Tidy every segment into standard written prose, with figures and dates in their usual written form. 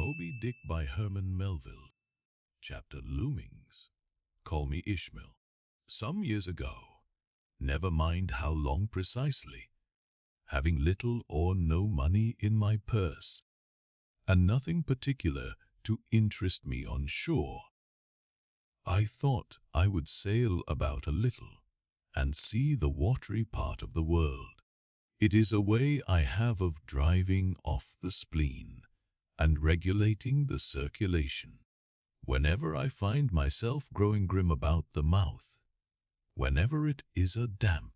Moby Dick by Herman Melville. Chapter Loomings. Call me Ishmael. Some years ago, never mind how long precisely, having little or no money in my purse, and nothing particular to interest me on shore, I thought I would sail about a little and see the watery part of the world. It is a way I have of driving off the spleen and regulating the circulation. Whenever I find myself growing grim about the mouth, whenever it is a damp,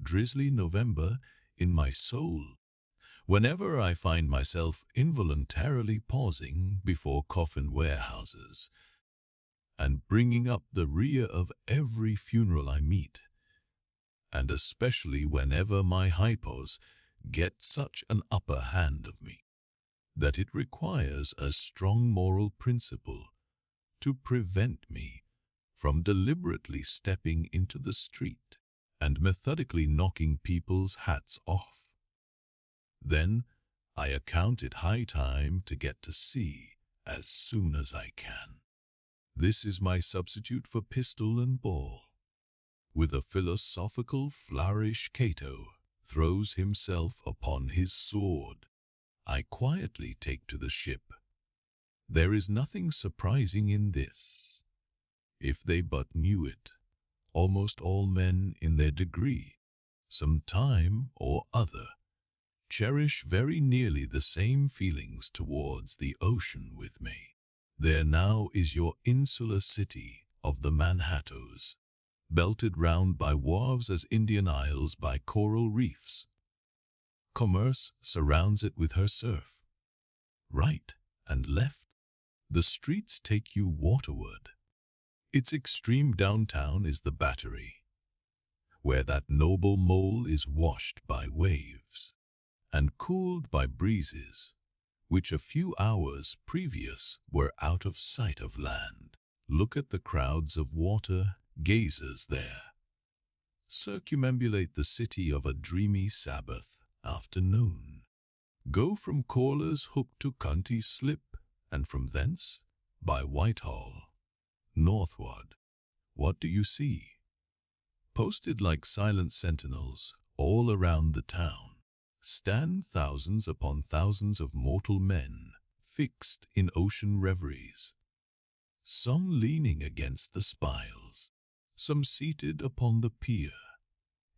drizzly November in my soul, whenever I find myself involuntarily pausing before coffin warehouses and bringing up the rear of every funeral I meet, and especially whenever my hypos get such an upper hand of me that it requires a strong moral principle to prevent me from deliberately stepping into the street and methodically knocking people's hats off, then I account it high time to get to sea as soon as I can. This is my substitute for pistol and ball. With a philosophical flourish, Cato throws himself upon his sword. I quietly take to the ship. There is nothing surprising in this. If they but knew it, almost all men in their degree, some time or other, cherish very nearly the same feelings towards the ocean with me. There now is your insular city of the Manhattoes, belted round by wharves as Indian Isles by coral reefs. Commerce surrounds it with her surf. Right and left, the streets take you waterward. Its extreme downtown is the Battery, where that noble mole is washed by waves and cooled by breezes which a few hours previous were out of sight of land. Look at the crowds of water gazers there. Circumambulate the city of a dreamy Sabbath afternoon. Go from Corler's Hook to Cunty's Slip, and from thence, by Whitehall, northward. What do you see? Posted like silent sentinels all around the town, stand thousands upon thousands of mortal men, fixed in ocean reveries, some leaning against the spiles, some seated upon the pier,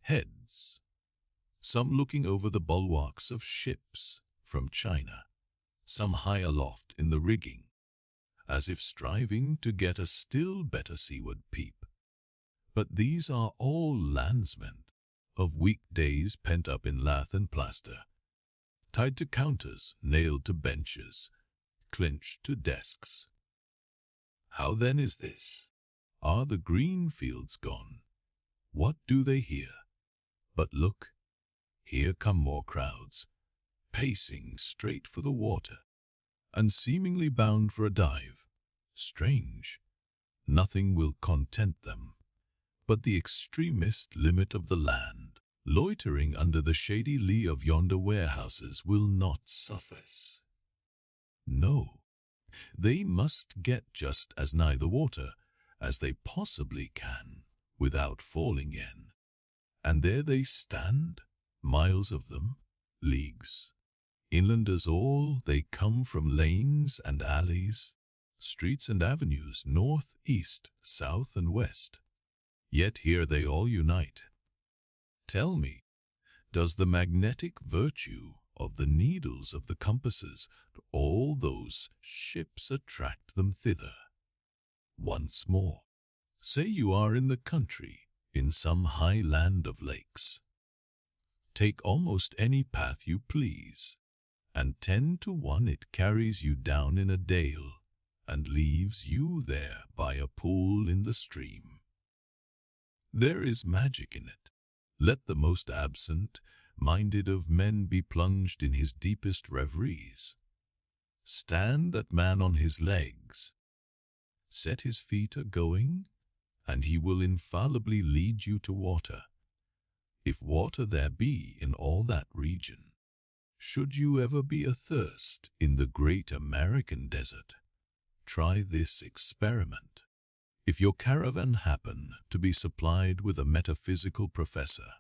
heads, some looking over the bulwarks of ships from China, some high aloft in the rigging, as if striving to get a still better seaward peep. But these are all landsmen of weekdays pent up in lath and plaster, tied to counters, nailed to benches, clinched to desks. How then is this? Are the green fields gone? What do they hear? But look, here come more crowds, pacing straight for the water, and seemingly bound for a dive. Strange, nothing will content them but the extremest limit of the land. Loitering under the shady lee of yonder warehouses will not suffice. No, they must get just as nigh the water as they possibly can without falling in. And there they stand, miles of them, leagues. Inlanders all, they come from lanes and alleys, streets and avenues, north, east, south, and west. Yet here they all unite. Tell me, does the magnetic virtue of the needles of the compasses to all those ships attract them thither? Once more, say you are in the country, in some high land of lakes. Take almost any path you please, and 10 to 1 it carries you down in a dale, and leaves you there by a pool in the stream. There is magic in it. Let the most absent-minded of men be plunged in his deepest reveries. Stand that man on his legs, set his feet a-going, and he will infallibly lead you to water, if water there be in all that region. Should you ever be athirst in the great American desert, try this experiment. If your caravan happen to be supplied with a metaphysical professor,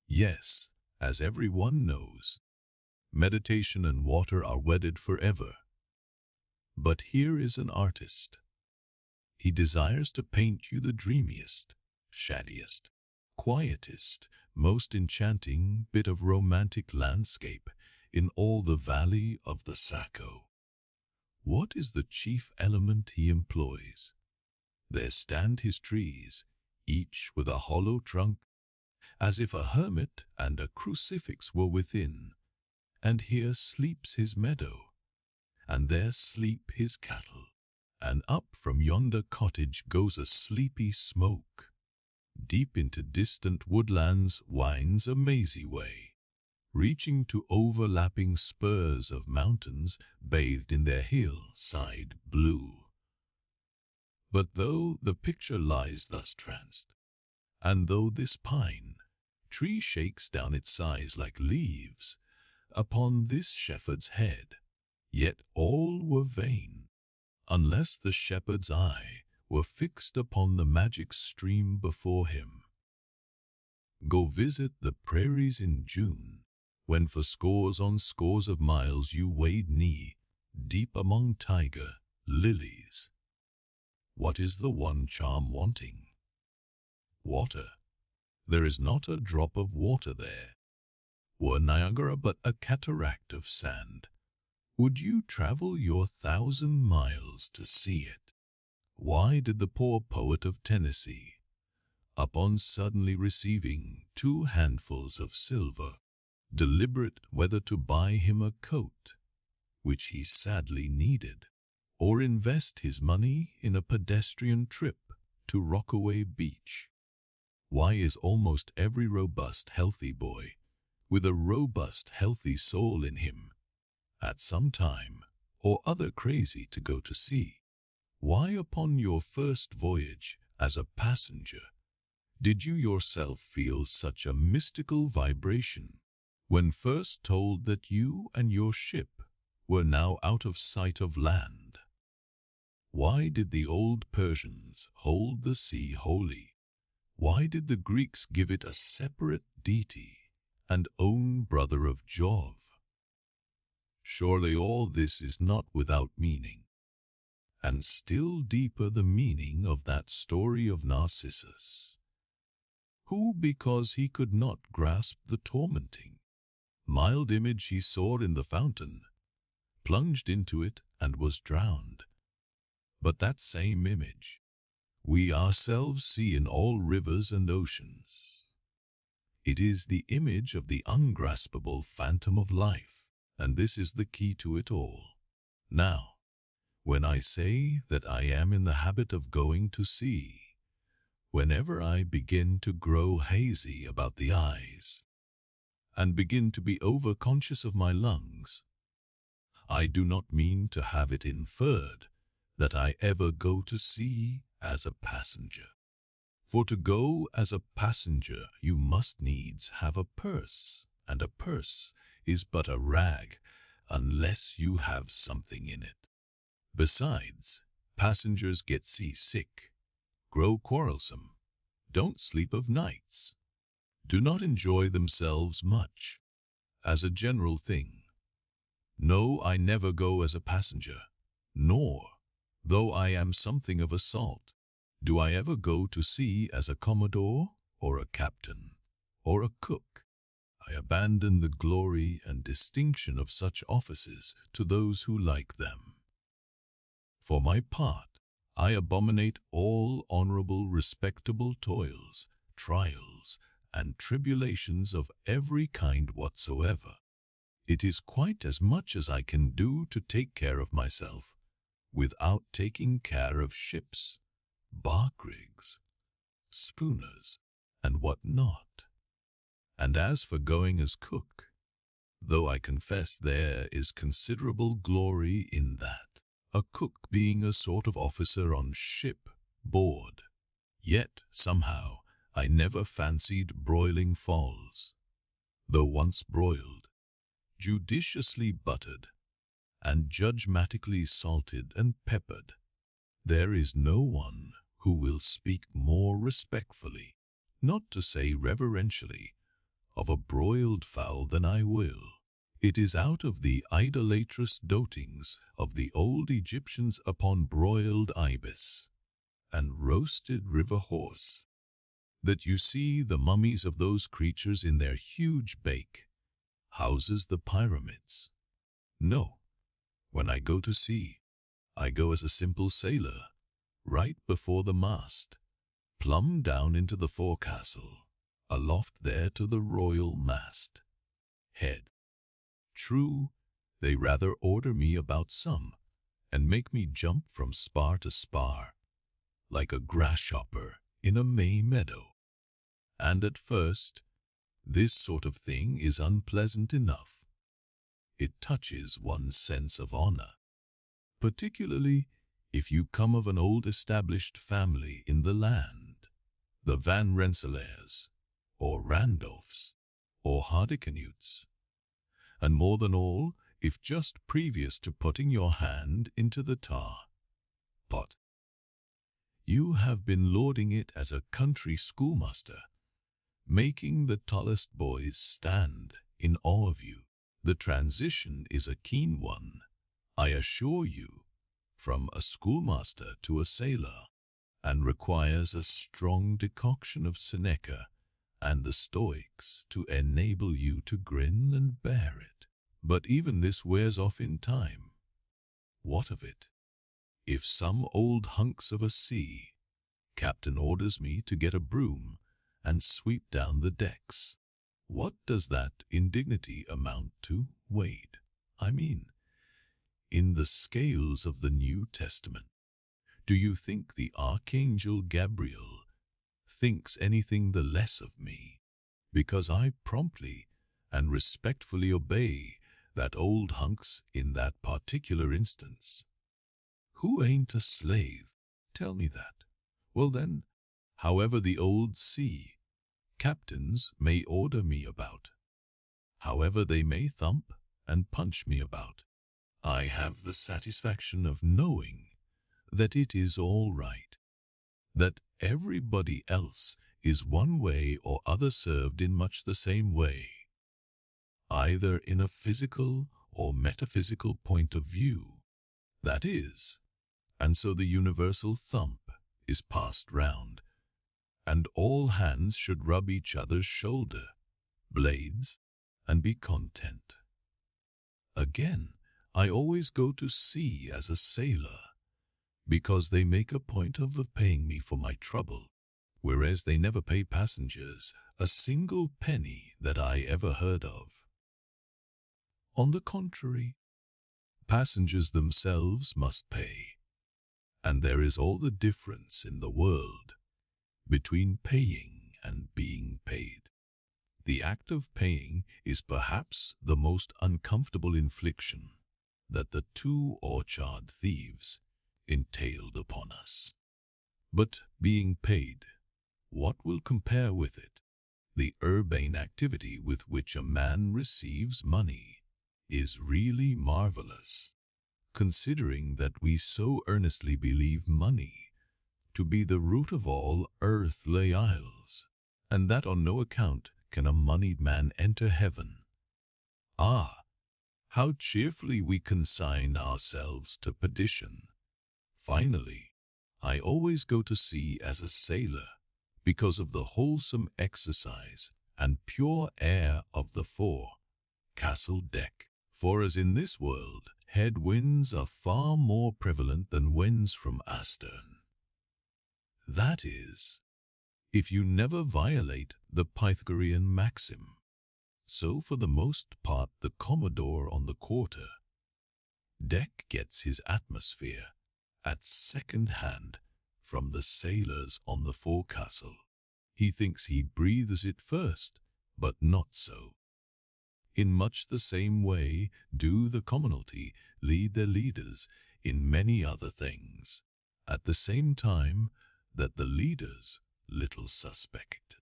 yes, as everyone knows, meditation and water are wedded forever. But here is an artist. He desires to paint you the dreamiest, shadiest, quietest, most enchanting bit of romantic landscape in all the valley of the Saco. What is the chief element he employs? There stand his trees, each with a hollow trunk, as if a hermit and a crucifix were within. And here sleeps his meadow, and there sleep his cattle, and up from yonder cottage goes a sleepy smoke. Deep into distant woodlands winds a mazy way, reaching to overlapping spurs of mountains bathed in their hillside blue. But though the picture lies thus tranced, and though this pine tree shakes down its sighs like leaves upon this shepherd's head, yet all were vain, unless the shepherd's eye were fixed upon the magic stream before him. Go visit the prairies in June, when for scores on scores of miles you wade knee-deep among tiger lilies. What is the one charm wanting? Water. There is not a drop of water there. Were Niagara but a cataract of sand, would you travel your 1,000 miles to see it? Why did the poor poet of Tennessee, upon suddenly receiving 2 handfuls of silver, deliberate whether to buy him a coat, which he sadly needed, or invest his money in a pedestrian trip to Rockaway Beach? Why is almost every robust, healthy boy with a robust, healthy soul in him at some time or other crazy to go to sea? Why upon your first voyage as a passenger did you yourself feel such a mystical vibration when first told that you and your ship were now out of sight of land? Why did the old Persians hold the sea holy? Why did the Greeks give it a separate deity and own brother of Jove? Surely all this is not without meaning, and still deeper the meaning of that story of Narcissus, who, because he could not grasp the tormenting, mild image he saw in the fountain, plunged into it and was drowned. But that same image we ourselves see in all rivers and oceans. It is the image of the ungraspable phantom of life, and this is the key to it all. Now, when I say that I am in the habit of going to sea, whenever I begin to grow hazy about the eyes, and begin to be over-conscious of my lungs, I do not mean to have it inferred that I ever go to sea as a passenger. For to go as a passenger you must needs have a purse, and a purse is but a rag unless you have something in it. Besides, passengers get seasick, grow quarrelsome, don't sleep of nights, do not enjoy themselves much, as a general thing. No, I never go as a passenger, nor, though I am something of a salt, do I ever go to sea as a commodore, or a captain, or a cook. I abandon the glory and distinction of such offices to those who like them. For my part, I abominate all honorable, respectable toils, trials, and tribulations of every kind whatsoever. It is quite as much as I can do to take care of myself, without taking care of ships, bark rigs, schooners, and what not. And as for going as cook, though I confess there is considerable glory in that, a cook being a sort of officer on ship board, yet somehow I never fancied broiling fowls, though once broiled, judiciously buttered, and judgmatically salted and peppered. There is no one who will speak more respectfully, not to say reverentially, of a broiled fowl than I will. It is out of the idolatrous dotings of the old Egyptians upon broiled ibis and roasted river horse that you see the mummies of those creatures in their huge bake houses the pyramids. No, when I go to sea, I go as a simple sailor, right before the mast, plumb down into the forecastle, aloft there to the royal mast head. True, they rather order me about some, and make me jump from spar to spar, like a grasshopper in a May meadow. And at first, this sort of thing is unpleasant enough. It touches one's sense of honor, particularly if you come of an old established family in the land, the Van Rensselaers, or Randolphs, or Hardicanutes, and more than all, if just previous to putting your hand into the tar pot, you have been lording it as a country schoolmaster, making the tallest boys stand in awe of you. The transition is a keen one, I assure you, from a schoolmaster to a sailor, and requires a strong decoction of Seneca and the Stoics to enable you to grin and bear it. But even this wears off in time. What of it? If some old hunks of a sea captain orders me to get a broom and sweep down the decks, what does that indignity amount to, Wade? I mean, in the scales of the New Testament. Do you think the Archangel Gabriel thinks anything the less of me because I promptly and respectfully obey that old hunks in that particular instance? Who ain't a slave? Tell me that. Well then, however the old sea captains may order me about, however they may thump and punch me about, I have the satisfaction of knowing that it is all right, that everybody else is one way or other served in much the same way, either in a physical or metaphysical point of view. That is, and so the universal thump is passed round, and all hands should rub each other's shoulder blades and be content. Again, I always go to sea as a sailor, because they make a point of paying me for my trouble, whereas they never pay passengers a single penny that I ever heard of. On the contrary, passengers themselves must pay, and there is all the difference in the world between paying and being paid. The act of paying is perhaps the most uncomfortable infliction that the two orchard thieves entailed upon us. But being paid, what will compare with it? The urbane activity with which a man receives money is really marvelous, considering that we so earnestly believe money to be the root of all earthly ills, and that on no account can a moneyed man enter heaven. Ah, how cheerfully we consign ourselves to perdition. Finally, I always go to sea as a sailor because of the wholesome exercise and pure air of the forecastle deck. For as in this world, head winds are far more prevalent than winds from astern. That is, if you never violate the Pythagorean maxim. So for the most part the Commodore on the quarter deck gets his atmosphere at second hand from the sailors on the forecastle. He thinks he breathes it first, but not so. In much the same way do the commonalty lead their leaders in many other things, at the same time that the leaders little suspect.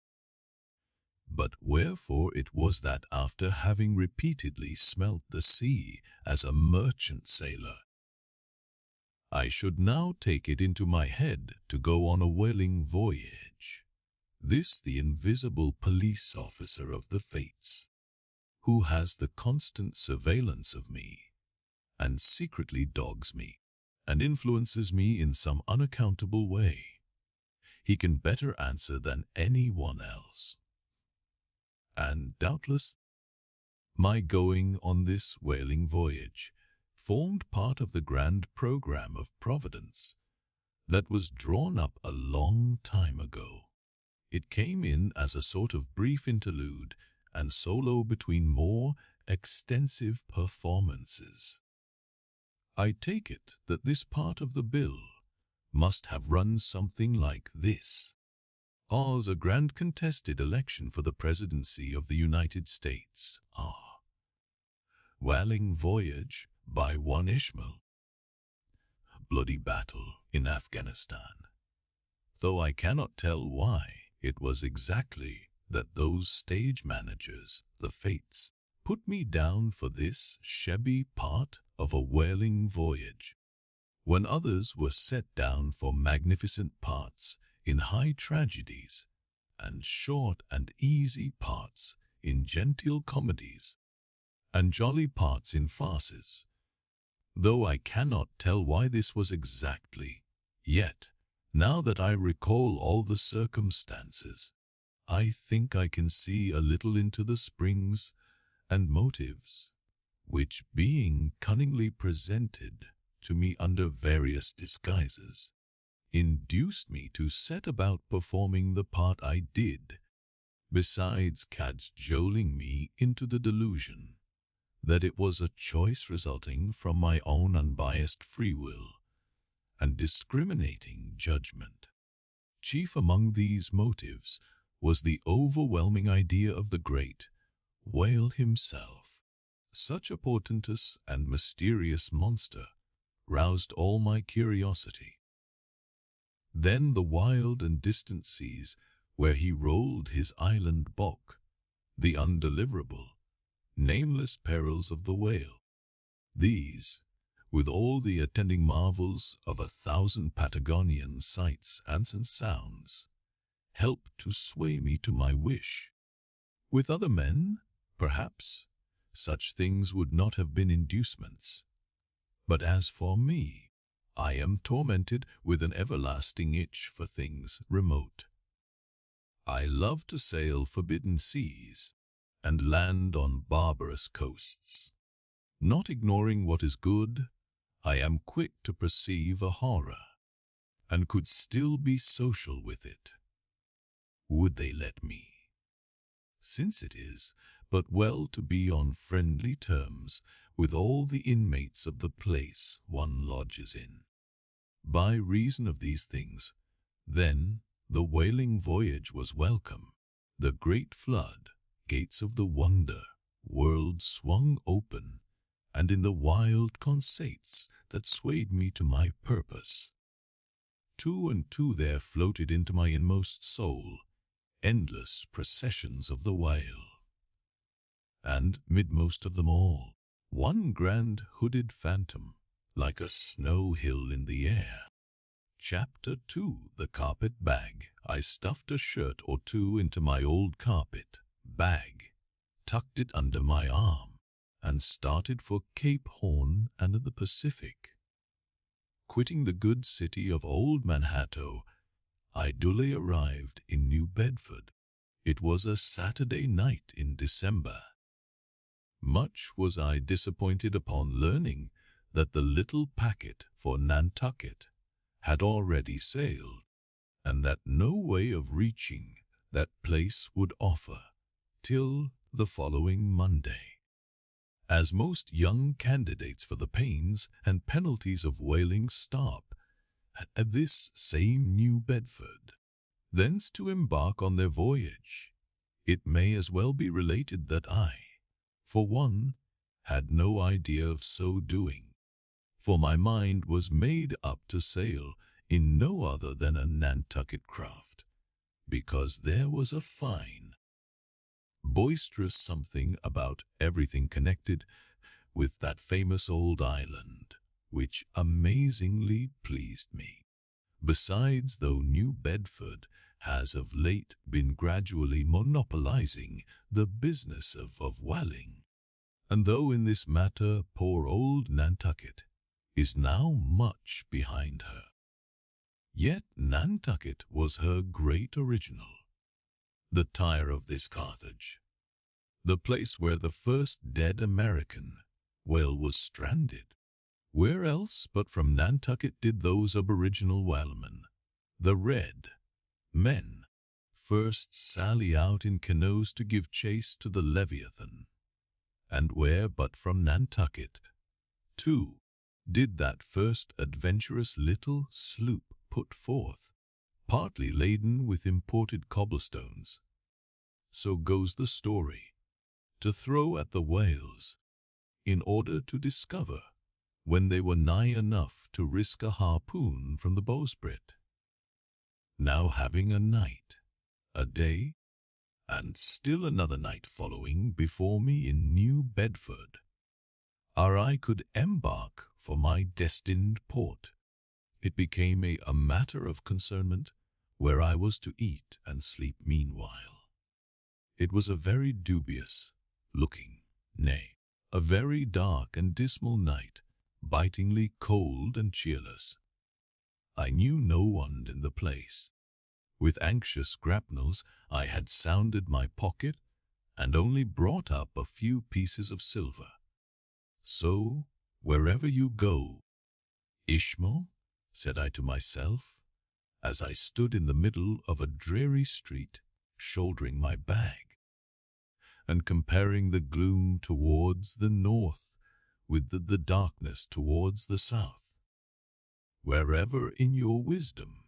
But wherefore it was that after having repeatedly smelt the sea as a merchant sailor, I should now take it into my head to go on a whaling voyage. This the invisible police officer of the fates, who has the constant surveillance of me, and secretly dogs me, and influences me in some unaccountable way. He can better answer than any one else. And doubtless, my going on this whaling voyage formed part of the grand program of Providence that was drawn up a long time ago. It came in as a sort of brief interlude and solo between more extensive performances. I take it that this part of the bill must have run something like this. Ours, a grand contested election for the presidency of the United States. Whaling voyage by one Ishmael. Bloody battle in Afghanistan. Though I cannot tell why it was exactly that those stage managers, the fates, put me down for this shabby part of a whaling voyage, when others were set down for magnificent parts in high tragedies and short and easy parts in genteel comedies and jolly parts in farces. Though I cannot tell why this was exactly, yet, now that I recall all the circumstances, I think I can see a little into the springs and motives, which, being cunningly presented to me under various disguises, induced me to set about performing the part I did, besides cajoling me into the delusion that it was a choice resulting from my own unbiased free will and discriminating judgment. Chief among these motives was the overwhelming idea of the great whale himself. Such a portentous and mysterious monster roused all my curiosity. Then the wild and distant seas where he rolled his island bulk, the undeliverable, nameless perils of the whale. These, with all the attending marvels of 1,000 Patagonian sights and sounds, helped to sway me to my wish. With other men, perhaps, such things would not have been inducements. But as for me, I am tormented with an everlasting itch for things remote. I love to sail forbidden seas and land on barbarous coasts. Not ignoring what is good, I am quick to perceive a horror, and could still be social with it. Would they let me? Since it is but well to be on friendly terms with all the inmates of the place one lodges in. By reason of these things, then, the whaling voyage was welcome. The great flood gates of the wonder world swung open, and in the wild conceits that swayed me to my purpose, two and two there floated into my inmost soul endless processions of the whale. And midmost of them all, one grand hooded phantom, like a snow hill in the air. Chapter 2. The Carpet Bag. I stuffed a shirt or two into my old carpet bag, tucked it under my arm, and started for Cape Horn and the Pacific. Quitting the good city of Old Manhattan, I duly arrived in New Bedford. It was a Saturday night in December. Much was I disappointed upon learning that the little packet for Nantucket had already sailed, and that no way of reaching that place would offer till the following Monday. As most young candidates for the pains and penalties of whaling stop at this same New Bedford, thence to embark on their voyage, it may as well be related that I, for one, had no idea of so doing, for my mind was made up to sail in no other than a Nantucket craft, because there was a fine boisterous something about everything connected with that famous old island, which amazingly pleased me. Besides, though New Bedford has of late been gradually monopolizing the business of whaling, and though in this matter poor old Nantucket is now much behind her, yet Nantucket was her great original, the Tyre of this Carthage, the place where the first dead American whale was stranded. Where else but from Nantucket did those aboriginal whalemen, the Red Men, first sally out in canoes to give chase to the Leviathan? And where but from Nantucket, too, did that first adventurous little sloop put forth, partly laden with imported cobblestones? So goes the story, to throw at the whales, in order to discover when they were nigh enough to risk a harpoon from the bowsprit. Now having a night, a day, and still another night following before me in New Bedford, ere I could embark for my destined port, it became a matter of concernment where I was to eat and sleep meanwhile. It was a very dubious looking, nay, a very dark and dismal night, bitingly cold and cheerless. I knew no one in the place. With anxious grapnels I had sounded my pocket and only brought up a few pieces of silver. So, wherever you go, Ishmael, said I to myself, as I stood in the middle of a dreary street, shouldering my bag, and comparing the gloom towards the north with the darkness towards the south. Wherever in your wisdom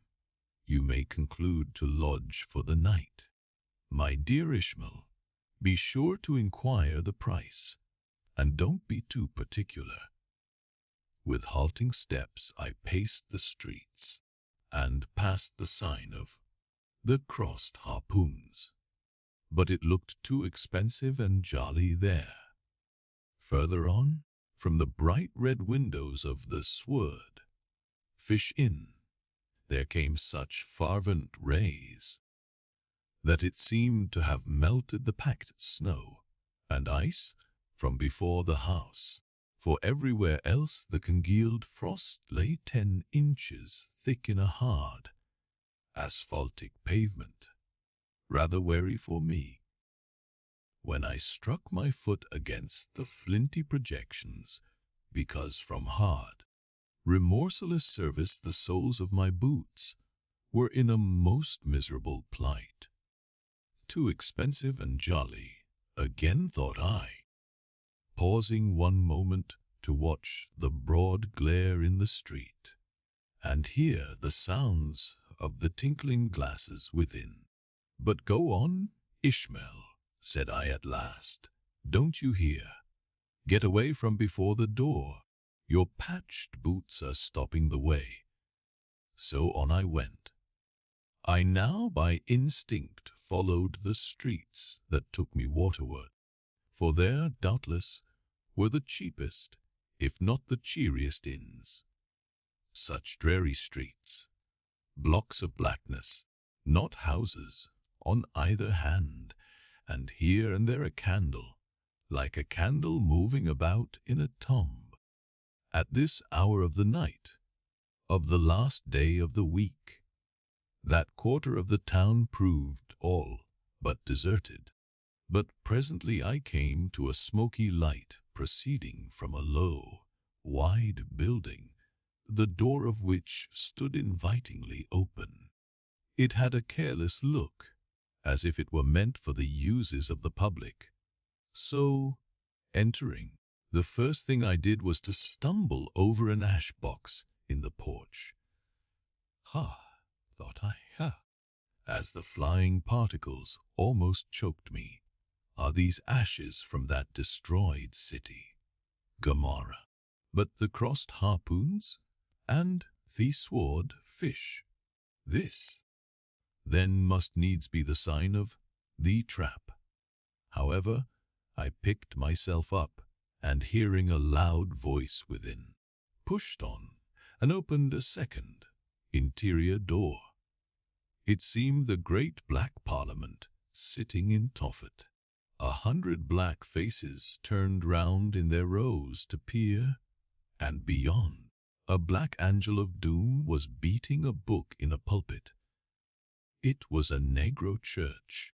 you may conclude to lodge for the night, my dear Ishmael, be sure to inquire the price, and don't be too particular. With halting steps I paced the streets, and passed the sign of the Crossed Harpoons, but it looked too expensive and jolly there. Further on, from the bright red windows of the Sword Fish Inn, there came such fervent rays that it seemed to have melted the packed snow and ice from before the house, for everywhere else the congealed frost lay 10 inches thick in a hard, asphaltic pavement, rather weary for me. When I struck my foot against the flinty projections, because from hard, remorseless service the soles of my boots were in a most miserable plight. Too expensive and jolly, again thought I, pausing one moment to watch the broad glare in the street, and hear the sounds of the tinkling glasses within. But go on, Ishmael, said I at last. Don't you hear? Get away from before the door. Your patched boots are stopping the way. So on I went. I now by instinct followed the streets that took me waterward, for there, doubtless, were the cheapest, if not the cheeriest inns. Such dreary streets, blocks of blackness, not houses, on either hand, and here and there a candle, like a candle moving about in a tomb. At this hour of the night, of the last day of the week, that quarter of the town proved all but deserted. But presently I came to a smoky light proceeding from a low, wide building, the door of which stood invitingly open. It had a careless look, as if it were meant for the uses of the public. So, entering, the first thing I did was to stumble over an ash box in the porch. Ha, thought I, ha, as the flying particles almost choked me. Are these ashes from that destroyed city, Gomorrah? But the crossed harpoons and the sword fish. This, then, must needs be the sign of the trap. However, I picked myself up, and hearing a loud voice within, pushed on and opened a second, interior door. It seemed the great black Parliament sitting in Tophet. 100 black faces turned round in their rows to peer, and beyond, a black angel of doom was beating a book in a pulpit. It was a Negro church,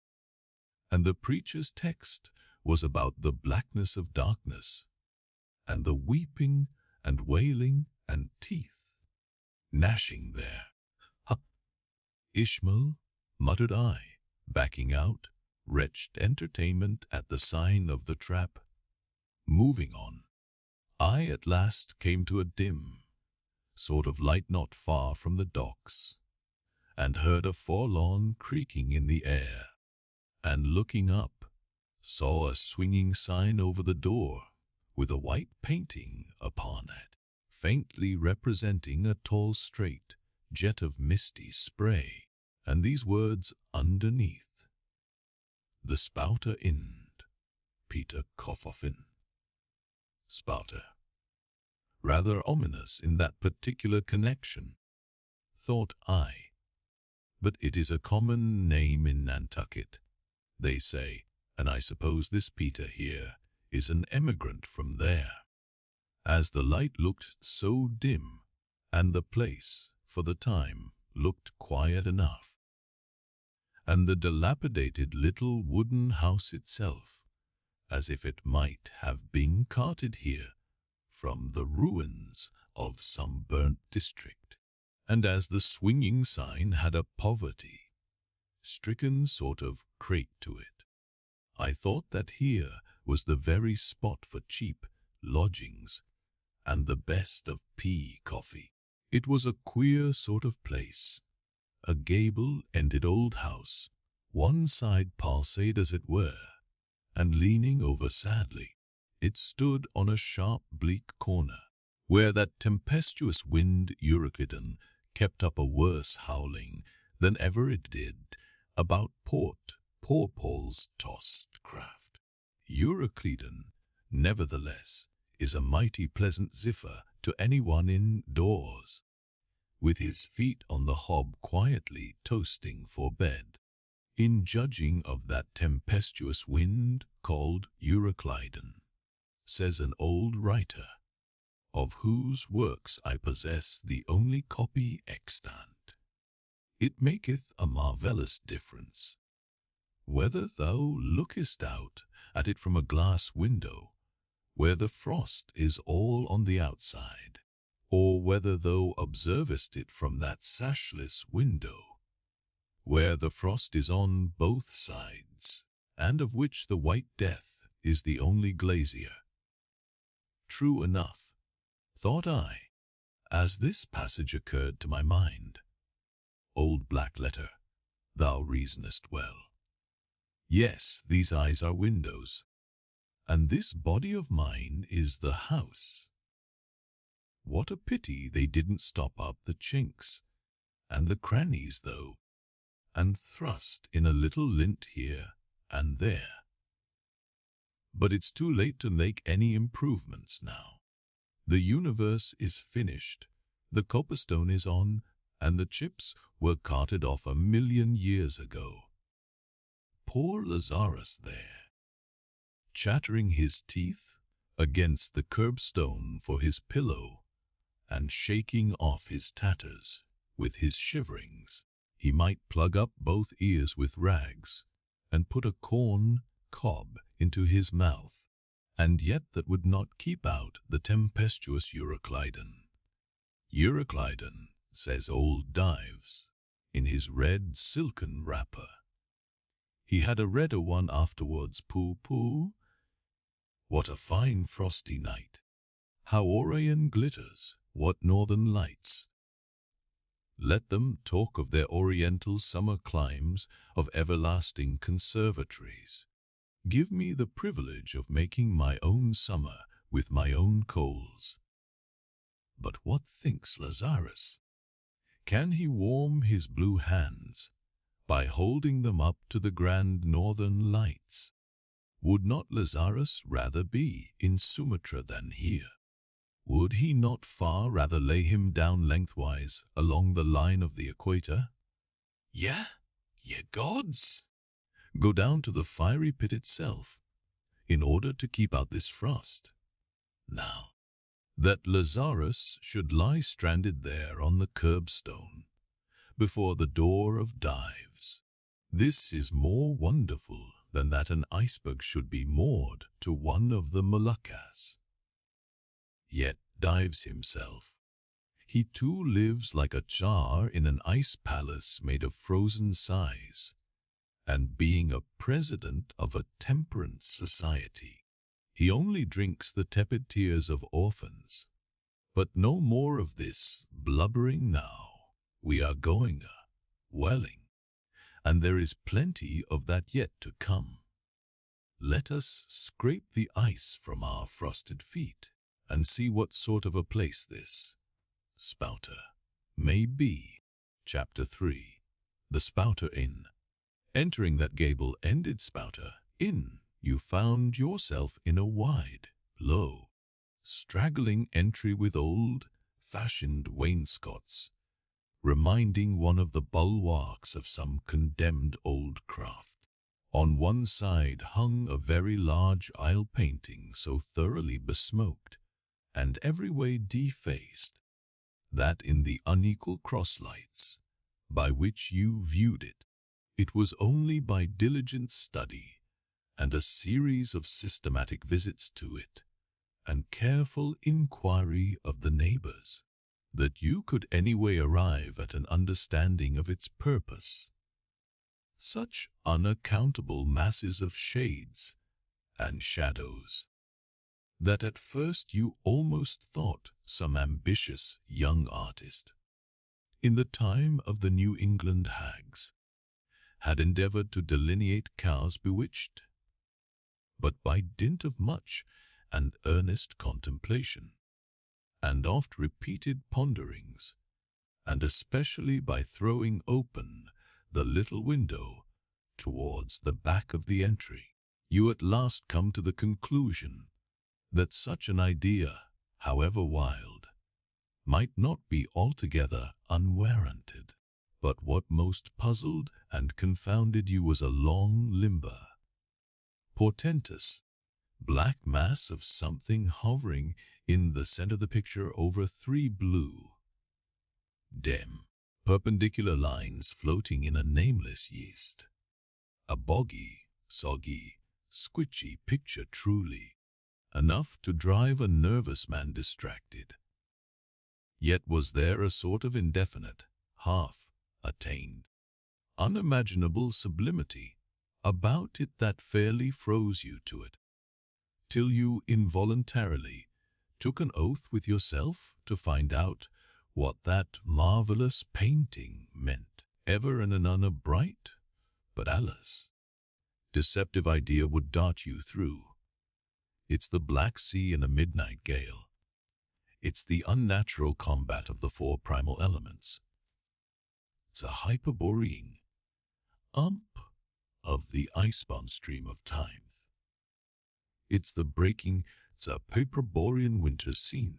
and the preacher's text was about the blackness of darkness, and the weeping and wailing and teeth gnashing there. "Ha! Ishmael," muttered I, backing out, wretched entertainment at the sign of the trap. Moving on, I at last came to a dim sort of light not far from the docks, and heard a forlorn creaking in the air, and looking up, saw a swinging sign over the door, with a white painting upon it, faintly representing a tall straight jet of misty spray, and these words underneath: "The Spouter Ind, Peter Coffin." Spouter. Rather ominous in that particular connection, thought I. But it is a common name in Nantucket, they say, and I suppose this Peter here is an emigrant from there. As the light looked so dim, and the place, for the time, looked quiet enough, and the dilapidated little wooden house itself, as if it might have been carted here from the ruins of some burnt district, and as the swinging sign had a poverty-stricken sort of crate to it, I thought that here was the very spot for cheap lodgings and the best of pea coffee. It was a queer sort of place, a gable-ended old house, one side palsied as it were, and leaning over sadly. It stood on a sharp, bleak corner, where that tempestuous wind Euroclydon kept up a worse howling than ever it did about poor Paul's tossed craft. Euroclydon, nevertheless, is a mighty pleasant ziffer to anyone indoors, with his feet on the hob quietly toasting for bed. In judging of that tempestuous wind called Euroclydon, says an old writer, of whose works I possess the only copy extant, it maketh a marvellous difference whether thou lookest out at it from a glass window, where the frost is all on the outside, or whether thou observest it from that sashless window, where the frost is on both sides, and of which the white death is the only glazier. True enough, thought I, as this passage occurred to my mind. Old black letter, thou reasonest well. Yes, these eyes are windows, and this body of mine is the house. What a pity they didn't stop up the chinks and the crannies, though, and thrust in a little lint here and there. But it's too late to make any improvements now. The universe is finished, the copperstone is on, and the chips were carted off 1,000,000 years ago. Poor Lazarus there, chattering his teeth against the curbstone for his pillow, and shaking off his tatters with his shiverings. He might plug up both ears with rags, and put a corn cob into his mouth, and yet that would not keep out the tempestuous Euroclydon. Euroclydon, says old Dives, in his red silken wrapper. He had a redder one afterwards, pooh. What a fine frosty night! How Orion glitters, what northern lights! Let them talk of their oriental summer climes, of everlasting conservatories. Give me the privilege of making my own summer with my own coals. But what thinks Lazarus? Can he warm his blue hands by holding them up to the grand northern lights? Would not Lazarus rather be in Sumatra than here? Would he not far rather lay him down lengthwise along the line of the equator? Yeah, ye gods! Go down to the fiery pit itself, in order to keep out this frost. Now, that Lazarus should lie stranded there on the curbstone, before the door of Dives, this is more wonderful than that an iceberg should be moored to one of the Moluccas. Yet Dives himself, he too lives like a Tsar in an ice palace made of frozen sighs, and being a president of a temperance society, he only drinks the tepid tears of orphans. But no more of this blubbering now. We are going a-welling, and there is plenty of that yet to come. Let us scrape the ice from our frosted feet, and see what sort of a place this Spouter may be. Chapter 3. The Spouter Inn. Entering that gable-ended Spouter Inn, you found yourself in a wide, low, straggling entry with old-fashioned wainscots, reminding one of the bulwarks of some condemned old craft. On one side hung a very large oil painting so thoroughly besmoked and every way defaced that in the unequal cross-lights by which you viewed it, it was only by diligent study and a series of systematic visits to it and careful inquiry of the neighbors that you could anyway arrive at an understanding of its purpose. Such unaccountable masses of shades and shadows that at first you almost thought some ambitious young artist, in the time of the New England hags, had endeavored to delineate cows bewitched. But by dint of much and earnest contemplation, and oft-repeated ponderings, and especially by throwing open the little window towards the back of the entry, you at last come to the conclusion that such an idea, however wild, might not be altogether unwarranted. But what most puzzled and confounded you was a long, limber, portentous, black mass of something hovering in the center of the picture over three blue, dim, perpendicular lines floating in a nameless yeast. A boggy, soggy, squitchy picture truly, enough to drive a nervous man distracted. Yet was there a sort of indefinite, half-attained, unimaginable sublimity about it that fairly froze you to it, till you involuntarily took an oath with yourself to find out what that marvelous painting meant. Ever and anon a bright, but alas, deceptive idea would dart you through. It's the Black Sea in a midnight gale. It's the unnatural combat of the four primal elements. It's a hyperborean of the icebound stream of time. It's the breaking, it's a hyperborean winter scene.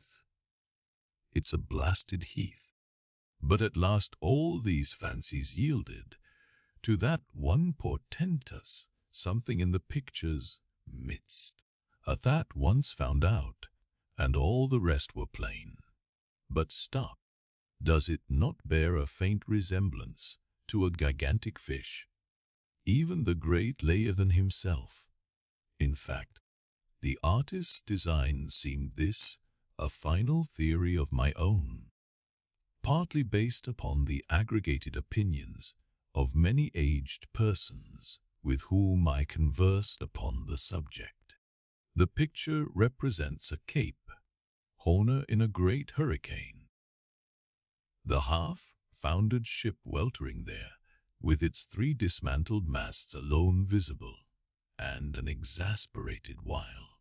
It's a blasted heath. But at last all these fancies yielded to that one portentous something in the picture's midst. That once found out, and all the rest were plain. But stop, does it not bear a faint resemblance to a gigantic fish, even the great Leviathan himself? In fact, the artist's design seemed this, a final theory of my own, partly based upon the aggregated opinions of many aged persons with whom I conversed upon the subject. The picture represents a Cape Horner in a great hurricane. The half-foundered ship weltering there, with its three dismantled masts alone visible, and an exasperated while,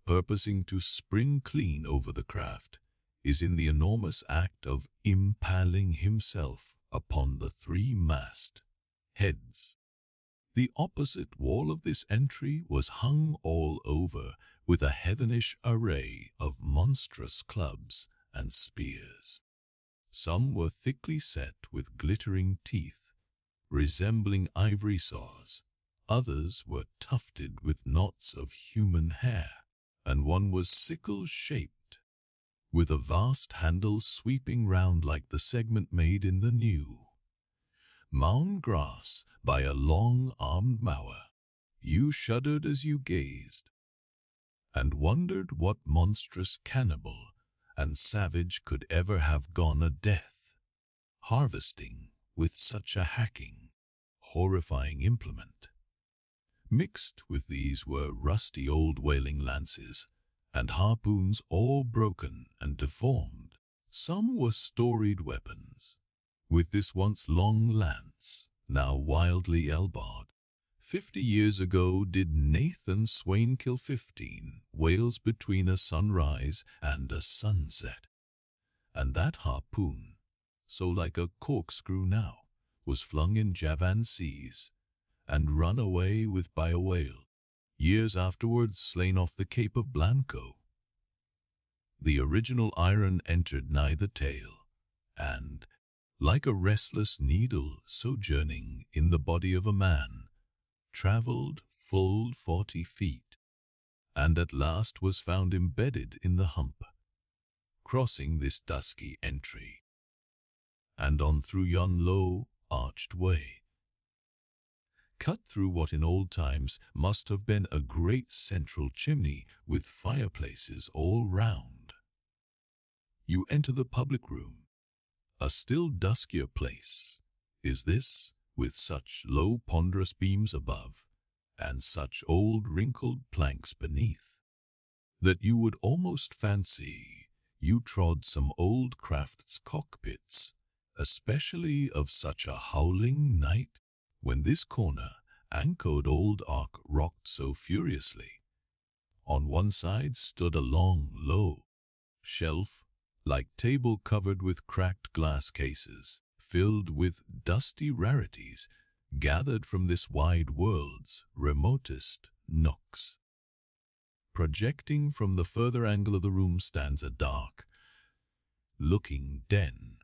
purposing to spring clean over the craft, is in the enormous act of impaling himself upon the three mast heads. The opposite wall of this entry was hung all over with a heathenish array of monstrous clubs and spears. Some were thickly set with glittering teeth, resembling ivory saws. Others were tufted with knots of human hair, and one was sickle-shaped, with a vast handle sweeping round like the segment made in the new mown grass by a long-armed mower. You shuddered as you gazed, and wondered what monstrous cannibal and savage could ever have gone a death, harvesting with such a hacking, horrifying implement. Mixed with these were rusty old whaling lances, and harpoons all broken and deformed. Some were storied weapons. With this once long lance, now wildly elbowed, 50 years ago did Nathan Swain kill 15 whales between a sunrise and a sunset. And that harpoon, so like a corkscrew now, was flung in Javan seas, and run away with by a whale, years afterwards slain off the Cape of Blanco. The original iron entered nigh the tail, and, like a restless needle sojourning in the body of a man, travelled full 40 feet, and at last was found embedded in the hump, crossing this dusky entry, and on through yon low, arched way, cut through what in old times must have been a great central chimney with fireplaces all round. You enter the public room. A still duskier place is this, with such low ponderous beams above, and such old wrinkled planks beneath, that you would almost fancy you trod some old craft's cockpits, especially of such a howling night, when this corner anchored old ark rocked so furiously. On one side stood a long, low shelf, like table covered with cracked glass cases, filled with dusty rarities gathered from this wide world's remotest nooks. Projecting from the further angle of the room stands a dark-looking den,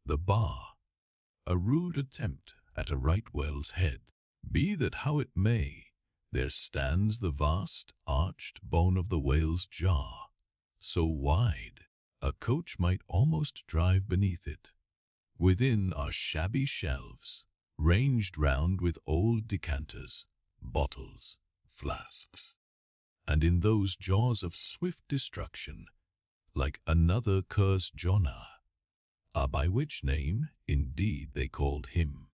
the bar, a rude attempt at a right whale's head. Be that how it may, there stands the vast arched bone of the whale's jaw, so wide a coach might almost drive beneath it. Within are shabby shelves, ranged round with old decanters, bottles, flasks, and in those jaws of swift destruction, like another cursed Jonah, by which name, indeed, they called him,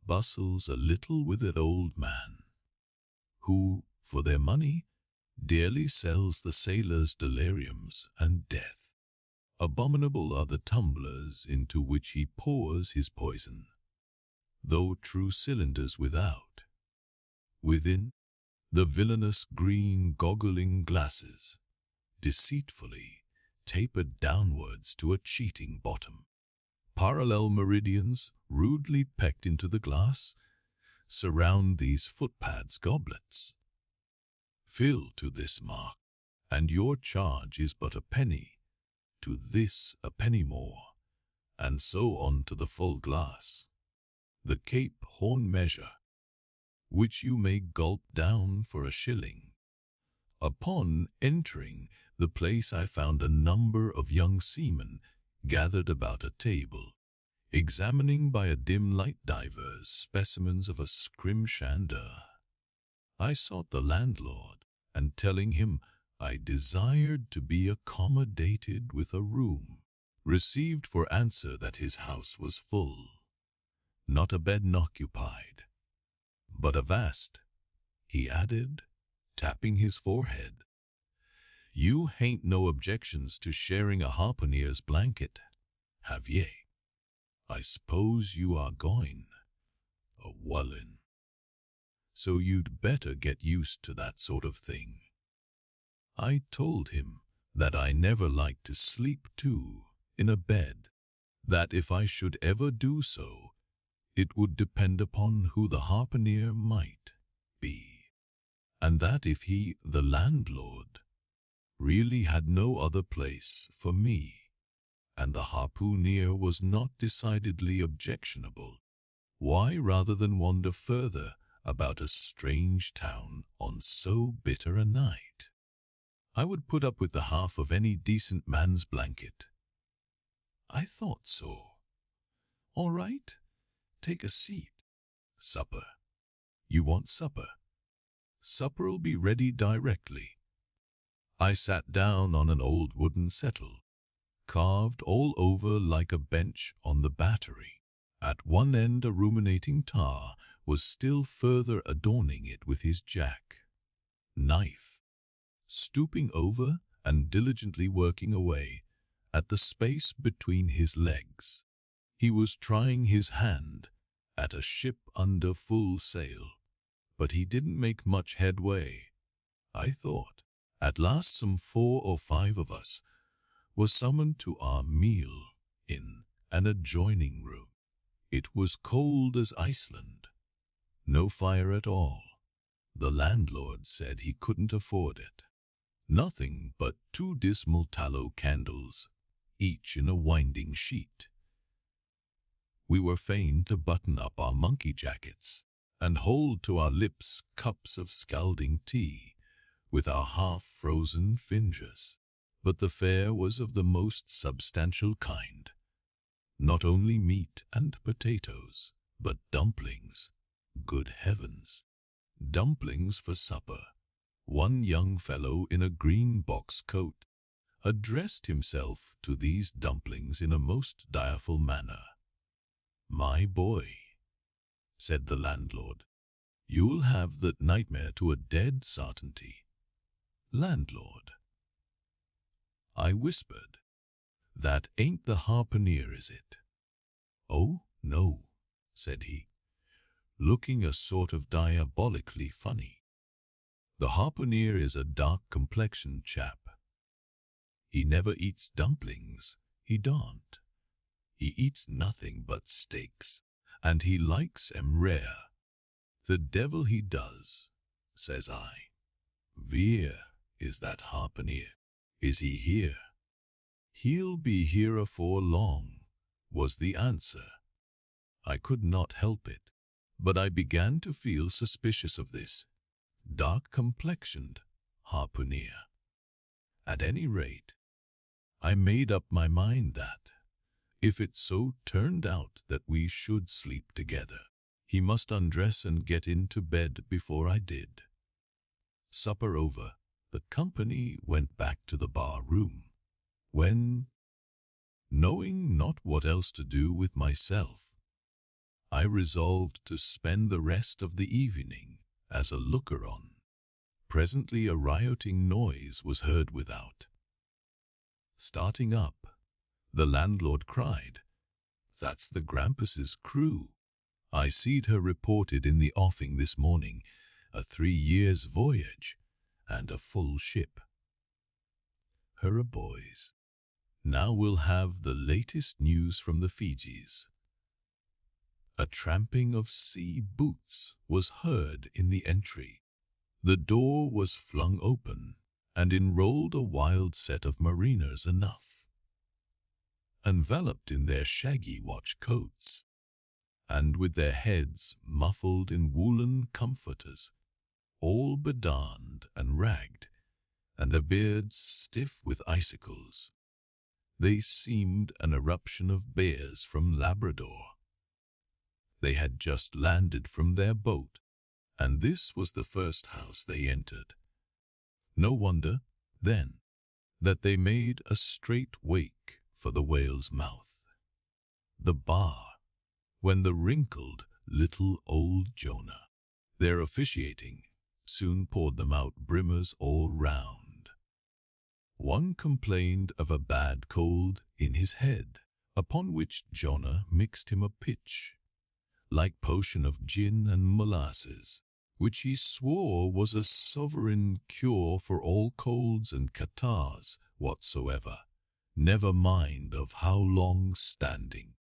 bustles a little withered old man, who, for their money, dearly sells the sailors' deliriums and death. Abominable are the tumblers into which he pours his poison, though true cylinders without. Within, the villainous green goggling glasses, deceitfully tapered downwards to a cheating bottom. Parallel meridians, rudely pecked into the glass, surround these footpads goblets. Fill to this mark, and your charge is but a penny, to this a penny more, and so on to the full glass, the Cape Horn measure, which you may gulp down for a shilling. Upon entering the place I found a number of young seamen gathered about a table, examining by a dim light divers specimens of a scrimshander. I sought the landlord, and telling him I desired to be accommodated with a room, received for answer that his house was full, not a bed occupied, but a vast, he added, tapping his forehead. You hain't no objections to sharing a harpooner's blanket, have ye? I suppose you are going a-wallin', so you'd better get used to that sort of thing. I told him that I never liked to sleep two in a bed, that if I should ever do so, it would depend upon who the harpooner might be, and that if he, the landlord, really had no other place for me, and the harpooner was not decidedly objectionable, why, rather than wander further about a strange town on so bitter a night, I would put up with the half of any decent man's blanket. I thought so. All right, take a seat. Supper. You want supper? Supper'll be ready directly. I sat down on an old wooden settle, carved all over like a bench on the battery. At one end a ruminating tar was still further adorning it with his jack knife, stooping over and diligently working away at the space between his legs. He was trying his hand at a ship under full sail, but he didn't make much headway, I thought. At last some 4 or 5 of us were summoned to our meal in an adjoining room. It was cold as Iceland, no fire at all. The landlord said he couldn't afford it. Nothing but 2 dismal tallow candles, each in a winding sheet. We were fain to button up our monkey jackets and hold to our lips cups of scalding tea with our half-frozen fingers. But the fare was of the most substantial kind. Not only meat and potatoes, but dumplings. Good heavens! Dumplings for supper. One young fellow in a green box coat addressed himself to these dumplings in a most direful manner. "My boy," said the landlord, "you'll have that nightmare to a dead certainty." Landlord, I whispered, "that ain't the harpooner, is it?" "Oh, no," said he, looking a sort of diabolically funny. "The harpooner is a dark-complexioned chap. He never eats dumplings, he don't. He eats nothing but steaks, and he likes 'em rare." "The devil he does," says I. "Where is that harpooner? Is he here?" "He'll be here afore long," was the answer. I could not help it, but I began to feel suspicious of this dark-complexioned harpooner. At any rate, I made up my mind that, if it so turned out that we should sleep together, he must undress and get into bed before I did. Supper over, the company went back to the bar room, when, knowing not what else to do with myself, I resolved to spend the rest of the evening as a looker-on. Presently a rioting noise was heard without. Starting up, the landlord cried, "That's the Grampus's crew. I seed her reported in the offing this morning, a 3 years' voyage, and a full ship. Her boys. Now we'll have the latest news from the Fijis." A tramping of sea boots was heard in the entry. The door was flung open, and in rolled a wild set of mariners enough, enveloped in their shaggy watch coats, and with their heads muffled in woolen comforters, all bedarned and ragged, and their beards stiff with icicles. They seemed an eruption of bears from Labrador. They had just landed from their boat, and this was the first house they entered. No wonder, then, that they made a straight wake for the whale's mouth, the bar, when the wrinkled little old Jonah, their officiating, soon poured them out brimmers all round. One complained of a bad cold in his head, upon which Jonah mixed him a pitch, like potion of gin and molasses, which he swore was a sovereign cure for all colds and catarrhs whatsoever, never mind of how long standing.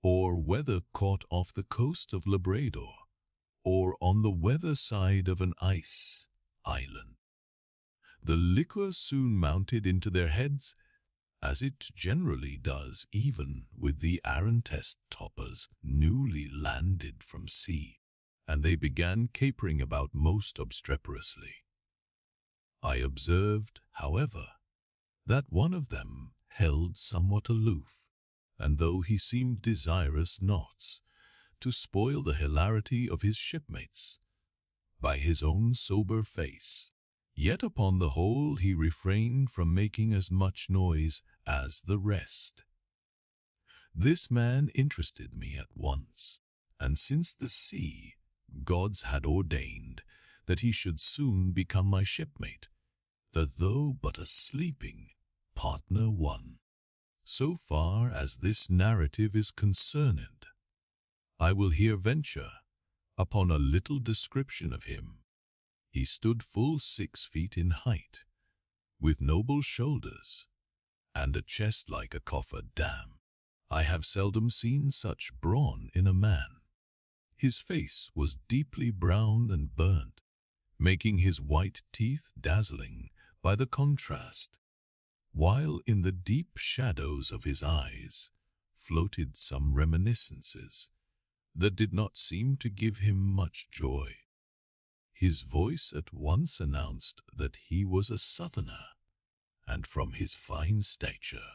or whether caught off the coast of Labrador, or on the weather side of an ice island. The liquor soon mounted into their heads, as it generally does even with the arrantest toppers newly landed from sea, and they began capering about most obstreperously. I observed, however, that one of them held somewhat aloof, and though he seemed desirous not to spoil the hilarity of his shipmates by his own sober face, yet upon the whole he refrained from making as much noise as the rest. This man interested me at once, and since the sea gods had ordained that he should soon become my shipmate, though but a sleeping partner one. So far as this narrative is concerned, I will here venture upon a little description of him. He stood full 6 feet in height, with noble shoulders, and a chest like a coffer dam. I have seldom seen such brawn in a man. His face was deeply brown and burnt, making his white teeth dazzling by the contrast, while in the deep shadows of his eyes floated some reminiscences that did not seem to give him much joy. His voice at once announced that he was a southerner, and from his fine stature,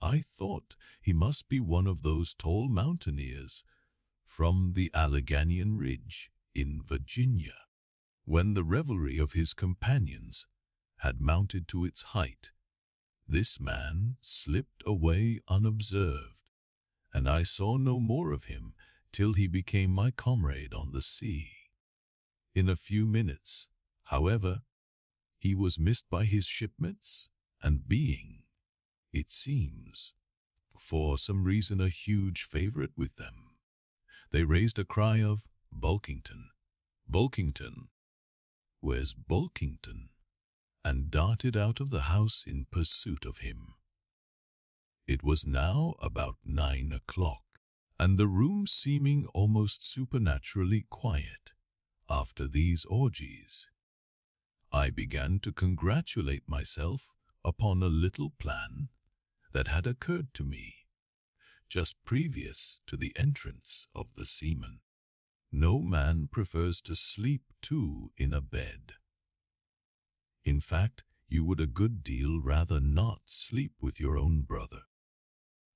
I thought he must be one of those tall mountaineers from the Alleghanian Ridge in Virginia. When the revelry of his companions had mounted to its height, this man slipped away unobserved, and I saw no more of him till he became my comrade on the sea. In a few minutes, however, he was missed by his shipmates, and being, it seems, for some reason a huge favorite with them, they raised a cry of "Bulkington! Bulkington! Where's Bulkington?" and darted out of the house in pursuit of him. It was now about 9 o'clock, and the room seeming almost supernaturally quiet after these orgies, I began to congratulate myself upon a little plan that had occurred to me just previous to the entrance of the seaman. No man prefers to sleep two in a bed. In fact, you would a good deal rather not sleep with your own brother.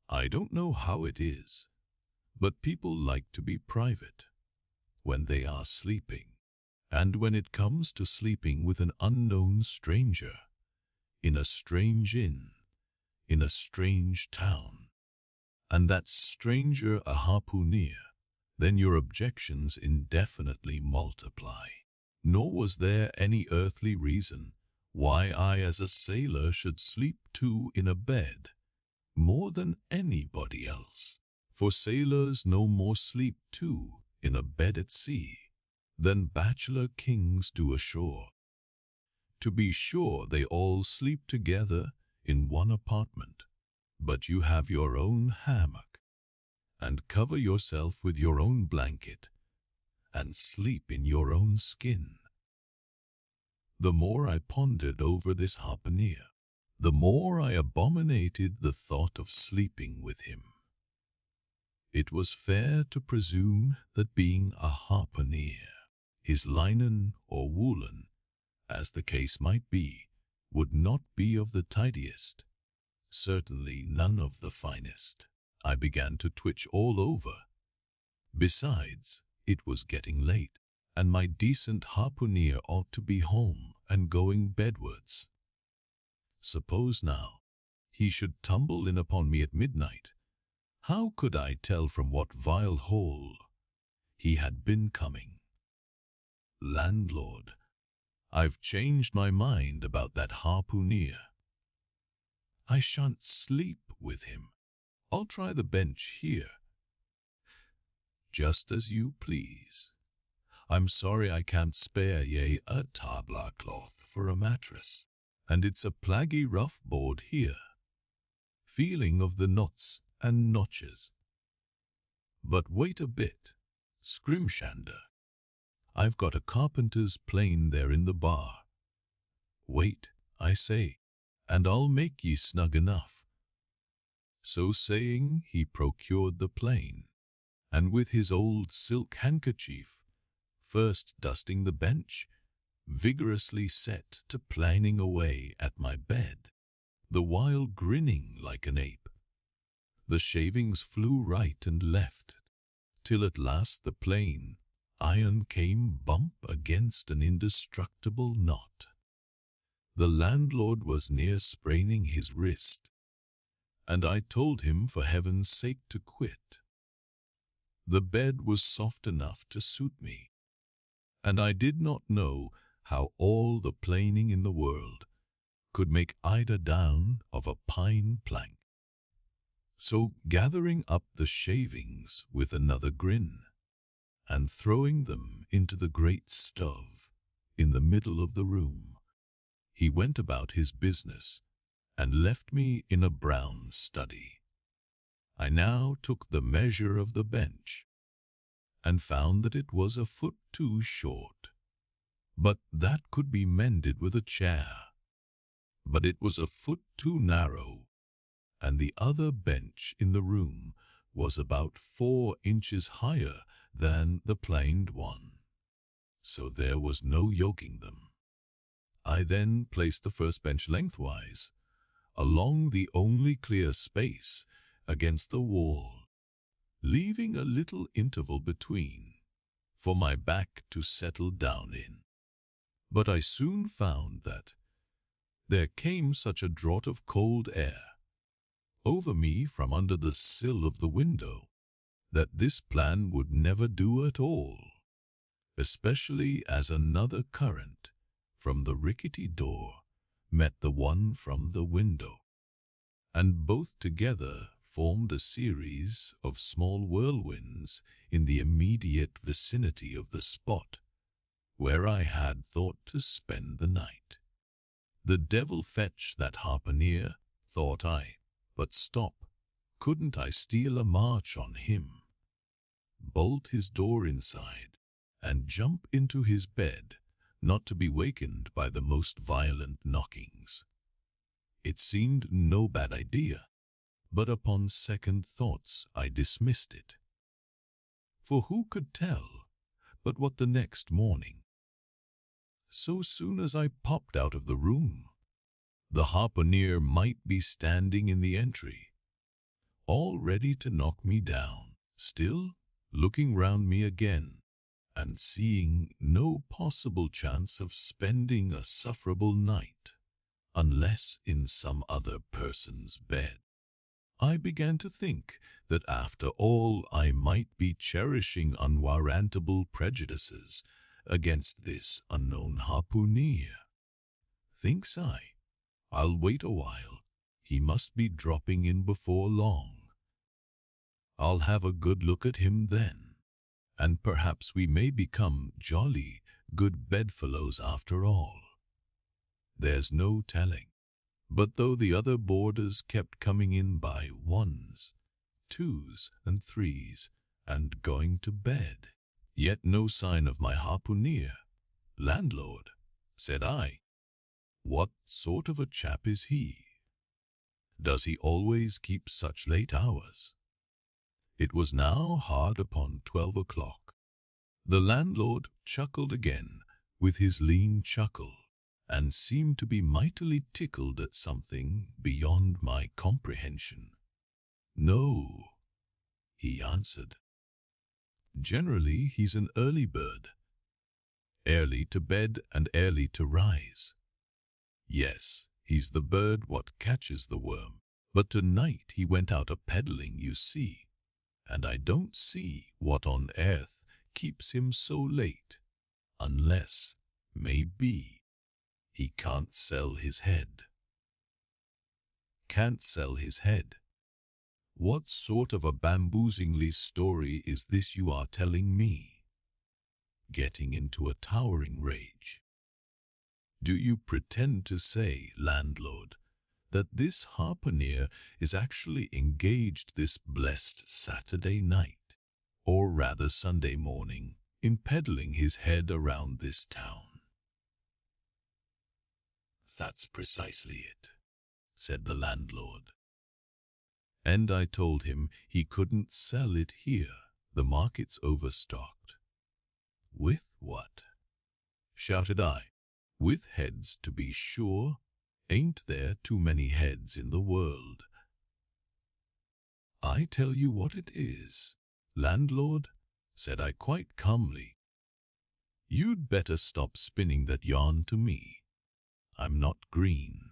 I don't know how it is, but people like to be private when they are sleeping, and when it comes to sleeping with an unknown stranger, in a strange inn, in a strange town, and that stranger a harpooner, then your objections indefinitely multiply. Nor was there any earthly reason why I as a sailor should sleep two in a bed more than anybody else, for sailors no more sleep two in a bed at sea than bachelor kings do ashore. To be sure, they all sleep together in one apartment, but you have your own hammock, and cover yourself with your own blanket, and sleep in your own skin. The more I pondered over this harpooner, the more I abominated the thought of sleeping with him. It was fair to presume that being a harpooner, his linen or woolen, as the case might be, would not be of the tidiest, certainly none of the finest. I began to twitch all over. Besides, it was getting late, and my decent harpooner ought to be home and going bedwards. Suppose now he should tumble in upon me at midnight. How could I tell from what vile hole he had been coming? Landlord, I've changed my mind about that harpooner. I shan't sleep with him. I'll try the bench here. Just as you please. I'm sorry I can't spare ye a tabla cloth for a mattress, and it's a plaguey rough board here. Feeling of the knots and notches. But wait a bit, Scrimshander. I've got a carpenter's plane there in the bar. Wait, I say, and I'll make ye snug enough. So saying, he procured the plane, and with his old silk handkerchief, first dusting the bench, vigorously set to planing away at my bed, the while grinning like an ape. The shavings flew right and left, till at last the plain iron came bump against an indestructible knot. The landlord was near spraining his wrist, and I told him for heaven's sake to quit. The bed was soft enough to suit me, and I did not know how all the planing in the world could make eider down of a pine plank. So gathering up the shavings with another grin, and throwing them into the great stove in the middle of the room, he went about his business and left me in a brown study. I now took the measure of the bench, and found that it was a foot too short, but that could be mended with a chair. But it was a foot too narrow, and the other bench in the room was about 4 inches higher than the planed one, so there was no yoking them. I then placed the first bench lengthwise, along the only clear space against the wall, leaving a little interval between, for my back to settle down in. But I soon found that there came such a draught of cold air over me from under the sill of the window, that this plan would never do at all, especially as another current from the rickety door met the one from the window, and both together formed a series of small whirlwinds in the immediate vicinity of the spot where I had thought to spend the night. The devil fetch that harpooner, thought I, but stop, couldn't I steal a march on him, bolt his door inside, and jump into his bed, not to be wakened by the most violent knockings? It seemed no bad idea, but upon second thoughts I dismissed it. For who could tell but what the next morning, so soon as I popped out of the room, the harpooner might be standing in the entry, all ready to knock me down, still looking round me again, and seeing no possible chance of spending a sufferable night, unless in some other person's bed. I began to think that after all I might be cherishing unwarrantable prejudices against this unknown harpooner. Thinks I, I'll wait a while, he must be dropping in before long. I'll have a good look at him then, and perhaps we may become jolly good bedfellows after all. There's no telling. But though the other boarders kept coming in by 1s, 2s, and 3s, and going to bed, yet no sign of my harpooner. Landlord, said I, what sort of a chap is he? Does he always keep such late hours? It was now hard upon 12 o'clock. The landlord chuckled again with his lean chuckle, and seemed to be mightily tickled at something beyond my comprehension. No, he answered. Generally he's an early bird, early to bed and early to rise. Yes, he's the bird what catches the worm, but tonight he went out a-peddling, you see, and I don't see what on earth keeps him so late, unless, maybe, he can't sell his head. Can't sell his head? What sort of a bamboozingly story is this you are telling me? Getting into a towering rage. Do you pretend to say, landlord, that this harpooner is actually engaged this blessed Saturday night or rather Sunday morning, in peddling his head around this town." "That's precisely it," said the landlord. "And I told him he couldn't sell it here. The market's overstocked." "With what?" shouted I. "With heads, to be sure. Ain't there too many heads in the world?" "I tell you what it is, landlord," said I quite calmly. "You'd better stop spinning that yarn to me. I'm not green."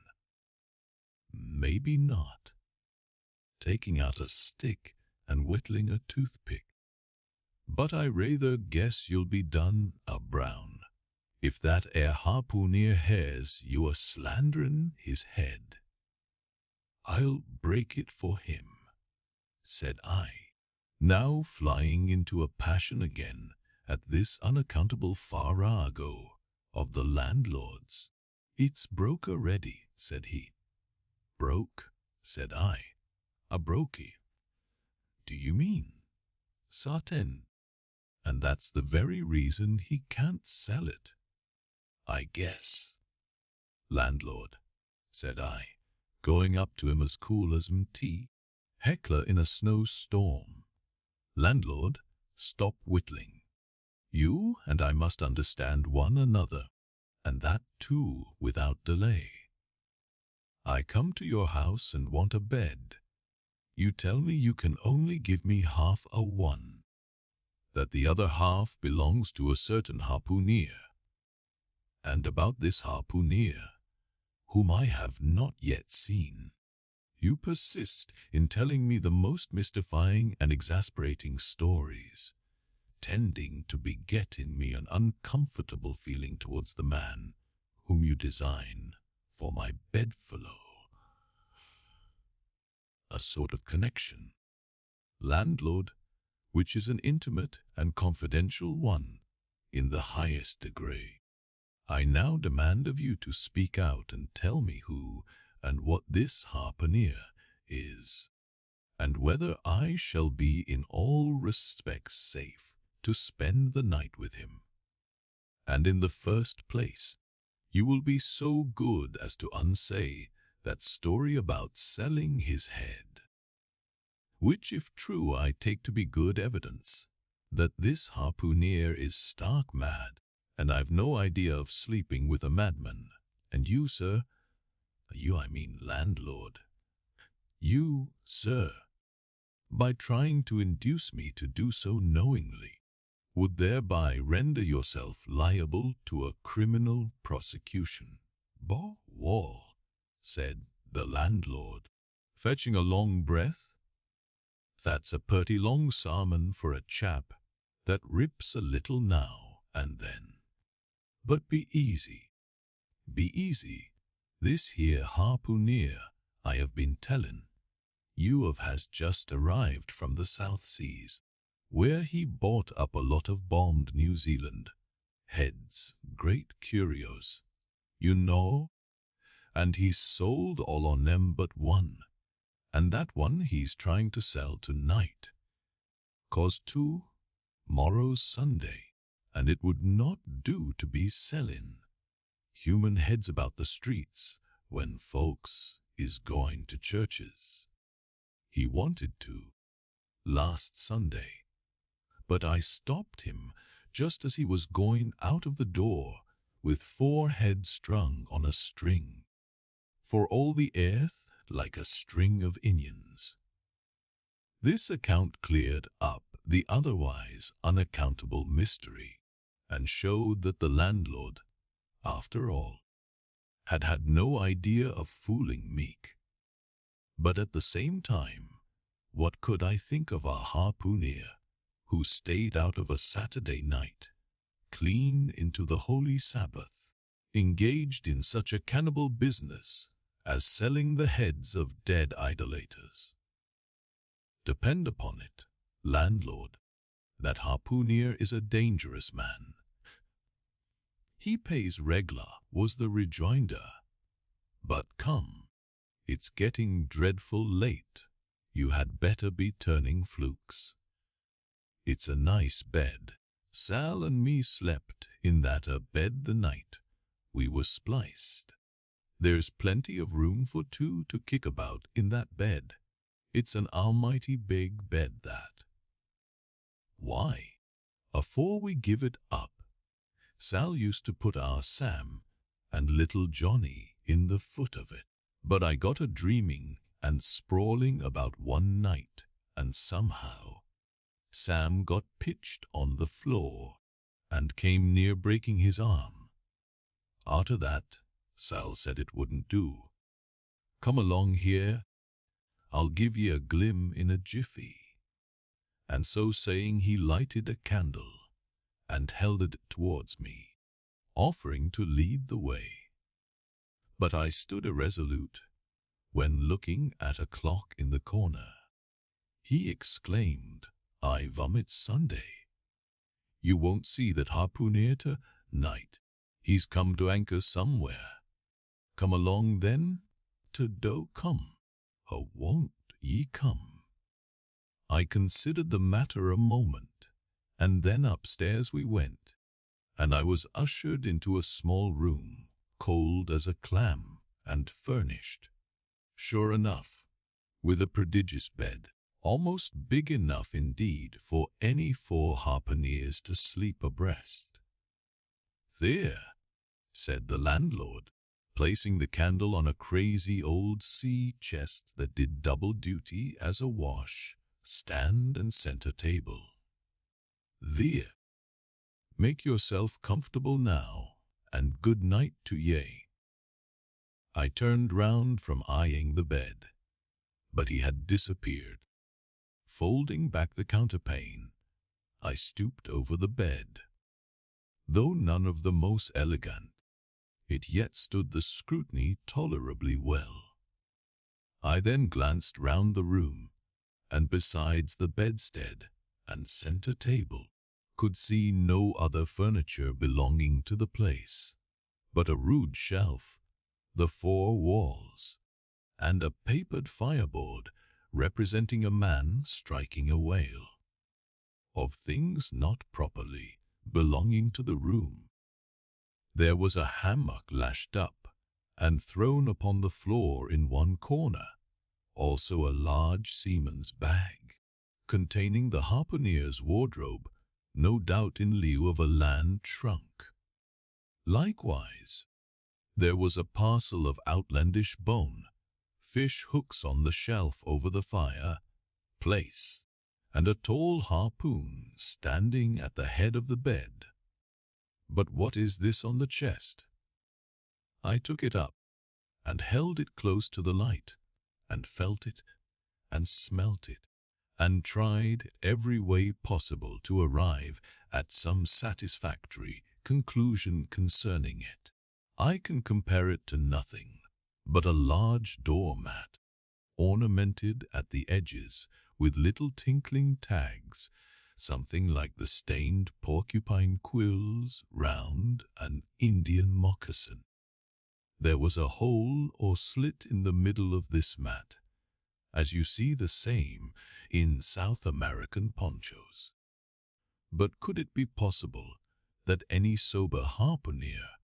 "Maybe not," taking out a stick and whittling a toothpick. "But I rather guess you'll be done a brown, if that 'ere harpooneer hears you a slanderin' his head." "I'll break it for him," said I, now flying into a passion again at this unaccountable farrago of the landlord's. "It's broke already," said he. "Broke?" said I. "A brokey? Do you mean?" "Sartain. And that's the very reason he can't sell it, I guess." "Landlord," said I, going up to him as cool as tea, heckler in a snowstorm. "Landlord, stop whittling. You and I must understand one another, and that too without delay. I come to your house and want a bed. You tell me you can only give me half a one, that the other half belongs to a certain harpooneer. And about this harpooneer, whom I have not yet seen, you persist in telling me the most mystifying and exasperating stories, tending to beget in me an uncomfortable feeling towards the man whom you design for my bedfellow. A sort of connection, landlord, which is an intimate and confidential one in the highest degree. I now demand of you to speak out and tell me who and what this harpooneer is, and whether I shall be in all respects safe to spend the night with him. And in the first place, you will be so good as to unsay that story about selling his head, which if true I take to be good evidence that this harpooneer is stark mad, and I've no idea of sleeping with a madman. And you, sir, I mean landlord, you, sir, by trying to induce me to do so knowingly, would thereby render yourself liable to a criminal prosecution." "Boh, wall," said the landlord, fetching a long breath. "That's a purty long sarmon for a chap that rips a little now and then. But be easy, be easy. This here harpooneer I have been tellin' you of has just arrived from the South Seas, where he bought up a lot of bombed New Zealand heads, great curios, you know, and he's sold all on them but one, and that one he's trying to sell tonight, 'cause tomorrow's Sunday, and it would not do to be sellin' human heads about the streets when folks is going to churches. He wanted to last Sunday, but I stopped him just as he was going out of the door with 4 heads strung on a string, for all the earth like a string of Indians." This account cleared up the otherwise unaccountable mystery, and showed that the landlord, after all, had had no idea of fooling Meek. But at the same time, what could I think of a harpooneer who stayed out of a Saturday night, clean into the Holy Sabbath, engaged in such a cannibal business as selling the heads of dead idolaters? Depend upon it, landlord, that harpooneer is a dangerous man. "He pays reg'lar," was the rejoinder. "But come, it's getting dreadful late. You had better be turning flukes. It's a nice bed. Sal and me slept in that bed the night we were spliced. There's plenty of room for two to kick about in that bed. It's an almighty big bed, that. Why? Afore we give it up, Sal used to put our Sam and little Johnny in the foot of it. But I got a dreaming and sprawling about one night, and somehow Sam got pitched on the floor and came near breaking his arm. After that, Sal said it wouldn't do. Come along here, I'll give ye a glim in a jiffy. And so saying, he lighted a candle and held it towards me, offering to lead the way. But I stood irresolute when, looking at a clock in the corner, he exclaimed, "I vomit Sunday. You won't see that harpooner to-night. He's come to anchor somewhere. Come along then, to do come, or won't ye come?" I considered the matter a moment, and then upstairs we went, and I was ushered into a small room, cold as a clam and furnished, sure enough, with a prodigious bed, almost big enough indeed for any 4 harpooneers to sleep abreast. "There," said the landlord, placing the candle on a crazy old sea chest that did double duty as a wash, stand and center table. "There. Make yourself comfortable now, and good night to ye." I turned round from eyeing the bed, but he had disappeared. Folding back the counterpane, I stooped over the bed. Though none of the most elegant, it yet stood the scrutiny tolerably well. I then glanced round the room, and besides the bedstead and center table, could see no other furniture belonging to the place, but a rude shelf, the 4 walls, and a papered fireboard representing a man striking a whale. Of things not properly belonging to the room, there was a hammock lashed up and thrown upon the floor in one corner, also a large seaman's bag, containing the harpooneer's wardrobe, no doubt in lieu of a land trunk. Likewise, there was a parcel of outlandish bone, fish hooks on the shelf over the fire-place, and a tall harpoon standing at the head of the bed. "But what is this on the chest?" I took it up and held it close to the light, and felt it and smelt it, and tried every way possible to arrive at some satisfactory conclusion concerning it. I can compare it to nothing but a large doormat, ornamented at the edges with little tinkling tags, something like the stained porcupine quills round an Indian moccasin. There was a hole or slit in the middle of this mat, as you see the same in South American ponchos. But could it be possible that any sober harpooner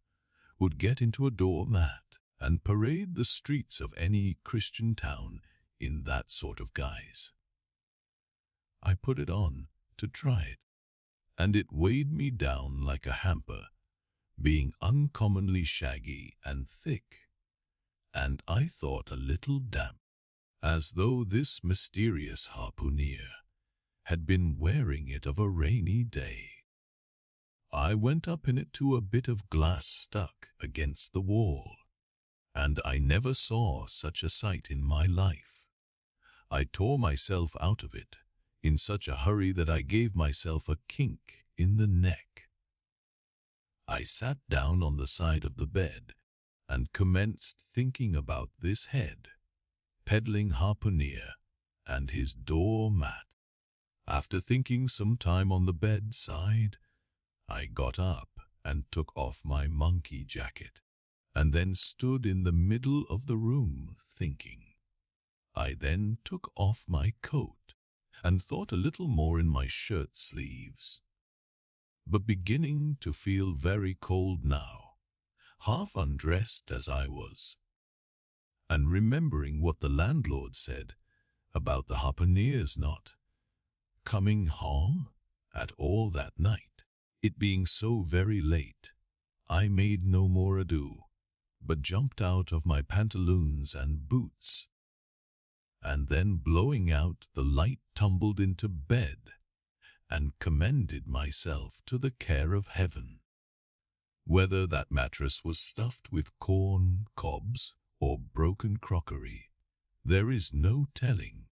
would get into a doormat and parade the streets of any Christian town in that sort of guise? I put it on to try it, and it weighed me down like a hamper, being uncommonly shaggy and thick, and I thought a little damp, as though this mysterious harpooner had been wearing it of a rainy day. I went up in it to a bit of glass stuck against the wall, and I never saw such a sight in my life. I tore myself out of it in such a hurry that I gave myself a kink in the neck. I sat down on the side of the bed and commenced thinking about this head, peddling harpooner, and his doormat. After thinking some time on the bedside, I got up and took off my monkey jacket, and then stood in the middle of the room thinking. I then took off my coat and thought a little more in my shirt sleeves. But beginning to feel very cold now, half undressed as I was, and remembering what the landlord said about the harpooneers not coming home at all that night, it being so very late, I made no more ado, but jumped out of my pantaloons and boots, and then blowing out the light tumbled into bed, and commended myself to the care of heaven. Whether that mattress was stuffed with corn cobs or broken crockery, there is no telling,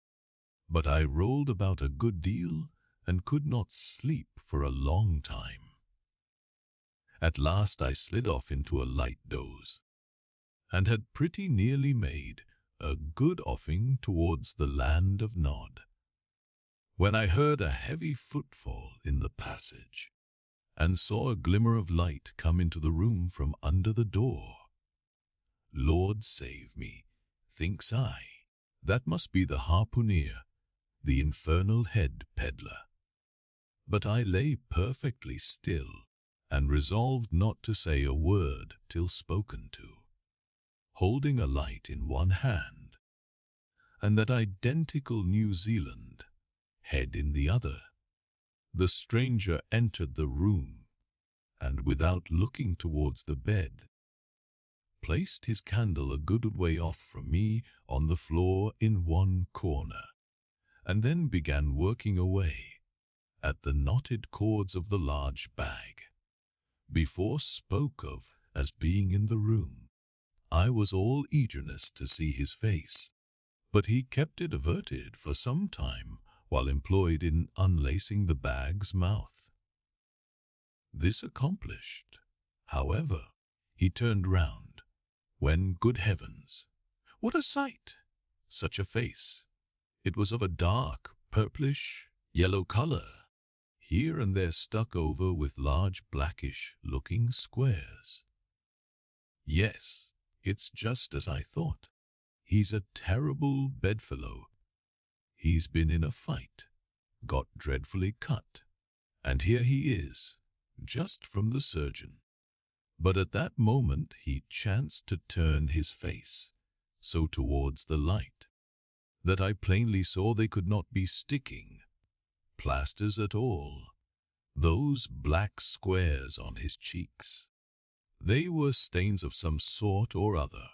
but I rolled about a good deal and could not sleep for a long time. At last I slid off into a light doze, and had pretty nearly made a good offing towards the land of Nod, when I heard a heavy footfall in the passage, and saw a glimmer of light come into the room from under the door. Lord save me, thinks I, that must be the harpooneer, the infernal head peddler. But I lay perfectly still, and resolved not to say a word till spoken to, holding a light in one hand, and that identical New Zealand head in the other. The stranger entered the room, and without looking towards the bed, placed his candle a good way off from me on the floor in one corner, and then began working away at the knotted cords of the large bag. Before spoke of as being in the room, I was all eagerness to see his face, but he kept it averted for some time while employed in unlacing the bag's mouth. This accomplished, however, he turned round, when, good heavens, what a sight! Such a face! It was of a dark, purplish, yellow color, here and there stuck over with large blackish-looking squares. Yes, it's just as I thought. He's a terrible bedfellow. He's been in a fight, got dreadfully cut, and here he is, just from the surgeon. But at that moment he chanced to turn his face so towards the light that I plainly saw they could not be sticking plasters at all, those black squares on his cheeks. They were stains of some sort or other.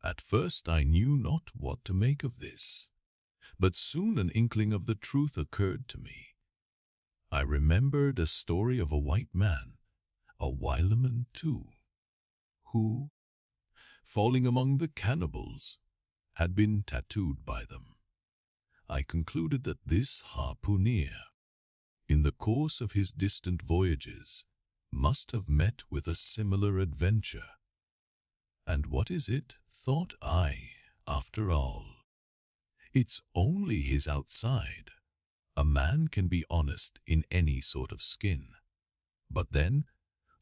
At first I knew not what to make of this, but soon an inkling of the truth occurred to me. I remembered a story of a white man, a Wileman too, who, falling among the cannibals, had been tattooed by them. I concluded that this harpooneer, in the course of his distant voyages, must have met with a similar adventure. And what is it, thought I, after all? It's only his outside. A man can be honest in any sort of skin. But then,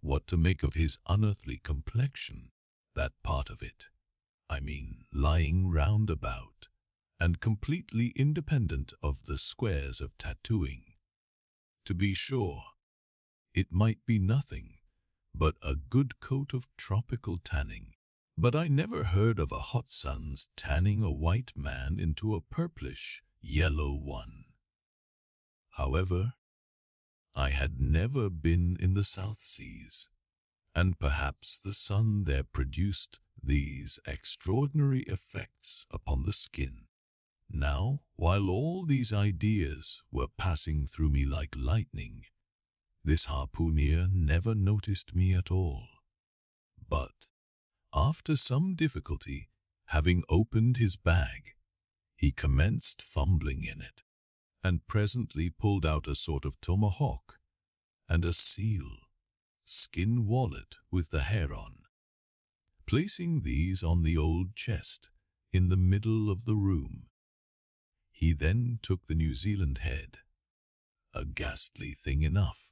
what to make of his unearthly complexion, that part of it, I mean lying round about, and completely independent of the squares of tattooing? To be sure, it might be nothing but a good coat of tropical tanning, but I never heard of a hot sun's tanning a white man into a purplish yellow one. However, I had never been in the South Seas, and perhaps the sun there produced these extraordinary effects upon the skin. Now, while all these ideas were passing through me like lightning, this harpooneer never noticed me at all. But, after some difficulty, having opened his bag, he commenced fumbling in it, and presently pulled out a sort of tomahawk and a seal skin wallet with the hair on. Placing these on the old chest in the middle of the room, he then took the New Zealand head, a ghastly thing enough,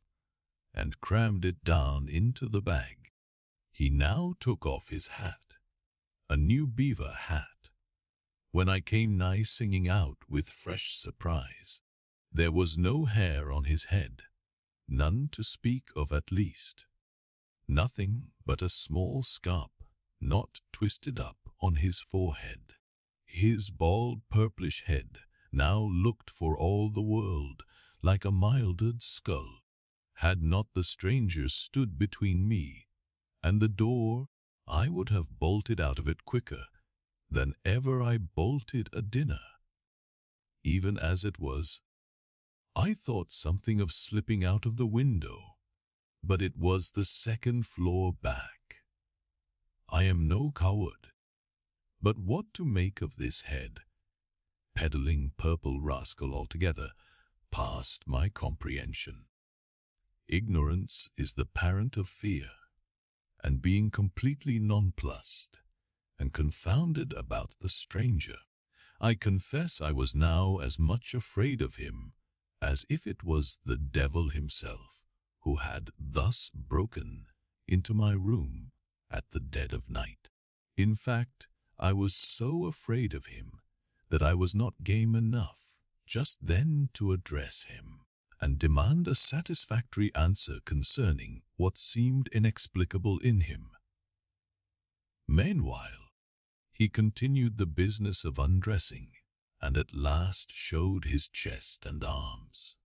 and crammed it down into the bag. He now took off his hat, a new beaver hat, when I came nigh singing out with fresh surprise. There was no hair on his head, none to speak of at least. Nothing but a small scarp, not twisted up on his forehead. His bald purplish head now looked for all the world like a mildered skull. Had not the stranger stood between me and the door, I would have bolted out of it quicker than ever I bolted a dinner. Even as it was, I thought something of slipping out of the window, but it was the second floor back. I am no coward, but what to make of this head, peddling purple rascal altogether, past my comprehension. Ignorance is the parent of fear, and being completely nonplussed and confounded about the stranger, I confess I was now as much afraid of him as if it was the devil himself who had thus broken into my room at the dead of night. In fact, I was so afraid of him that I was not game enough just then to address him and demand a satisfactory answer concerning what seemed inexplicable in him. Meanwhile, he continued the business of undressing, and at last showed his chest and arms.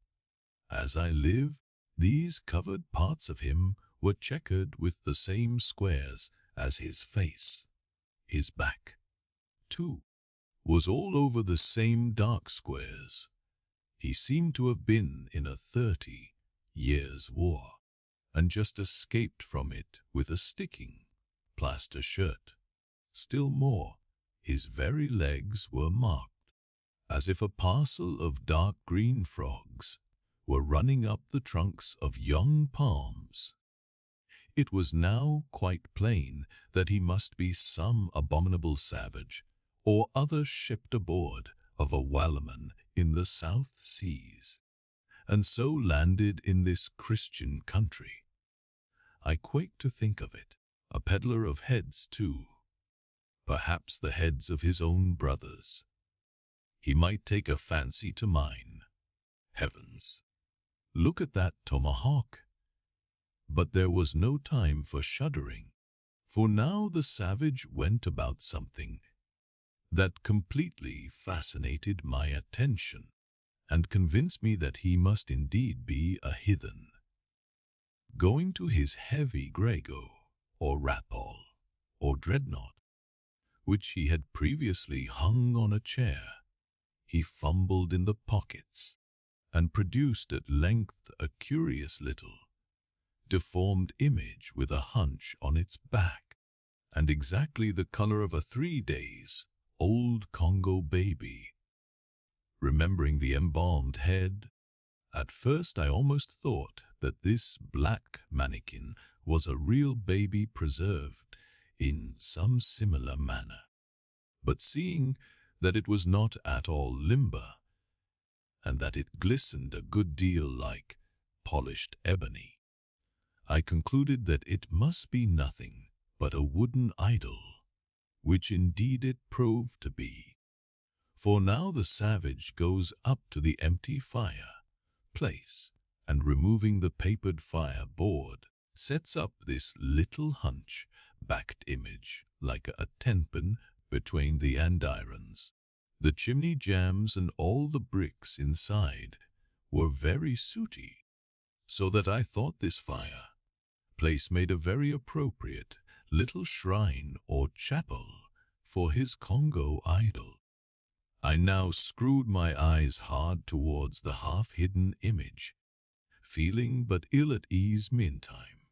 As I live, these covered parts of him were checkered with the same squares as his face. His back, too, was all over the same dark squares. He seemed to have been in a 30 years' war, and just escaped from it with a sticking plaster shirt. Still more, his very legs were marked, as if a parcel of dark green frogs were running up the trunks of young palms. It was now quite plain that he must be some abominable savage or other shipped aboard of a whaleman in the South Seas, and so landed in this Christian country. I quake to think of it, a peddler of heads too, perhaps the heads of his own brothers. He might take a fancy to mine. Heavens! Look at that tomahawk! But there was no time for shuddering, for now the savage went about something that completely fascinated my attention and convinced me that he must indeed be a heathen. Going to his heavy grego, or rapal, or dreadnought, which he had previously hung on a chair, he fumbled in the pockets and produced at length a curious little deformed image with a hunch on its back and exactly the color of a 3 days old Congo baby. Remembering the embalmed head, at first I almost thought that this black mannequin was a real baby preserved in some similar manner. But seeing that it was not at all limber, and that it glistened a good deal like polished ebony, I concluded that it must be nothing but a wooden idol, which indeed it proved to be. For now the savage goes up to the empty fire-place, and removing the papered fire-board, sets up this little hunch-backed image like a tenpin between the andirons. The chimney jambs and all the bricks inside were very sooty, so that I thought this fire-place made a very appropriate little shrine or chapel for his Congo idol. I now screwed my eyes hard towards the half-hidden image, feeling but ill at ease meantime,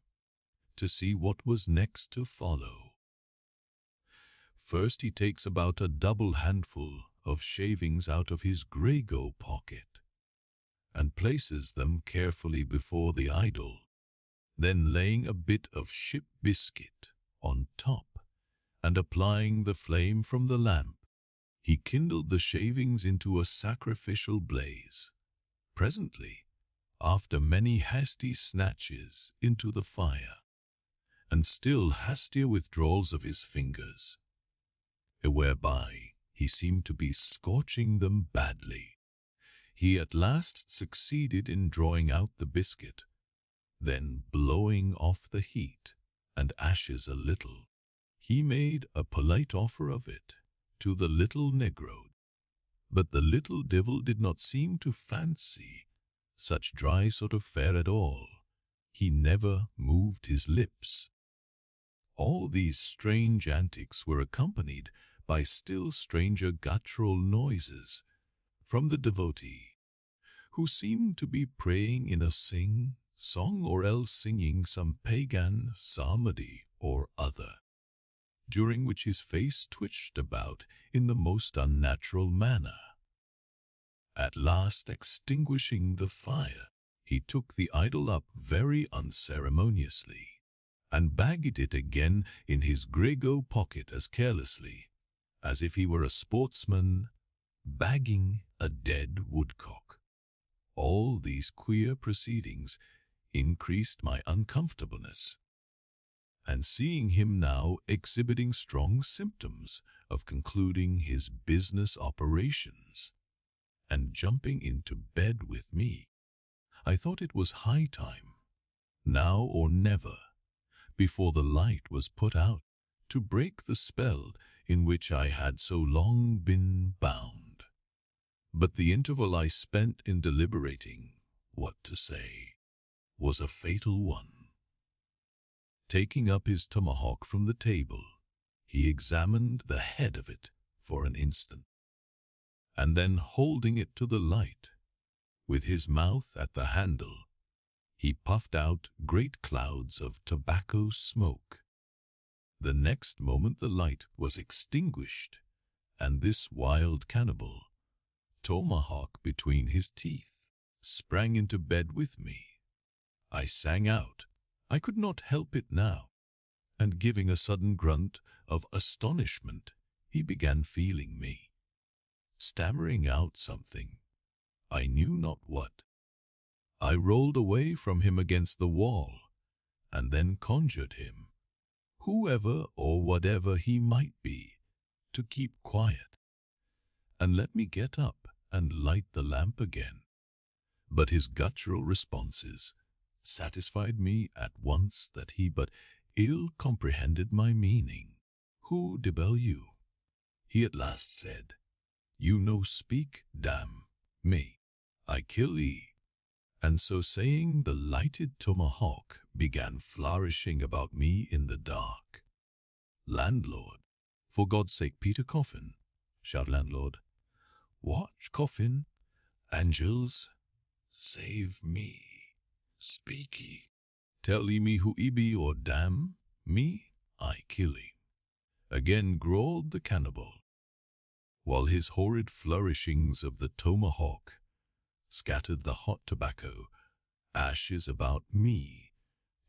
to see what was next to follow. First he takes about a double handful of shavings out of his grego pocket, and places them carefully before the idol, then laying a bit of ship biscuit on top, and applying the flame from the lamp, he kindled the shavings into a sacrificial blaze. Presently, after many hasty snatches into the fire, and still hastier withdrawals of his fingers, whereby He seemed to be scorching them badly. He at last succeeded in drawing out the biscuit, then blowing off the heat and ashes a little. He made a polite offer of it to the little negro, but the little devil did not seem to fancy such dry sort of fare at all. He never moved his lips. All these strange antics were accompanied by still stranger guttural noises from the devotee, who seemed to be praying in a song or else singing some pagan psalmody or other, during which his face twitched about in the most unnatural manner. At last, extinguishing the fire, he took the idol up very unceremoniously and bagged it again in his grego pocket as carelessly as if he were a sportsman bagging a dead woodcock. All these queer proceedings increased my uncomfortableness, and seeing him now exhibiting strong symptoms of concluding his business operations and jumping into bed with me, I thought it was high time, now or never, before the light was put out, to break the spell in which I had so long been bound. But the interval I spent in deliberating what to say was a fatal one. Taking up his tomahawk from the table, he examined the head of it for an instant, and then holding it to the light, with his mouth at the handle, he puffed out great clouds of tobacco smoke. The next moment the light was extinguished, and this wild cannibal, tomahawk between his teeth, sprang into bed with me. I sang out. I could not help it now, and giving a sudden grunt of astonishment, he began feeling me, stammering out something, I knew not what. I rolled away from him against the wall, and then conjured him, whoever or whatever he might be, to keep quiet, and let me get up and light the lamp again. But his guttural responses satisfied me at once that he but ill comprehended my meaning. Who debel you? He at last said. You no speak, damn me. I kill ye. And so saying, the lighted tomahawk began flourishing about me in the dark. Landlord, for God's sake, Peter Coffin, shout landlord. Watch, Coffin. Angels, save me. Speak ye. Tell ye me who ye be, or damn me, I kill ye. Again growled the cannibal, while his horrid flourishings of the tomahawk scattered the hot tobacco ashes about me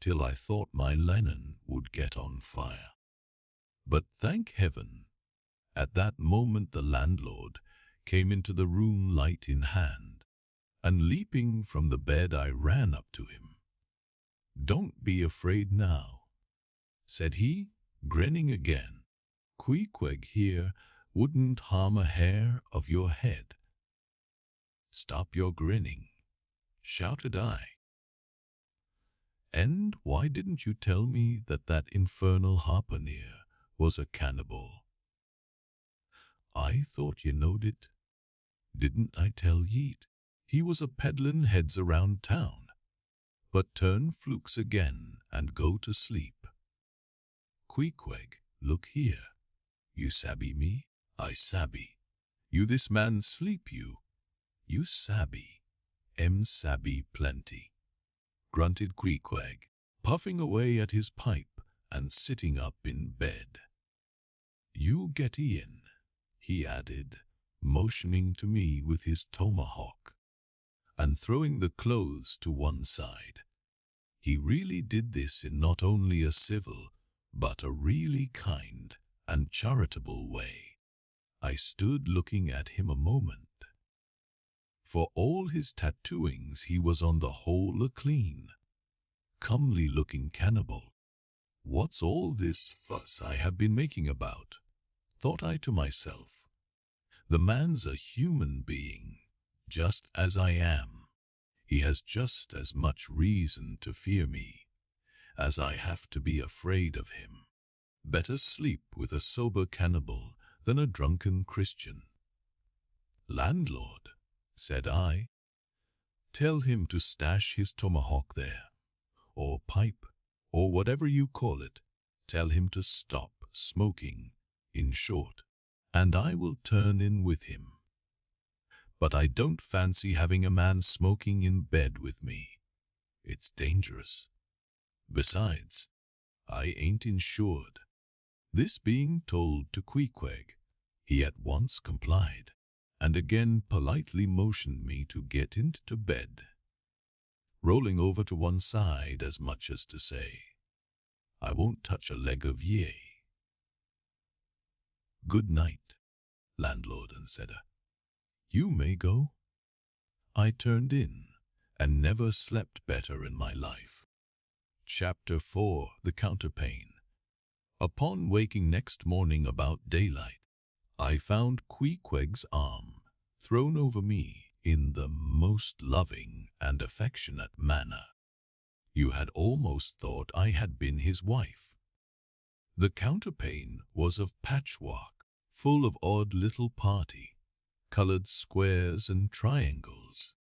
till I thought my linen would get on fire. But thank heaven, at that moment the landlord came into the room light in hand, and leaping from the bed I ran up to him. Don't be afraid now, said he, grinning again. Queequeg here wouldn't harm a hair of your head. Stop your grinning, shouted I. And why didn't you tell me that infernal harpooner was a cannibal? I thought ye knowed it. Didn't I tell ye't? He was a peddlin' heads around town, but turn flukes again and go to sleep. Queequeg, look here. You sabby me? I sabby. You this man sleep you? You sabby. Sabby plenty. Grunted Queequeg, puffing away at his pipe and sitting up in bed. You get in, he added, motioning to me with his tomahawk, and throwing the clothes to one side. He really did this in not only a civil, but a really kind and charitable way. I stood looking at him a moment. For all his tattooings, he was on the whole a clean, comely-looking cannibal. What's all this fuss I have been making about? Thought I to myself. The man's a human being, just as I am. He has just as much reason to fear me as I have to be afraid of him. Better sleep with a sober cannibal than a drunken Christian." "Landlord," said I, "tell him to stash his tomahawk there, or pipe, or whatever you call it. Tell him to stop smoking, in short, and I will turn in with him. But I don't fancy having a man smoking in bed with me. It's dangerous. Besides, I ain't insured." This being told to Queequeg, he at once complied, and again politely motioned me to get into bed, rolling over to one side as much as to say, "I won't touch a leg of ye." "Good night, landlord," and said, "You may go." I turned in, and never slept better in my life. Chapter 4. The Counterpane. Upon waking next morning about daylight, I found Queequeg's arm thrown over me in the most loving and affectionate manner. You had almost thought I had been his wife. The counterpane was of patchwork, full of odd little party-colored squares and triangles,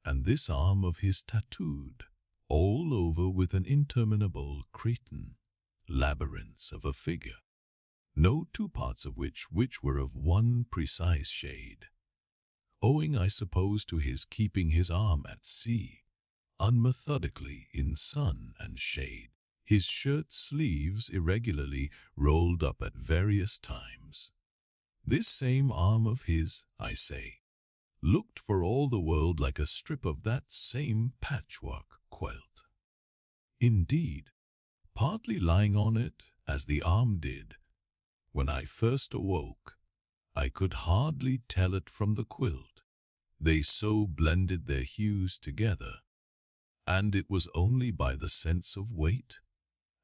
and this arm of his tattooed all over with an interminable cretin labyrinth of a figure, no two parts of which were of one precise shade, owing, I suppose, to his keeping his arm at sea, unmethodically in sun and shade, his shirt sleeves irregularly rolled up at various times. This same arm of his, I say, looked for all the world like a strip of that same patchwork quilt. Indeed, partly lying on it, as the arm did, when I first awoke, I could hardly tell it from the quilt. They so blended their hues together, and it was only by the sense of weight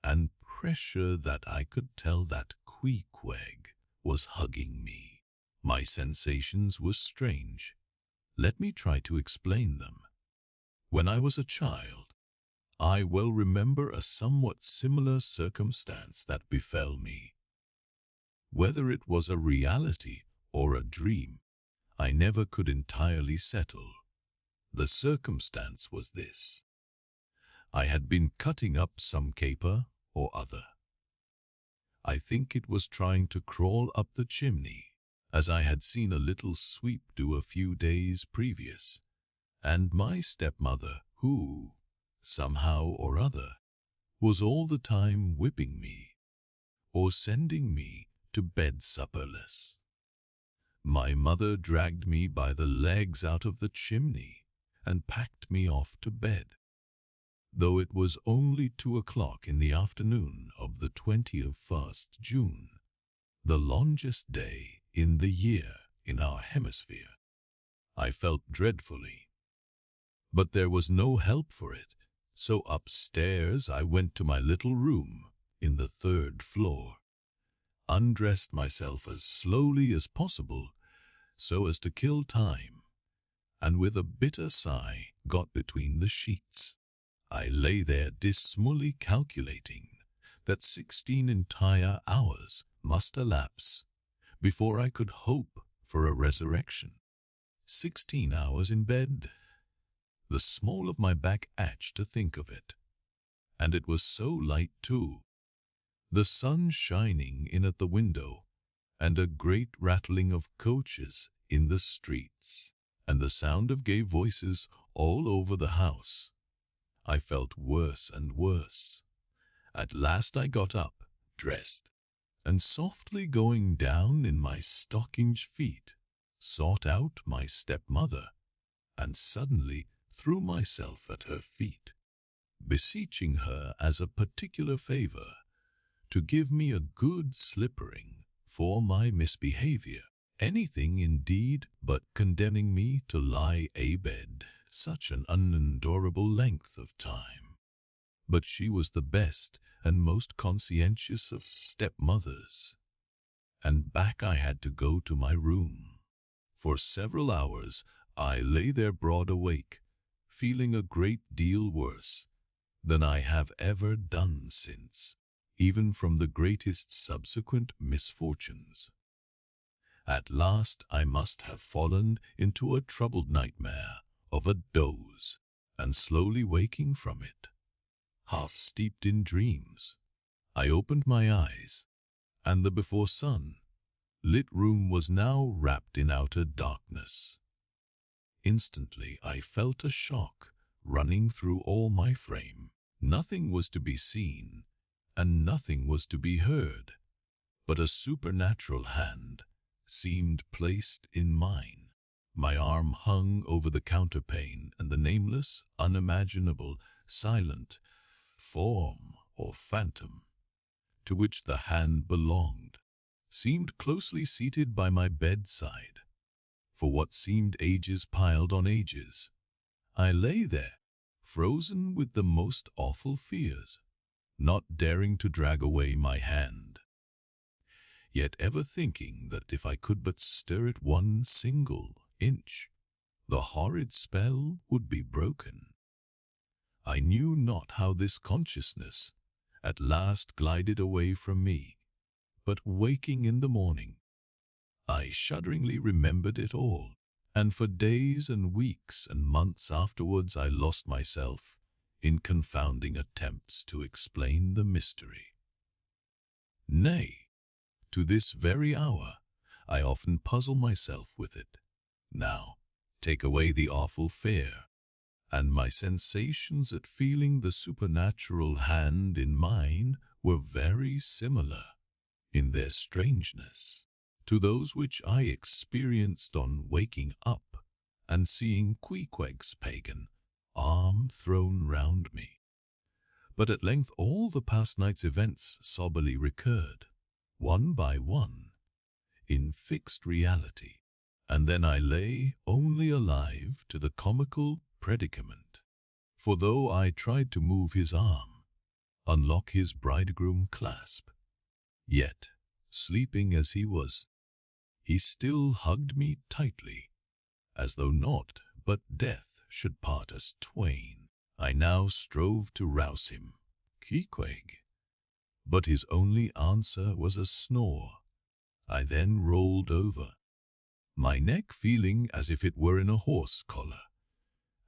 and pressure that I could tell that Queequeg was hugging me. My sensations were strange. Let me try to explain them. When I was a child, I well remember a somewhat similar circumstance that befell me. Whether it was a reality or a dream, I never could entirely settle. The circumstance was this. I had been cutting up some caper or other. I think it was trying to crawl up the chimney, as I had seen a little sweep do a few days previous, and my stepmother, who, somehow or other, was all the time whipping me, or sending me to bed supperless. My mother dragged me by the legs out of the chimney and packed me off to bed, though it was only 2 o'clock in the afternoon of the 21st June, the longest day in the year in our hemisphere. I felt dreadfully, but there was no help for it, so upstairs I went to my little room in the 3rd floor, undressed myself as slowly as possible so as to kill time, and with a bitter sigh got between the sheets. I lay there dismally calculating that 16 entire hours must elapse before I could hope for a resurrection. 16 hours in bed. The small of my back ached to think of it, and it was so light too. The sun shining in at the window, and a great rattling of coaches in the streets, and the sound of gay voices all over the house. I felt worse and worse. At last I got up, dressed, and softly going down in my stockinged feet, sought out my stepmother, and suddenly threw myself at her feet, beseeching her as a particular favor to give me a good slippering for my misbehavior, anything indeed but condemning me to lie abed such an unendurable length of time. But she was the best and most conscientious of stepmothers, and back I had to go to my room. For several hours I lay there broad awake, feeling a great deal worse than I have ever done since, even from the greatest subsequent misfortunes. At last I must have fallen into a troubled nightmare of a doze, and slowly waking from it, half steeped in dreams, I opened my eyes, and the before sun-lit room was now wrapped in outer darkness. Instantly I felt a shock running through all my frame. Nothing was to be seen, and nothing was to be heard, but a supernatural hand seemed placed in mine. My arm hung over the counterpane, and the nameless, unimaginable, silent form or phantom to which the hand belonged seemed closely seated by my bedside. For what seemed ages piled on ages, I lay there, frozen with the most awful fears, not daring to drag away my hand, yet ever thinking that if I could but stir it 1 single inch, the horrid spell would be broken. I knew not how this consciousness at last glided away from me, but waking in the morning, I shudderingly remembered it all, and for days and weeks and months afterwards I lost myself in confounding attempts to explain the mystery. Nay, to this very hour, I often puzzle myself with it. Now, take away the awful fear, and my sensations at feeling the supernatural hand in mine were very similar in their strangeness to those which I experienced on waking up and seeing Queequeg's pagan arm thrown round me. But at length all the past night's events soberly recurred, one by one, in fixed reality, and then I lay only alive to the comical predicament. For though I tried to move his arm, unlock his bridegroom clasp, yet, sleeping as he was, he still hugged me tightly, as though naught but death should part us twain. I now strove to rouse him, Queequeg, but his only answer was a snore. I then rolled over, my neck feeling as if it were in a horse collar,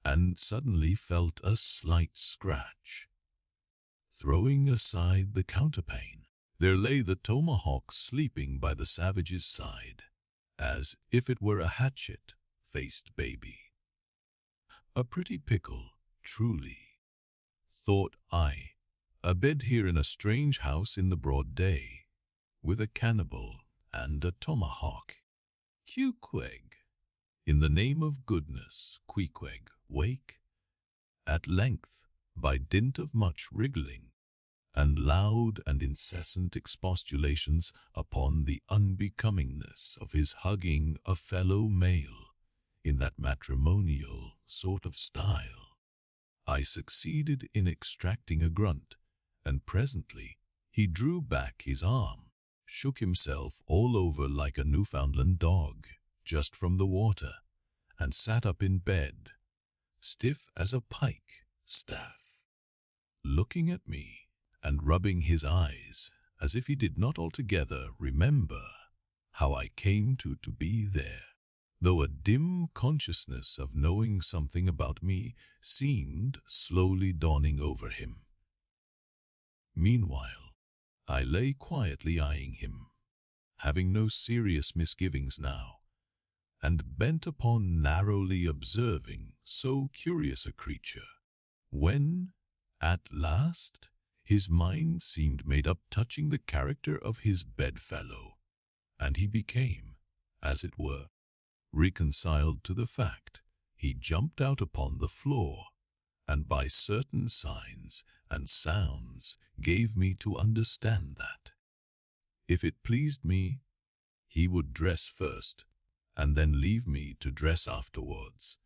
and suddenly felt a slight scratch. Throwing aside the counterpane, there lay the tomahawk sleeping by the savage's side, as if it were a hatchet-faced baby. A pretty pickle, truly, thought I, a bed here in a strange house in the broad day, with a cannibal and a tomahawk. Queequeg, in the name of goodness, Queequeg, wake. At length, by dint of much wriggling, and loud and incessant expostulations upon the unbecomingness of his hugging a fellow male in that matrimonial sort of style, I succeeded in extracting a grunt, and presently he drew back his arm, shook himself all over like a Newfoundland dog, just from the water, and sat up in bed, stiff as a pike staff, looking at me and rubbing his eyes as if he did not altogether remember how I came to be there, though a dim consciousness of knowing something about me seemed slowly dawning over him. Meanwhile, I lay quietly eyeing him, having no serious misgivings now, and bent upon narrowly observing so curious a creature, when, at last, his mind seemed made up touching the character of his bedfellow, and he became, as it were, reconciled to the fact. He jumped out upon the floor, and by certain signs and sounds gave me to understand that, if it pleased me, he would dress first, and then leave me to dress afterwards,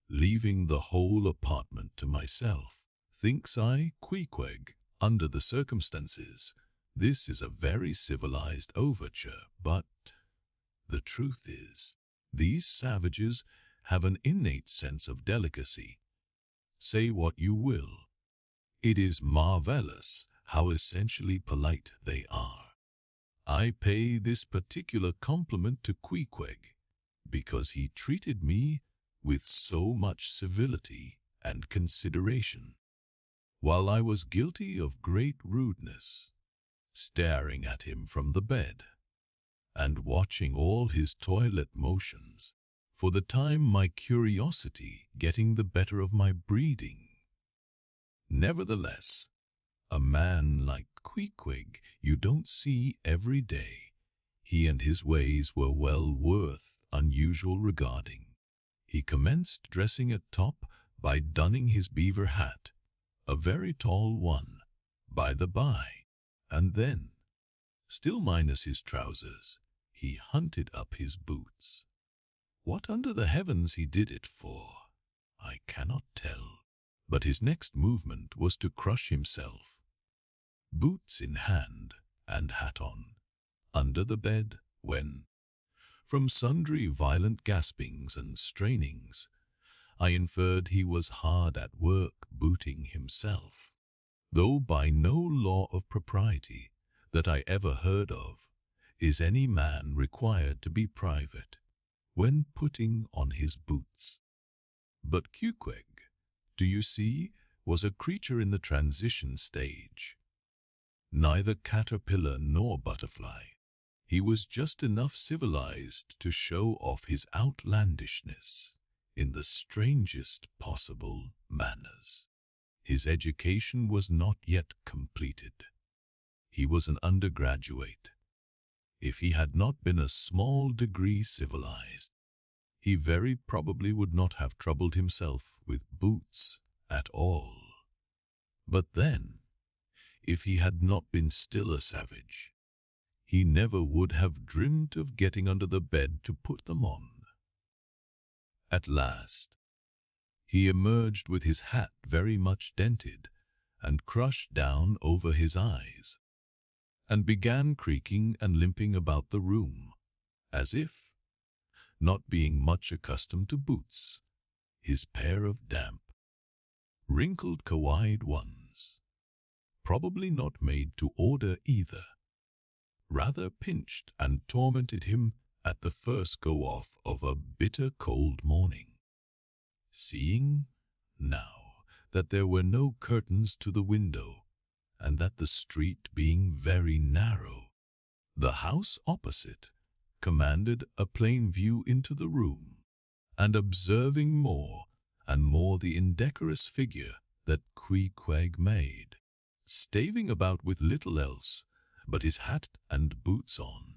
leaving the whole apartment to myself. Thinks I, Queequeg, under the circumstances, this is a very civilized overture, but the truth is These savages have an innate sense of delicacy. Say what you will. It is marvelous how essentially polite they are. I pay this particular compliment to Queequeg because he treated me with so much civility and consideration, while I was guilty of great rudeness, staring at him from the bed and watching all his toilet motions, for the time my curiosity getting the better of my breeding. Nevertheless, a man like Queequeg you don't see every day. He and his ways were well worth unusual regarding. He commenced dressing at top by donning his beaver hat, a very tall one, by the by, and then, still minus his trousers, he hunted up his boots. What under the heavens he did it for, I cannot tell, but his next movement was to crush himself, boots in hand and hat on, under the bed, when, from sundry violent gaspings and strainings, I inferred he was hard at work booting himself, though by no law of propriety that I ever heard of is any man required to be private when putting on his boots. But Queequeg, do you see, was a creature in the transition stage. Neither caterpillar nor butterfly. He was just enough civilized to show off his outlandishness in the strangest possible manners. His education was not yet completed. He was an undergraduate. If he had not been a small degree civilized, he very probably would not have troubled himself with boots at all. But then, if he had not been still a savage, he never would have dreamt of getting under the bed to put them on. At last, he emerged with his hat very much dented and crushed down over his eyes, and began creaking and limping about the room, as if, not being much accustomed to boots, his pair of damp, wrinkled kawaii ones, probably not made to order either, rather pinched and tormented him at the first go-off of a bitter cold morning. Seeing, now, that there were no curtains to the window, and that the street being very narrow, the house opposite commanded a plain view into the room, and observing more and more the indecorous figure that Queequeg made, staving about with little else but his hat and boots on,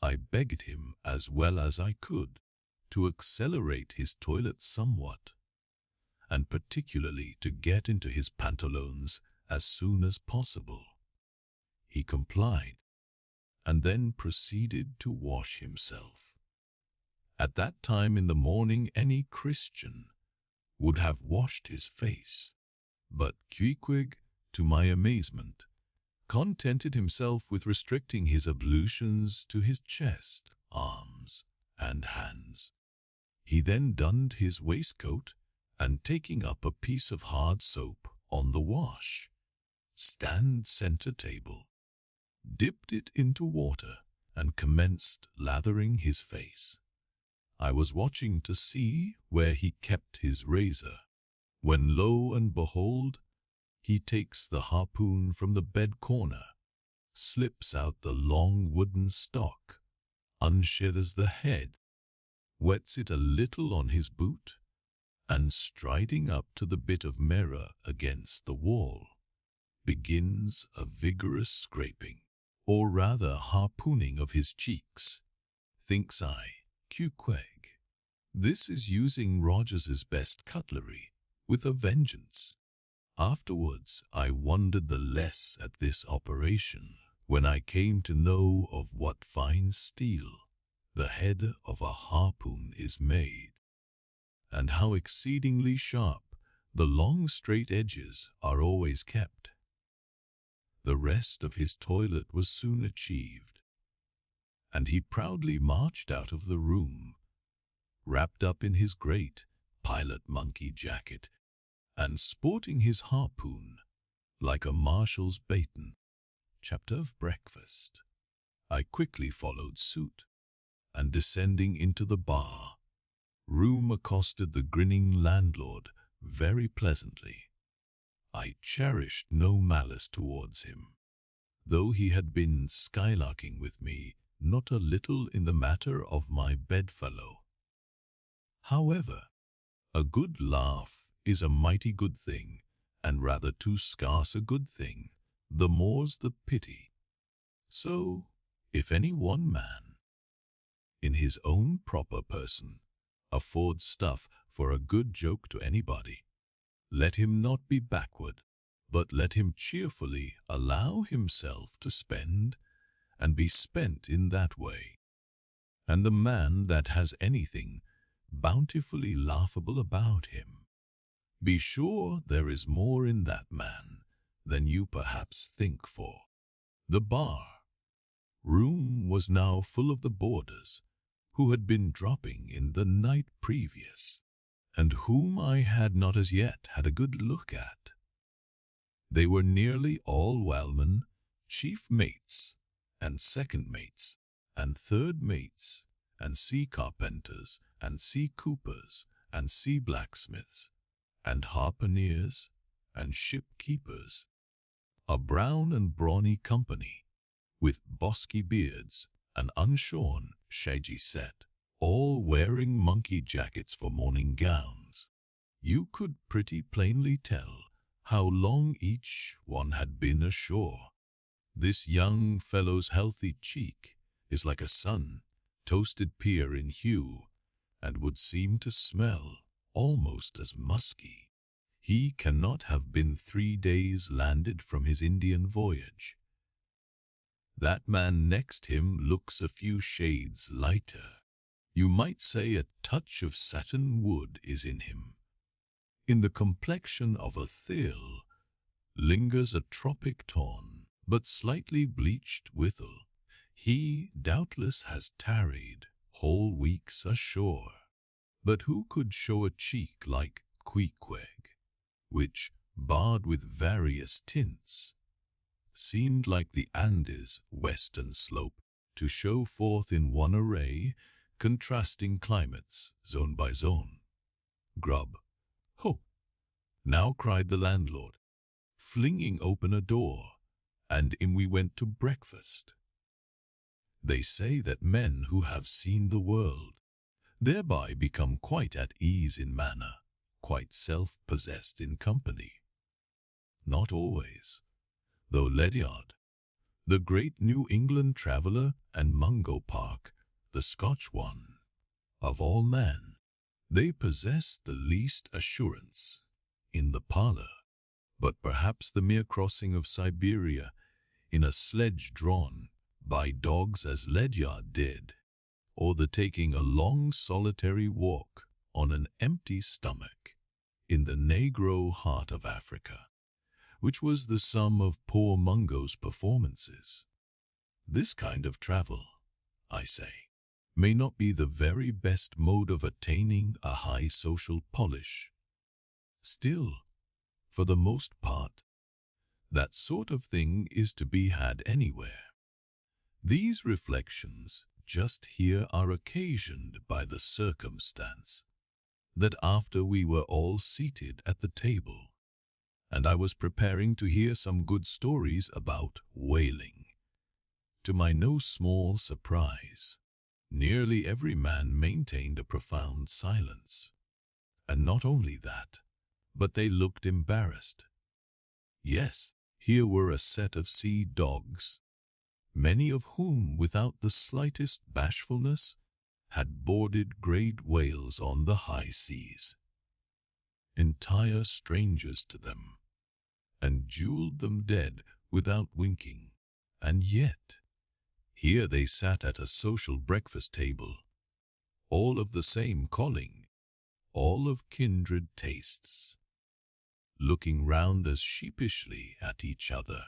I begged him as well as I could to accelerate his toilet somewhat, and particularly to get into his pantaloons as soon as possible. He complied, and then proceeded to wash himself. At that time in the morning any Christian would have washed his face, but Queequeg, to my amazement, contented himself with restricting his ablutions to his chest, arms, and hands. He then donned his waistcoat, and taking up a piece of hard soap on the wash-stand center table, dipped it into water and commenced lathering his face. I was watching to see where he kept his razor, when lo and behold, he takes the harpoon from the bed corner, slips out the long wooden stock, unshithers the head, wets it a little on his boot, and striding up to the bit of mirror against the wall, begins a vigorous scraping, or rather harpooning of his cheeks. Thinks I, Queequeg, this is using Rogers's best cutlery with a vengeance. Afterwards I wondered the less at this operation when I came to know of what fine steel the head of a harpoon is made, and how exceedingly sharp the long straight edges are always kept. The rest of his toilet was soon achieved, and he proudly marched out of the room wrapped up in his great pilot monkey jacket, and sporting his harpoon like a marshal's baton. Chapter of breakfast. I quickly followed suit, and descending into the bar room accosted the grinning landlord very pleasantly. I cherished no malice towards him, though he had been skylarking with me not a little in the matter of my bedfellow. However, a good laugh is a mighty good thing, and rather too scarce a good thing, the more's the pity. So, if any one man, in his own proper person, affords stuff for a good joke to anybody, let him not be backward, but let him cheerfully allow himself to spend and be spent in that way. And the man that has anything bountifully laughable about him, be sure there is more in that man than you perhaps think for. The bar room was now full of the boarders who had been dropping in the night previous, and whom I had not as yet had a good look at. They were nearly all whalemen, chief mates, and second mates, and third mates, and sea carpenters, and sea coopers, and sea blacksmiths, and harpooneers, and ship keepers, a brown and brawny company, with bosky beards, and unshorn, shaggy set, all wearing monkey jackets for morning gowns. You could pretty plainly tell how long each one had been ashore. This young fellow's healthy cheek is like a sun-toasted pear in hue, and would seem to smell almost as musky. He cannot have been 3 days landed from his Indian voyage. That man next him looks a few shades lighter. You might say a touch of satin wood is in him. In the complexion of a thill lingers a tropic tone, but slightly bleached withal. He doubtless has tarried whole weeks ashore. But who could show a cheek like Queequeg, which, barred with various tints, seemed like the Andes' western slope, to show forth in one array, contrasting climates, zone by zone. Grub. Ho! Now cried the landlord, flinging open a door, and in we went to breakfast. They say that men who have seen the world thereby become quite at ease in manner, quite self-possessed in company. Not always, though Ledyard, the great New England traveller, and Mungo Park, the Scotch one, of all men, they possess the least assurance in the parlour. But perhaps the mere crossing of Siberia in a sledge drawn by dogs as Ledyard did, or the taking a long solitary walk on an empty stomach in the negro heart of Africa, which was the sum of poor Mungo's performances. This kind of travel, I say, may not be the very best mode of attaining a high social polish. Still, for the most part, that sort of thing is to be had anywhere. These reflections just here are occasioned by the circumstance that after we were all seated at the table, and I was preparing to hear some good stories about whaling, to my no small surprise, nearly every man maintained a profound silence. And not only that, but they looked embarrassed. Yes, here were a set of sea dogs, many of whom, without the slightest bashfulness, had boarded great whales on the high seas, entire strangers to them, and jeweled them dead without winking. And yet, here they sat at a social breakfast table, all of the same calling, all of kindred tastes, looking round as sheepishly at each other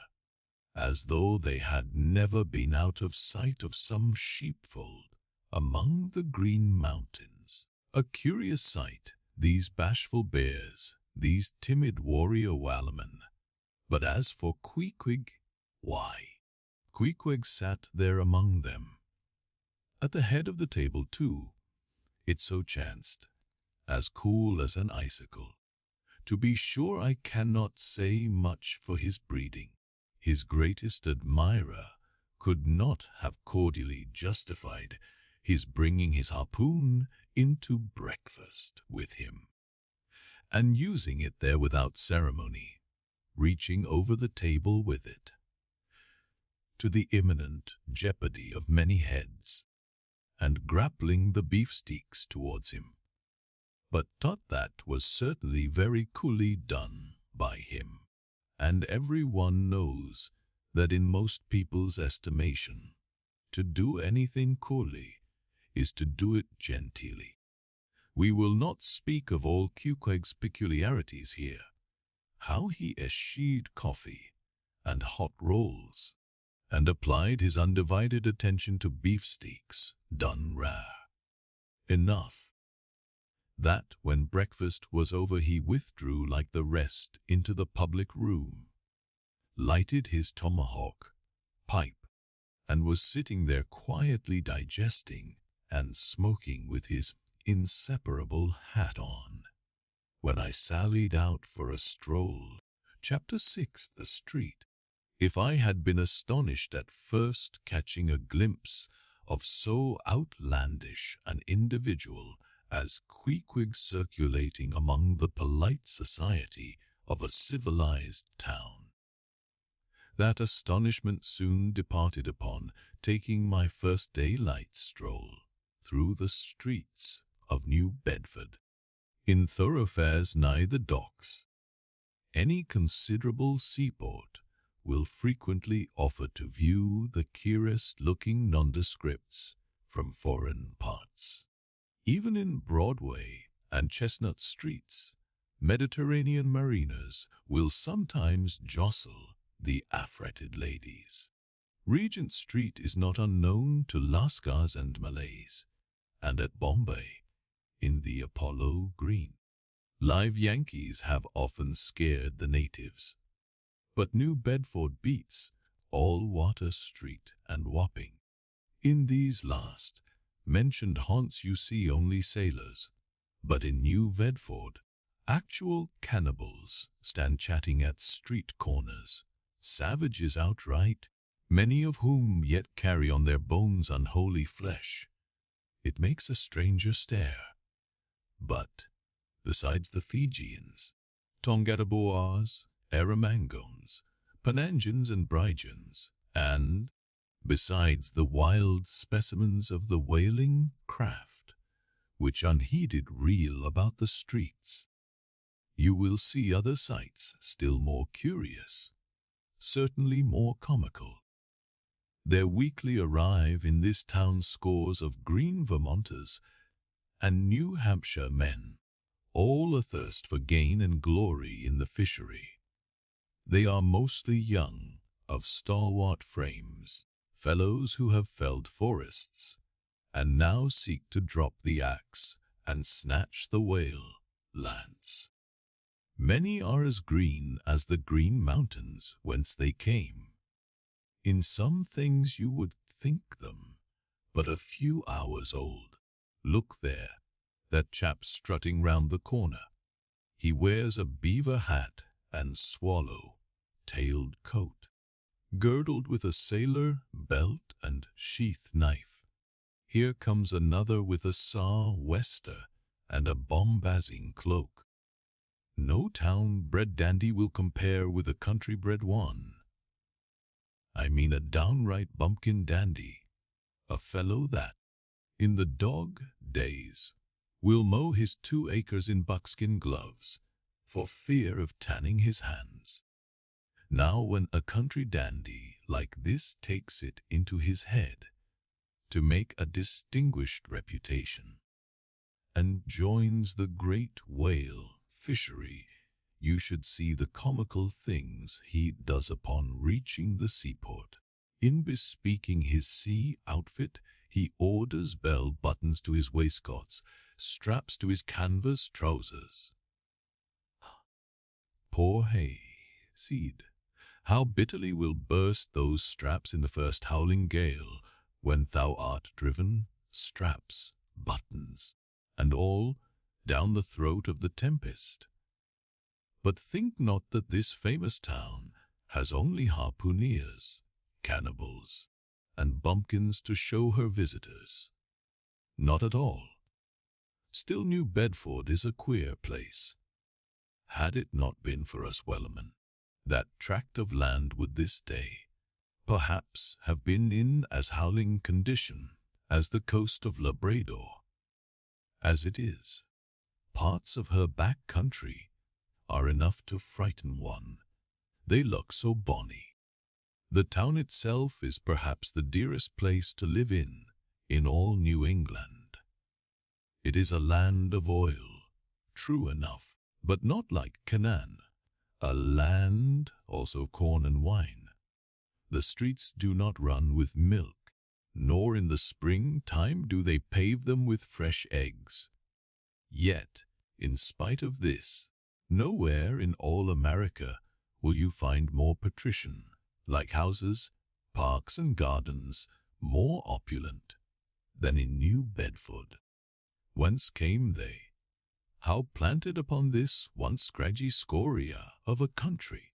as though they had never been out of sight of some sheepfold among the green mountains. A curious sight, these bashful bears, these timid warrior Wallamen. But as for Queequeg, why, Queequeg sat there among them. At the head of the table, too, it so chanced, as cool as an icicle. To be sure, I cannot say much for his breeding. His greatest admirer could not have cordially justified his bringing his harpoon into breakfast with him, and using it there without ceremony, reaching over the table with it, to the imminent jeopardy of many heads, and grappling the beefsteaks towards him. But that was certainly very coolly done by him, and every one knows that in most people's estimation, to do anything coolly is to do it genteelly. We will not speak of all Queequeg's peculiarities here, how he eschewed coffee and hot rolls, and applied his undivided attention to beefsteaks done rare. Enough that when breakfast was over he withdrew like the rest into the public room, lighted his tomahawk pipe, and was sitting there quietly digesting and smoking with his inseparable hat on, when I sallied out for a stroll. Chapter 6. The Street. If I had been astonished at first catching a glimpse of so outlandish an individual as Queequeg circulating among the polite society of a civilized town, that astonishment soon departed upon taking my first daylight stroll through the streets of New Bedford, in thoroughfares nigh the docks. Any considerable seaport will frequently offer to view the curious-looking nondescripts from foreign parts. Even in Broadway and Chestnut streets, Mediterranean mariners will sometimes jostle the affrighted ladies. Regent Street is not unknown to Lascars and Malays, and at Bombay, in the Apollo Green, live Yankees have often scared the natives. But New Bedford beats all Water Street and Wapping. In these last mentioned haunts you see only sailors, but in New Bedford, actual cannibals stand chatting at street corners, savages outright, many of whom yet carry on their bones unholy flesh. It makes a stranger stare. But, besides the Fijians, Tongataboas, Erromangones, Penangans and Brijans, and, besides the wild specimens of the whaling craft, which unheeded reel about the streets, you will see other sights still more curious, certainly more comical. There weekly arrive in this town scores of green Vermonters and New Hampshire men, all athirst for gain and glory in the fishery. They are mostly young, of stalwart frames, fellows who have felled forests, and now seek to drop the axe and snatch the whale lance. Many are as green as the green mountains whence they came. In some things you would think them but a few hours old. Look there, that chap strutting round the corner. He wears a beaver hat and swallow-tailed coat, girdled with a sailor belt and sheath knife. Here comes another with a sou'wester and a bombazine cloak. No town-bred dandy will compare with a country-bred one. I mean a downright bumpkin dandy, a fellow that, in the dog days, will mow his 2 acres in buckskin gloves for fear of tanning his hands. Now when a country dandy like this takes it into his head to make a distinguished reputation, and joins the great whale fishery, you should see the comical things he does upon reaching the seaport. In bespeaking his sea outfit, he orders bell buttons to his waistcoats, straps to his canvas trousers. Poor hayseed, how bitterly will burst those straps in the first howling gale, when thou art driven, straps, buttons, and all, down the throat of the tempest. But think not that this famous town has only harpooneers, cannibals, and bumpkins to show her visitors. Not at all. Still, New Bedford is a queer place. Had it not been for us Wellerman, that tract of land would this day, perhaps, have been in as howling condition as the coast of Labrador. As it is, parts of her back country are enough to frighten one. They look so bonny. The town itself is perhaps the dearest place to live in all New England. It is a land of oil, true enough, but not like Canaan, a land also of corn and wine. The streets do not run with milk, nor in the spring time do they pave them with fresh eggs. Yet, in spite of this, nowhere in all America will you find more patrician-like houses, parks and gardens more opulent than in New Bedford. Whence came they? How planted upon this once scraggy scoria of a country?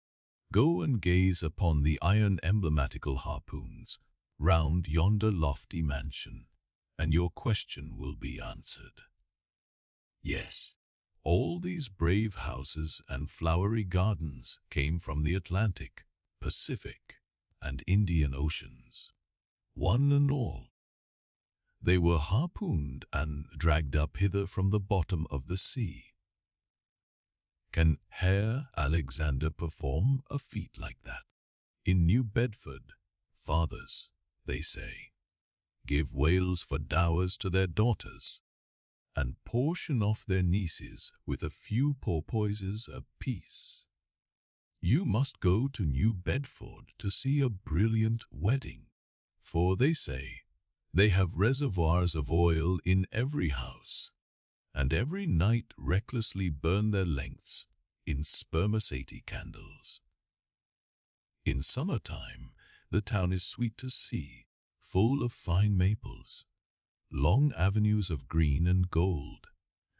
Go and gaze upon the iron emblematical harpoons round yonder lofty mansion, and your question will be answered. Yes, all these brave houses and flowery gardens came from the Atlantic, Pacific, and Indian Oceans. One and all. They were harpooned and dragged up hither from the bottom of the sea. Can Herr Alexander perform a feat like that? In New Bedford, fathers, they say, give whales for dowers to their daughters, and portion off their nieces with a few porpoises apiece. You must go to New Bedford to see a brilliant wedding, for they say they have reservoirs of oil in every house, and every night recklessly burn their lengths in spermaceti candles. In summertime, the town is sweet to see, full of fine maples, long avenues of green and gold,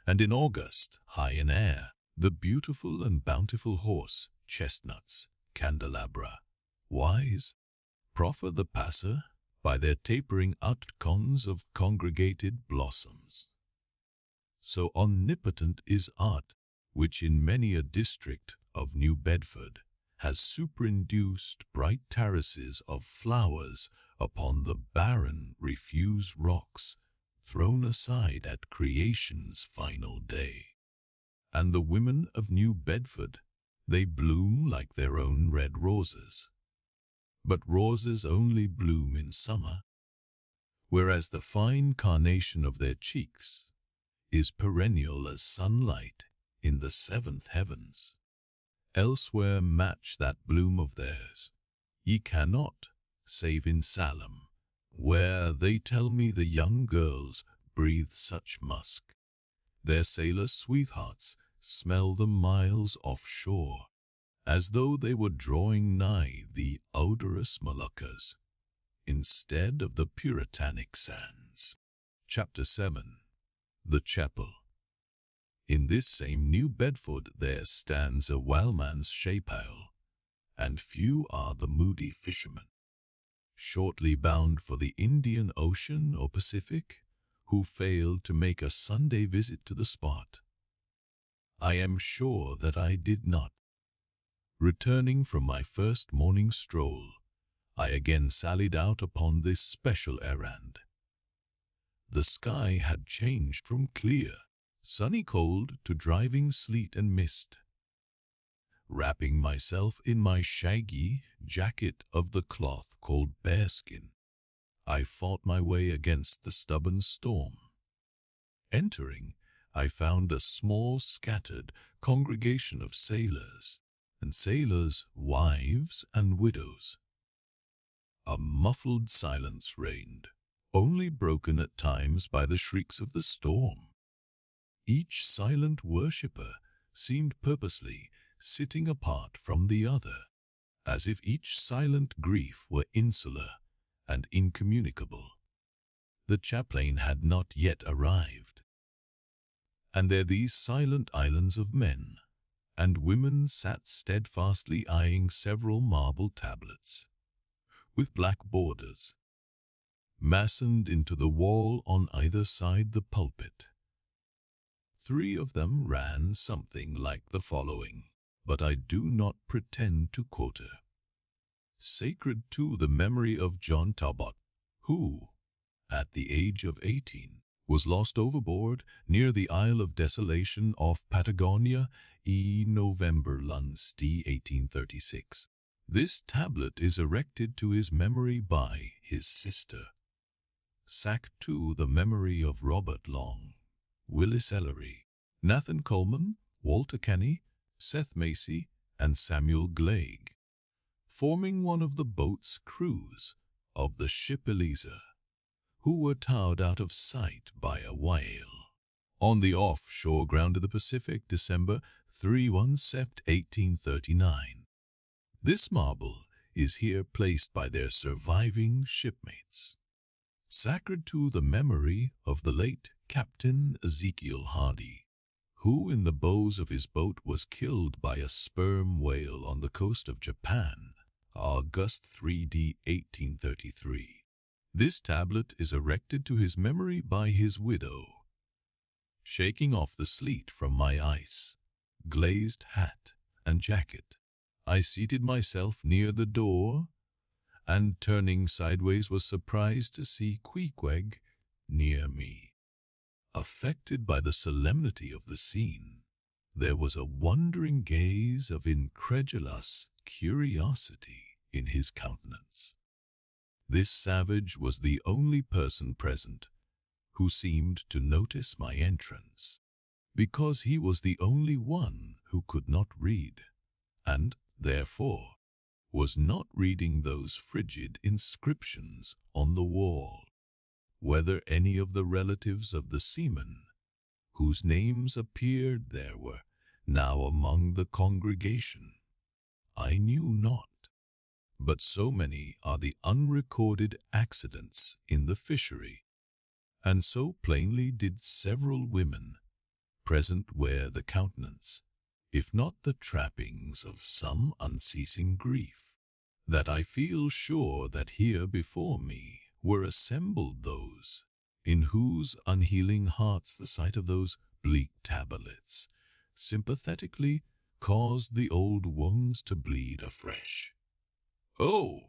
and in August, high in air, the beautiful and bountiful horse, chestnuts, candelabra, wise, proffer the passer by their tapering outcones of congregated blossoms. So omnipotent is art, which in many a district of New Bedford has superinduced bright terraces of flowers upon the barren, refuse rocks thrown aside at creation's final day. And the women of New Bedford, they bloom like their own red roses. But roses only bloom in summer, whereas the fine carnation of their cheeks is perennial as sunlight in the seventh heavens. Elsewhere match that bloom of theirs ye cannot, save in Salem, where they tell me the young girls breathe such musk. Their sailor sweethearts smell them miles offshore, as though they were drawing nigh the odorous Moluccas, instead of the puritanic sands. Chapter 7. The Chapel. In this same New Bedford there stands a whaleman's shapale, and few are the moody fishermen, shortly bound for the Indian Ocean or Pacific, who fail to make a Sunday visit to the spot. I am sure that I did not. Returning from my first morning stroll, I again sallied out upon this special errand. The sky had changed from clear, sunny cold to driving sleet and mist. Wrapping myself in my shaggy jacket of the cloth called bearskin, I fought my way against the stubborn storm. Entering, I found a small scattered congregation of sailors, and sailors' wives and widows. A muffled silence reigned, only broken at times by the shrieks of the storm. Each silent worshipper seemed purposely sitting apart from the other, as if each silent grief were insular and incommunicable. The chaplain had not yet arrived. And there these silent islands of men and women sat steadfastly eyeing several marble tablets, with black borders, massoned into the wall on either side the pulpit. 3 of them ran something like the following, but I do not pretend to quote her. Sacred to the memory of John Talbot, who, at the age of 18, was lost overboard near the Isle of Desolation off Patagonia, November Lunst 1836. This tablet is erected to his memory by his sister. Sack to the memory of Robert Long, Willis Ellery, Nathan Coleman, Walter Kenny, Seth Macy, and Samuel Glegg, forming one of the boat's crews of the ship Eliza, who were towed out of sight by a whale on the offshore ground of the Pacific, December 31, 1839. This marble is here placed by their surviving shipmates. Sacred to the memory of the late Captain Ezekiel Hardy, who in the bows of his boat was killed by a sperm whale on the coast of Japan, August 3d, 1833. This tablet is erected to his memory by his widow. Shaking off the sleet from my ice, glazed hat and jacket, I seated myself near the door, and turning sideways was surprised to see Queequeg near me. Affected by the solemnity of the scene, there was a wondering gaze of incredulous curiosity in his countenance. This savage was the only person present who seemed to notice my entrance, because he was the only one who could not read, and, therefore, was not reading those frigid inscriptions on the wall. Whether any of the relatives of the seamen, whose names appeared there, were now among the congregation, I knew not. But so many are the unrecorded accidents in the fishery, and so plainly did several women present wear the countenance, if not the trappings of some unceasing grief, that I feel sure that here before me were assembled those in whose unhealing hearts the sight of those bleak tablets sympathetically caused the old wounds to bleed afresh. Oh,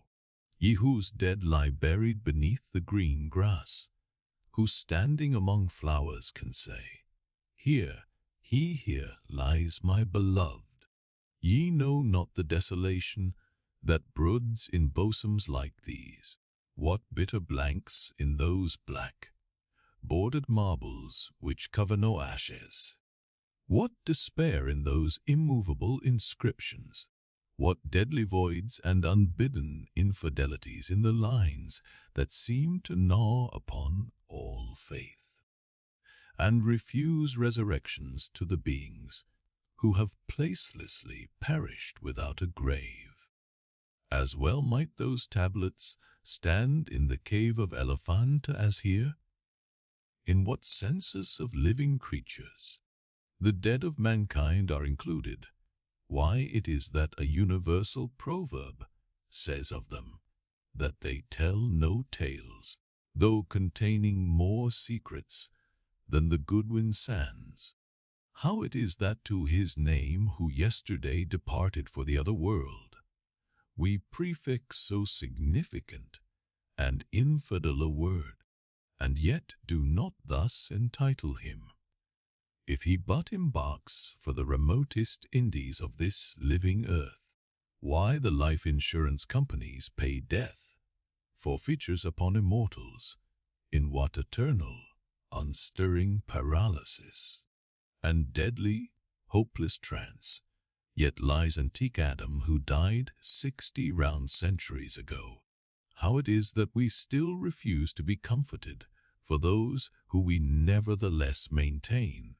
ye whose dead lie buried beneath the green grass, who standing among flowers can say, Here, here lies my beloved. Ye know not the desolation that broods in bosoms like these, what bitter blanks in those black, bordered marbles which cover no ashes, what despair in those immovable inscriptions, what deadly voids and unbidden infidelities in the lines that seem to gnaw upon all faith, and refuse resurrections to the beings who have placelessly perished without a grave. As well might those tablets stand in the cave of Elephanta as here. In what census of living creatures the dead of mankind are included, why it is that a universal proverb says of them, that they tell no tales, though containing more secrets than the Goodwin Sands. How it is that to his name who yesterday departed for the other world, we prefix so significant and infidel a word, and yet do not thus entitle him. If he but embarks for the remotest Indies of this living earth, why the life insurance companies pay death, forfeitures upon immortals, in what eternal, unstirring paralysis, and deadly, hopeless trance, yet lies antique Adam who died 60 round centuries ago. How it is that we still refuse to be comforted for those who we nevertheless maintain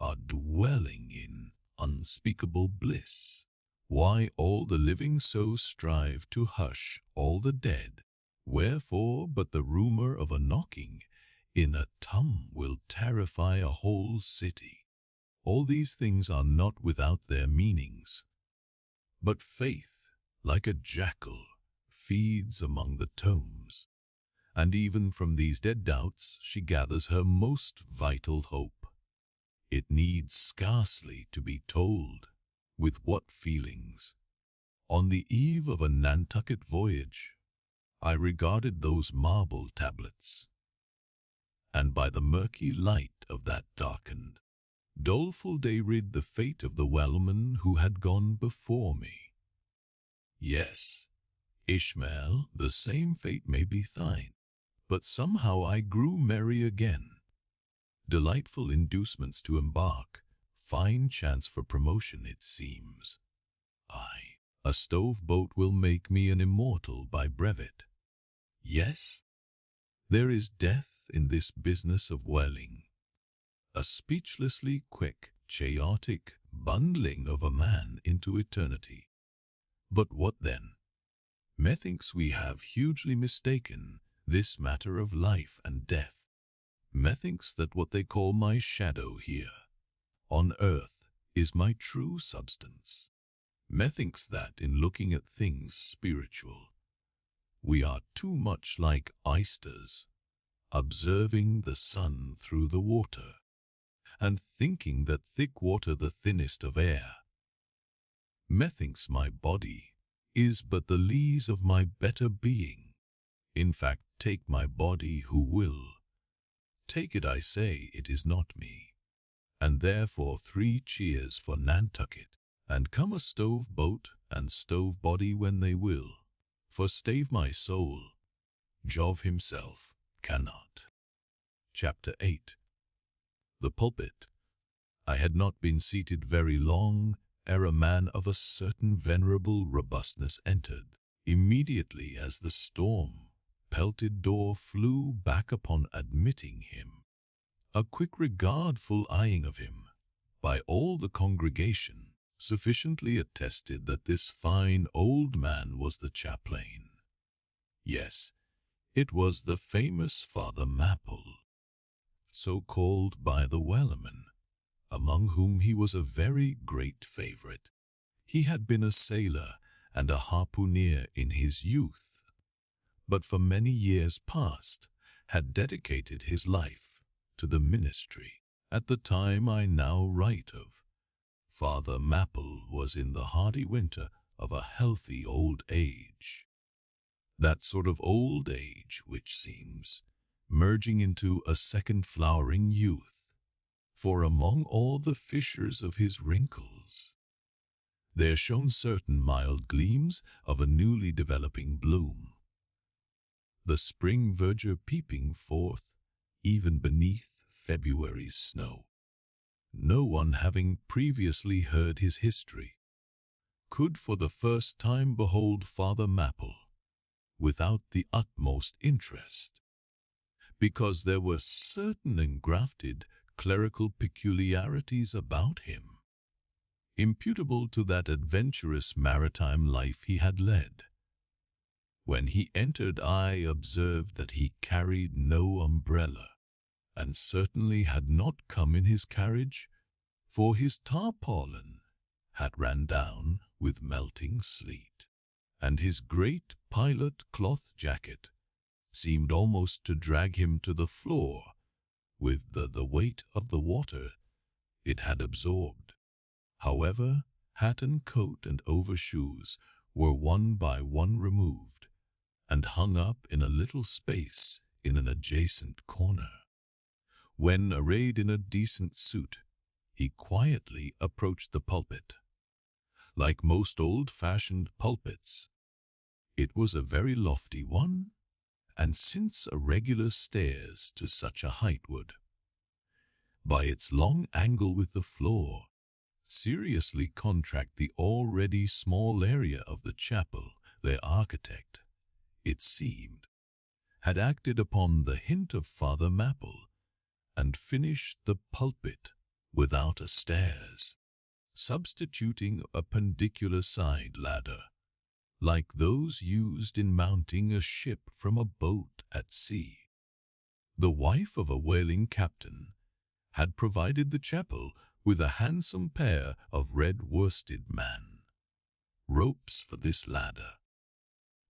are dwelling in unspeakable bliss. Why all the living so strive to hush all the dead? Wherefore but the rumor of a knocking in a tomb will terrify a whole city? All these things are not without their meanings. But faith, like a jackal, feeds among the tomes, and even from these dead doubts she gathers her most vital hope. It needs scarcely to be told with what feelings. On the eve of a Nantucket voyage, I regarded those marble tablets, and by the murky light of that darkened, doleful day read the fate of the wellman who had gone before me. Yes, Ishmael, the same fate may be thine, but somehow I grew merry again. Delightful inducements to embark, fine chance for promotion it seems. Aye, a stove boat will make me an immortal by brevet. Yes, there is death in this business of whaling, a speechlessly quick, chaotic bundling of a man into eternity. But what then? Methinks we have hugely mistaken this matter of life and death. Methinks that what they call my shadow here on earth is my true substance. Methinks that in looking at things spiritual, we are too much like oysters, observing the sun through the water, and thinking that thick water the thinnest of air. Methinks my body is but the lees of my better being. In fact, take my body who will. Take it, I say, it is not me. And therefore 3 cheers for Nantucket, and come a stove boat and stove body when they will. For stave my soul, Jove himself cannot. Chapter 8. The Pulpit. I had not been seated very long ere a man of a certain venerable robustness entered. Immediately as the storm-pelted door flew back upon admitting him, a quick regardful eyeing of him by all the congregation sufficiently attested that this fine old man was the chaplain. Yes, it was the famous Father Maple, so called by the whalemen, among whom he was a very great favorite. He had been a sailor and a harpooner in his youth, but for many years past had dedicated his life to the ministry. At the time I now write of, Father Maple was in the hardy winter of a healthy old age. That sort of old age which seems merging into a second flowering youth. For among all the fissures of his wrinkles, there shone certain mild gleams of a newly developing bloom, the spring verdure peeping forth even beneath February's snow. No one having previously heard his history could for the first time behold Father Maple without the utmost interest, because there were certain engrafted clerical peculiarities about him, imputable to that adventurous maritime life he had led. When he entered, I observed that he carried no umbrella, and certainly had not come in his carriage, for his tarpaulin had ran down with melting sleet, and his great pilot cloth jacket seemed almost to drag him to the floor with the weight of the water it had absorbed. However, hat and coat and overshoes were one by one removed and hung up in a little space in an adjacent corner. When arrayed in a decent suit, he quietly approached the pulpit. Like most old-fashioned pulpits, it was a very lofty one, and since a regular stairs to such a height would, by its long angle with the floor, seriously contract the already small area of the chapel, their architect, it seemed, had acted upon the hint of Father Maple and finished the pulpit without a stairs, substituting a pendicular side ladder, like those used in mounting a ship from a boat at sea. The wife of a whaling captain had provided the chapel with a handsome pair of red worsted ropes for this ladder,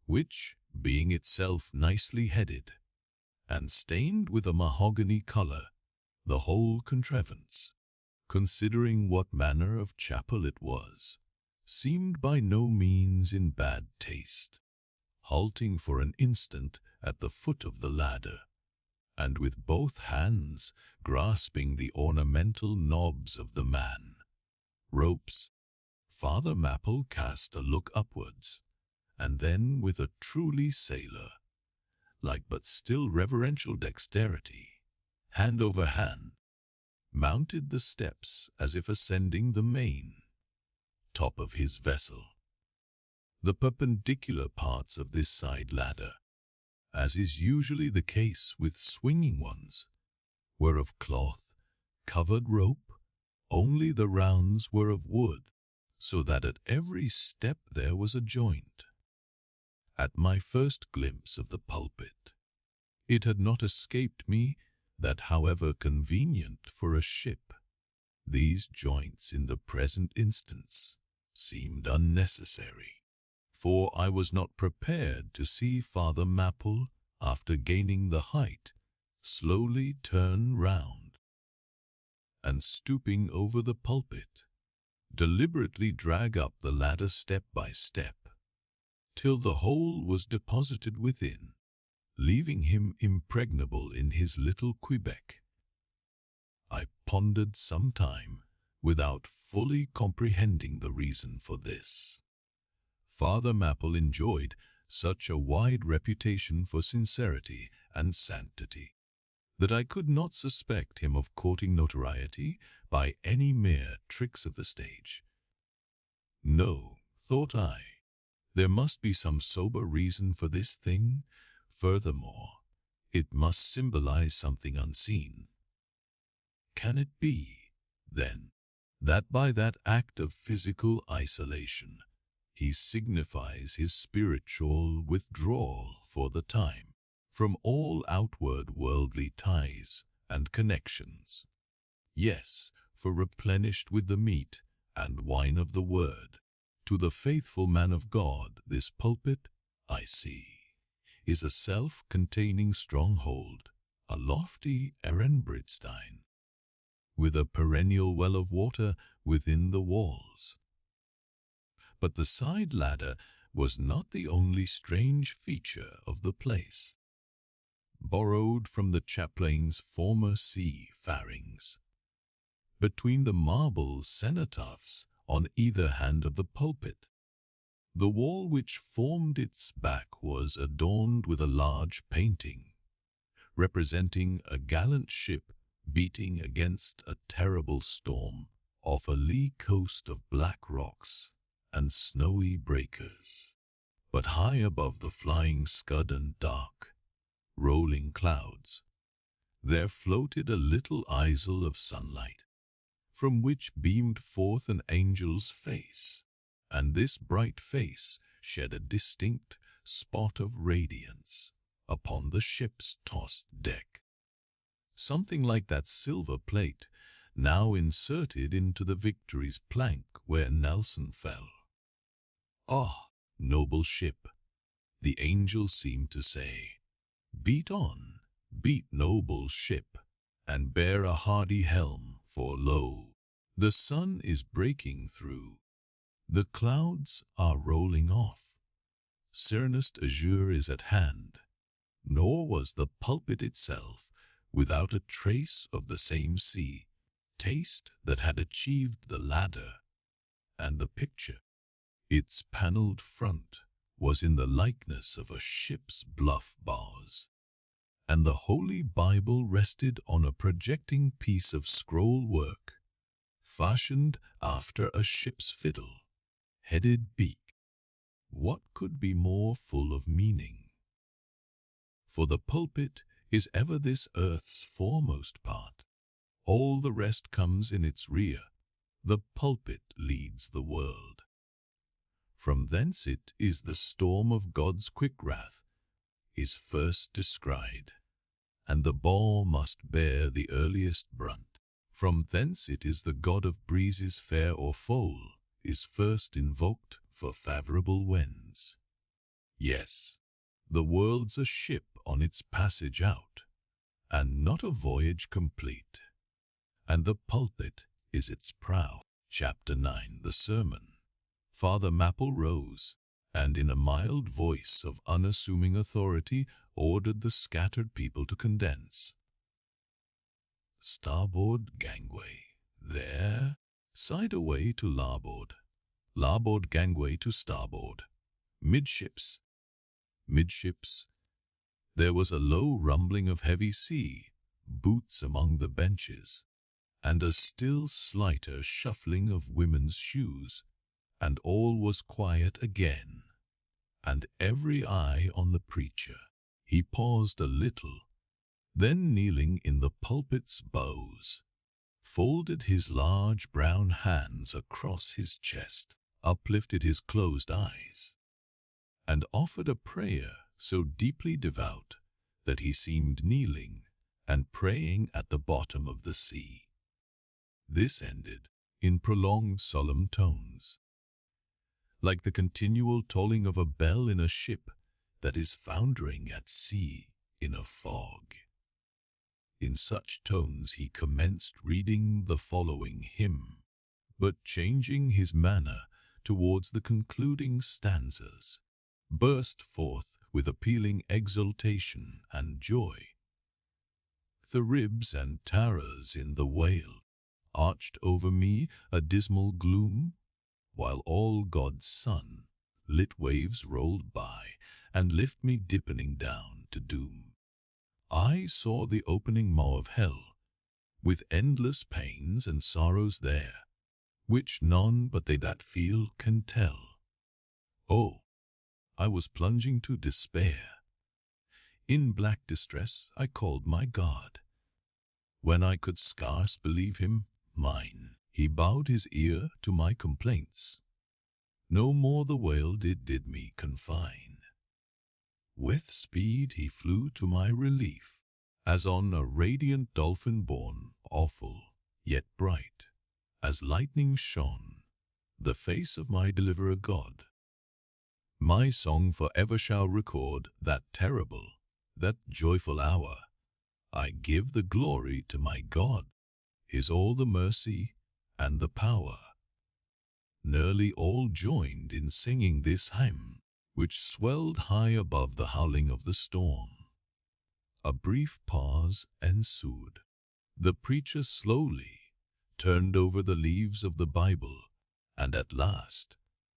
which, being itself nicely headed and stained with a mahogany color, the whole contrivance, considering what manner of chapel it was, seemed by no means in bad taste. Halting for an instant at the foot of the ladder, and with both hands grasping the ornamental knobs of the ropes, Father Mapple cast a look upwards, and then with a truly sailor-like but still reverential dexterity, hand over hand, mounted the steps as if ascending the main top of his vessel. The perpendicular parts of this side ladder, as is usually the case with swinging ones, were of cloth-covered rope, only the rounds were of wood, so that at every step there was a joint. At my first glimpse of the pulpit, it had not escaped me that, however convenient for a ship, these joints in the present instance seemed unnecessary, for I was not prepared to see Father Mapple, after gaining the height, slowly turn round, and stooping over the pulpit, deliberately drag up the ladder step by step, till the whole was deposited within, leaving him impregnable in his little Quebec. I pondered some time, without fully comprehending the reason for this. Father Mapple enjoyed such a wide reputation for sincerity and sanctity, that I could not suspect him of courting notoriety by any mere tricks of the stage. No, thought I, there must be some sober reason for this thing. Furthermore, it must symbolize something unseen. Can it be, then, that by that act of physical isolation, he signifies his spiritual withdrawal for the time from all outward worldly ties and connections? Yes, for replenished with the meat and wine of the word, to the faithful man of God, this pulpit, I see, is a self-containing stronghold, a lofty Ehrenbreitstein, with a perennial well of water within the walls. But the side ladder was not the only strange feature of the place. Borrowed from the chaplain's former sea-farings, between the marble cenotaphs on either hand of the pulpit, the wall which formed its back was adorned with a large painting, representing a gallant ship beating against a terrible storm off a lee coast of black rocks and snowy breakers. But high above the flying scud and dark, rolling clouds, there floated a little isle of sunlight, from which beamed forth an angel's face, and this bright face shed a distinct spot of radiance upon the ship's tossed deck, something like that silver plate now inserted into the Victory's plank where Nelson fell. Ah, noble ship, the angel seemed to say, beat on, beat, noble ship, and bear a hardy helm, for lo, the sun is breaking through, the clouds are rolling off, serenest azure is at hand. Nor was the pulpit itself without a trace of the same sea taste that had achieved the ladder and the picture. Its panelled front was in the likeness of a ship's bluff bows, and the Holy Bible rested on a projecting piece of scroll work, fashioned after a ship's fiddle-headed beak. What could be more full of meaning? For the pulpit is ever this earth's foremost part, All the rest comes in its rear. The pulpit leads the world. From thence it is the storm of God's quick wrath is first descried, and the ball must bear the earliest brunt. From thence it is the god of breezes fair or foul is first invoked for favorable winds. Yes, the world's a ship on its passage out, and not a voyage complete, and the pulpit is its prow. Chapter 9. The Sermon. Father Mapple rose, and in a mild voice of unassuming authority ordered the scattered people to condense. Starboard gangway, there, side away to larboard, larboard gangway to starboard, midships, midships. There was a low rumbling of heavy sea, boots among the benches, and a still slighter shuffling of women's shoes, and all was quiet again, and every eye on the preacher. He paused a little, then kneeling in the pulpit's bows, folded his large brown hands across his chest, uplifted his closed eyes, and offered a prayer so deeply devout that he seemed kneeling and praying at the bottom of the sea. This ended in prolonged solemn tones, like the continual tolling of a bell in a ship that is foundering at sea in a fog. In such tones he commenced reading the following hymn, but changing his manner towards the concluding stanzas, burst forth with appealing exultation and joy. Theribs and taras in the whale arched over me a dismal gloom, while all God's sun-lit waves rolled by and lift me dippening down to doom. I saw the opening maw of hell, with endless pains and sorrows there, which none but they that feel can tell. Oh, I was plunging to despair. In black distress I called my God. When I could scarce believe him mine, he bowed his ear to my complaints. No more the whale did me confine. With speed he flew to my relief, as on a radiant dolphin borne, awful, yet bright, as lightning shone the face of my deliverer God. My song forever shall record that terrible, that joyful hour. I give the glory to my God, his all the mercy and the power. Nearly all joined in singing this hymn, which swelled high above the howling of the storm. A brief pause ensued. The preacher slowly turned over the leaves of the Bible, and at last,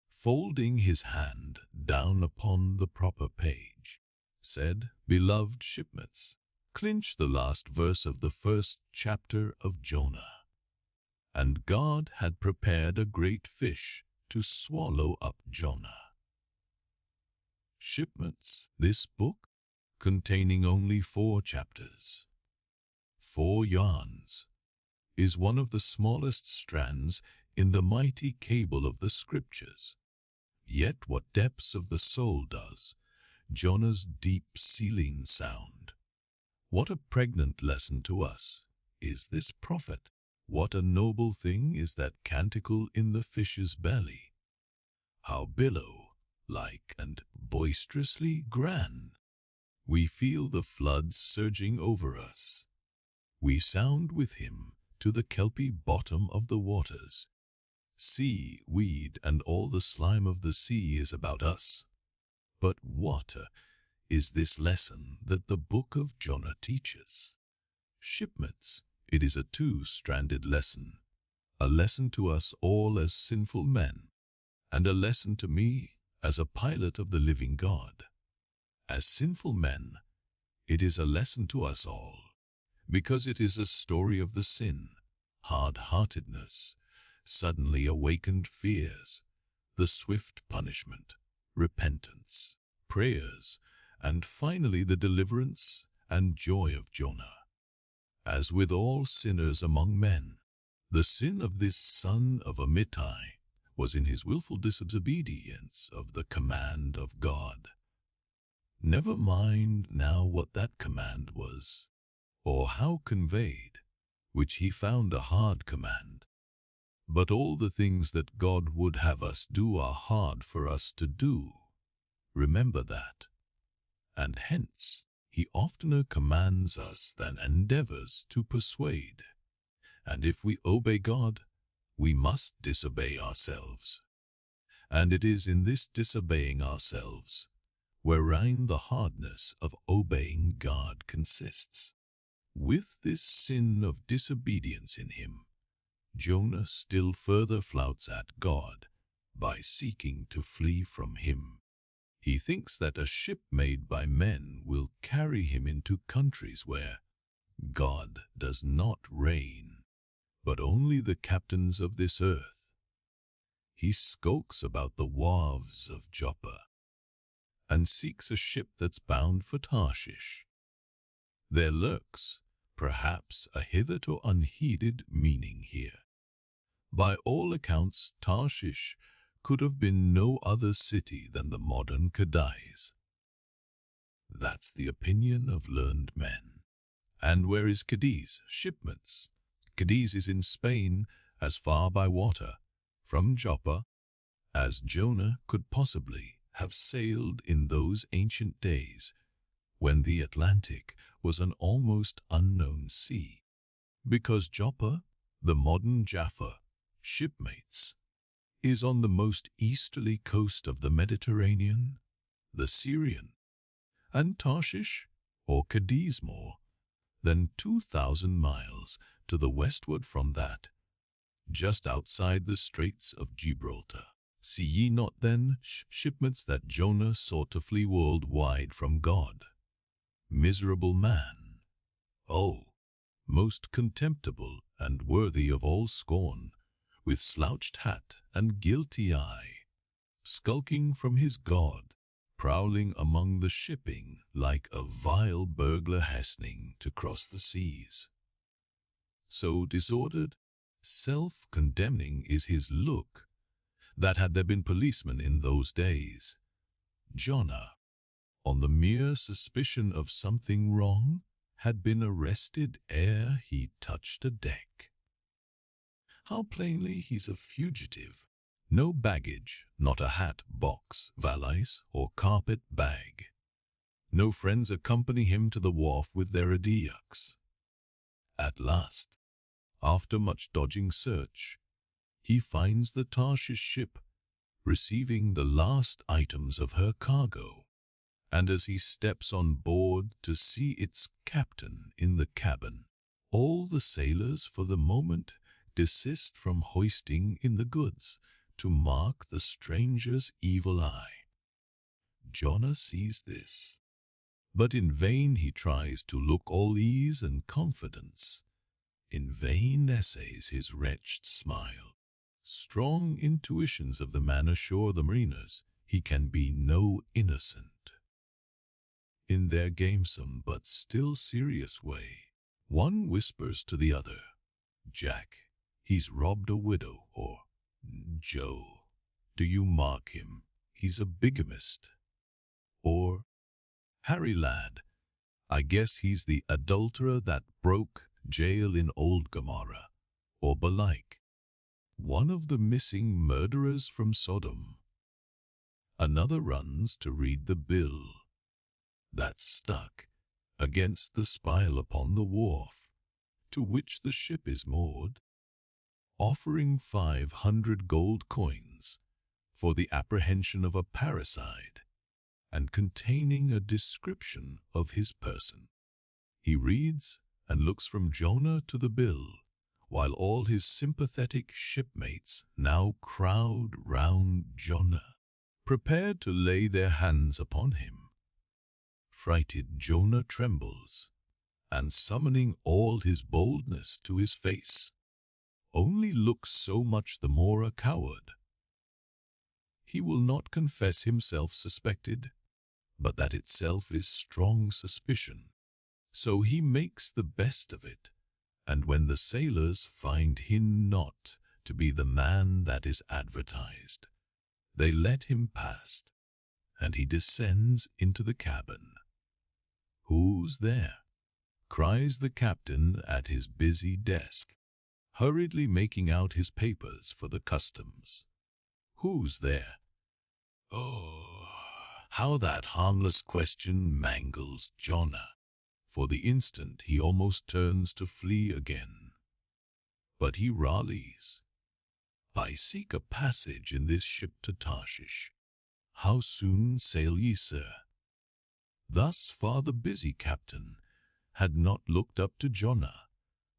folding his hand down upon the proper page, said, "Beloved shipmates, clinch the last verse of the first chapter of Jonah. And God had prepared a great fish to swallow up Jonah." Shipmates, this book, containing only 4 chapters, 4 yarns, is one of the smallest strands in the mighty cable of the Scriptures. Yet what depths of the soul does Jonah's deep sealing sound? What a pregnant lesson to us is this prophet! What a noble thing is that canticle in the fish's belly! How billow-like and boisterously grand! We feel the floods surging over us. We sound with him to the kelpy bottom of the waters. Sea, weed, and all the slime of the sea is about us. But what is this lesson that the book of Jonah teaches? Shipmates, it is a 2-stranded lesson, a lesson to us all as sinful men, and a lesson to me as a pilot of the living God. As sinful men, it is a lesson to us all, because it is a story of the sin, hard-heartedness, suddenly awakened fears, the swift punishment, repentance, prayers, and finally the deliverance and joy of Jonah. as with all sinners among men, the sin of this son of Amittai was in his willful disobedience of the command of God. Never mind now what that command was, or how conveyed, which he found a hard command. But all the things that God would have us do are hard for us to do. Remember that. And hence he oftener commands us than endeavors to persuade. And if we obey God, we must disobey ourselves. And it is in this disobeying ourselves wherein the hardness of obeying God consists. With this sin of disobedience in him, Jonah still further flouts at God by seeking to flee from him. He thinks that a ship made by men will carry him into countries where God does not reign, but only the captains of this earth. He skulks about the wharves of Joppa and seeks a ship that's bound for Tarshish. There lurks, perhaps, a hitherto unheeded meaning here. By all accounts, Tarshish could have been no other city than the modern Cadiz. That's the opinion of learned men. And where is Cadiz? Shipments. Cadiz is in Spain, as far by water from Joppa as Jonah could possibly have sailed in those ancient days when the Atlantic was an almost unknown sea. Because Joppa, the modern Jaffa, shipmates, is on the most easterly coast of the Mediterranean, the Syrian, and Tarshish, or Cadiz, more than 2,000 miles to the westward from that, just outside the Straits of Gibraltar. See ye not then shipments that Jonah sought to flee worldwide from God? Miserable man! Oh, most contemptible and worthy of all scorn, with slouched hat and guilty eye, skulking from his God, prowling among the shipping like a vile burglar hastening to cross the seas. So disordered, self-condemning is his look, that had there been policemen in those days, Jonah, on the mere suspicion of something wrong, had been arrested ere he touched a deck. How plainly he's a fugitive. No baggage, not a hat, box, valise, or carpet bag. No friends accompany him to the wharf with their adiyaks. At last, after much dodging search, he finds the Tarshish ship receiving the last items of her cargo, and as he steps on board to see its captain in the cabin, all the sailors for the moment desist from hoisting in the goods to mark the stranger's evil eye. Jonah sees this, but in vain he tries to look all ease and confidence. In vain essays his wretched smile. Strong intuitions of the man assure the mariners he can be no innocent. In their gamesome but still serious way, one whispers to the other, "Jack, he's robbed a widow," or "Joe, do you mark him? He's a bigamist." Or, "Harry lad, I guess he's the adulterer that broke jail in old Gomorrah," or belike, "one of the missing murderers from Sodom." Another runs to read the bill that's stuck against the spile upon the wharf to which the ship is moored, offering 500 gold coins for the apprehension of a parricide, and containing a description of his person. He reads and looks from Jonah to the bill, while all his sympathetic shipmates now crowd round Jonah, prepared to lay their hands upon him. Frighted Jonah trembles, and summoning all his boldness to his face, only looks so much the more a coward. He will not confess himself suspected, but that itself is strong suspicion. So he makes the best of it, And when the sailors find him not to be the man that is advertised, they let him pass, and he descends into the cabin. "Who's there?" cries the captain at his busy desk, hurriedly making out his papers for the customs. "Who's there?" Oh, how that harmless question mangles Jonah. For the instant he almost turns to flee again. But he rallies. "I seek a passage in this ship to Tarshish. How soon sail ye, sir?" Thus far the busy captain had not looked up to Jonah,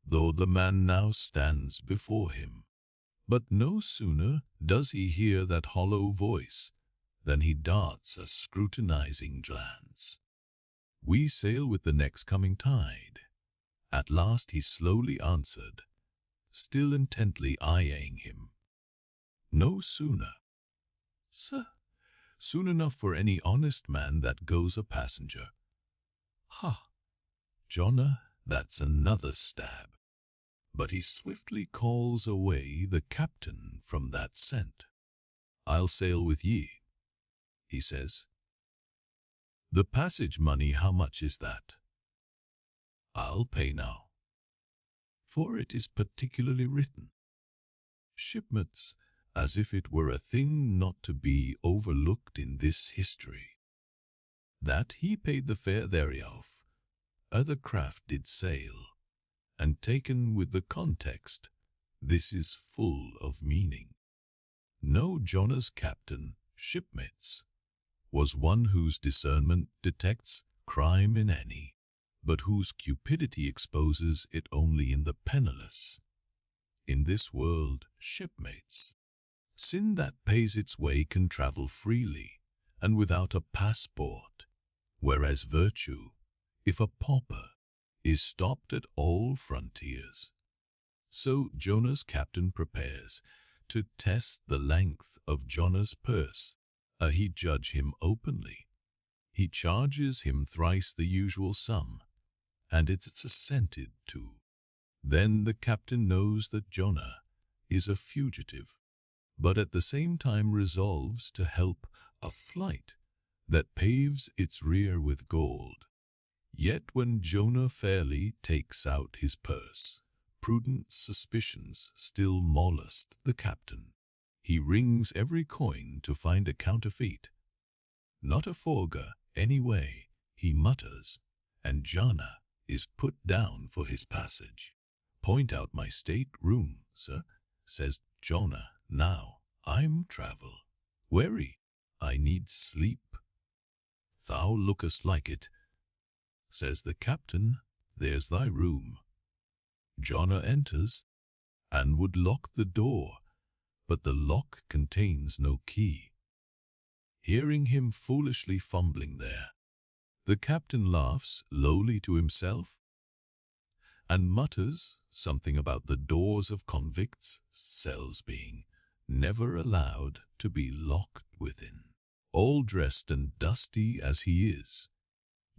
though the man now stands before him. But no sooner does he hear that hollow voice than he darts a scrutinizing glance. "We sail with the next coming tide," at last he slowly answered, still intently eyeing him. "No sooner, sir, soon enough for any honest man that goes a passenger." "Ha, Jonah, that's another stab." But he swiftly calls away the captain from that scent. "I'll sail with ye," he says. "The passage money, how much is that?" "I'll pay now, for it is particularly written. Shipmates, as if it were a thing not to be overlooked in this history, that he paid the fare thereof, other craft did sail, and taken with the context, this is full of meaning. No Jonah's captain, shipmates, was one whose discernment detects crime in any, but whose cupidity exposes it only in the penniless. In this world, shipmates, sin that pays its way can travel freely and without a passport, whereas virtue, if a pauper, is stopped at all frontiers. So Jonah's captain prepares to test the length of Jonah's purse. He judge him openly. He charges him thrice the usual sum, and it's assented to. Then the captain knows that Jonah is a fugitive, but at the same time resolves to help a flight that paves its rear with gold. Yet when Jonah fairly takes out his purse, prudent suspicions still molest the captain. He rings every coin to find a counterfeit. "Not a forger, anyway," he mutters, and Jonah is put down for his passage. "Point out my state room, sir," says Jonah. "Now I'm travel weary. I need sleep." "Thou lookest like it," says the captain. "There's thy room." Jonah enters and would lock the door, but the lock contains no key. Hearing him foolishly fumbling there, the captain laughs lowly to himself and mutters something about the doors of convicts' cells being never allowed to be locked within. All dressed and dusty as he is,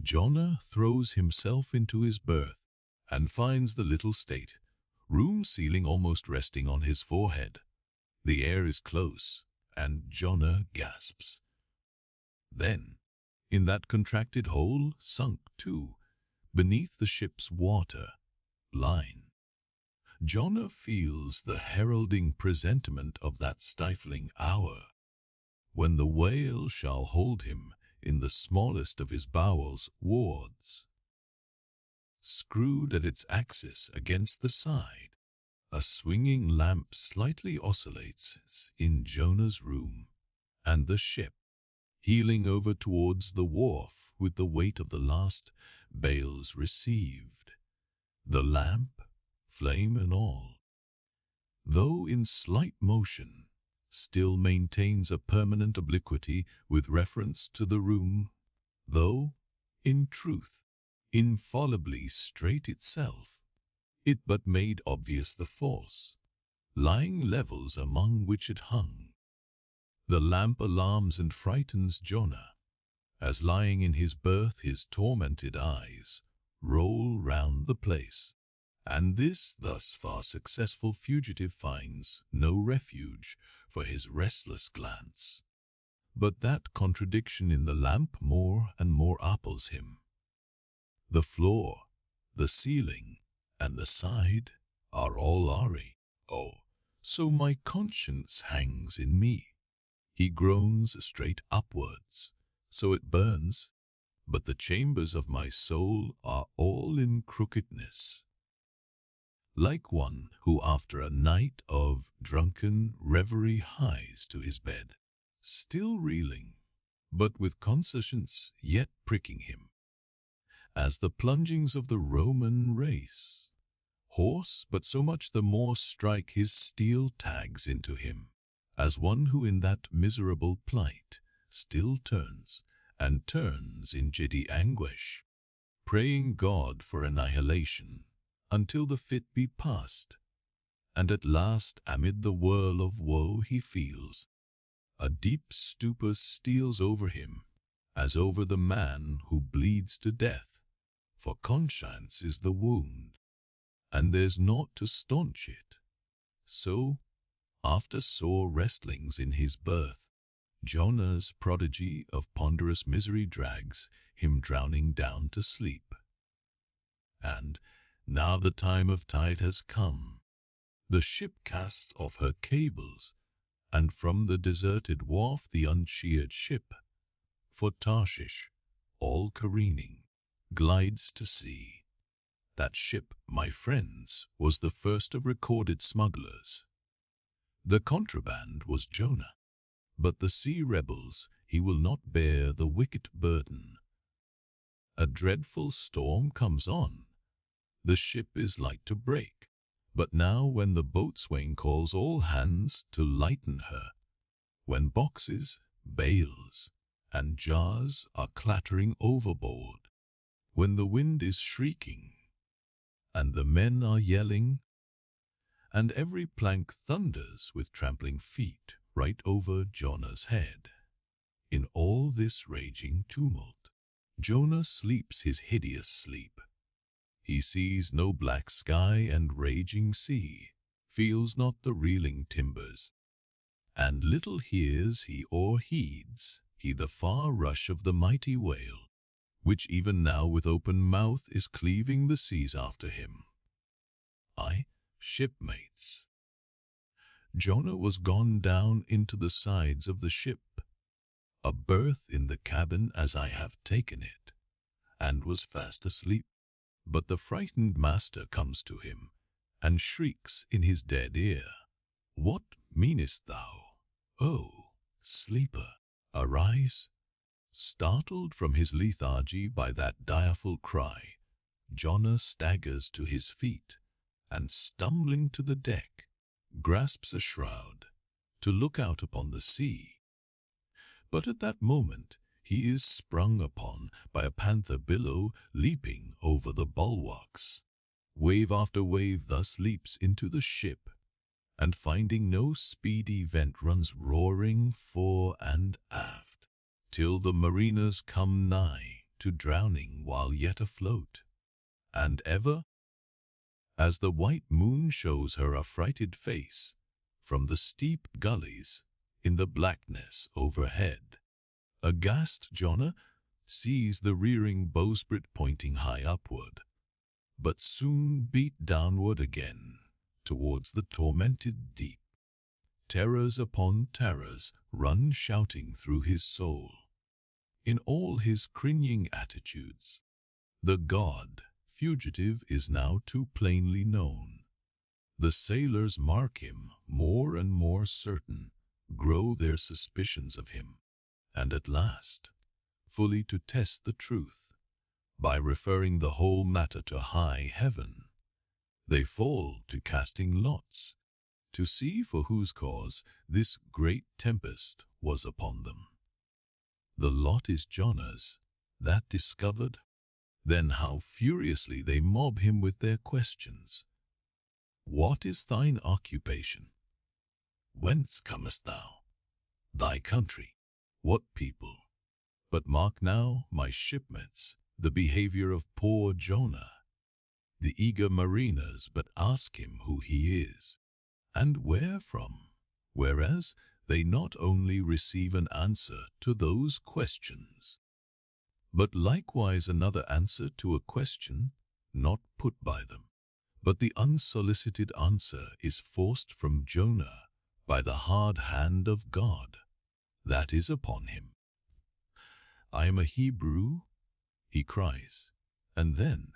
Jonah throws himself into his berth and finds the little state room ceiling almost resting on his forehead. The air is close, and Jonah gasps. Then, in that contracted hole, sunk too, beneath the ship's water line, Jonah feels the heralding presentiment of that stifling hour, when the whale shall hold him in the smallest of his bowels wards. Screwed at its axis against the side, a swinging lamp slightly oscillates in Jonah's room, and the ship, heeling over towards the wharf with the weight of the last bales received, the lamp, flame and all, though in slight motion, still maintains a permanent obliquity with reference to the room, though, in truth, infallibly straight itself. It but made obvious the false, lying levels among which it hung. The lamp alarms and frightens Jonah, as lying in his berth his tormented eyes roll round the place, And this thus far successful fugitive finds no refuge for his restless glance. But that contradiction in the lamp more and more appals him. The floor, the ceiling, and the side are all awry. Oh, so my conscience hangs in me. He groans straight upwards, so it burns, but the chambers of my soul are all in crookedness. Like one who after a night of drunken reverie hies to his bed, still reeling, but with conscience yet pricking him, as the plungings of the Roman race, hoarse but so much the more strike his steel tags into him, as one who in that miserable plight still turns and turns in giddy anguish, praying God for annihilation, until the fit be past, and at last amid the whirl of woe he feels, a deep stupor steals over him, as over the man who bleeds to death, for conscience is the wound, and there's naught to staunch it. So, after sore wrestlings in his birth, Jonah's prodigy of ponderous misery drags him drowning down to sleep. And, now the time of tide has come, the ship casts off her cables, and from the deserted wharf the uncheered ship, for Tarshish, all careening, glides to sea. That ship, my friends, was the first of recorded smugglers. The contraband was Jonah, but the sea rebels he will not bear the wicked burden. A dreadful storm comes on. The ship is like to break, but now when the boatswain calls all hands to lighten her, when boxes, bales, and jars are clattering overboard, when the wind is shrieking, and the men are yelling, and every plank thunders with trampling feet right over Jonah's head. In all this raging tumult, Jonah sleeps his hideous sleep. He sees no black sky and raging sea, feels not the reeling timbers, and little hears he or heeds he the far rush of the mighty whale, which even now with open mouth is cleaving the seas after him. Aye, shipmates, Jonah was gone down into the sides of the ship, a berth in the cabin as I have taken it, and was fast asleep. But the frightened master comes to him, and shrieks in his dead ear, "What meanest thou? O sleeper, arise!" Startled from his lethargy by that direful cry, Jonah staggers to his feet, and stumbling to the deck, grasps a shroud, to look out upon the sea. But at that moment he is sprung upon by a panther billow leaping over the bulwarks. Wave after wave thus leaps into the ship, and finding no speedy vent runs roaring fore and aft, till the mariners come nigh to drowning while yet afloat. And ever, as the white moon shows her affrighted face from the steep gullies in the blackness overhead, aghast Jonah sees the rearing bowsprit pointing high upward, but soon beat downward again towards the tormented deep. Terrors upon terrors run shouting through his soul. In all his cringing attitudes, the god fugitive is now too plainly known. The sailors mark him more and more certain, grow their suspicions of him, and at last, fully to test the truth, by referring the whole matter to high heaven, they fall to casting lots, to see for whose cause this great tempest was upon them. The lot is Jonah's, that discovered. Then how furiously they mob him with their questions. What is thine occupation? Whence comest thou? Thy country? What people? But mark now, my shipmates, the behavior of poor Jonah. The eager mariners but ask him who he is, and where from, whereas they not only receive an answer to those questions, but likewise another answer to a question not put by them. But the unsolicited answer is forced from Jonah by the hard hand of God that is upon him. "I am a Hebrew," he cries, and then,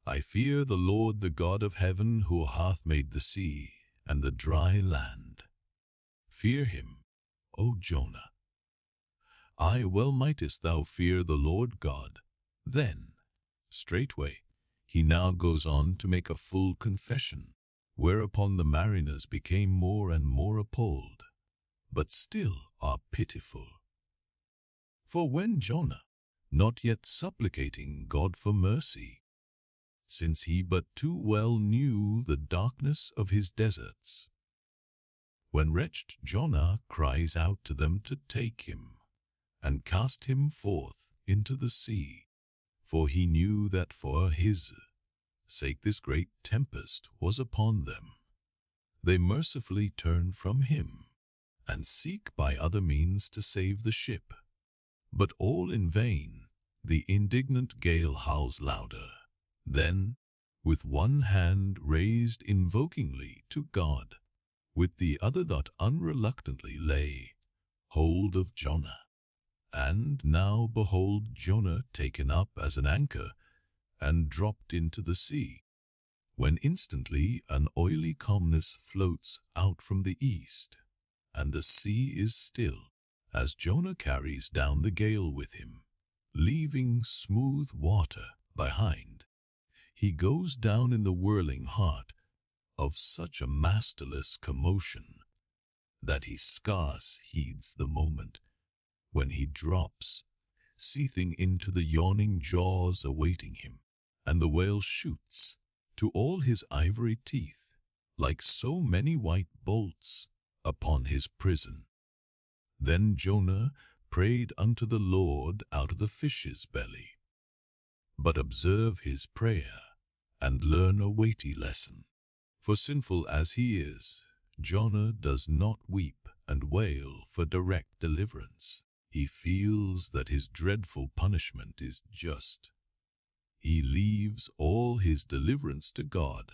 "I fear the Lord, the God of heaven, who hath made the sea and the dry land. Fear him, O Jonah." Aye, well mightest thou fear the Lord God. Then, straightway, he now goes on to make a full confession, whereupon the mariners became more and more appalled, but still are pitiful. For when Jonah, not yet supplicating God for mercy, since he but too well knew the darkness of his deserts, when wretched Jonah cries out to them to take him, and cast him forth into the sea, for he knew that for his sake this great tempest was upon them, they mercifully turn from him, and seek by other means to save the ship. But all in vain. The indignant gale howls louder. Then, with one hand raised invokingly to God, with the other doth unreluctantly lay hold of Jonah. And now behold Jonah taken up as an anchor, and dropped into the sea, when instantly an oily calmness floats out from the east, and the sea is still, as Jonah carries down the gale with him, leaving smooth water behind. He goes down in the whirling heart of such a masterless commotion that he scarce heeds the moment when he drops, seething into the yawning jaws awaiting him, and the whale shoots to all his ivory teeth, like so many white bolts, upon his prison. Then Jonah prayed unto the Lord out of the fish's belly. But observe his prayer, and learn a weighty lesson. For sinful as he is, Jonah does not weep and wail for direct deliverance. He feels that his dreadful punishment is just. He leaves all his deliverance to God,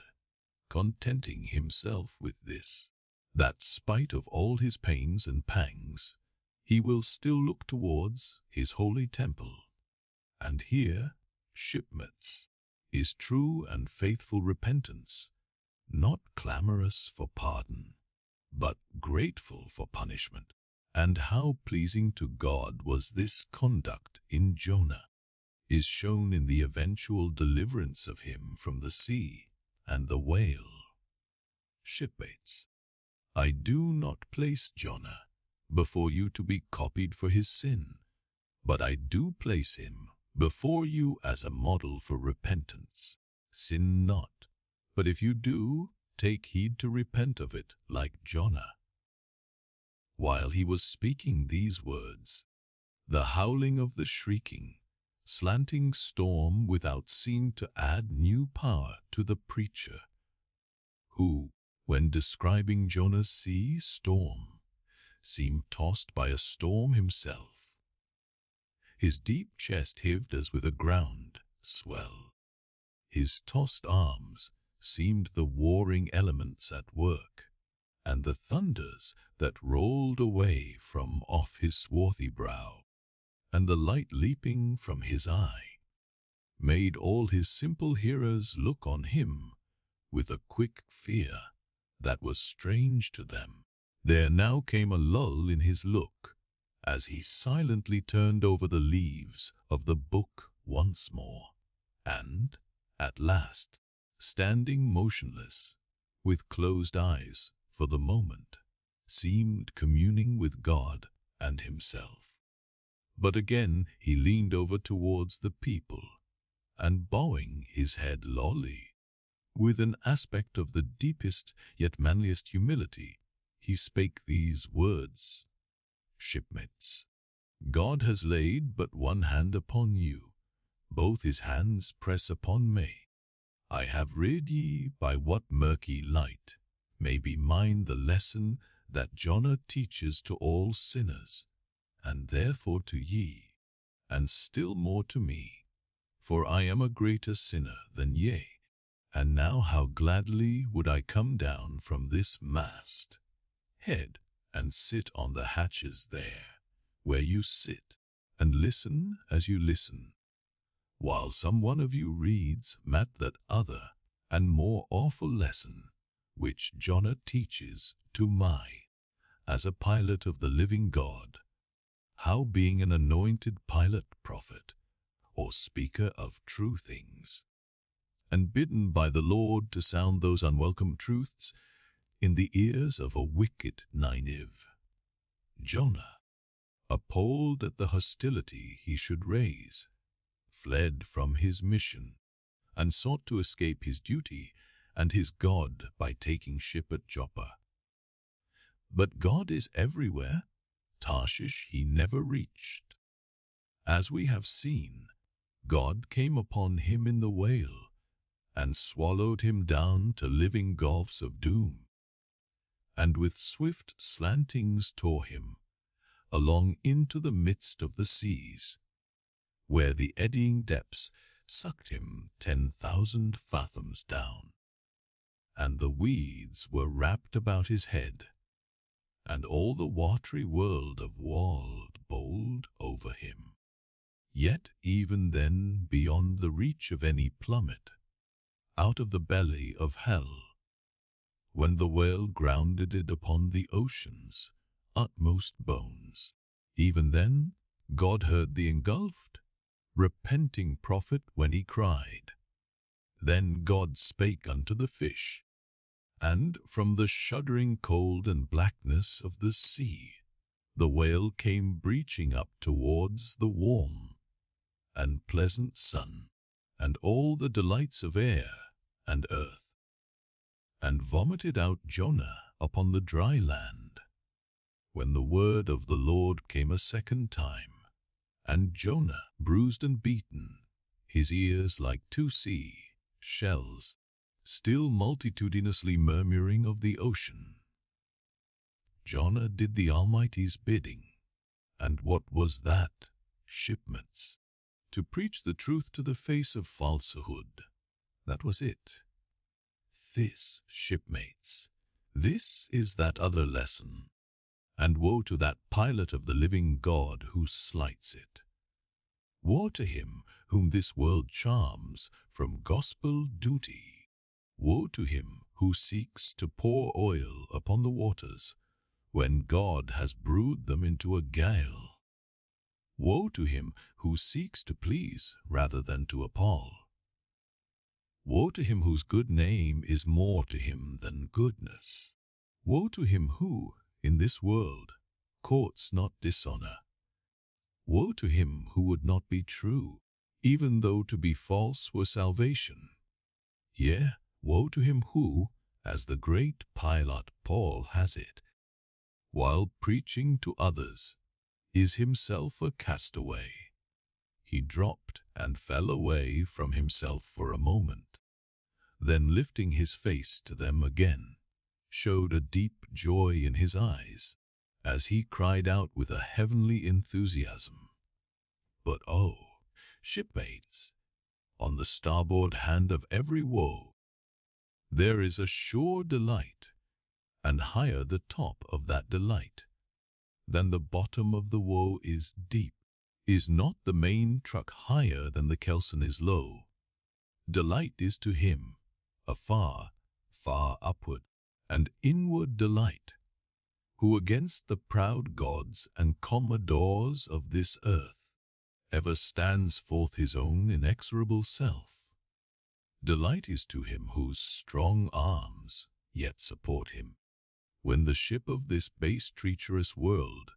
contenting himself with this, that spite of all his pains and pangs, he will still look towards his holy temple, and here, shipmates, is true and faithful repentance, not clamorous for pardon, but grateful for punishment. And how pleasing to God was this conduct in Jonah, is shown in the eventual deliverance of him from the sea and the whale. Shipmates, I do not place Jonah before you to be copied for his sin, but I do place him before you as a model for repentance. Sin not, but if you do, take heed to repent of it like Jonah. While he was speaking these words, the howling of the shrieking, slanting storm without seemed to add new power to the preacher, who, when describing Jonah's sea storm, seemed tossed by a storm himself. His deep chest heaved as with a ground swell. His tossed arms seemed the warring elements at work, and the thunders that rolled away from off his swarthy brow, and the light leaping from his eye, made all his simple hearers look on him with a quick fear that was strange to them. There now came a lull in his look, as he silently turned over the leaves of the book once more, and, at last, standing motionless, with closed eyes for the moment, seemed communing with God and himself. But again he leaned over towards the people, and bowing his head lowly, with an aspect of the deepest yet manliest humility, he spake these words: Shipmates, God has laid but one hand upon you, both his hands press upon me. I have rid ye by what murky light may be mine the lesson that Jonah teaches to all sinners, and therefore to ye, and still more to me, for I am a greater sinner than ye. And now how gladly would I come down from this mast head and sit on the hatches there, where you sit, and listen as you listen, while some one of you reads that other and more awful lesson, which Jonah teaches to my, as a pilot of the living God, how being an anointed pilot prophet, or speaker of true things, and bidden by the Lord to sound those unwelcome truths in the ears of a wicked Nineveh, Jonah, appalled at the hostility he should raise, fled from his mission, and sought to escape his duty and his God by taking ship at Joppa. But God is everywhere. Tarshish he never reached. As we have seen, God came upon him in the whale, and swallowed him down to living gulfs of doom, and with swift slantings tore him along into the midst of the seas, where the eddying depths sucked him 10,000 fathoms down, and the weeds were wrapped about his head, and all the watery world of walled bowled over him. Yet even then, beyond the reach of any plummet, out of the belly of hell, when the whale grounded it upon the ocean's utmost bones, even then God heard the engulfed, repenting prophet when he cried. Then God spake unto the fish, and from the shuddering cold and blackness of the sea, the whale came breaching up towards the warm and pleasant sun, and all the delights of air and earth, and vomited out Jonah upon the dry land. When the word of the Lord came a second time, and Jonah, bruised and beaten, his ears like two sea shells, still multitudinously murmuring of the ocean. Jonah did the Almighty's bidding, and what was that? Shipmates, to preach the truth to the face of falsehood. That was it. This, shipmates, this is that other lesson, and woe to that pilot of the living God who slights it. Woe to him whom this world charms from gospel duty. Woe to him who seeks to pour oil upon the waters, when God has brewed them into a gale. Woe to him who seeks to please rather than to appall. Woe to him whose good name is more to him than goodness. Woe to him who, in this world, courts not dishonor. Woe to him who would not be true, even though to be false were salvation. Yea, woe to him who, as the great pilot Paul has it, while preaching to others, is himself a castaway. He dropped and fell away from himself for a moment, then lifting his face to them again, showed a deep joy in his eyes, as he cried out with a heavenly enthusiasm. But oh, shipmates, on the starboard hand of every woe, there is a sure delight, and higher the top of that delight than the bottom of the woe is deep. Is not the main truck higher than the kelson is low? Delight is to him a far, far upward and inward delight, who against the proud gods and commodores of this earth ever stands forth his own inexorable self. Delight is to him whose strong arms yet support him, when the ship of this base treacherous world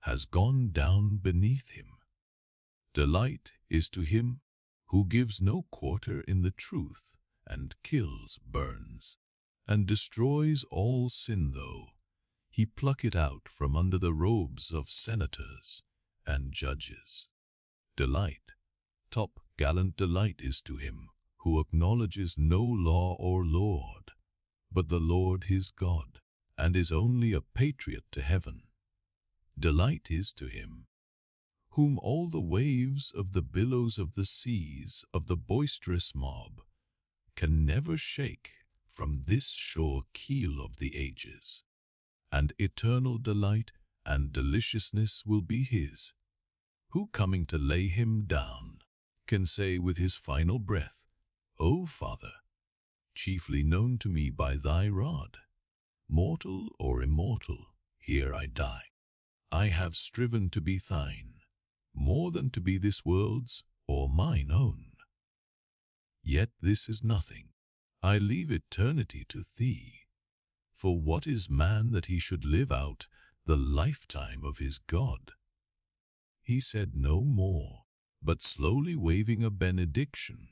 has gone down beneath him. Delight is to him who gives no quarter in the truth, and kills, burns, and destroys all sin, though he pluck it out from under the robes of senators and judges. Delight, top gallant delight is to him who acknowledges no law or lord, but the Lord his God, and is only a patriot to heaven. Delight is to him, whom all the waves of the billows of the seas of the boisterous mob can never shake from this sure keel of the ages, and eternal delight and deliciousness will be his, who coming to lay him down can say with his final breath, O Father, chiefly known to me by thy rod, mortal or immortal, here I die. I have striven to be thine, more than to be this world's or mine own. Yet this is nothing. I leave eternity to thee. For what is man that he should live out the lifetime of his God? He said no more, but slowly waving a benediction,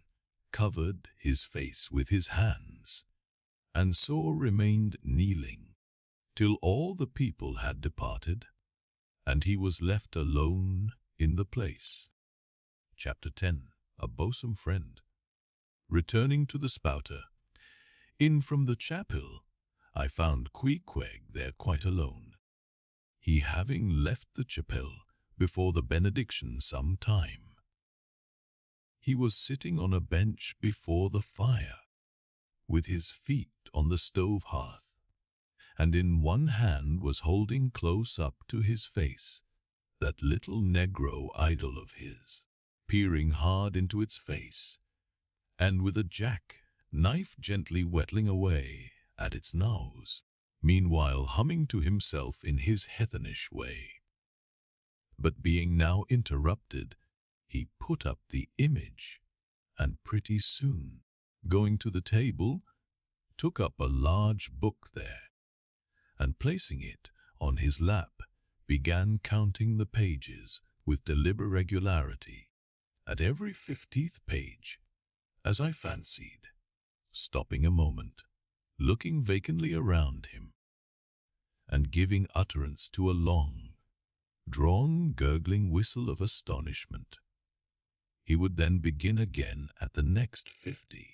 covered his face with his hands, and so remained kneeling, till all the people had departed, and he was left alone in the place. Chapter 10. A Bosom Friend. Returning to the Spouter, in from the chapel, I found Queequeg there quite alone, he having left the chapel before the benediction some time. He was sitting on a bench before the fire, with his feet on the stove hearth, and in one hand was holding close up to his face that little negro idol of his, peering hard into its face, and with a jack-knife gently whittling away at its nose, meanwhile humming to himself in his heathenish way. But being now interrupted, he put up the image, and pretty soon, going to the table, took up a large book there, and placing it on his lap, began counting the pages with deliberate regularity, at every 50th page, as I fancied, stopping a moment, looking vacantly around him, and giving utterance to a long, drawn, gurgling whistle of astonishment. He would then begin again at the next 50,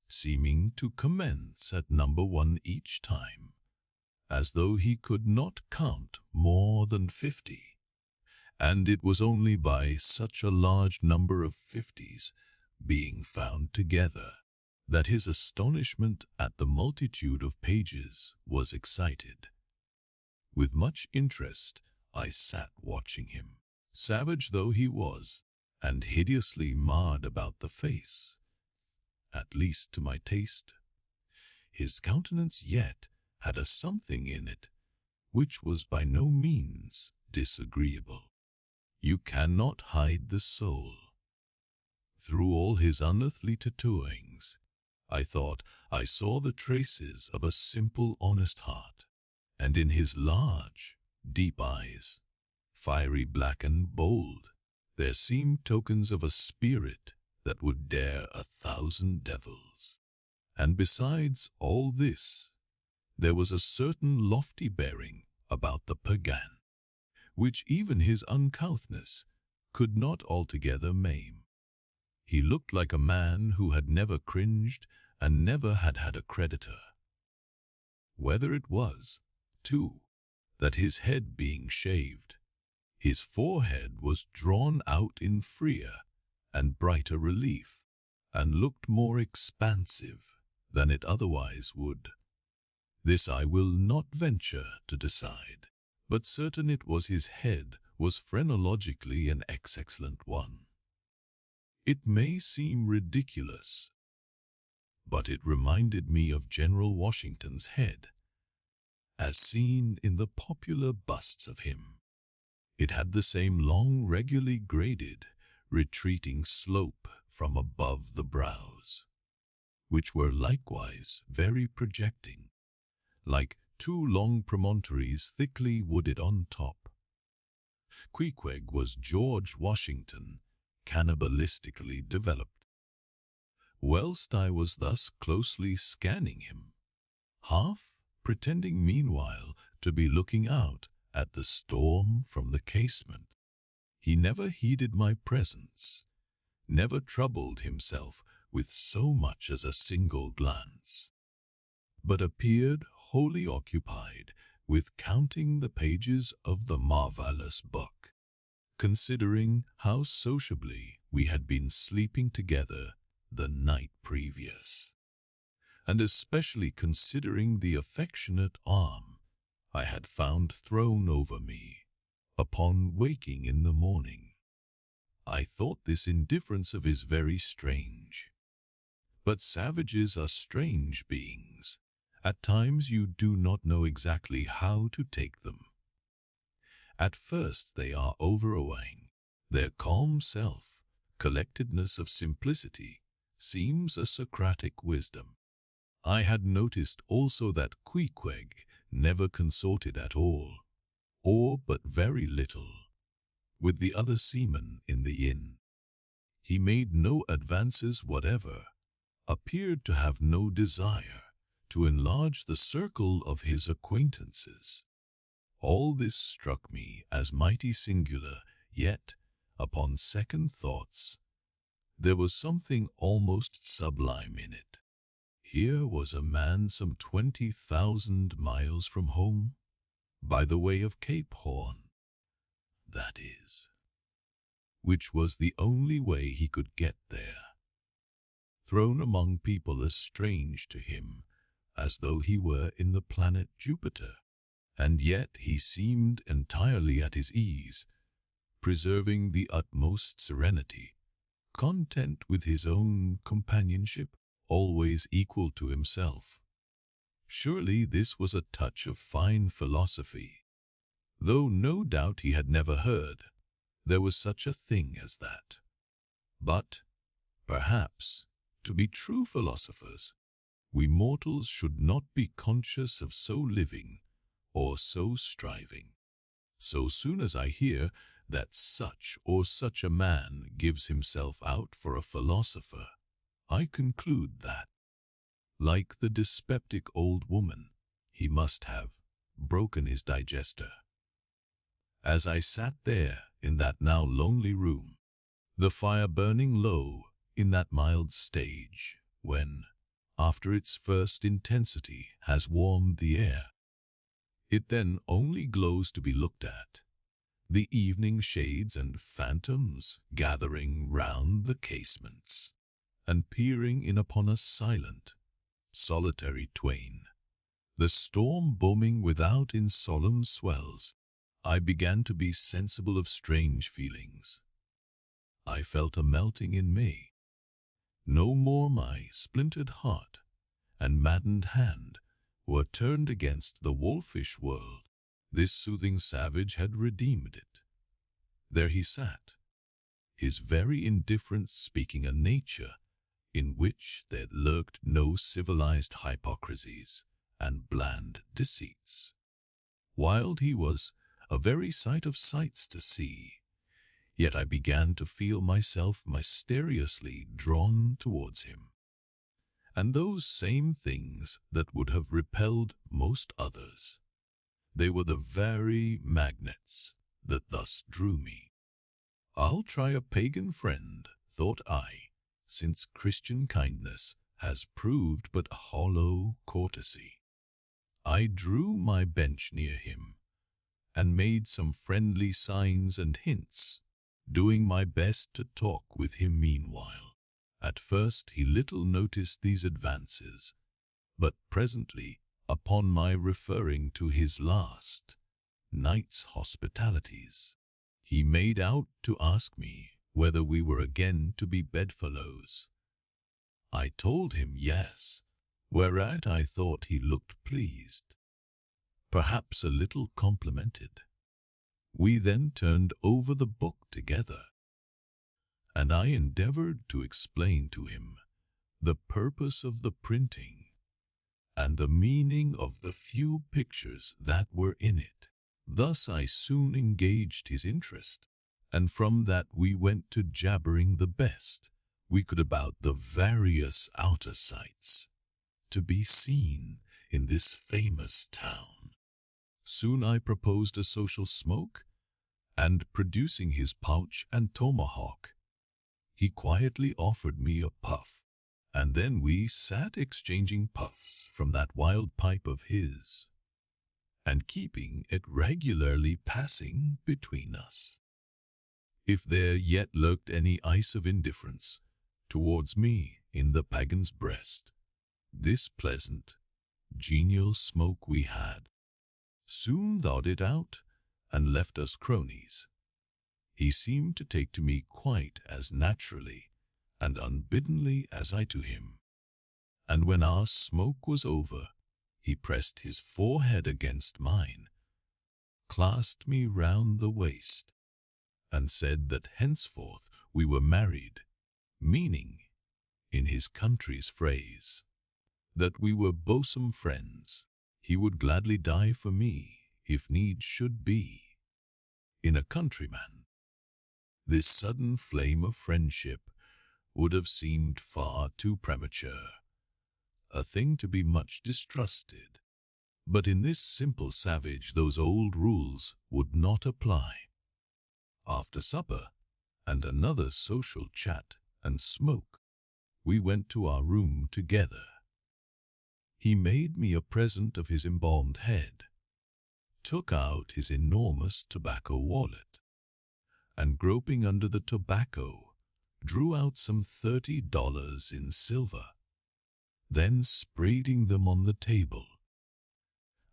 seeming to commence at number 1 each time, as though he could not count more than 50, and it was only by such a large number of 50s being found together that his astonishment at the multitude of pages was excited. With much interest I sat watching him, savage though he was, and hideously marred about the face, at least to my taste. His countenance yet had a something in it which was by no means disagreeable. You cannot hide the soul. Through all his unearthly tattooings, I thought I saw the traces of a simple, honest heart, and in his large, deep eyes, fiery black and bold, there seemed tokens of a spirit that would dare 1,000 devils. And besides all this, there was a certain lofty bearing about the pagan, which even his uncouthness could not altogether maim. He looked like a man who had never cringed and never had had a creditor. Whether it was, too, that his head being shaved, his forehead was drawn out in freer and brighter relief, and looked more expansive than it otherwise would. This I will not venture to decide, but certain it was his head was phrenologically an excellent one. It may seem ridiculous, but it reminded me of General Washington's head, as seen in the popular busts of him. It had the same long, regularly graded, retreating slope from above the brows, which were likewise very projecting, like 2 long promontories thickly wooded on top. Queequeg was George Washington, cannibalistically developed. Whilst I was thus closely scanning him, half pretending meanwhile to be looking out at the storm from the casement, he never heeded my presence, never troubled himself with so much as a single glance, but appeared wholly occupied with counting the pages of the marvelous book, considering how sociably we had been sleeping together the night previous, and especially considering the affectionate arm I had found thrown over me upon waking in the morning. I thought this indifference of his very strange. But savages are strange beings. At times you do not know exactly how to take them. At first they are overawing. Their calm self, collectedness of simplicity, seems a Socratic wisdom. I had noticed also that Queequeg never consorted at all, or but very little, with the other seamen in the inn. He made no advances whatever, appeared to have no desire to enlarge the circle of his acquaintances. All this struck me as mighty singular, yet, upon second thoughts, there was something almost sublime in it. Here was a man some 20,000 miles from home, by the way of Cape Horn, that is, which was the only way he could get there, thrown among people as strange to him as though he were in the planet Jupiter, and yet he seemed entirely at his ease, preserving the utmost serenity, content with his own companionship, always equal to himself. Surely this was a touch of fine philosophy, though no doubt he had never heard there was such a thing as that. But, perhaps, to be true philosophers, we mortals should not be conscious of so living or so striving. So soon as I hear that such or such a man gives himself out for a philosopher, I conclude that, like the dyspeptic old woman, he must have broken his digester. As I sat there in that now lonely room, the fire burning low in that mild stage when, after its first intensity has warmed the air, it then only glows to be looked at, the evening shades and phantoms gathering round the casements, and peering in upon us silent, solitary twain, the storm booming without in solemn swells, I began to be sensible of strange feelings. I felt a melting in me. No more my splintered heart and maddened hand were turned against the wolfish world. This soothing savage had redeemed it. There he sat, his very indifference speaking a nature in which there lurked no civilized hypocrisies and bland deceits. While he was a very sight of sights to see, yet I began to feel myself mysteriously drawn towards him. And those same things that would have repelled most others, they were the very magnets that thus drew me. I'll try a pagan friend, thought I, since Christian kindness has proved but hollow courtesy. I drew my bench near him, and made some friendly signs and hints, doing my best to talk with him meanwhile. At first he little noticed these advances, but presently, upon my referring to his last night's hospitalities, he made out to ask me whether we were again to be bedfellows. I told him yes, whereat I thought he looked pleased, perhaps a little complimented. We then turned over the book together, and I endeavored to explain to him the purpose of the printing and the meaning of the few pictures that were in it. Thus I soon engaged his interest, and from that we went to jabbering the best we could about the various outer sights to be seen in this famous town. Soon I proposed a social smoke, and producing his pouch and tomahawk, he quietly offered me a puff. And then we sat exchanging puffs from that wild pipe of his, and keeping it regularly passing between us. If there yet lurked any ice of indifference towards me in the pagan's breast, this pleasant, genial smoke we had soon thawed it out and left us cronies. He seemed to take to me quite as naturally and unbiddenly as I to him, and when our smoke was over, he pressed his forehead against mine, clasped me round the waist, and said that henceforth we were married, meaning, in his country's phrase, that we were bosom friends. He would gladly die for me, if need should be. In a countryman, this sudden flame of friendship would have seemed far too premature, a thing to be much distrusted. But in this simple savage those old rules would not apply. After supper, and another social chat and smoke, we went to our room together. He made me a present of his embalmed head, took out his enormous tobacco wallet, and groping under the tobacco, drew out some $30 in silver, then spreading them on the table,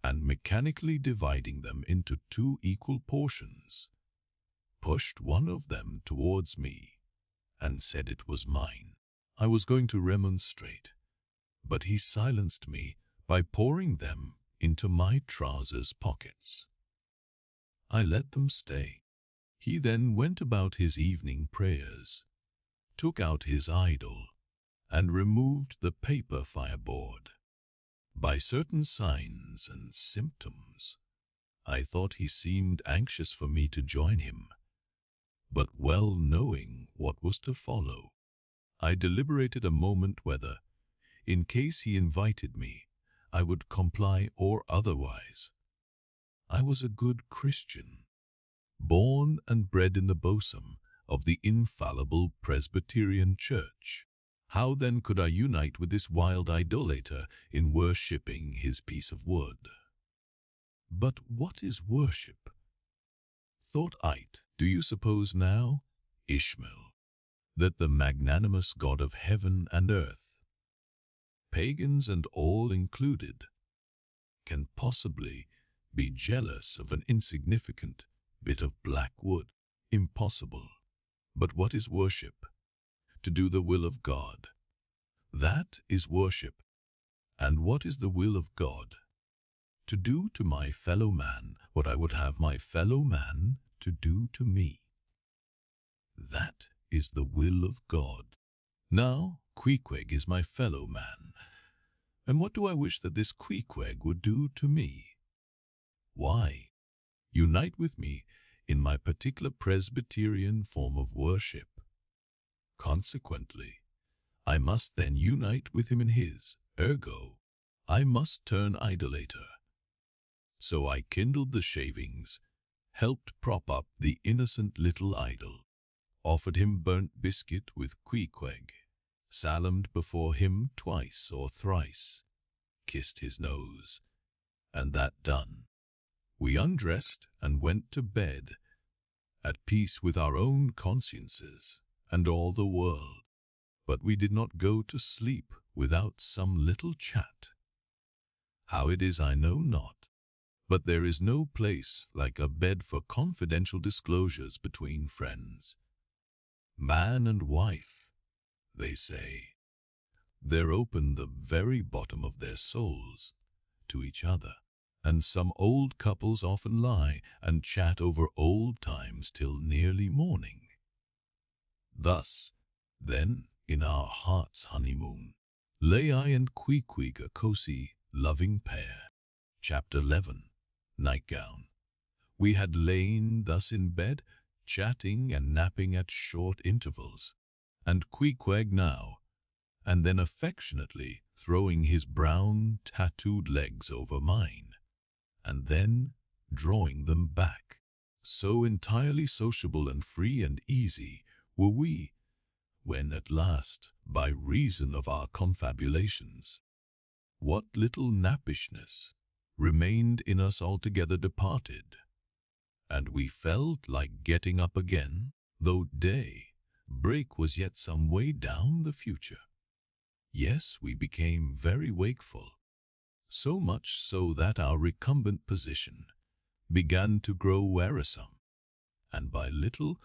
and mechanically dividing them into 2 equal portions, pushed one of them towards me, and said it was mine. I was going to remonstrate, but he silenced me by pouring them into my trousers pockets. I let them stay. He then went about his evening prayers, took out his idol, and removed the paper fireboard. By certain signs and symptoms, I thought he seemed anxious for me to join him, but well knowing what was to follow, I deliberated a moment whether, in case he invited me, I would comply or otherwise. I was a good Christian, born and bred in the bosom of the infallible Presbyterian Church. How then could I unite with this wild idolater in worshipping his piece of wood? But what is worship? Thought I, do you suppose now, Ishmael, that the magnanimous God of heaven and earth, pagans and all included, can possibly be jealous of an insignificant bit of black wood? Impossible. But what is worship? To do the will of God. That is worship. And what is the will of God? To do to my fellow man what I would have my fellow man to do to me. That is the will of God. Now, Queequeg is my fellow man, and what do I wish that this Queequeg would do to me? Why, unite with me in my particular Presbyterian form of worship. Consequently, I must then unite with him in his, ergo, I must turn idolater. So I kindled the shavings, helped prop up the innocent little idol, offered him burnt biscuit with Queequeg, salamed before him twice or thrice, kissed his nose, and that done, we undressed and went to bed, at peace with our own consciences and all the world. But we did not go to sleep without some little chat. How it is I know not, but there is no place like a bed for confidential disclosures between friends. Man and wife, they say, they're open the very bottom of their souls to each other, and some old couples often lie and chat over old times till nearly morning. Thus, then, in our heart's honeymoon, lay I and Queequeg a cosy, loving pair. Chapter 11. Nightgown. We had lain thus in bed, chatting and napping at short intervals, and Queequeg now and then affectionately throwing his brown, tattooed legs over mine, and then drawing them back. So entirely sociable and free and easy were we, when at last, by reason of our confabulations, what little nappishness remained in us altogether departed, and we felt like getting up again, though day break was yet some way down the future. Yes, we became very wakeful, so much so that our recumbent position began to grow wearisome, and by little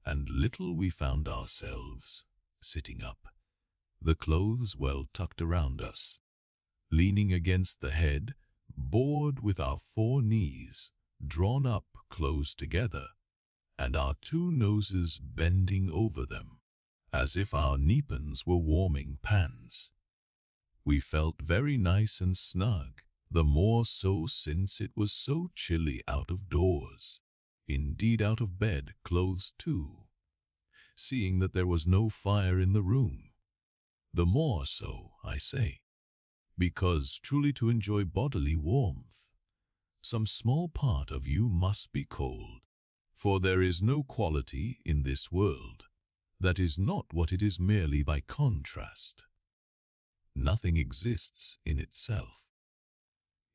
and little we found ourselves sitting up, the clothes well tucked around us, leaning against the head, bored with our 4 knees drawn up close together, and our 2 noses bending over them, as if our kneepins were warming pans. We felt very nice and snug, the more so since it was so chilly out of doors, indeed out of bed clothes too, seeing that there was no fire in the room. The more so, I say, because truly to enjoy bodily warmth, some small part of you must be cold, for there is no quality in this world that is not what it is merely by contrast. Nothing exists in itself.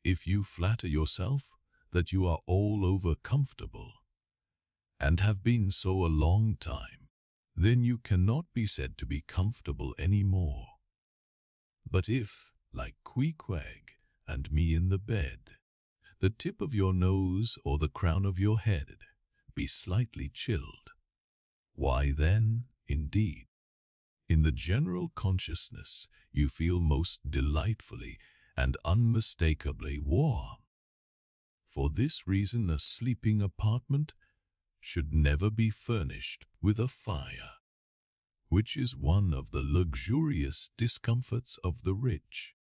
If you flatter yourself that you are all over comfortable, and have been so a long time, then you cannot be said to be comfortable any more. But if, like Queequeg and me in the bed, the tip of your nose or the crown of your head be slightly chilled, why then, indeed, in the general consciousness you feel most delightfully and unmistakably warm. For this reason a sleeping apartment should never be furnished with a fire, which is one of the luxurious discomforts of the rich.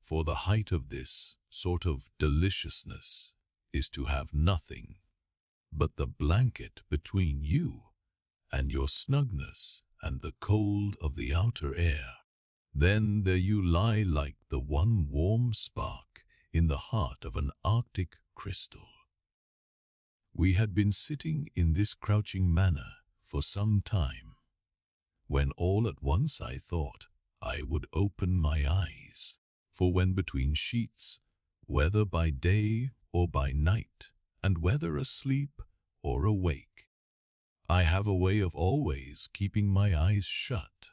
For the height of this sort of deliciousness is to have nothing but the blanket between you and your snugness and the cold of the outer air. Then there you lie like the one warm spark in the heart of an Arctic crystal. We had been sitting in this crouching manner for some time, when all at once I thought I would open my eyes, for when between sheets, whether by day or by night, and whether asleep or awake, I have a way of always keeping my eyes shut,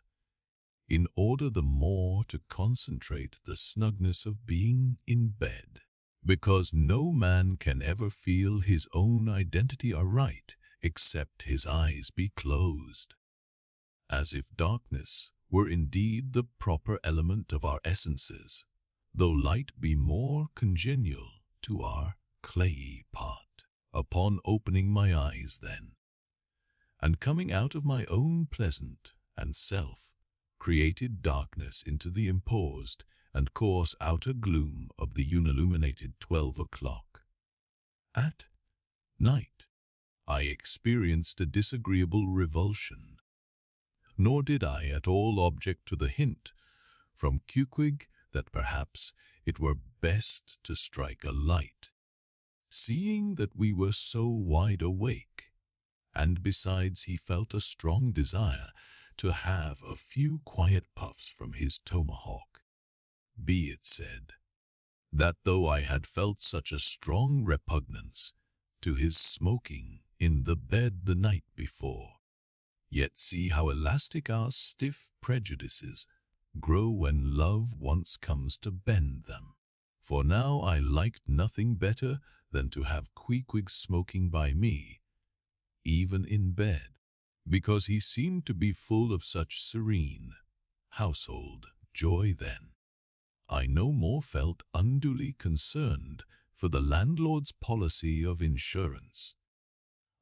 in order the more to concentrate the snugness of being in bed, because no man can ever feel his own identity aright except his eyes be closed, as if darkness were indeed the proper element of our essences, though light be more congenial to our clayey part. Upon opening my eyes then, and coming out of my own pleasant and self-created darkness into the imposed and coarse outer gloom of the unilluminated 12 o'clock at night, I experienced a disagreeable revulsion, nor did I at all object to the hint from Queequeg that perhaps it were best to strike a light, seeing that we were so wide awake, and besides he felt a strong desire to have a few quiet puffs from his tomahawk. Be it said, that though I had felt such a strong repugnance to his smoking in the bed the night before, yet see how elastic our stiff prejudices grow when love once comes to bend them. For now I liked nothing better than to have Queequeg smoking by me, even in bed, because he seemed to be full of such serene household joy then. I no more felt unduly concerned for the landlord's policy of insurance.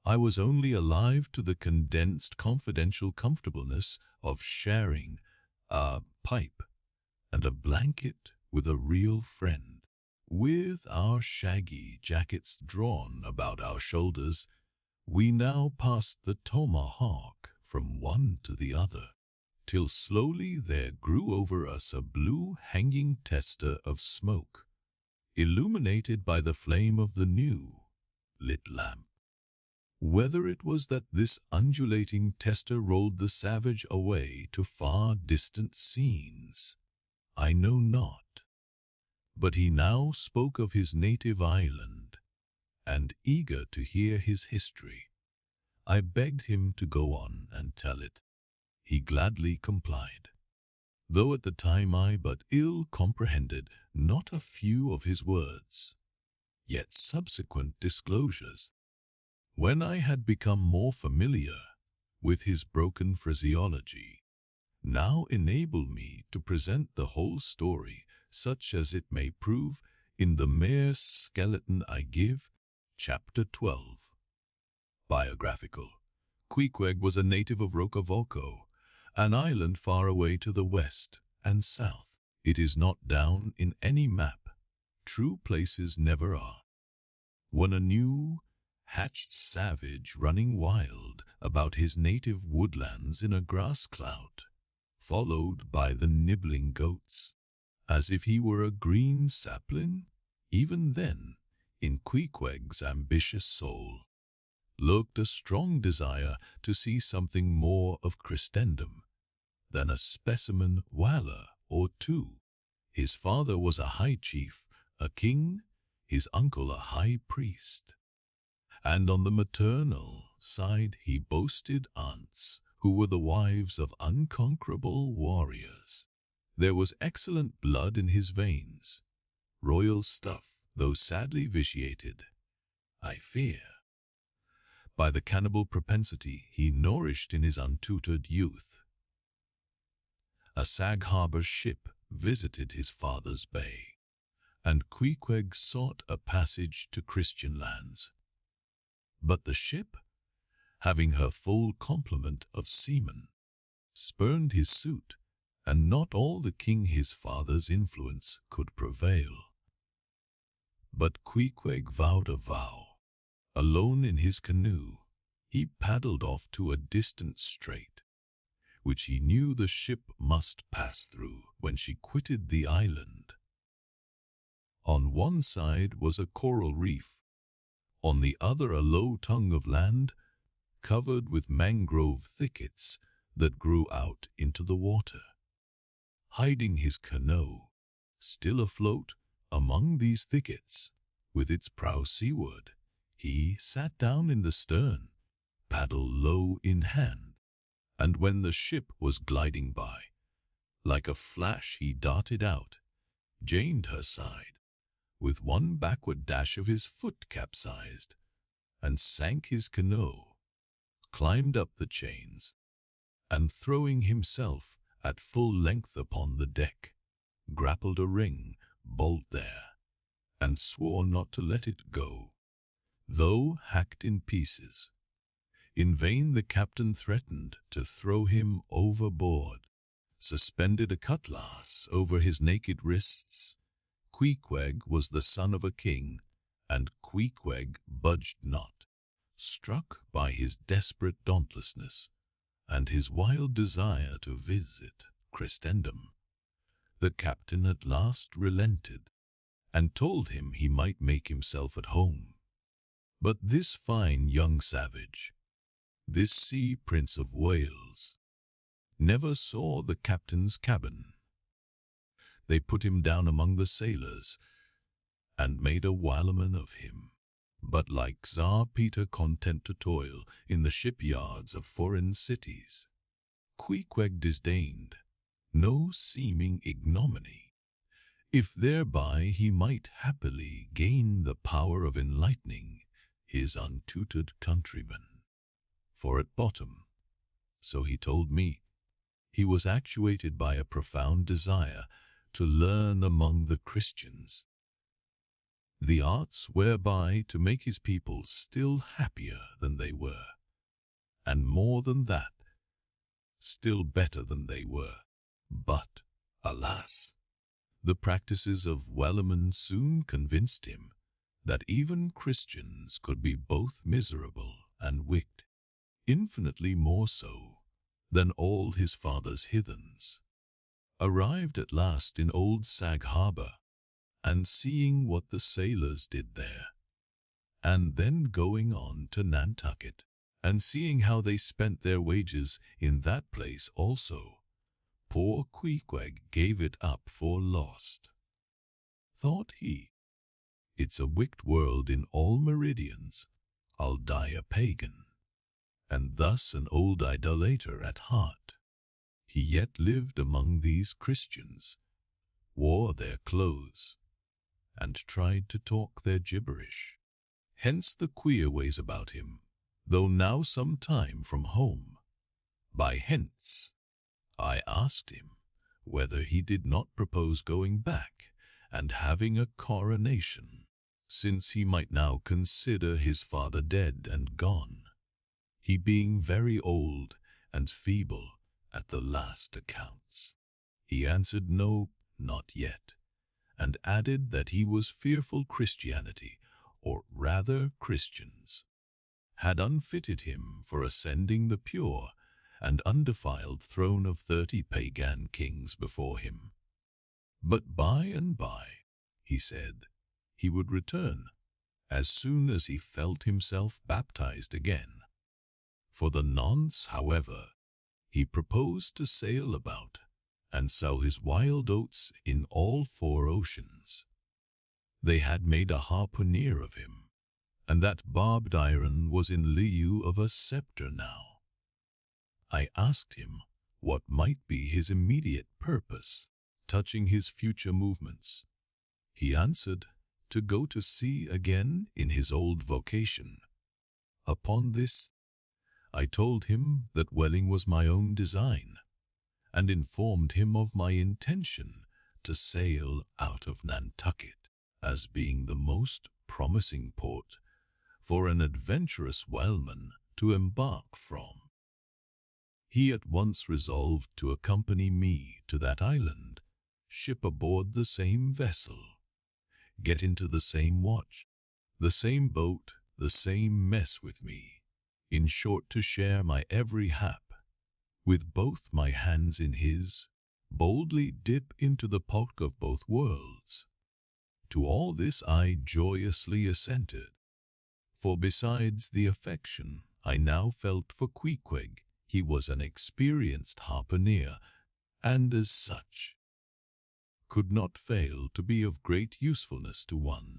I was only alive to the condensed confidential comfortableness of sharing a pipe and a blanket with a real friend. With our shaggy jackets drawn about our shoulders, we now passed the tomahawk from one to the other, till slowly there grew over us a blue hanging tester of smoke, illuminated by the flame of the new lit lamp. Whether it was that this undulating tester rolled the savage away to far distant scenes, I know not. But he now spoke of his native island, and eager to hear his history, I begged him to go on and tell it. He gladly complied, though at the time I but ill comprehended not a few of his words. Yet subsequent disclosures, when I had become more familiar with his broken phraseology, now enable me to present the whole story such as it may prove in the mere skeleton I give. Chapter 12. Biographical. Queequeg was a native of Rocavolco, an island far away to the west and south. It is not down in any map. True places never are. When a new, hatched savage running wild about his native woodlands in a grass clout, followed by the nibbling goats, as if he were a green sapling, even then, in Queequeg's ambitious soul, lurked a strong desire to see something more of Christendom than a specimen whaler or two. His father was a high chief, a king, his uncle a high priest, and on the maternal side he boasted aunts who were the wives of unconquerable warriors. There was excellent blood in his veins, royal stuff, though sadly vitiated, I fear, by the cannibal propensity he nourished in his untutored youth. A Sag Harbor ship visited his father's bay, and Queequeg sought a passage to Christian lands. But the ship, having her full complement of seamen, spurned his suit, and not all the king his father's influence could prevail. But Queequeg vowed a vow. Alone in his canoe, he paddled off to a distant strait, which he knew the ship must pass through when she quitted the island. On one side was a coral reef, on the other a low tongue of land, covered with mangrove thickets that grew out into the water. Hiding his canoe, still afloat among these thickets, with its prow seaward, he sat down in the stern, paddle low in hand, and when the ship was gliding by, like a flash he darted out, gained her side, with one backward dash of his foot capsized, and sank his canoe, climbed up the chains, and throwing himself at full length upon the deck, grappled a ring bolt there, and swore not to let it go, though hacked in pieces. In vain the captain threatened to throw him overboard, suspended a cutlass over his naked wrists. Queequeg was the son of a king, and Queequeg budged not. Struck by his desperate dauntlessness and his wild desire to visit Christendom, the captain at last relented and told him he might make himself at home. But this fine young savage, this sea prince of Wales, never saw the captain's cabin. They put him down among the sailors and made a whaleman of him, but like Tsar Peter content to toil in the shipyards of foreign cities, Queequeg disdained no seeming ignominy, if thereby he might happily gain the power of enlightening his untutored countrymen. For at bottom, so he told me, he was actuated by a profound desire to learn among the Christians the arts whereby to make his people still happier than they were, and more than that, still better than they were. But, alas, the practices of Wellerman soon convinced him that even Christians could be both miserable and wicked, infinitely more so than all his father's heathens. Arrived at last in old Sag Harbor, and seeing what the sailors did there, and then going on to Nantucket, and seeing how they spent their wages in that place also, poor Queequeg gave it up for lost. Thought he, it's a wicked world in all meridians, I'll die a pagan, and thus an old idolater at heart. He yet lived among these Christians, wore their clothes, and tried to talk their gibberish. Hence the queer ways about him, though now some time from home. By hence, I asked him whether he did not propose going back and having a coronation, since he might now consider his father dead and gone, he being very old and feeble at the last accounts. He answered no, not yet, and added that he was fearful Christianity, or rather Christians, had unfitted him for ascending the pure and undefiled throne of 30 pagan kings before him. But by and by, he said, he would return, as soon as he felt himself baptized again. For the nonce, however, he proposed to sail about and sow his wild oats in all 4 oceans. They had made a harpooner of him, and that barbed iron was in lieu of a scepter now. I asked him what might be his immediate purpose touching his future movements. He answered, to go to sea again in his old vocation. Upon this, I told him that Welling was my own design, and informed him of my intention to sail out of Nantucket as being the most promising port for an adventurous whaleman to embark from. He at once resolved to accompany me to that island, ship aboard the same vessel, get into the same watch, the same boat, the same mess with me, in short to share my every hap, with both my hands in his, boldly dip into the pot of both worlds. To all this I joyously assented, for besides the affection I now felt for Queequeg, he was an experienced harpooner, and as such, could not fail to be of great usefulness to one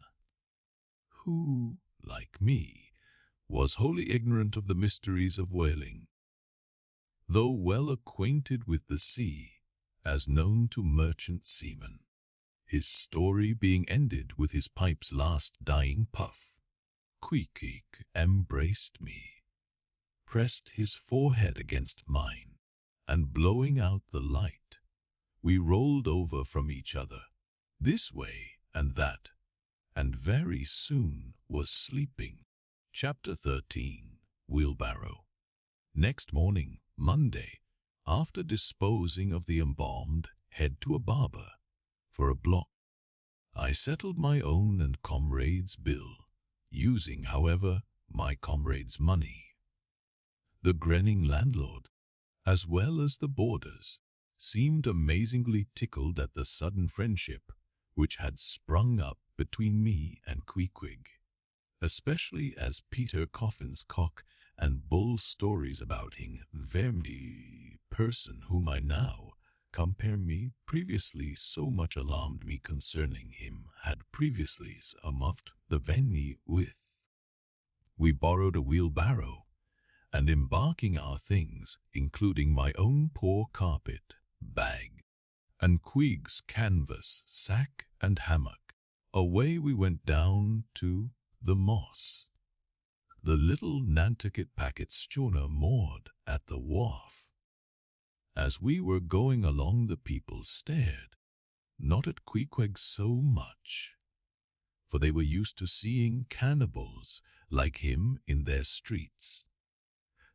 who, like me, was wholly ignorant of the mysteries of whaling. Though well acquainted with the sea, as known to merchant seamen, his story being ended with his pipe's last dying puff, Queequeg embraced me, pressed his forehead against mine, and blowing out the light, we rolled over from each other, this way and that, and very soon was sleeping. Chapter 13. Wheelbarrow. Next morning, Monday, after disposing of the embalmed, head to a barber for a block. I settled my own and comrade's bill, using, however, my comrade's money. The grinning landlord, as well as the boarders, seemed amazingly tickled at the sudden friendship which had sprung up between me and Queequeg, especially as Peter Coffin's cock and bull stories about him, the person whom I now compare me previously so much alarmed me concerning him had previously amuffed the venue with. We borrowed a wheelbarrow, and embarking our things, including my own poor carpet, bag, and Queeg's canvas, sack, and hammock, away we went down to the Moss. The little Nantucket packet schooner moored at the wharf. As we were going along, the people stared, not at Queequeg so much, for they were used to seeing cannibals like him in their streets,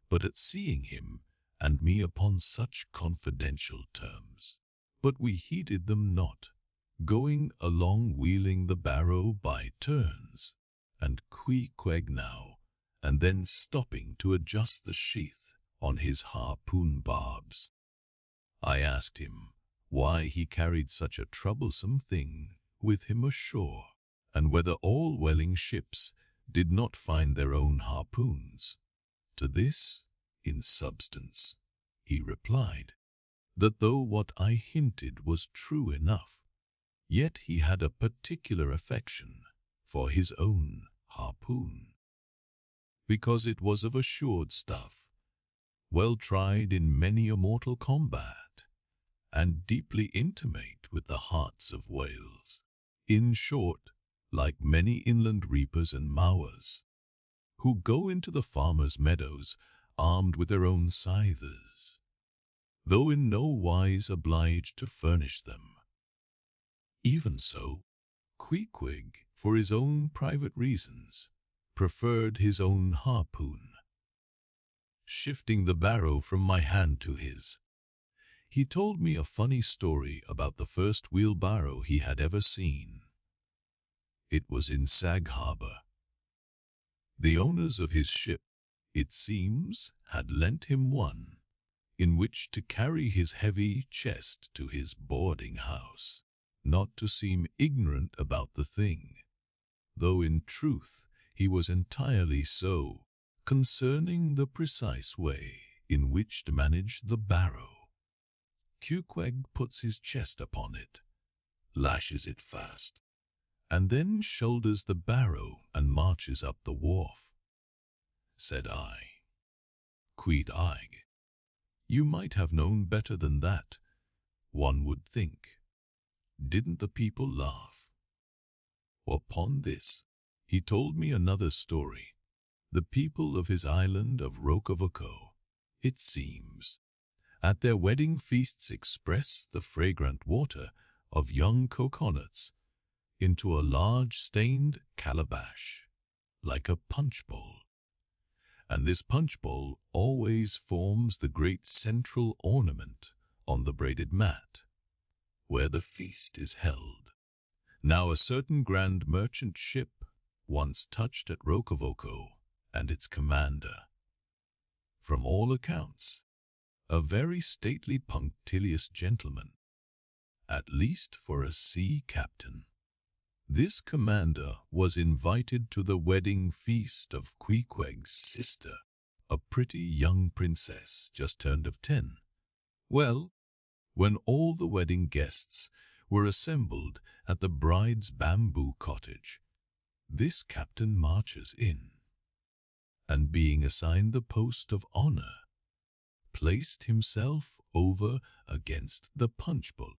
but at seeing him and me upon such confidential terms. But we heeded them not, going along wheeling the barrow by turns, and Queequeg now and then stopping to adjust the sheath on his harpoon barbs. I asked him why he carried such a troublesome thing with him ashore, and whether all whaling ships did not find their own harpoons. To this, in substance, he replied, that though what I hinted was true enough, yet he had a particular affection for his own harpoon, because it was of assured stuff, well tried in many a mortal combat, and deeply intimate with the hearts of whales. In short, like many inland reapers and mowers, who go into the farmers' meadows armed with their own scythes, though in no wise obliged to furnish them. Even so, Queequeg, for his own private reasons, preferred his own harpoon. Shifting the barrow from my hand to his, he told me a funny story about the first wheelbarrow he had ever seen. It was in Sag Harbor. The owners of his ship, it seems, had lent him one, in which to carry his heavy chest to his boarding house, not to seem ignorant about the thing, though in truth he was entirely so, concerning the precise way in which to manage the barrow. Queequeg puts his chest upon it, lashes it fast, and then shoulders the barrow and marches up the wharf. Said I, Queequeg, you might have known better than that, one would think. Didn't the people laugh? Upon this, he told me another story. The people of his island of Rokovoko, it seems, at their wedding feasts express the fragrant water of young coconuts into a large stained calabash, like a punch bowl. And this punch bowl always forms the great central ornament on the braided mat, where the feast is held. Now a certain grand merchant ship once touched at Rokovoko, and its commander, from all accounts, a very stately punctilious gentleman, at least for a sea captain. This commander was invited to the wedding feast of Queequeg's sister, a pretty young princess just turned of 10. Well, when all the wedding guests were assembled at the bride's bamboo cottage, this captain marches in, and being assigned the post of honor, placed himself over against the punch bowl,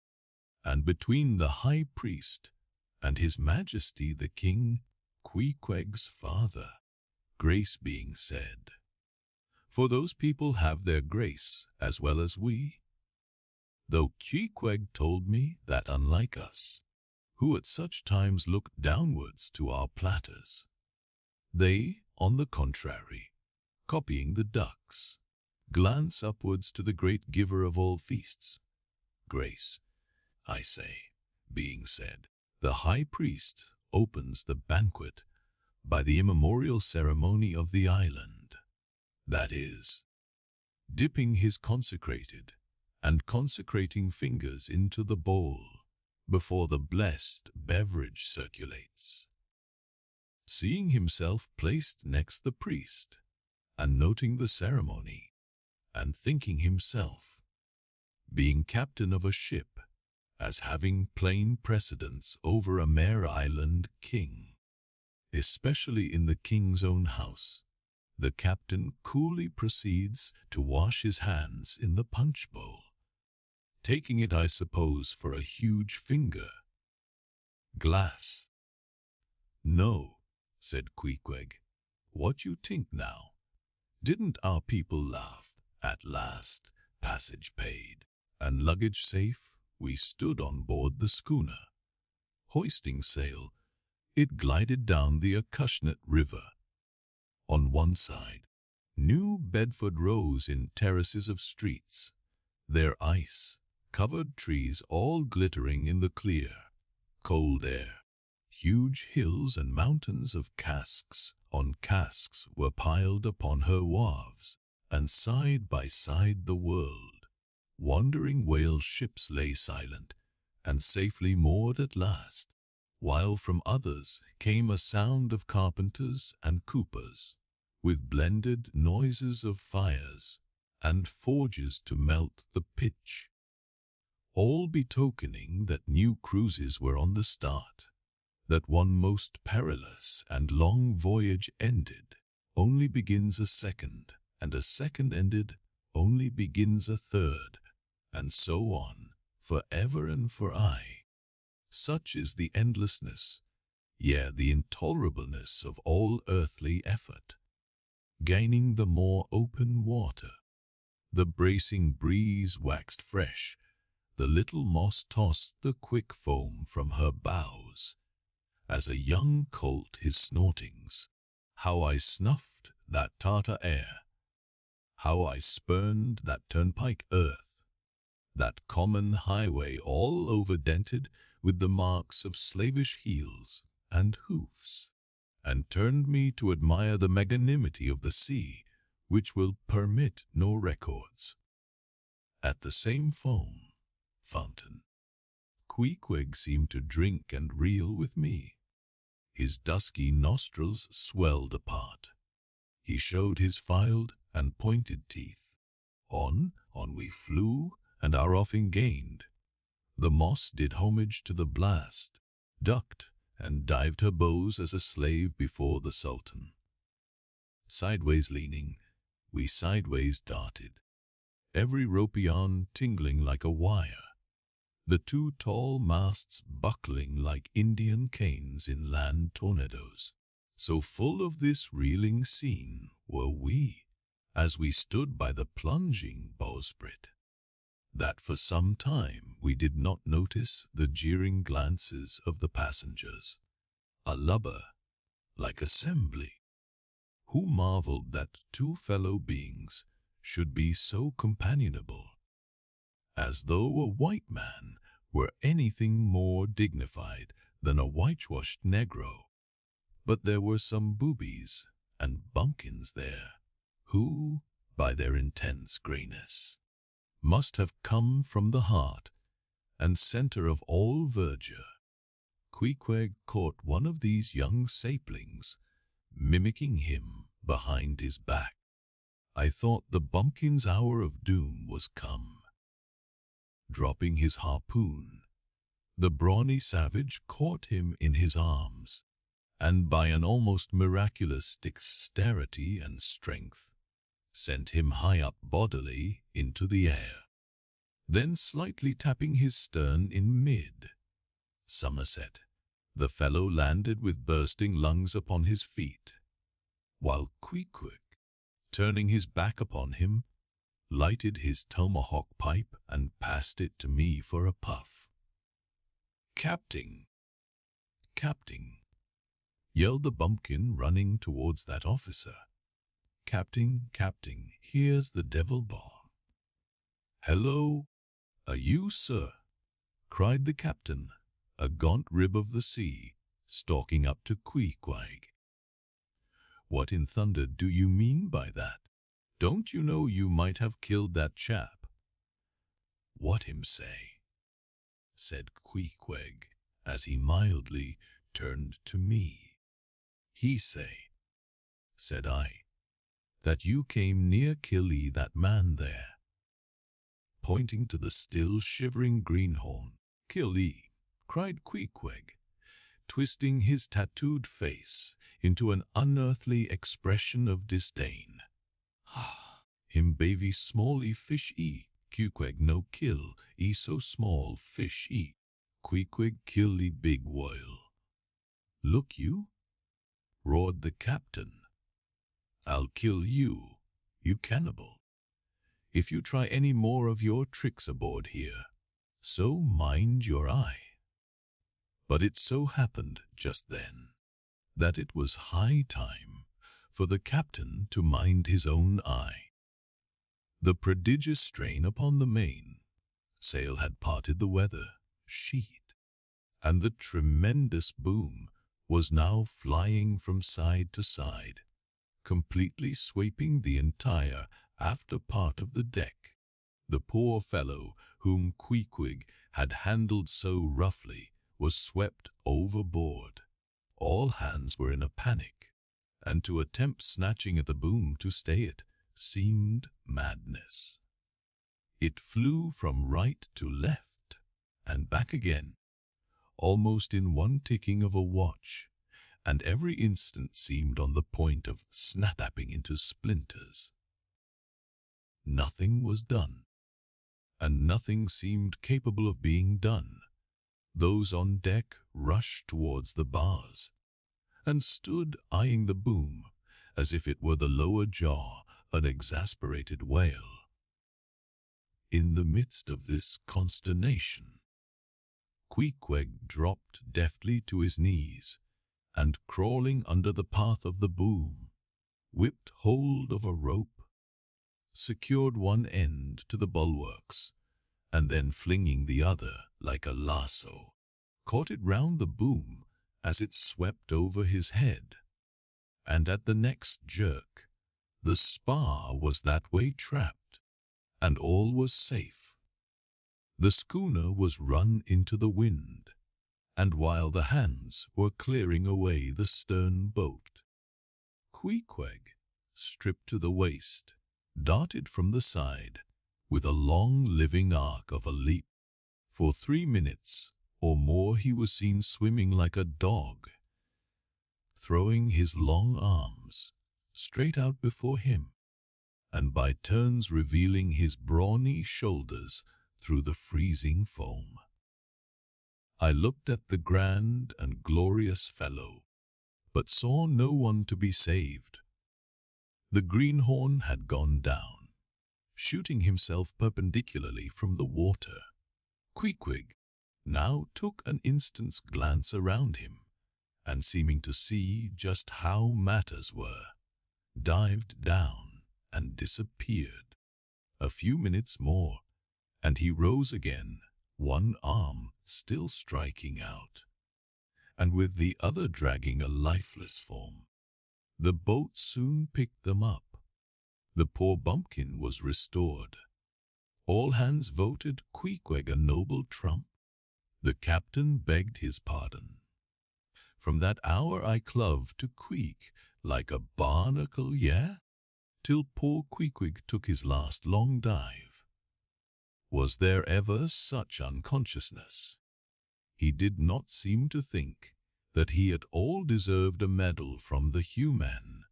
and between the high priest and His Majesty the King, Queequeg's father, grace being said. For those people have their grace as well as we. Though Queequeg told me that unlike us, who at such times look downwards to our platters, they, on the contrary, copying the ducks, glance upwards to the great giver of all feasts. Grace, I say, being said, the high priest opens the banquet by the immemorial ceremony of the island, that is, dipping his consecrated and consecrating fingers into the bowl before the blessed beverage circulates. Seeing himself placed next the priest, and noting the ceremony, and thinking himself, being captain of a ship, as having plain precedence over a mere island king, especially in the king's own house, the captain coolly proceeds to wash his hands in the punch bowl, taking it, I suppose, for a huge finger. Glass. No, said Queequeg, what you think now? Didn't our people laugh? At last, passage paid, and luggage safe, we stood on board the schooner. Hoisting sail, it glided down the Acushnet River. On one side, New Bedford rose in terraces of streets, their ice-covered trees all glittering in the clear, cold air. Huge hills and mountains of casks on casks were piled upon her wharves, and side by side the world. Wandering whale ships lay silent and safely moored at last, while from others came a sound of carpenters and coopers, with blended noises of fires and forges to melt the pitch, all betokening that new cruises were on the start, that one most perilous and long voyage ended, only begins a second, and a second ended, only begins a third, and so on, for ever and for aye. Such is the endlessness, yea, the intolerableness of all earthly effort. Gaining the more open water, the bracing breeze waxed fresh, the little moss tossed the quick foam from her bows, as a young colt his snortings. How I snuffed that Tartar air! How I spurned that turnpike earth, that common highway all overdented with the marks of slavish heels and hoofs, and turned me to admire the magnanimity of the sea, which will permit no records. At the same fountain, Queequeg seemed to drink and reel with me. His dusky nostrils swelled apart. He showed his filed and pointed teeth. On we flew, and our offing gained. The moss did homage to the blast, ducked and dived her bows as a slave before the Sultan. Sideways leaning, we sideways darted, every ropion tingling like a wire, the two tall masts buckling like Indian canes in land tornadoes. So full of this reeling scene were we, as we stood by the plunging bowsprit, that for some time we did not notice the jeering glances of the passengers, a lubber like assembly, who marveled that two fellow beings should be so companionable, as though a white man were anything more dignified than a whitewashed negro. But there were some boobies and bumpkins there, who, by their intense grayness, must have come from the heart and center of all verdure. Queequeg caught one of these young saplings, mimicking him behind his back. I thought the bumpkin's hour of doom was come. Dropping his harpoon, the brawny savage caught him in his arms, and by an almost miraculous dexterity and strength, sent him high up bodily into the air. Then slightly tapping his stern in mid-somerset, the fellow landed with bursting lungs upon his feet, while Queequeg, turning his back upon him, lighted his tomahawk pipe and passed it to me for a puff. "Captain! Captain!" yelled the bumpkin, running towards that officer. "Captain, Captain, here's the devil bomb." "Hello, are you, sir?" cried the captain, a gaunt rib of the sea, stalking up to Queequeg. "What in thunder do you mean by that? Don't you know you might have killed that chap?" "What him say?" said Queequeg, as he mildly turned to me. "He say," said I, "that you came near killee that man there," pointing to the still shivering greenhorn. "Killee," cried Queequeg, twisting his tattooed face into an unearthly expression of disdain. "Him bavy small fish Queequeg no kill so small fish Queequeg kill big whale." "Look you," roared the captain, "I'll kill you, you cannibal, if you try any more of your tricks aboard here, so mind your eye." But it so happened just then that it was high time for the captain to mind his own eye. The prodigious strain upon the main sail had parted the weather sheet, and the tremendous boom was now flying from side to side, completely sweeping the entire after part of the deck. The poor fellow whom Queequeg had handled so roughly was swept overboard. All hands were in a panic, and to attempt snatching at the boom to stay it seemed madness. It flew from right to left and back again, almost in one ticking of a watch, and every instant seemed on the point of snapping into splinters. Nothing was done, and nothing seemed capable of being done. Those on deck rushed towards the bars, and stood eyeing the boom as if it were the lower jaw, an exasperated whale. In the midst of this consternation, Queequeg dropped deftly to his knees, and crawling under the path of the boom, whipped hold of a rope, secured one end to the bulwarks, and then flinging the other like a lasso, caught it round the boom as it swept over his head, and at the next jerk, the spar was that way trapped, and all was safe. The schooner was run into the wind, and while the hands were clearing away the stern boat, Queequeg, stripped to the waist, darted from the side with a long living arc of a leap. For 3 minutes or more he was seen swimming like a dog, throwing his long arms straight out before him, and by turns revealing his brawny shoulders through the freezing foam. I looked at the grand and glorious fellow, but saw no one to be saved. The greenhorn had gone down, shooting himself perpendicularly from the water. Queequeg now took an instant's glance around him, and seeming to see just how matters were, dived down and disappeared. A few minutes more, and he rose again, one arm still striking out, and with the other dragging a lifeless form. The boat soon picked them up. The poor bumpkin was restored. All hands voted Queequeg a noble trump. The captain begged his pardon. From that hour I clove to Queek like a barnacle, till poor Queequeg took his last long dive. Was there ever such unconsciousness? He did not seem to think that he at all deserved a medal from the humane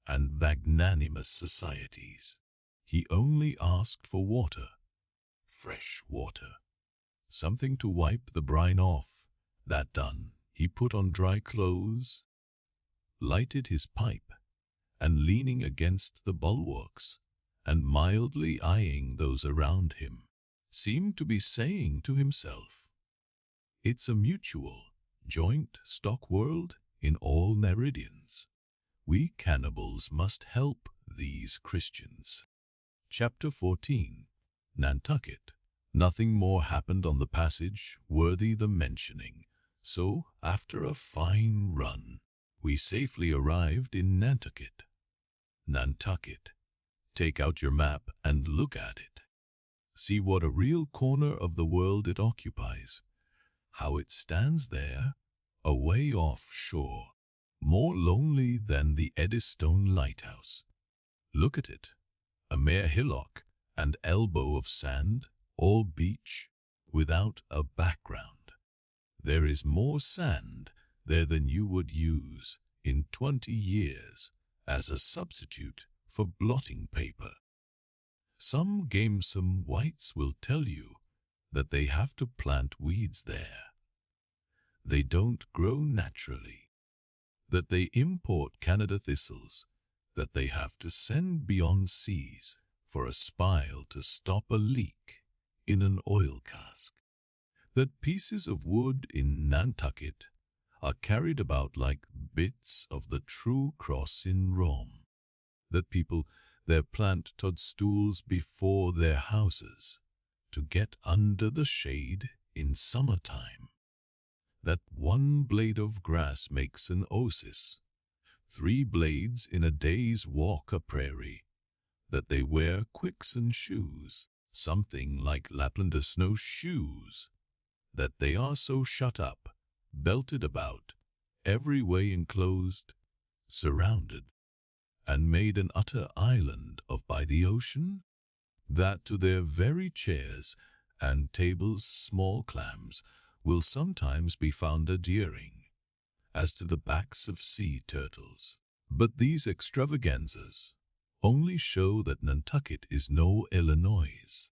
and magnanimous societies. He only asked for water, fresh water, something to wipe the brine off. That done, he put on dry clothes, lighted his pipe, and leaning against the bulwarks, and mildly eyeing those around him, seemed to be saying to himself, "It's a mutual, joint stock world in all meridians. We cannibals must help these Christians." Chapter 14. Nantucket. Nothing more happened on the passage worthy the mentioning, so after a fine run, we safely arrived in Nantucket. Nantucket. Take out your map and look at it. See what a real corner of the world it occupies, how it stands there, away off shore, more lonely than the Eddystone Lighthouse. Look at it, a mere hillock and elbow of sand, all beach, without a background. There is more sand there than you would use in 20 years as a substitute for blotting paper. Some gamesome whites will tell you that they have to plant weeds there. They don't grow naturally, that they import Canada thistles, that they have to send beyond seas for a spile to stop a leak in an oil cask, that pieces of wood in Nantucket are carried about like bits of the true cross in Rome, that people there plant toadstools before their houses to get under the shade in summertime, that one blade of grass makes an oasis, 3 blades in a day's walk a prairie, that they wear Quixon shoes, something like Laplander snowshoes, that they are so shut up, belted about, every way enclosed, surrounded, and made an utter island of by the ocean, that to their very chairs and tables small clams will sometimes be found adhering, as to the backs of sea turtles. But these extravaganzas only show that Nantucket is no Illinois.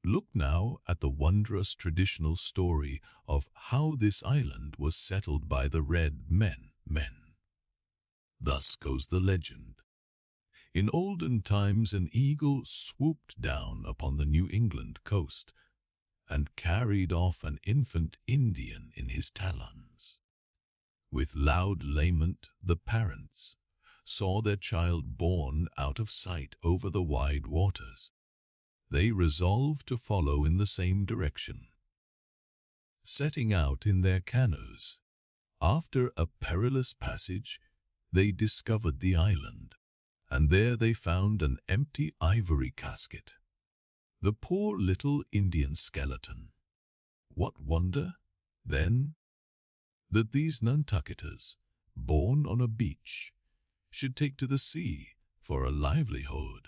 Look now at the wondrous traditional story of how this island was settled by the red men. Thus goes the legend. In olden times an eagle swooped down upon the New England coast and carried off an infant Indian in his talons. With loud lament the parents saw their child borne out of sight over the wide waters. They resolved to follow in the same direction. Setting out in their canoes, after a perilous passage, they discovered the island, and there they found an empty ivory casket. The poor little Indian skeleton. What wonder, then, that these Nantucketers, born on a beach, should take to the sea for a livelihood.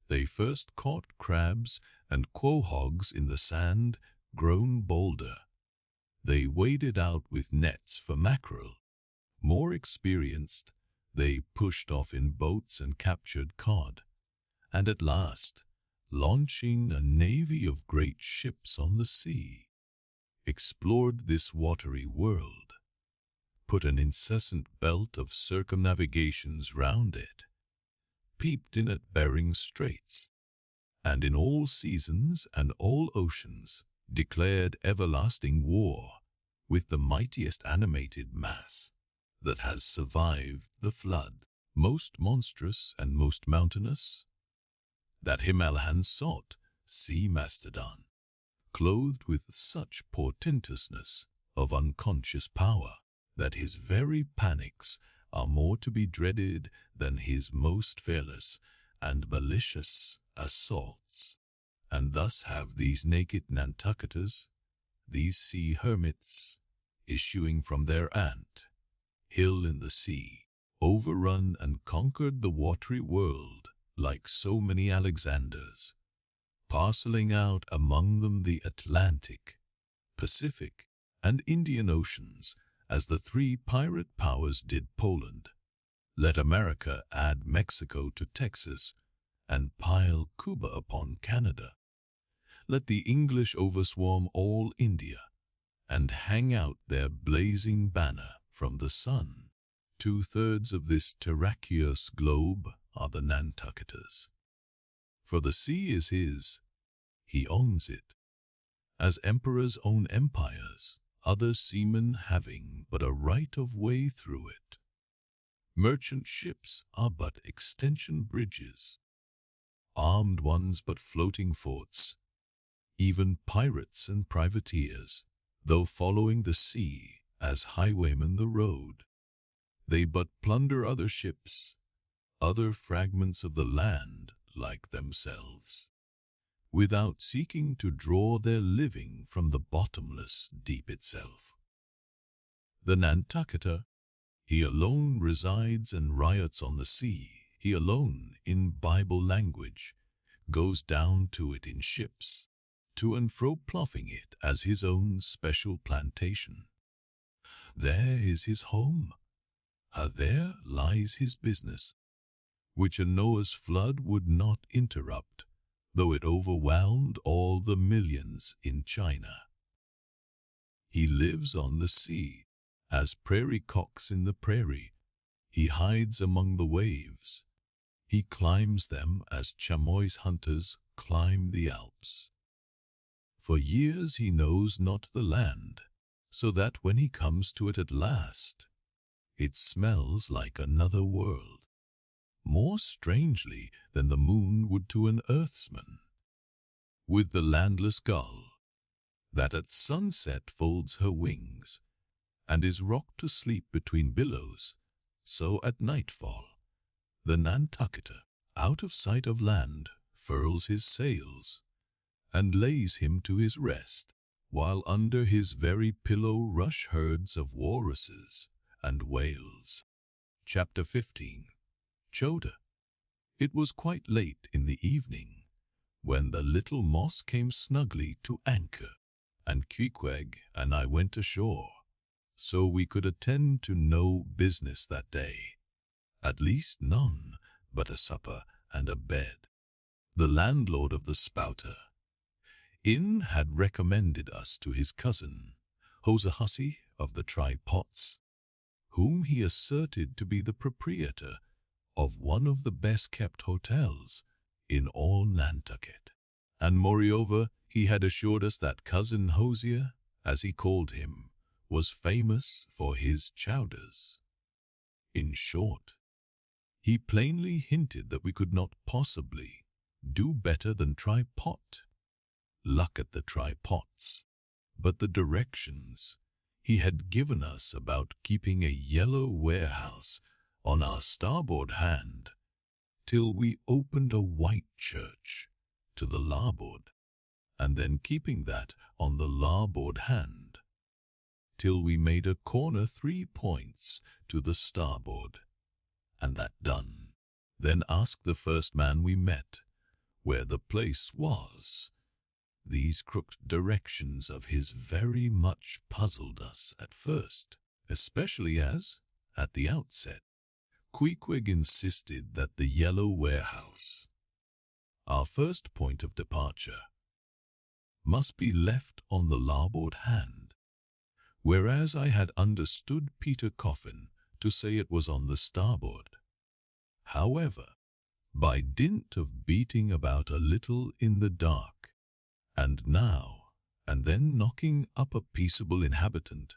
They first caught crabs and quahogs in the sand-grown boulder. They waded out with nets for mackerel. More experienced, they pushed off in boats and captured cod, and at last, launching a navy of great ships on the sea, explored this watery world, put an incessant belt of circumnavigations round it, peeped in at Bering Straits, and in all seasons and all oceans declared everlasting war with the mightiest animated mass that has survived the flood, most monstrous and most mountainous, that Himalayan sought sea mastodon, clothed with such portentousness of unconscious power that his very panics are more to be dreaded than his most fearless and malicious assaults. And thus have these naked Nantucketers, these sea hermits, issuing from their ant hill in the sea, overrun and conquered the watery world like so many Alexanders, parceling out among them the Atlantic, Pacific, and Indian Oceans, as the three pirate powers did Poland. Let America add Mexico to Texas, and pile Cuba upon Canada. Let the English overswarm all India, and hang out their blazing banner from the sun. 2/3 of this terraqueous globe are the Nantucketers. For the sea is his, he owns it, as emperors own empires, other seamen having but a right of way through it. Merchant ships are but extension bridges, armed ones but floating forts. Even pirates and privateers, though following the sea as highwaymen the road, they but plunder other ships, other fragments of the land like themselves, without seeking to draw their living from the bottomless deep itself. The Nantucketer, he alone resides and riots on the sea. He alone, in Bible language, goes down to it in ships, to and fro ploughing it as his own special plantation. There is his home, there lies his business, which a Noah's flood would not interrupt, though it overwhelmed all the millions in China. He lives on the sea, as prairie cocks in the prairie. He hides among the waves. He climbs them as chamois hunters climb the Alps. For years he knows not the land, so that when he comes to it at last, it smells like another world, more strangely than the moon would to an earthsman. With the landless gull, that at sunset folds her wings, and is rocked to sleep between billows, so at nightfall, the Nantucketer, out of sight of land, furls his sails, and lays him to his rest, while under his very pillow rush herds of walruses and whales. Chapter 15. Choda. It was quite late in the evening when the little moss came snugly to anchor, and Queequeg and I went ashore, so we could attend to no business that day, at least none but a supper and a bed. The landlord of the Spouter Inn had recommended us to his cousin, Hosea Hussey of the Tripods, whom he asserted to be the proprietor of one of the best-kept hotels in all Nantucket. And moreover, he had assured us that Cousin Hosea, as he called him, was famous for his chowders. In short, he plainly hinted that we could not possibly do better than try pot. Luck at the Tripods. But the directions he had given us about keeping a yellow warehouse on our starboard hand till we opened a white church to the larboard, and then keeping that on the larboard hand till we made a corner 3 points to the starboard, and that done, then asked the first man we met where the place was. These crooked directions of his very much puzzled us at first, especially as, at the outset, Queequeg insisted that the yellow warehouse, our first point of departure, must be left on the larboard hand, whereas I had understood Peter Coffin to say it was on the starboard. However, by dint of beating about a little in the dark, and now and then knocking up a peaceable inhabitant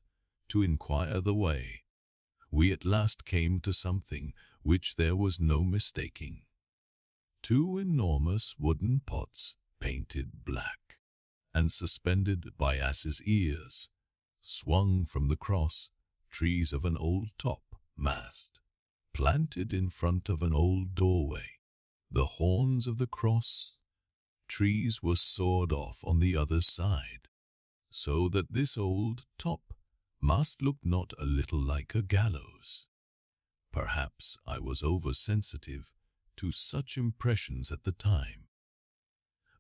to inquire the way, we at last came to something which there was no mistaking. 2 enormous wooden pots painted black, and suspended by asses' ears, swung from the cross trees of an old top mast, planted in front of an old doorway. The horns of the cross trees were sawed off on the other side, so that this old top mast looked not a little like a gallows. Perhaps I was oversensitive to such impressions at the time,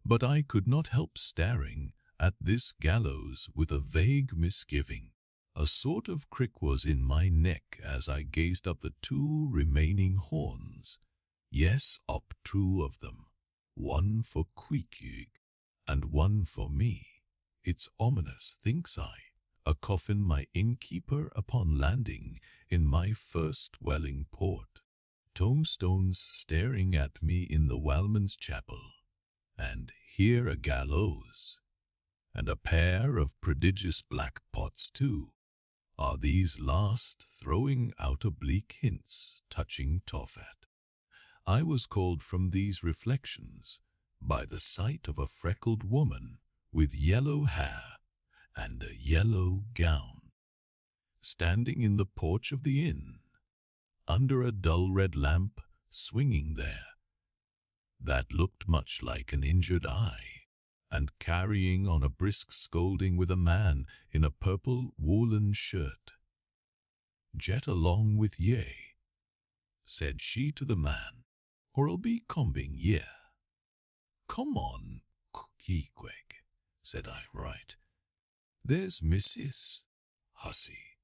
but I could not help staring at this gallows with a vague misgiving. A sort of crick was in my neck as I gazed up the 2 remaining horns. Yes, up 2 of them, one for Queequeg and one for me. It's ominous, thinks I, a coffin my innkeeper upon landing in my first dwelling port, tombstones staring at me in the Whalman's chapel, and here a gallows, and a pair of prodigious black pots too. Are these last throwing out oblique hints touching Tophet? I was called from these reflections by the sight of a freckled woman with yellow hair and a yellow gown, standing in the porch of the inn, under a dull red lamp swinging there, that looked much like an injured eye, and carrying on a brisk scolding with a man in a purple woolen shirt. "Jet along with ye," said she to the man, "or I'll be combing ye." "Come on, Queequeg," said I, "right. There's Mrs. Hussey."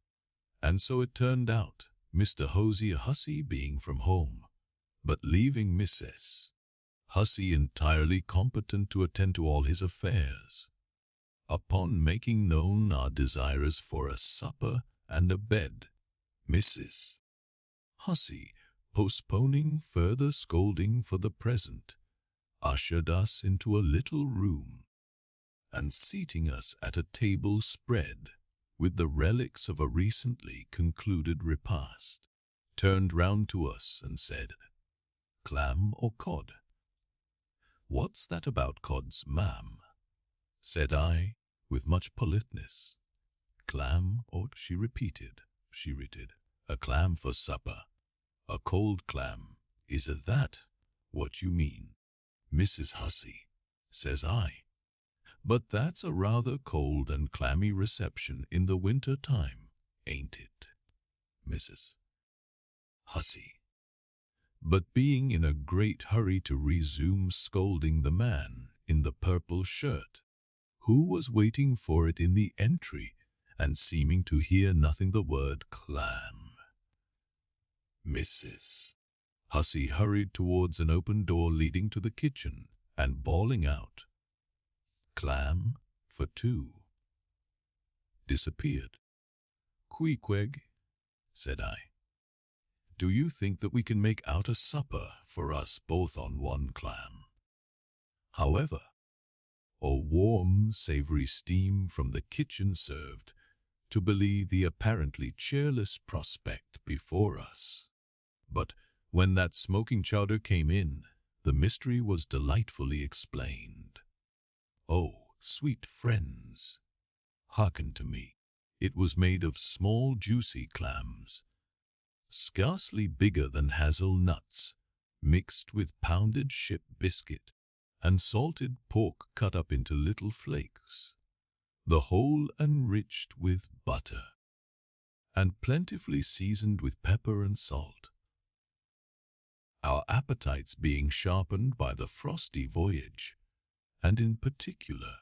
And so it turned out, Mr. Hosea Hussey being from home, but leaving Mrs. Hussey entirely competent to attend to all his affairs. Upon making known our desires for a supper and a bed, Mrs. Hussey, postponing further scolding for the present, ushered us into a little room, and seating us at a table spread with the relics of a recently concluded repast, turned round to us and said, "Clam or cod?" "What's that about cods, ma'am?" said I, with much politeness. "Clam or," she repeated, "a clam for supper. A cold clam, is that what you mean, Mrs. Hussey?" says I. But that's a rather cold and clammy reception in the winter time, ain't it, Mrs. Hussey? But being in a great hurry to resume scolding the man in the purple shirt, who was waiting for it in the entry and seeming to hear nothing the word clam. Mrs. Hussey hurried towards an open door leading to the kitchen and bawling out, "Clam for two," disappeared. "Queequeg," said I, "do you think that we can make out a supper for us both on one clam?" However, a warm, savory steam from the kitchen served to belie the apparently cheerless prospect before us. But when that smoking chowder came in, the mystery was delightfully explained. "Oh, sweet friends, hearken to me. It was made of small, juicy clams, scarcely bigger than hazelnuts, mixed with pounded ship biscuit and salted pork cut up into little flakes, the whole enriched with butter, and plentifully seasoned with pepper and salt. Our appetites being sharpened by the frosty voyage, and in particular,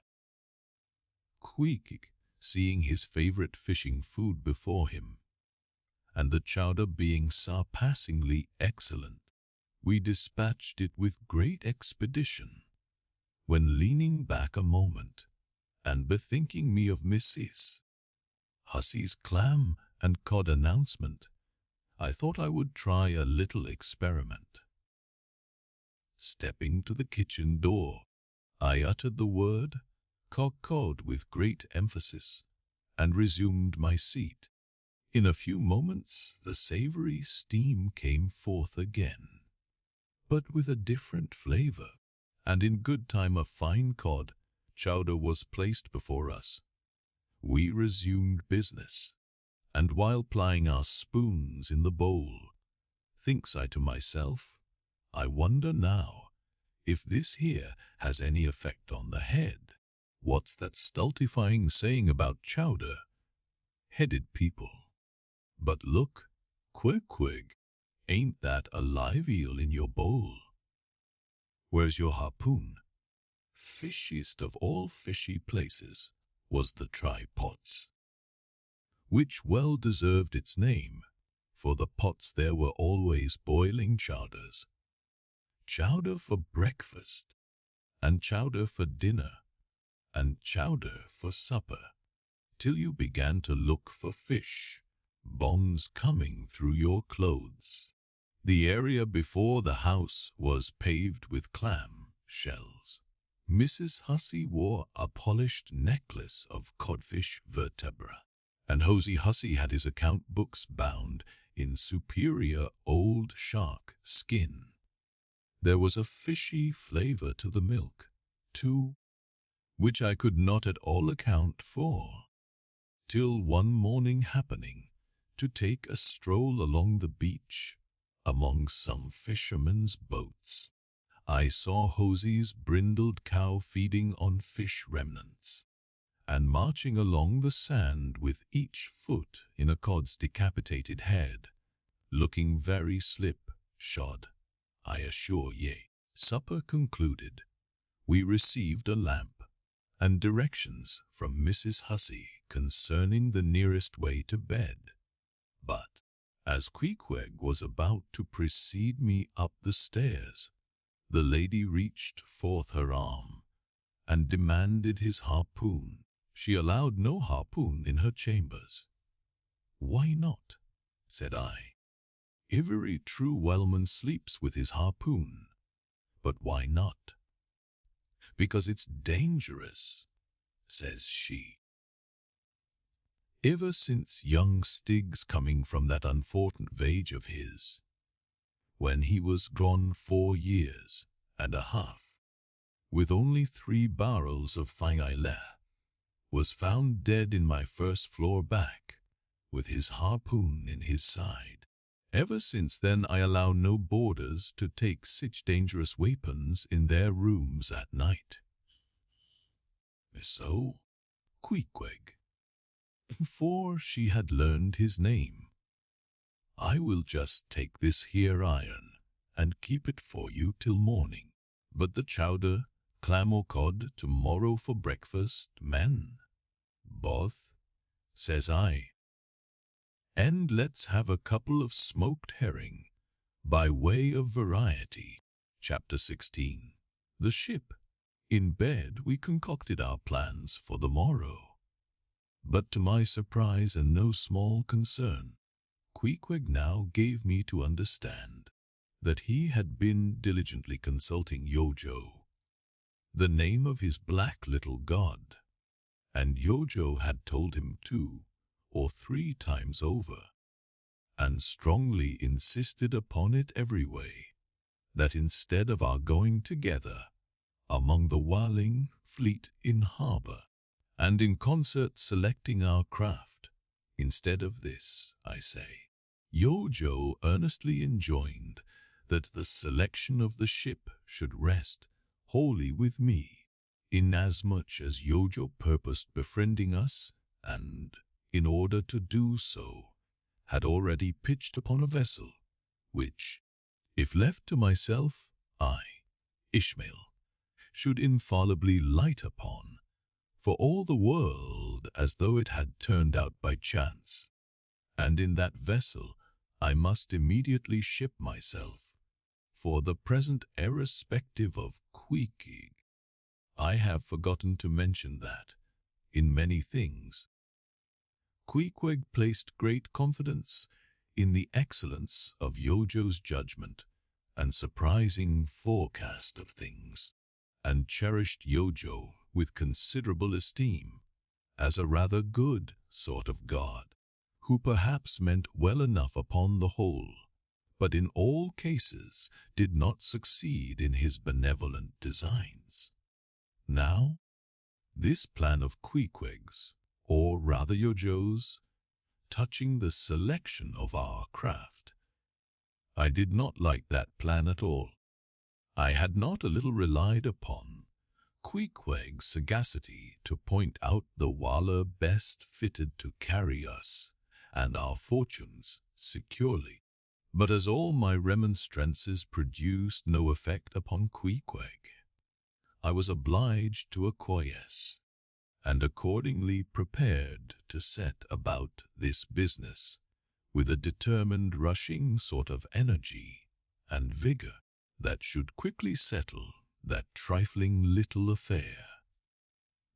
Queequeg seeing his favorite fishing food before him, and the chowder being surpassingly excellent, we dispatched it with great expedition, when leaning back a moment, and bethinking me of Mrs. Hussey's clam and cod announcement, I thought I would try a little experiment. Stepping to the kitchen door, I uttered the word cod with great emphasis, and resumed my seat. In a few moments the savory steam came forth again, but with a different flavor, and in good time a fine cod chowder was placed before us. We resumed business, and while plying our spoons in the bowl, thinks I to myself, I wonder now if this here has any effect on the head. What's that stultifying saying about chowder-headed people? But look, Queequeg, ain't that a live eel in your bowl? Where's your harpoon? Fishiest of all fishy places was the try-pots, which well deserved its name, for the pots there were always boiling chowders. Chowder for breakfast, and chowder for dinner, and chowder for supper, till you began to look for fish, bones coming through your clothes. The area before the house was paved with clam shells. Mrs. Hussey wore a polished necklace of codfish vertebra, and Hosey Hussey had his account books bound in superior old shark skin. There was a fishy flavor to the milk, too, which I could not at all account for, till one morning happening to take a stroll along the beach among some fishermen's boats, I saw Hosey's brindled cow feeding on fish remnants, and marching along the sand with each foot in a cod's decapitated head, looking very slip-shod, I assure ye. Supper concluded, we received a lamp and directions from Mrs. Hussey concerning the nearest way to bed. But as Queequeg was about to precede me up the stairs, the lady reached forth her arm and demanded his harpoon. She allowed no harpoon in her chambers. "Why not?" said I. "Every true whaleman sleeps with his harpoon. But why not?" "Because it's dangerous," says she. Ever since young Stig's coming from that unfortunate voyage of his, when he was gone 4 years and a half, with only 3 barrels of fingale, was found dead in my first floor back, with his harpoon in his side. Ever since then I allow no boarders to take such dangerous weapons in their rooms at night. So, Queequeg, for she had learned his name, I will just take this here iron and keep it for you till morning. But the chowder, clam or cod, tomorrow for breakfast, man. Both, says I. And let's have a couple of smoked herring, by way of variety. Chapter 16. The ship. In bed we concocted our plans for the morrow. But to my surprise and no small concern, Queequeg now gave me to understand that he had been diligently consulting Yojo, the name of his black little god, and Yojo had told him 2 or 3 times over, and strongly insisted upon it every way, that instead of our going together among the whaling fleet in harbor, and in concert selecting our craft, instead of this, I say, Yojo earnestly enjoined that the selection of the ship should rest wholly with me, inasmuch as Yojo purposed befriending us, and, in order to do so, had already pitched upon a vessel, which, if left to myself, I, Ishmael, should infallibly light upon, for all the world as though it had turned out by chance. And in that vessel I must immediately ship myself, for the present irrespective of Queequeg. I have forgotten to mention that, in many things, Queequeg placed great confidence in the excellence of Yojo's judgment and surprising forecast of things, and cherished Yojo with considerable esteem as a rather good sort of god, who perhaps meant well enough upon the whole, but in all cases did not succeed in his benevolent designs. Now, this plan of Queequeg's, or rather Yojo's, touching the selection of our craft, I did not like that plan at all. I had not a little relied upon Queequeg's sagacity to point out the whaler best fitted to carry us and our fortunes securely. But as all my remonstrances produced no effect upon Queequeg, I was obliged to acquiesce, and accordingly prepared to set about this business with a determined rushing sort of energy and vigor that should quickly settle that trifling little affair.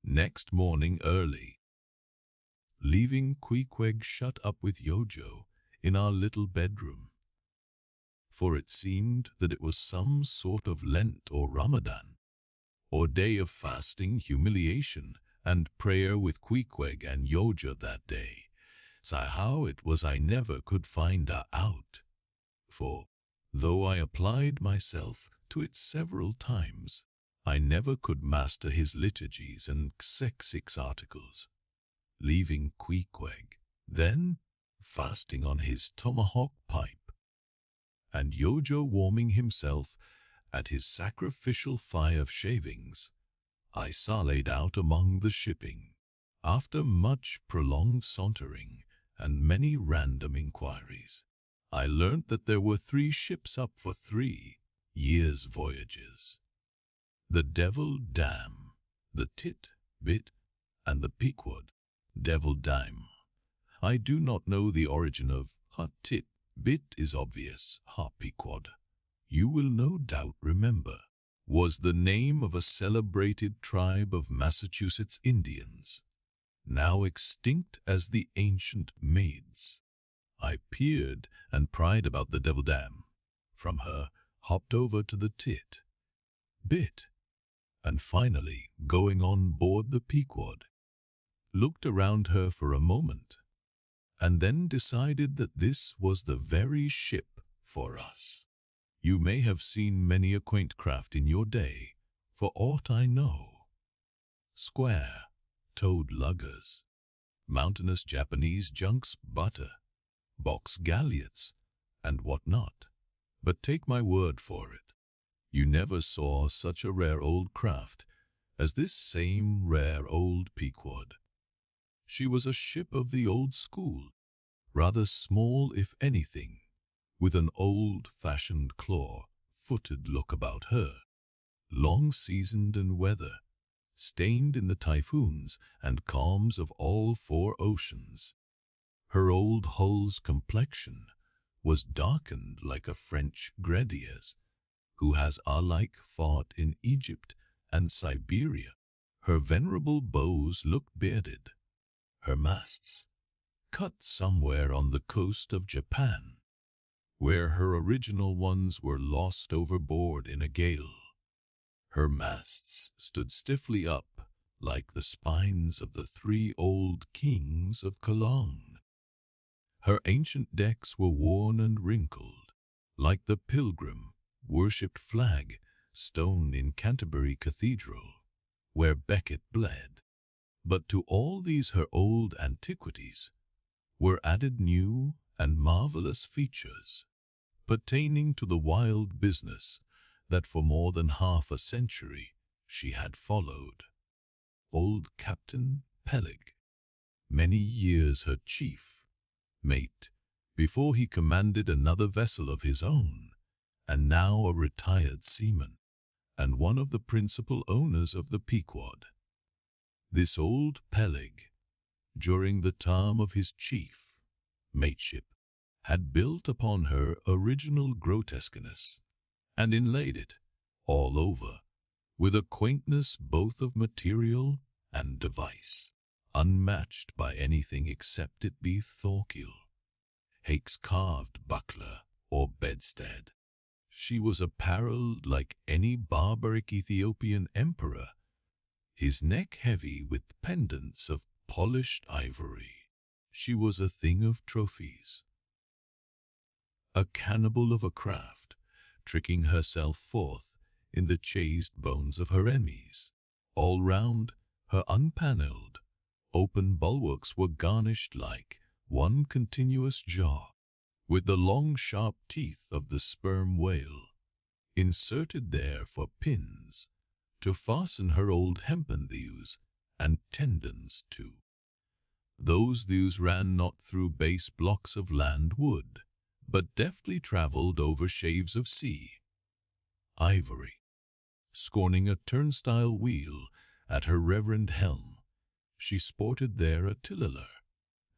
Next morning early, leaving Queequeg shut up with Yojo in our little bedroom, for it seemed that it was some sort of Lent or Ramadan, or day of fasting, humiliation, and prayer with Queequeg and Yojo that day. So how it was I never could find out, for, though I applied myself to it several times, I never could master his liturgies and six articles. Leaving Queequeg, then, fasting on his tomahawk pipe, and Yojo warming himself at his sacrificial fire of shavings, I sallied out among the shipping. After much prolonged sauntering and many random inquiries, I learnt that there were 3 ships up for 3 years' voyages. The Devil Dam, the Tit, Bit, and the Pequod. Devil Dam. I do not know the origin of ha tit. Bit is obvious. Ha Pequod, you will no doubt remember, was the name of a celebrated tribe of Massachusetts Indians, now extinct as the ancient Maids. I peered and pried about the Devil Dam. From her, hopped over to the Tit, Bit, and finally, going on board the Pequod, looked around her for a moment, and then decided that this was the very ship for us. You may have seen many a quaint craft in your day, for aught I know. Square-toed luggers, mountainous Japanese junks, butter, box galleots, and what not. But take my word for it, you never saw such a rare old craft as this same rare old Pequod. She was a ship of the old school, rather small if anything, with an old-fashioned claw-footed look about her, long seasoned in weather, stained in the typhoons and calms of all four oceans. Her old hull's complexion was darkened like a French grenadier's, who has alike fought in Egypt and Siberia. Her venerable bows looked bearded, her masts cut somewhere on the coast of Japan, where her original ones were lost overboard in a gale. Her masts stood stiffly up like the spines of the three old kings of Cologne. Her ancient decks were worn and wrinkled, like the pilgrim worshipped flag stone in Canterbury Cathedral, where Becket bled. But to all these her old antiquities were added new and marvelous features, pertaining to the wild business that for more than half a century she had followed. Old Captain Peleg, many years her chief mate, before he commanded another vessel of his own, and now a retired seaman, and one of the principal owners of the Pequod. This old Peleg, during the term of his chief mateship, had built upon her original grotesqueness, and inlaid it all over with a quaintness both of material and device, unmatched by anything except it be Thorkill, Hake's carved buckler or bedstead. She was apparelled like any barbaric Ethiopian emperor, his neck heavy with pendants of polished ivory. She was a thing of trophies, a cannibal of a craft, tricking herself forth in the chased bones of her enemies. All round, her unpanelled, open bulwarks were garnished like one continuous jaw, with the long sharp teeth of the sperm whale, inserted there for pins, to fasten her old hempen thews and tendons to. Those thews ran not through base blocks of land wood, but deftly travelled over shaves of sea, ivory. Scorning a turnstile wheel at her reverend helm, she sported there a tiller,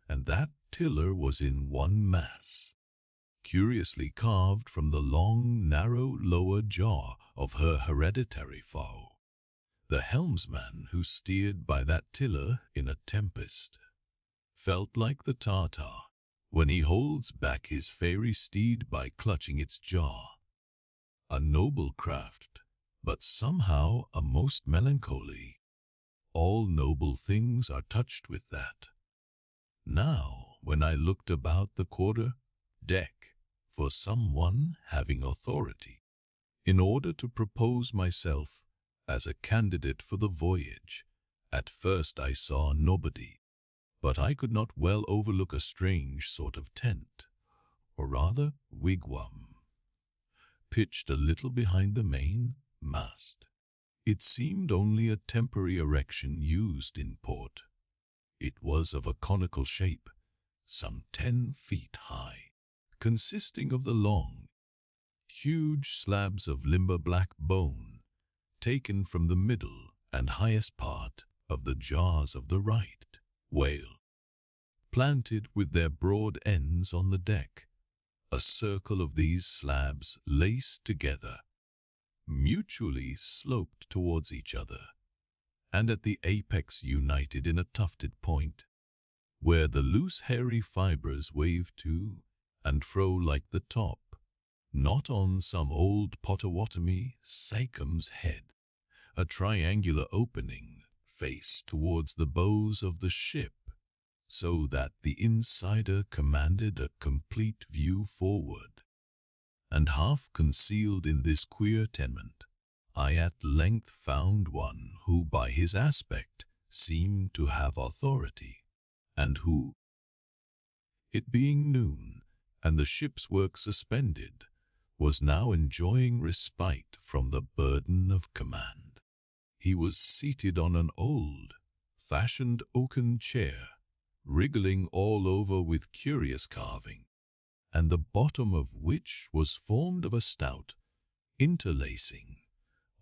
and that tiller was in one mass, curiously carved from the long, narrow lower jaw of her hereditary foe. The helmsman who steered by that tiller in a tempest felt like the Tartar when he holds back his fairy steed by clutching its jaw. A noble craft, but somehow a most melancholy. All noble things are touched with that. Now, when I looked about the quarter-deck for someone having authority, in order to propose myself as a candidate for the voyage, at first I saw nobody, but I could not well overlook a strange sort of tent, or rather wigwam, pitched a little behind the main mast. It seemed only a temporary erection used in port. It was of a conical shape, some 10 feet high, consisting of the long, huge slabs of limber black bone, taken from the middle and highest part of the jaws of the right whale, planted with their broad ends on the deck. A circle of these slabs laced together, mutually sloped towards each other, and at the apex united in a tufted point, where the loose hairy fibres waved to and fro like the top, not on some old Potawatomi sacum's head, a triangular opening faced towards the bows of the ship, so that the insider commanded a complete view forward. And half concealed in this queer tenement, I at length found one who by his aspect seemed to have authority, and who, it being noon and the ship's work suspended, was now enjoying respite from the burden of command. He was seated on an old-fashioned oaken chair, wriggling all over with curious carving, and the bottom of which was formed of a stout interlacing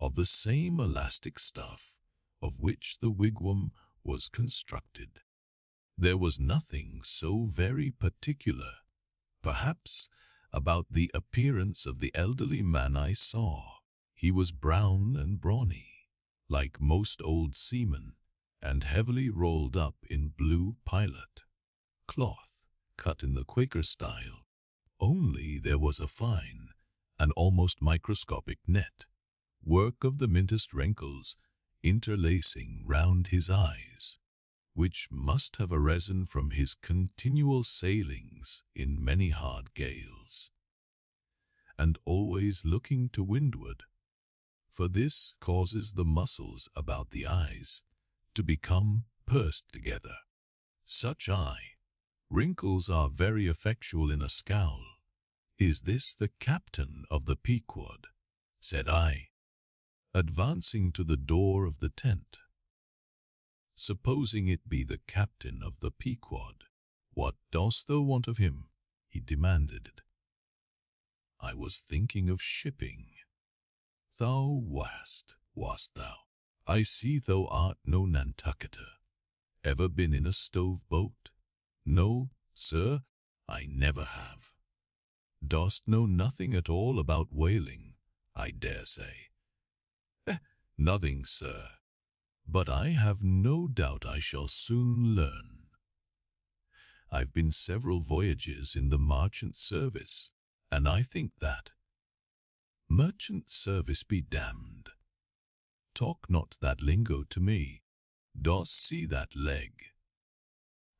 of the same elastic stuff of which the wigwam was constructed. There was nothing so very particular, perhaps, about the appearance of the elderly man I saw. He was brown and brawny, like most old seamen, and heavily rolled up in blue pilot cloth, cut in the Quaker style. Only there was a fine and almost microscopic net work of the mintest wrinkles interlacing round his eyes, which must have arisen from his continual sailings in many hard gales, and always looking to windward, for this causes the muscles about the eyes to become pursed together. Such eye wrinkles are very effectual in a scowl. "Is this the captain of the Pequod?" said I, advancing to the door of the tent. "Supposing it be the captain of the Pequod, what dost thou want of him?" he demanded. "I was thinking of shipping." "Thou wast thou? I see thou art no Nantucketer. Ever been in a stove boat?" "No, sir, I never have." "Dost know nothing at all about whaling, I dare say?" "Nothing, sir, but I have no doubt I shall soon learn. I've been several voyages in the merchant service, and I think that—" "Merchant service be damned. Talk not that lingo to me. Dost see that leg?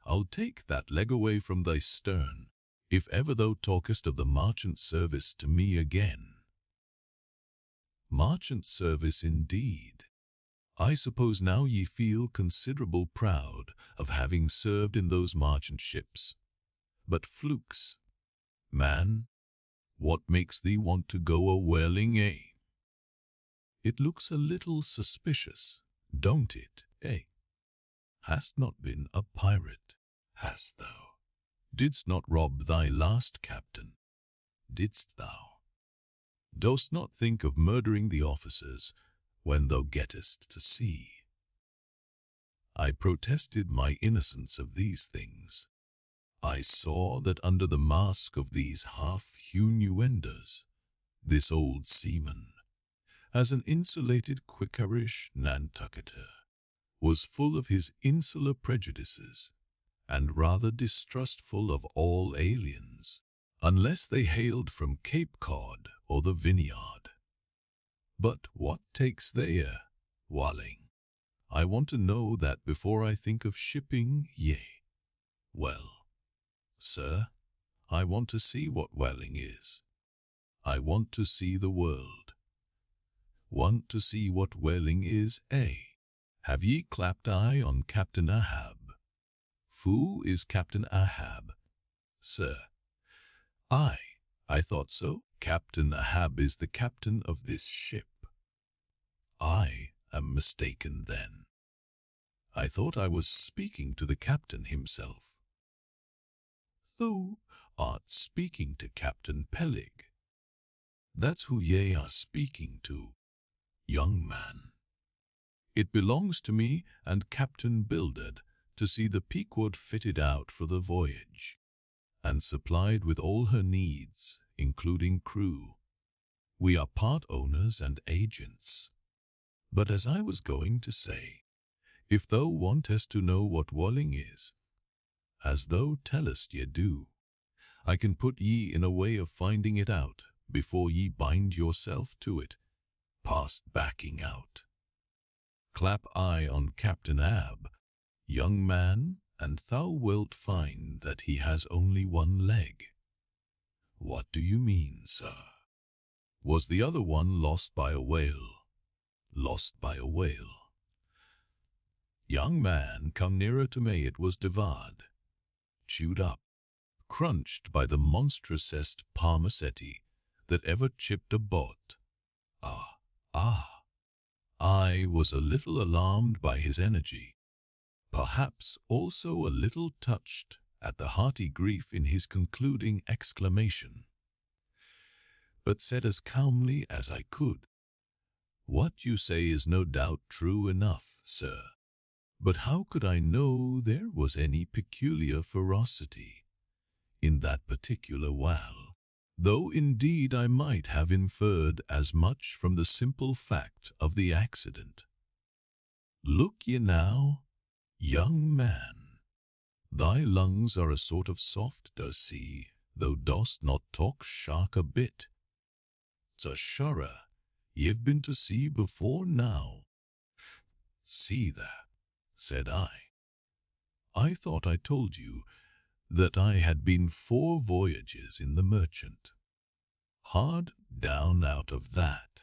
I'll take that leg away from thy stern, if ever thou talkest of the merchant service to me again." "Merchant service indeed. I suppose now ye feel considerable proud of having served in those merchant ships. But flukes, man, what makes thee want to go a-whaling, eh? It looks a little suspicious, don't it, eh? Hast not been a pirate, hast thou? Didst not rob thy last captain, didst thou? Dost not think of murdering the officers when thou gettest to sea?" I protested my innocence of these things. I saw that under the mask of these half-hewn innuendos, this old seaman, as an insulated Quakerish Nantucketer, was full of his insular prejudices, and rather distrustful of all aliens, unless they hailed from Cape Cod or the Vineyard. But what takes there, whaling? I want to know that before I think of shipping, yea. Well, sir, I want to see what whaling is. I want to see the world. Want to see what whaling is, eh? Have ye clapped eye on Captain Ahab? Who is Captain Ahab, sir? I thought so. Captain Ahab is the captain of this ship. I am mistaken then. I thought I was speaking to the captain himself. Thou art speaking to Captain Peleg. That's who ye are speaking to, young man. It belongs to me and Captain Bildad to see the Pequod fitted out for the voyage, and supplied with all her needs, including crew. We are part owners and agents. But as I was going to say, if thou wantest to know what whaling is, as thou tellest ye do, I can put ye in a way of finding it out before ye bind yourself to it, past backing out. Clap eye on Captain Ahab, young man, and thou wilt find that he has only one leg. What do you mean, sir? Was the other one lost by a whale? Lost by a whale. Young man, come nearer to me. It was devoured, chewed up, crunched by the monstrousest parmacetti that ever chipped a boat. Ah, I was a little alarmed by his energy, perhaps also a little touched at the hearty grief in his concluding exclamation, but said as calmly as I could, "What you say is no doubt true enough, sir. But how could I know there was any peculiar ferocity in that particular whale? Though indeed I might have inferred as much from the simple fact of the accident. Look ye now, young man, thy lungs are a sort of soft sea, thou dost not talk shark a bit. 'S sure ye've been to sea before now." "See there," said I. "I thought I told you that I had been 4 voyages in the Merchant. Hard down out of that.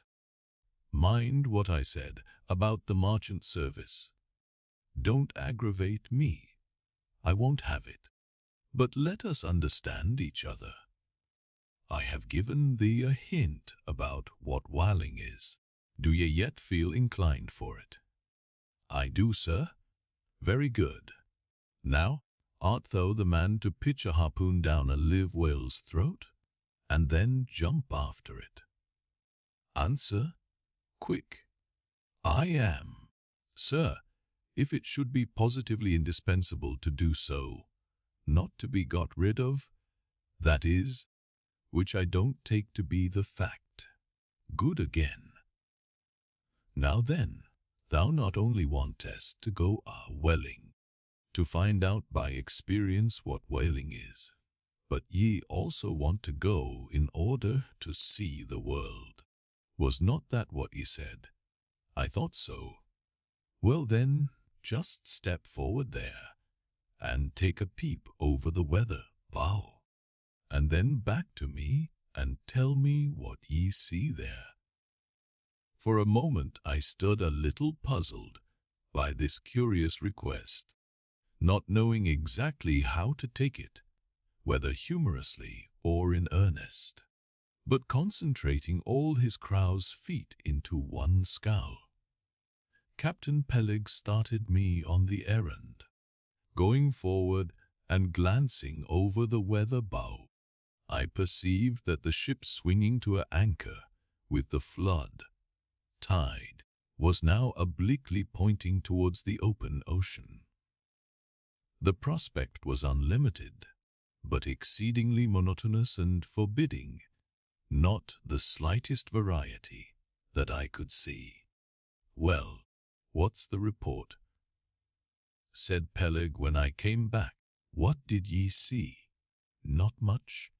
Mind what I said about the merchant service. Don't aggravate me. I won't have it. But let us understand each other. I have given thee a hint about what whaling is. Do ye yet feel inclined for it?" "I do, sir." "Very good. Now, art thou the man to pitch a harpoon down a live whale's throat, and then jump after it? Answer, quick." "I am, sir, if it should be positively indispensable to do so, not to be got rid of, that is, which I don't take to be the fact." "Good again. Now then, thou not only wantest to go whaling, to find out by experience what whaling is, but ye also want to go in order to see the world. Was not that what ye said?" "I thought so." "Well then, just step forward there, and take a peep over the weather bow, and then back to me and tell me what ye see there." For a moment I stood a little puzzled by this curious request, not knowing exactly how to take it, whether humorously or in earnest, but concentrating all his crow's feet into one scowl. Captain Peleg started me on the errand. Going forward and glancing over the weather bow, I perceived that the ship swinging to her anchor with the flood tide was now obliquely pointing towards the open ocean. The prospect was unlimited, but exceedingly monotonous and forbidding, not the slightest variety that I could see. "Well, what's the report?" said Peleg when I came back. "What did ye see?" "Not much,"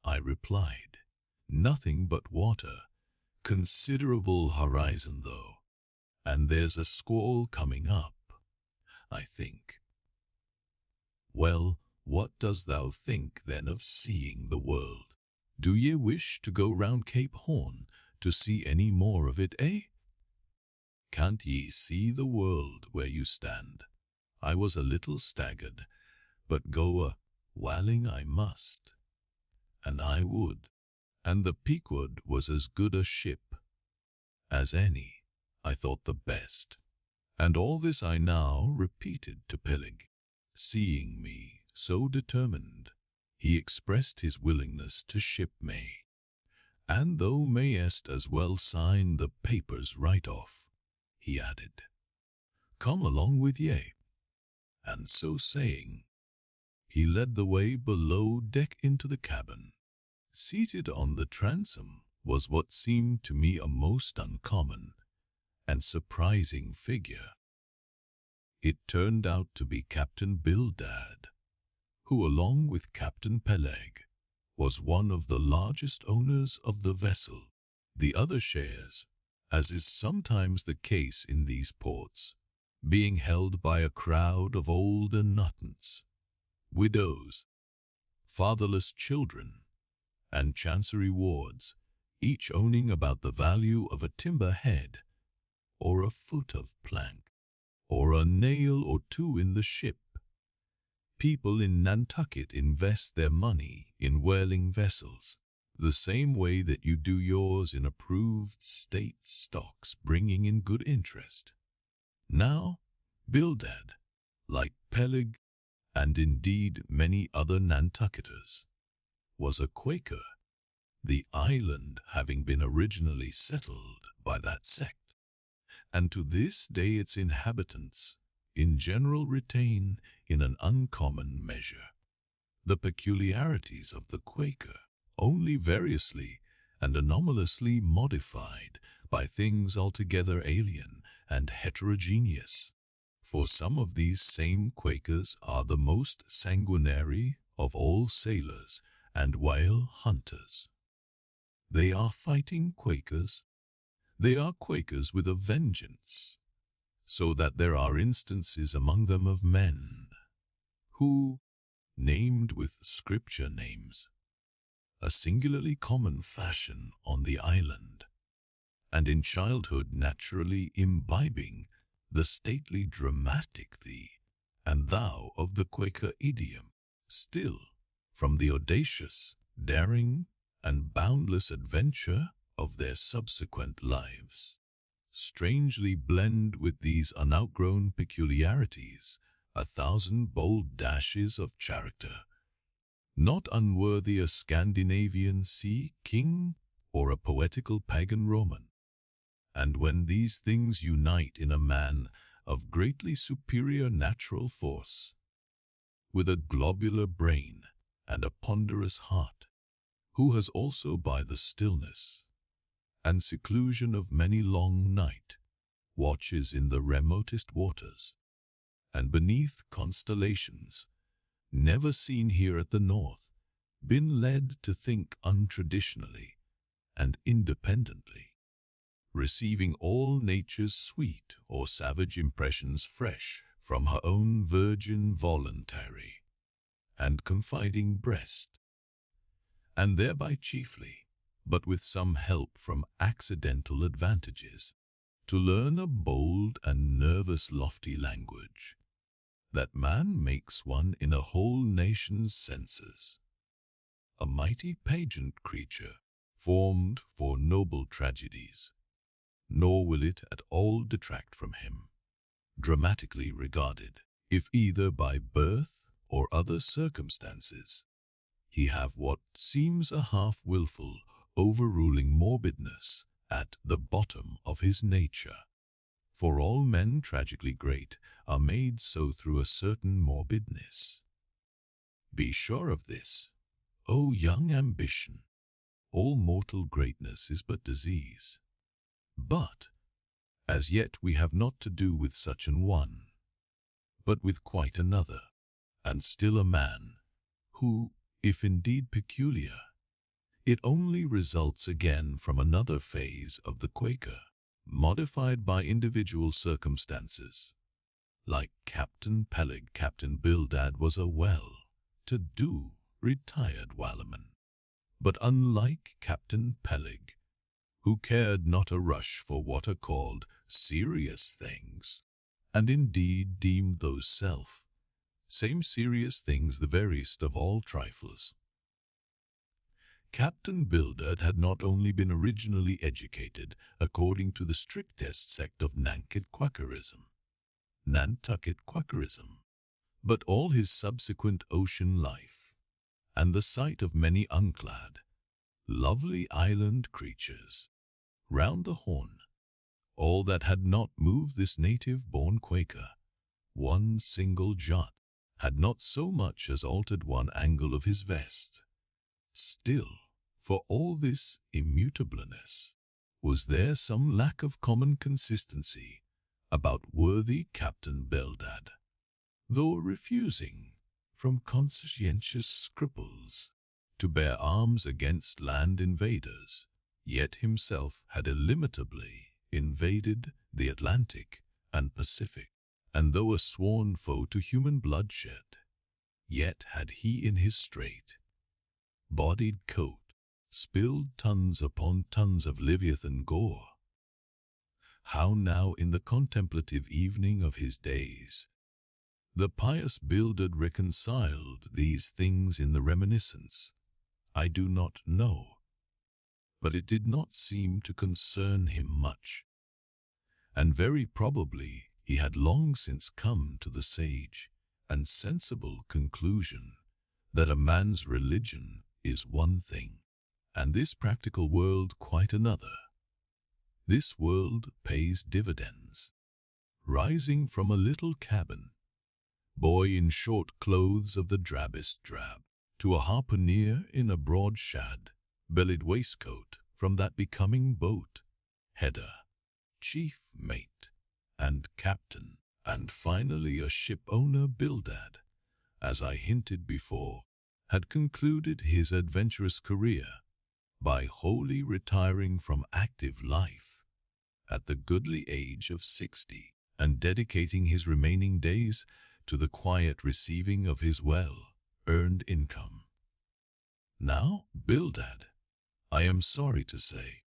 I replied. "Nothing but water. Considerable horizon, though, and there's a squall coming up, I think." "Well, what dost thou think then of seeing the world? Do ye wish to go round Cape Horn to see any more of it, eh? Can't ye see the world where you stand?" I was a little staggered, but go whaling I must, and I would, and the Pequod was as good a ship as any, I thought the best. And all this I now repeated to Peleg. Seeing me so determined, he expressed his willingness to ship me, "And thou mayest as well sign the papers right off," he added. "Come along with ye." And so saying, he led the way below deck into the cabin. Seated on the transom was what seemed to me a most uncommon and surprising figure. It turned out to be Captain Bildad, who, along with Captain Peleg, was one of the largest owners of the vessel. The other shares, as is sometimes the case in these ports, being held by a crowd of older nuttants, widows, fatherless children, and chancery wards, each owning about the value of a timber head, or a foot of plank, or a nail or two in the ship. People in Nantucket invest their money in whaling vessels, the same way that you do yours in approved state stocks bringing in good interest. Now, Bildad, like Peleg, and indeed many other Nantucketers, was a Quaker, the island having been originally settled by that sect, and to this day its inhabitants in general retain in an uncommon measure the peculiarities of the Quaker, only variously and anomalously modified by things altogether alien and heterogeneous. For some of these same Quakers are the most sanguinary of all sailors and whale hunters. They are fighting Quakers. They are Quakers with a vengeance, so that there are instances among them of men who, named with scripture names, a singularly common fashion on the island, and in childhood naturally imbibing the stately dramatic thee and thou of the Quaker idiom, still, from the audacious, daring, and boundless adventure of their subsequent lives, strangely blend with these unoutgrown peculiarities 1,000 bold dashes of character, not unworthy a Scandinavian sea king or a poetical pagan Roman. And when these things unite in a man of greatly superior natural force, with a globular brain and a ponderous heart, who has also by the stillness and seclusion of many long night watches in the remotest waters, and beneath constellations never seen here at the north, been led to think untraditionally and independently, receiving all nature's sweet or savage impressions fresh from her own virgin voluntary and confiding breast, and thereby chiefly, but with some help from accidental advantages, to learn a bold and nervous lofty language, that man makes one in a whole nation's senses, a mighty pageant creature, formed for noble tragedies, nor will it at all detract from him, dramatically regarded, if either by birth or other circumstances he have what seems a half-willful, overruling morbidness at the bottom of his nature. For all men tragically great are made so through a certain morbidness. Be sure of this, O young ambition, all mortal greatness is but disease. But, as yet we have not to do with such an one, but with quite another, and still a man, who, if indeed peculiar, it only results again from another phase of the Quaker, modified by individual circumstances. Like Captain Peleg, Captain Bildad was a well-to-do, retired whaleman. But unlike Captain Peleg, who cared not a rush for what are called serious things, and indeed deemed those same serious things the veriest of all trifles, Captain Bildad had not only been originally educated according to the strictest sect of Nantucket Quakerism, but all his subsequent ocean life, and the sight of many unclad, lovely island creatures round the Horn, all that had not moved this native-born Quaker one single jot, had not so much as altered one angle of his vest. Still, for all this immutableness, was there some lack of common consistency about worthy Captain Bildad, though refusing, from conscientious scruples, to bear arms against land invaders, yet himself had illimitably invaded the Atlantic and Pacific, and though a sworn foe to human bloodshed, yet had he in his straight-bodied coat spilled tons upon tons of Leviathan gore. How now in the contemplative evening of his days, the pious Bildad reconciled these things in the reminiscence, I do not know, but it did not seem to concern him much, and very probably he had long since come to the sage and sensible conclusion that a man's religion is one thing, and this practical world quite another. This world pays dividends. Rising from a little cabin, boy in short clothes of the drabbest drab, to a harpooner in a broad shad-bellied waistcoat from that becoming boat, header, chief mate, and captain, and finally a ship-owner. Bildad, as I hinted before, had concluded his adventurous career by wholly retiring from active life at the goodly age of 60, and dedicating his remaining days to the quiet receiving of his well-earned income. Now, Bildad, I am sorry to say,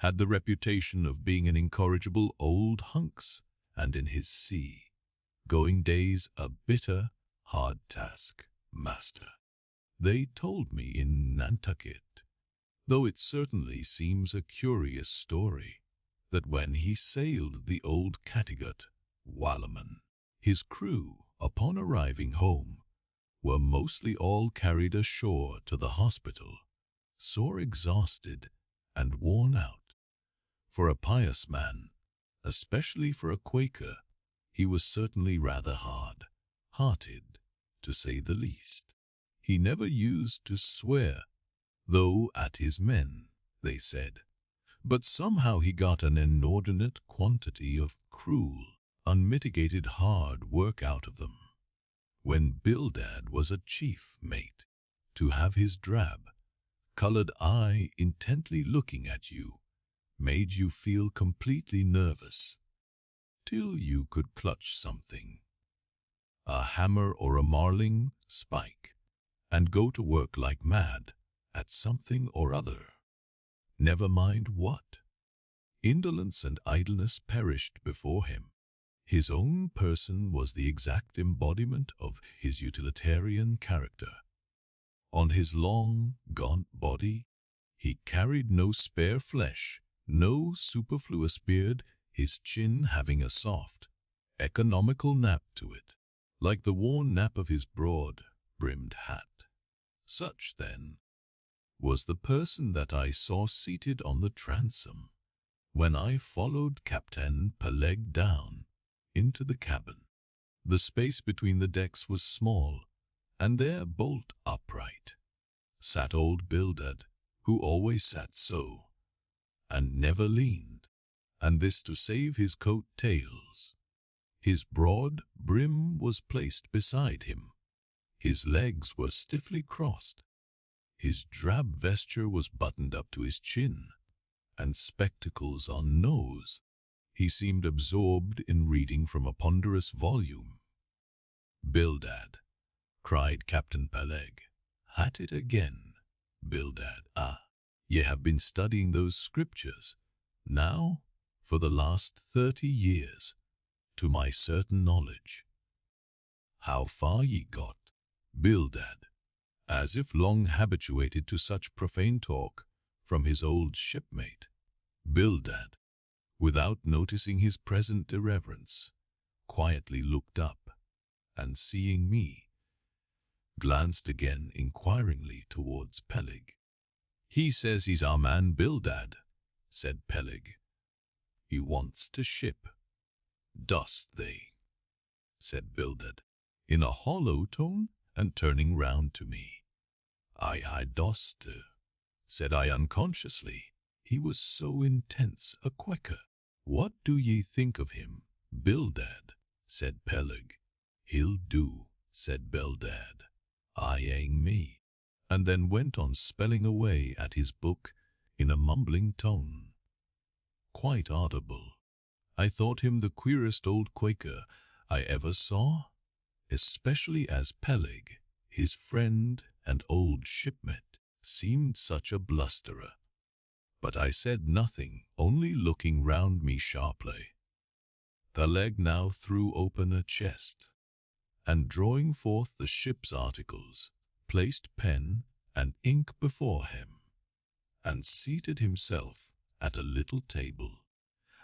had the reputation of being an incorrigible old hunks, and in his sea-going days a bitter, hard task-master. They told me in Nantucket, though it certainly seems a curious story, that when he sailed the old Cattegat Wallaman, his crew, upon arriving home, were mostly all carried ashore to the hospital, sore exhausted and worn out. For a pious man, especially for a Quaker, he was certainly rather hard-hearted, to say the least. He never used to swear, though at his men, they said, but somehow he got an inordinate quantity of cruel, unmitigated hard work out of them. When Bildad was a chief mate, to have his drab-colored eye intently looking at you made you feel completely nervous, till you could clutch something, a hammer or a marling spike, and go to work like mad at something or other. Never mind what. Indolence and idleness perished before him. His own person was the exact embodiment of his utilitarian character. On his long, gaunt body, he carried no spare flesh, no superfluous beard, his chin having a soft, economical nap to it, like the worn nap of his broad-brimmed hat. Such, then, was the person that I saw seated on the transom when I followed Captain Peleg down into the cabin. The space between the decks was small, and there, bolt upright, sat old Bildad, who always sat so, and never leaned, and this to save his coat tails. His broad brim was placed beside him. His legs were stiffly crossed. His drab vesture was buttoned up to his chin, and spectacles on nose. He seemed absorbed in reading from a ponderous volume. "Bildad," cried Captain Peleg. "At it again, Bildad. Ah, ye have been studying those scriptures, now, for the last 30 years, to my certain knowledge. How far ye got, Bildad?" As if long habituated to such profane talk from his old shipmate, Bildad, without noticing his present irreverence, quietly looked up, and seeing me, glanced again inquiringly towards Peleg. "He says he's our man Bildad," said Peleg. "He wants to ship." "Dost they?" said Bildad, in a hollow tone, and turning round to me. "I dost," said I unconsciously. He was so intense a Quaker. "What do ye think of him, Bildad?" said Peleg. "He'll do," said Bildad, eyeing me, and then went on spelling away at his book in a mumbling tone, quite audible. I thought him the queerest old Quaker I ever saw, especially as Peleg, his friend and old shipmate, seemed such a blusterer. But I said nothing, only looking round me sharply. Peleg now threw open a chest, and drawing forth the ship's articles, placed pen and ink before him, and seated himself at a little table.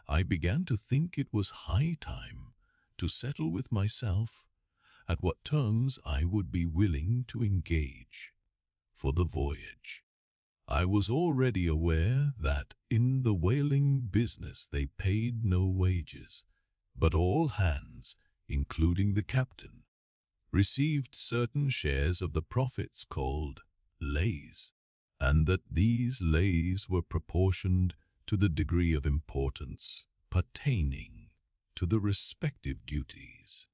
I began to think it was high time to settle with myself at what terms I would be willing to engage for the voyage. I was already aware that in the whaling business they paid no wages, but all hands, including the captain, received certain shares of the profits called lays, and that these lays were proportioned to the degree of importance pertaining to the respective duties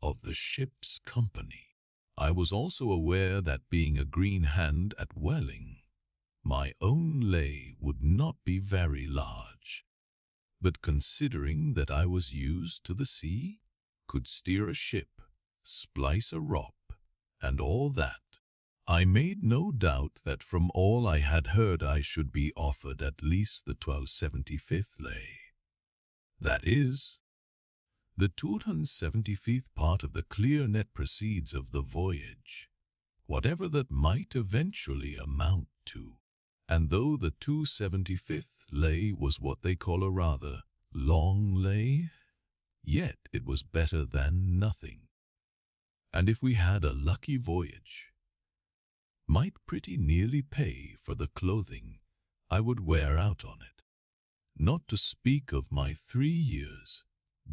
of the ship's company. I was also aware that being a green hand at whaling, my own lay would not be very large, but considering that I was used to the sea, could steer a ship, splice a rope, and all that, I made no doubt that from all I had heard I should be offered at least the 1275th lay. That is, the 275th part of the clear net proceeds of the voyage, whatever that might eventually amount to. And though the 275th lay was what they call a rather long lay, yet it was better than nothing. And if we had a lucky voyage, might pretty nearly pay for the clothing I would wear out on it. Not to speak of my 3 years'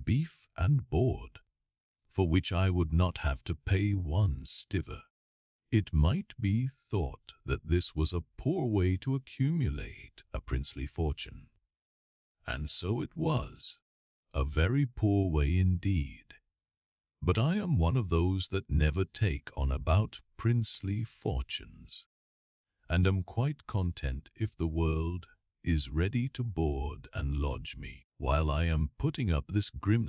beef and board, for which I would not have to pay 1 stiver. It might be thought that this was a poor way to accumulate a princely fortune. And so it was, a very poor way indeed. But I am one of those that never take on about princely fortunes, and am quite content if the world is ready to board and lodge me, while I am putting up this grim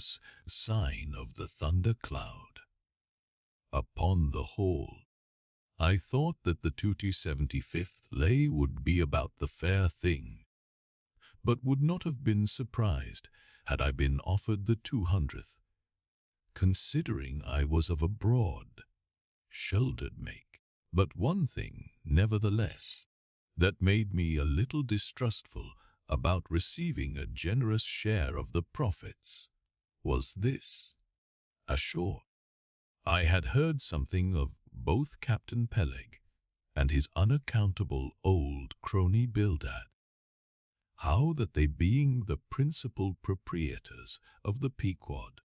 sign of the thundercloud. Upon the whole, I thought that the 275th lay would be about the fair thing, but would not have been surprised had I been offered the 200th, considering I was of a broad, shouldered make. But one thing, nevertheless, that made me a little distrustful about receiving a generous share of the profits was this. Ashore, I had heard something of both Captain Peleg and his unaccountable old crony Bildad, how that they being the principal proprietors of the Pequod,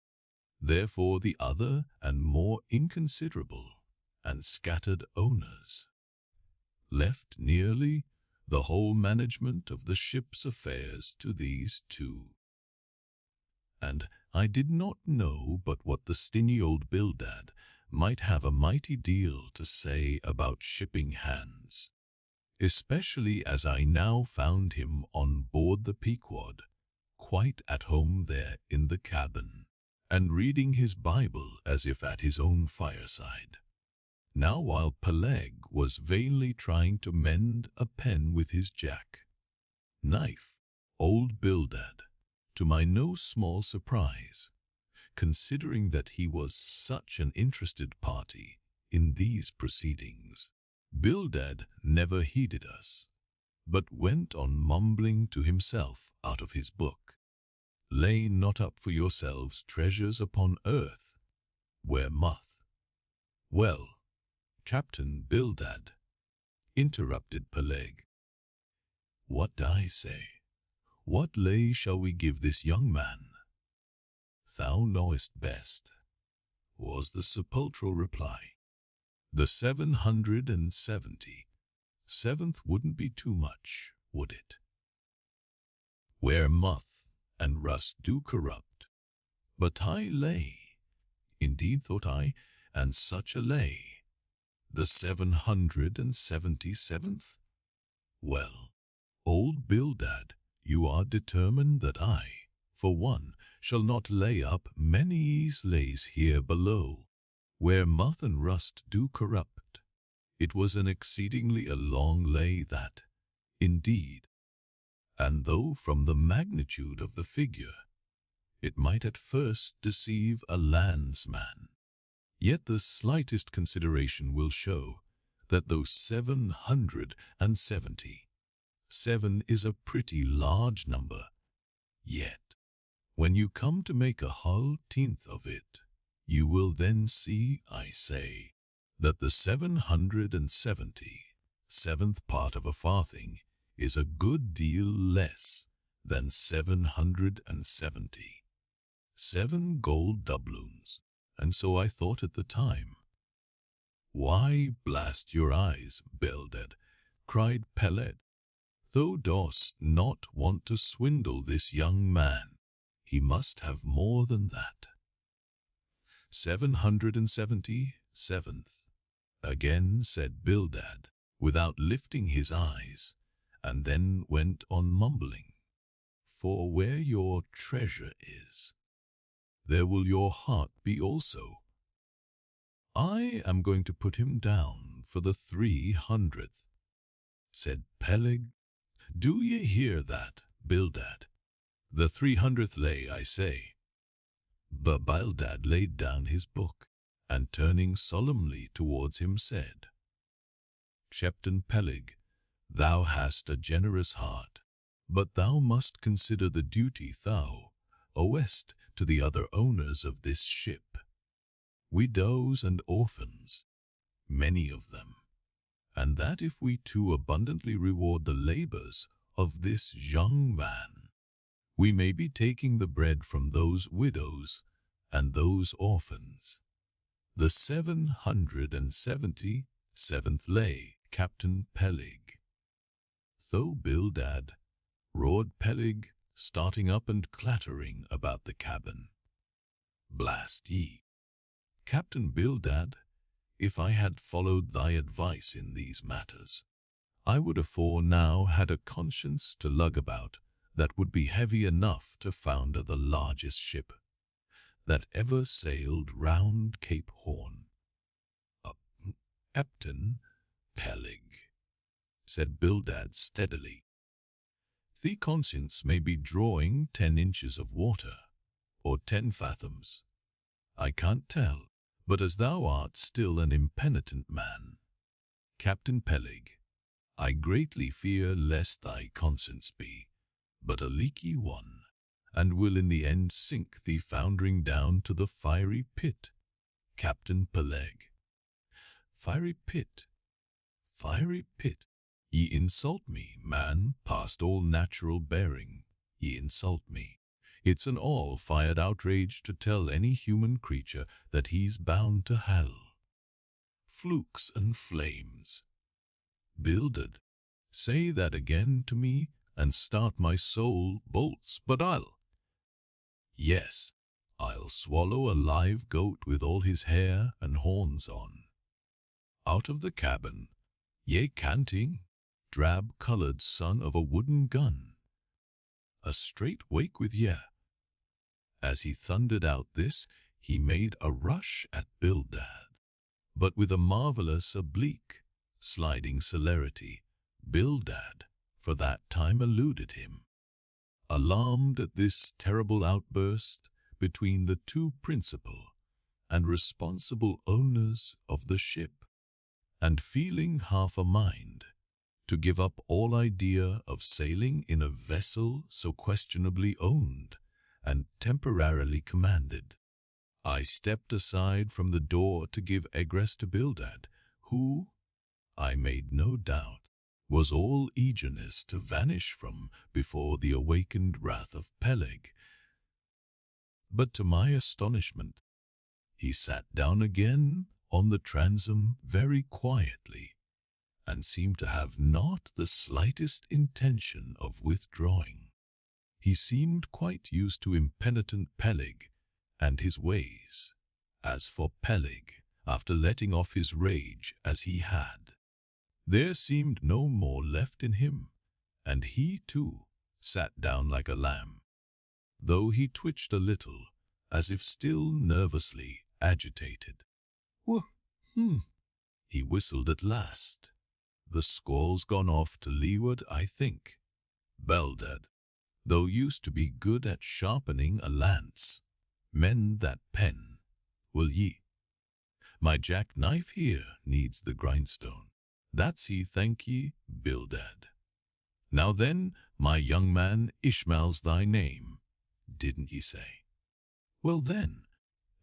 therefore the other and more inconsiderable and scattered owners, left nearly the whole management of the ship's affairs to these two. And I did not know but what the stingy old Bildad might have a mighty deal to say about shipping hands, especially as I now found him on board the Pequod, quite at home there in the cabin, and reading his Bible as if at his own fireside. Now while Peleg was vainly trying to mend a pen with his jack-knife, old Bildad, to my no small surprise, considering that he was such an interested party in these proceedings, Bildad never heeded us, but went on mumbling to himself out of his book, "Lay not up for yourselves treasures upon earth, where moth." "Well, Captain Bildad," interrupted Peleg, "what I say? What lay shall we give this young man?" "Thou knowest best," was the sepulchral reply. "The 777th wouldn't be too much, would it? Where moth and rust do corrupt. But I lay, indeed thought I, and such a lay. The 777th? Well, old Bildad, you are determined that I, for one, shall not lay up many lays here below, where moth and rust do corrupt. It was an exceedingly a long lay that, indeed, and though from the magnitude of the figure, it might at first deceive a landsman, yet the slightest consideration will show that those 770 7 is a pretty large number. Yet, when you come to make a whole tenth of it, you will then see, I say, that the 777th part of a farthing is a good deal less than 770. 7 gold doubloons, and so I thought at the time. Why, blast your eyes, Bildad, cried Peled. Thou dost not want to swindle this young man. He must have more than that. 777th, again said Bildad, without lifting his eyes, and then went on mumbling. For where your treasure is, there will your heart be also. I am going to put him down for the 300th, said Peleg. Do ye hear that, Bildad? The 300th lay, I say. But Bildad laid down his book, and turning solemnly towards him said, Captain Peleg, thou hast a generous heart, but thou must consider the duty thou owest to the other owners of this ship, widows and orphans, many of them, and that if we too abundantly reward the labors of this young man, we may be taking the bread from those widows and those orphans. The 777th lay, Captain Peleg. Though Bildad, roared Peleg, starting up and clattering about the cabin. Blast ye, Captain Bildad, if I had followed thy advice in these matters, I would afore now had a conscience to lug about that would be heavy enough to founder the largest ship that ever sailed round Cape Horn. Captain Peleg, said Bildad steadily, the conscience may be drawing 10 inches of water, or 10 fathoms. I can't tell, but as thou art still an impenitent man, Captain Peleg, I greatly fear lest thy conscience be but a leaky one, and will in the end sink thee foundering down to the fiery pit. Captain Peleg. Fiery pit, fiery pit. Ye insult me, man, past all natural bearing. Ye insult me. It's an all-fired outrage to tell any human creature that he's bound to hell. Flukes and flames. Bildad, say that again to me, and start my soul bolts, but yes, I'll swallow a live goat with all his hair and horns on. Out of the cabin, yea canting, drab-colored son of a wooden gun. A straight wake with ye. As he thundered out this, he made a rush at Bildad, but with a marvelous oblique, sliding celerity, Bildad for that time eluded him. Alarmed at this terrible outburst between the two principal and responsible owners of the ship, and feeling half a mind to give up all idea of sailing in a vessel so questionably owned and temporarily commanded, I stepped aside from the door to give egress to Bildad, who, I made no doubt, was all eagerness to vanish from before the awakened wrath of Peleg. But to my astonishment, he sat down again on the transom very quietly, and seemed to have not the slightest intention of withdrawing. He seemed quite used to impenitent Peleg and his ways. As for Peleg, after letting off his rage as he had, there seemed no more left in him, and he, too, sat down like a lamb, though he twitched a little, as if still nervously agitated. He whistled at last. The squall's gone off to leeward, I think. Bildad, though used to be good at sharpening a lance, mend that pen, will ye? My jackknife here needs the grindstone. That's he, thank ye, Bildad. Now then, my young man, Ishmael's thy name, didn't ye say? Well then,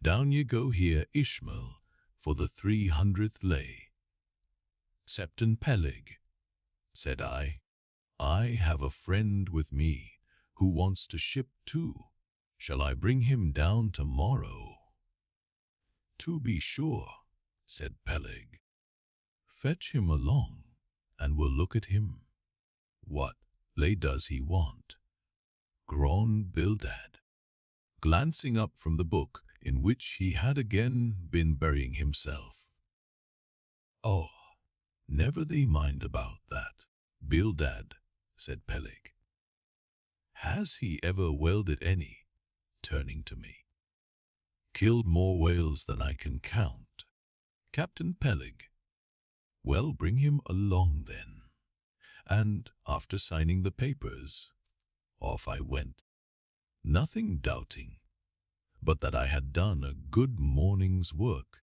down ye go here, Ishmael, for the 300th lay. Captain Peleg, said I have a friend with me who wants to ship too. Shall I bring him down tomorrow? To be sure, said Peleg. Fetch him along, and we'll look at him. What lay does he want? Groaned Bildad, glancing up from the book in which he had again been burying himself. Oh, never thee mind about that, Bildad, said Peleg. Has he ever whaled any? Turning to me. Killed more whales than I can count. Captain Peleg. Well, bring him along then. And after signing the papers, off I went, nothing doubting but that I had done a good morning's work,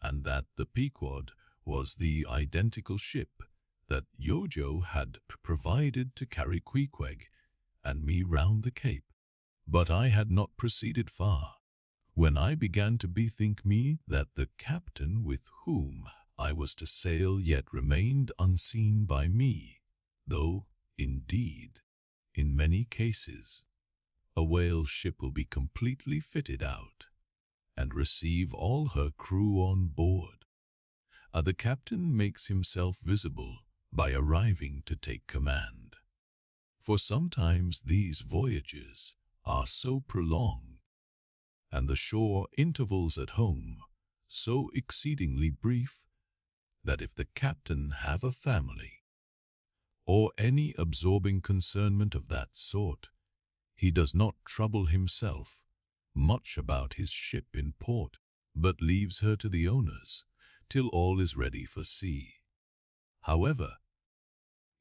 and that the Pequod was the identical ship that Yojo had provided to carry Queequeg and me round the Cape. But I had not proceeded far, when I began to bethink me that the captain with whom I was to sail yet remained unseen by me, though, indeed, in many cases, a whale ship will be completely fitted out, and receive all her crew on board. The captain makes himself visible by arriving to take command. For sometimes these voyages are so prolonged, and the shore intervals at home so exceedingly brief, that if the captain have a family, or any absorbing concernment of that sort, he does not trouble himself much about his ship in port, but leaves her to the owners till all is ready for sea. However,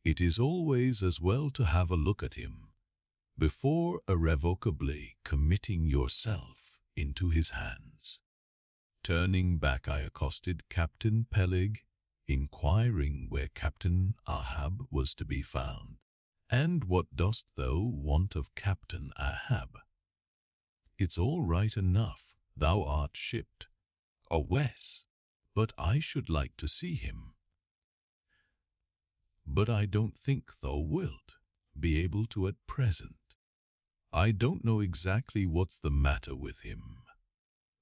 it is always as well to have a look at him before irrevocably committing yourself into his hands. Turning back, I accosted Captain Peleg, inquiring where Captain Ahab was to be found. And what dost thou want of Captain Ahab? It's all right enough, thou art shipped. Oh, Wes, but I should like to see him. But I don't think thou wilt be able to at present. I don't know exactly what's the matter with him,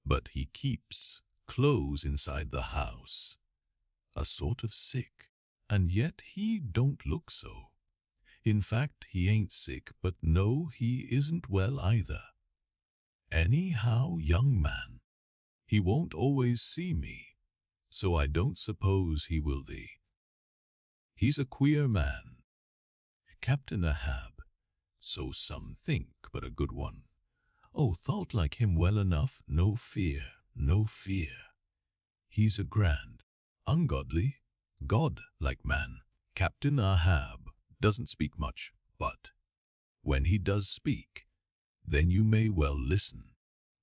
but he keeps close inside the house, a sort of sick, and yet he don't look so. In fact, he ain't sick, but no, he isn't well either. Anyhow, young man, he won't always see me, so I don't suppose he will thee. He's a queer man, Captain Ahab, so some think, but a good one. Oh, thou'lt like him well enough, no fear, no fear. He's a grand, ungodly, god-like man. Captain Ahab doesn't speak much, but when he does speak, then you may well listen.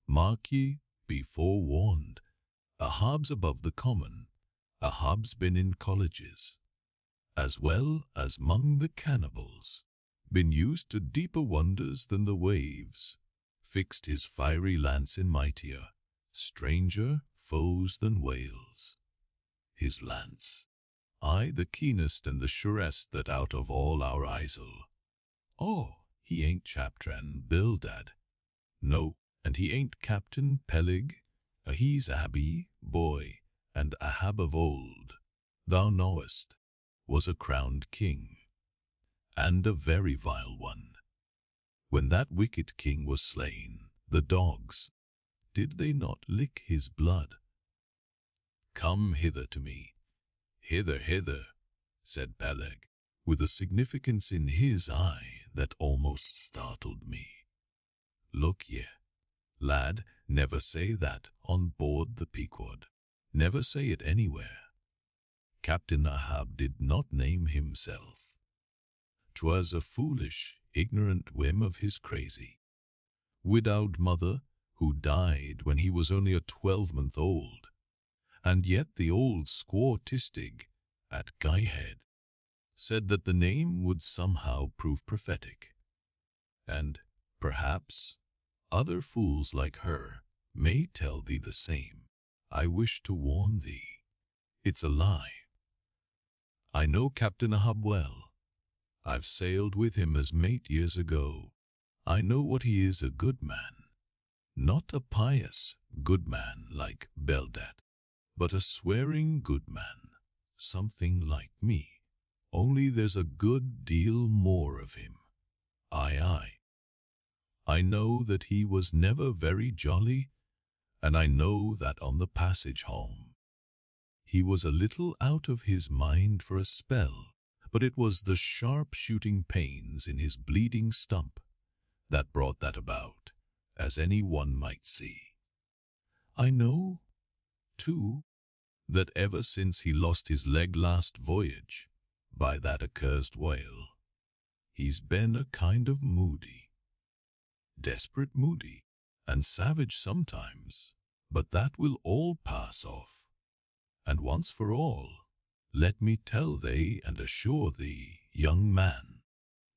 Mark ye, be forewarned, Ahab's above the common. Ahab's been in colleges, as well as 'mong the cannibals, been used to deeper wonders than the waves, fixed his fiery lance in mightier, stranger foes than whales. His lance, aye, the keenest and the surest that out of all our isle. Oh, he ain't Chaptran Bildad. No, and he ain't Captain Peleg. He's Abi, boy, and Ahab of old, thou knowest, was a crowned king, and a very vile one. When that wicked king was slain, the dogs, did they not lick his blood? Come hither to me. Hither, hither, said Peleg, with a significance in his eye that almost startled me. Look ye, lad, never say that on board the Pequod. Never say it anywhere. Captain Ahab did not name himself. 'Twas a foolish, ignorant whim of his crazy, widowed mother who died when he was only a 12-month old, and yet the old squaw Tistig at Guyhead said that the name would somehow prove prophetic. And, perhaps, other fools like her may tell thee the same. I wish to warn thee, it's a lie. I know Captain Ahab well. I've sailed with him as mate years ago. I know what he is, a good man. Not a pious good man like Beldad, but a swearing good man, something like me. Only there's a good deal more of him. Aye. I know that he was never very jolly, and I know that on the passage home he was a little out of his mind for a spell, but it was the sharp-shooting pains in his bleeding stump that brought that about, as any one might see. I know, too, that ever since he lost his leg last voyage, by that accursed whale, he's been a kind of moody. Desperate moody, and savage sometimes, but that will all pass off. And once for all, let me tell thee and assure thee, young man,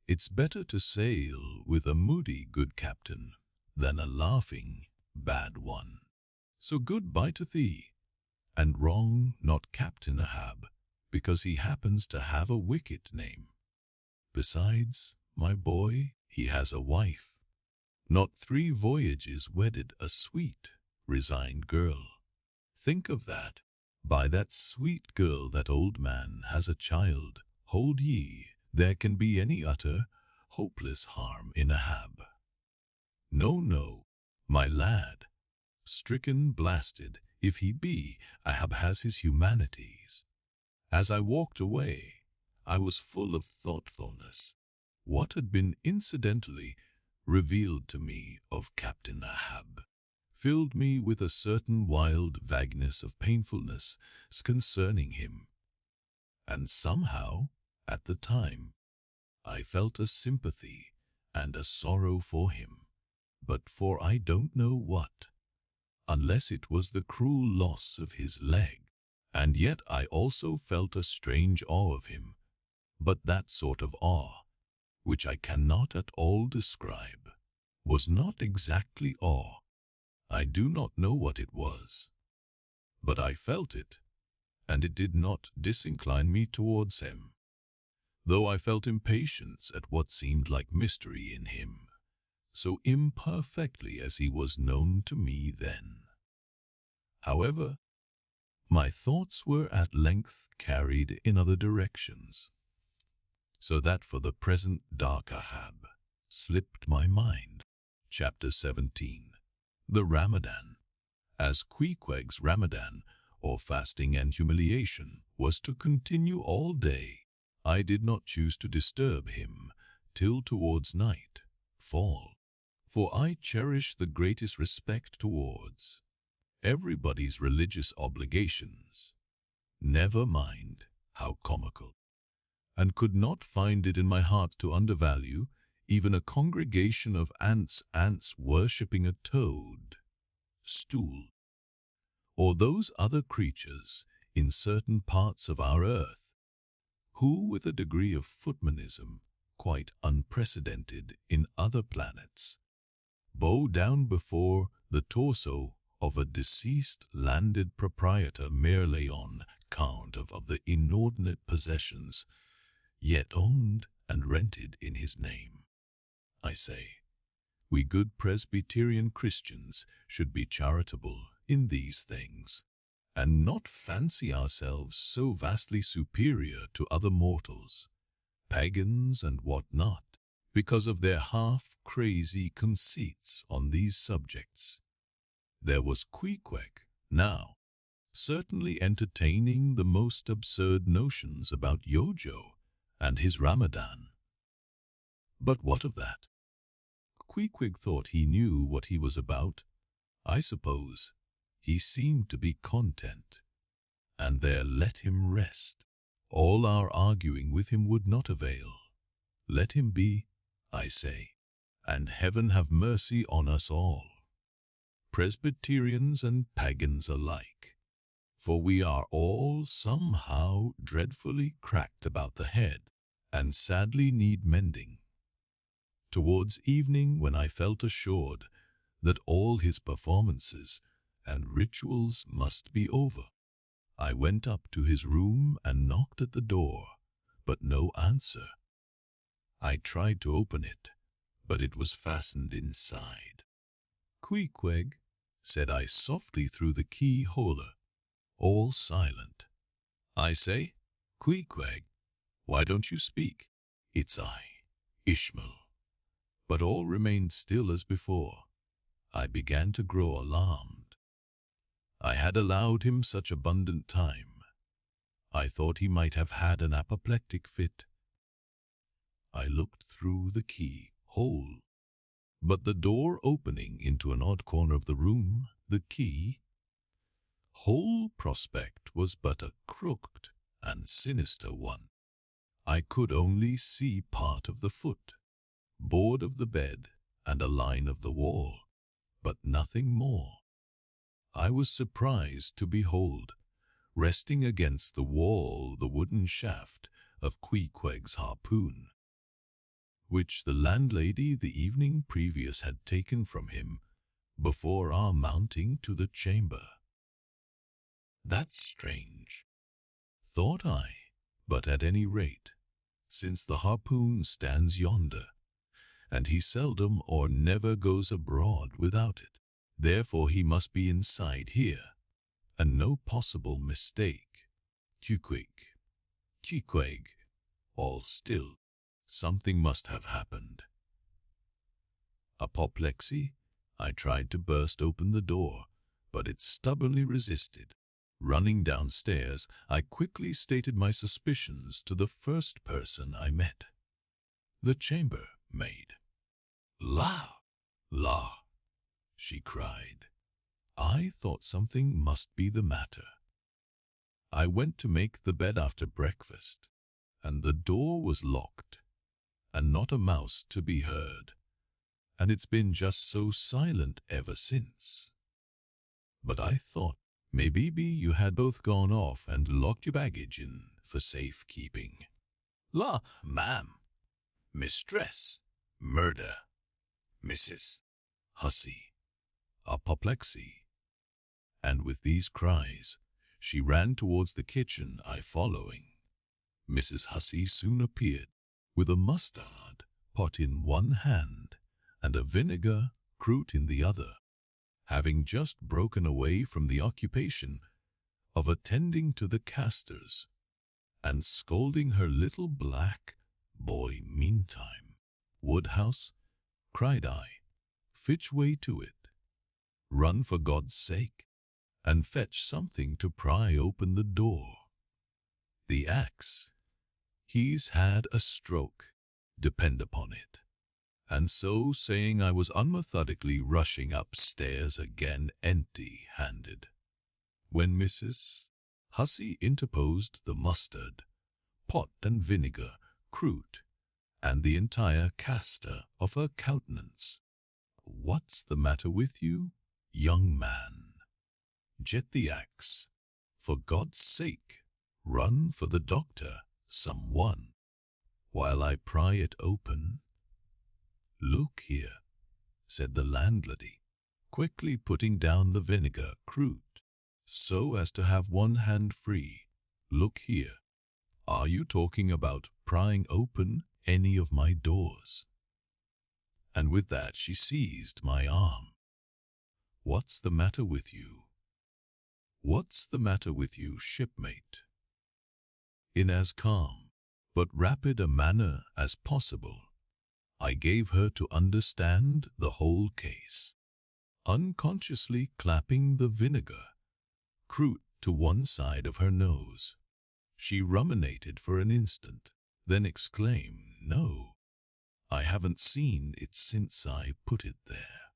it's better to sail with a moody good captain than a laughing bad one. So good-bye to thee, and wrong not Captain Ahab, because he happens to have a wicked name. Besides, my boy, he has a wife. Not 3 voyages wedded a sweet, resigned girl. Think of that. By that sweet girl that old man has a child. Hold ye, there can be any utter, hopeless harm in Ahab. No, my lad. Stricken, blasted, if he be, Ahab has his humanities. As I walked away, I was full of thoughtfulness. What had been incidentally revealed to me of Captain Ahab filled me with a certain wild vagueness of painfulness concerning him. And somehow, at the time, I felt a sympathy and a sorrow for him, but for I don't know what, unless it was the cruel loss of his leg. And yet I also felt a strange awe of him, but that sort of awe, which I cannot at all describe, was not exactly awe. I do not know what it was, but I felt it, and it did not disincline me towards him, though I felt impatience at what seemed like mystery in him, so imperfectly as he was known to me then. However, my thoughts were at length carried in other directions, so that for the present dark Ahab slipped my mind. Chapter 17. The Ramadan. As Queequeg's Ramadan, or fasting and humiliation, was to continue all day, I did not choose to disturb him till towards night, fall, for I cherish the greatest respect towards everybody's religious obligations, never mind how comical, and could not find it in my heart to undervalue even a congregation of ants worshipping a toad, stool, or those other creatures in certain parts of our earth, who with a degree of footmanism quite unprecedented in other planets, bow down before the torso of a deceased landed proprietor merely on account of the inordinate possessions yet owned and rented in his name. I say, we good Presbyterian Christians should be charitable in these things, and not fancy ourselves so vastly superior to other mortals, pagans and what not, because of their half-crazy conceits on these subjects. There was Queequeg, now, certainly entertaining the most absurd notions about Yojo and his Ramadan. But what of that? Queequeg thought he knew what he was about. I suppose he seemed to be content, and there let him rest. All our arguing with him would not avail. Let him be, I say, and heaven have mercy on us all, Presbyterians and pagans alike, for we are all somehow dreadfully cracked about the head. and sadly need mending. Towards evening, when I felt assured that all his performances and rituals must be over, I went up to his room and knocked at the door, but no answer. I tried to open it, but it was fastened inside. "Queequeg," said I softly through the keyhole. All silent. "I say, Queequeg, why don't you speak?" "It's I, Ishmael." But all remained still as before. I began to grow alarmed. I had allowed him such abundant time. I thought he might have had an apoplectic fit. I looked through the keyhole, but the door opening into an odd corner of the room, the whole prospect was but a crooked and sinister one. I could only see part of the foot, board of the bed, and a line of the wall, but nothing more. I was surprised to behold, resting against the wall, the wooden shaft of Queequeg's harpoon, which the landlady the evening previous had taken from him before our mounting to the chamber. "That's strange," thought I, but at any rate, since the harpoon stands yonder, and he seldom or never goes abroad without it, therefore he must be inside here, and no possible mistake. Queequeg, all still. Something must have happened. Apoplexy? I tried to burst open the door, but it stubbornly resisted. Running downstairs, I quickly stated my suspicions to the first person I met, the chambermaid. "La! La!" she cried. I thought something must be the matter. I went to make the bed after breakfast, and the door was locked, and not a mouse to be heard, and it's been just so silent ever since. But I thought, maybe you had both gone off and locked your baggage in for safekeeping. "La, ma'am, mistress, murder, Mrs. Hussey, apoplexy." And with these cries, she ran towards the kitchen, I following. Mrs. Hussey soon appeared, with a mustard pot in one hand and a vinegar crute in the other, having just broken away from the occupation of attending to the castors, and scolding her little black boy meantime. "Woodhouse," cried I, "fitch way to it. Run for God's sake, and fetch something to pry open the door. The axe, he's had a stroke, depend upon it." And so saying, I was unmethodically rushing upstairs again empty-handed, when Mrs. Hussey interposed the mustard, pot and vinegar, crute, and the entire castor of her countenance. "What's the matter with you, young man? Jet the axe. For God's sake, run for the doctor, someone, while I pry it open." "Look here," said the landlady, quickly putting down the vinegar crute, so as to have one hand free. "Look here, are you talking about prying open any of my doors?" And with that she seized my arm. "What's the matter with you? What's the matter with you, shipmate?" In as calm but rapid a manner as possible, I gave her to understand the whole case, unconsciously clapping the vinegar crute to one side of her nose. She ruminated for an instant, then exclaimed, "No, I haven't seen it since I put it there."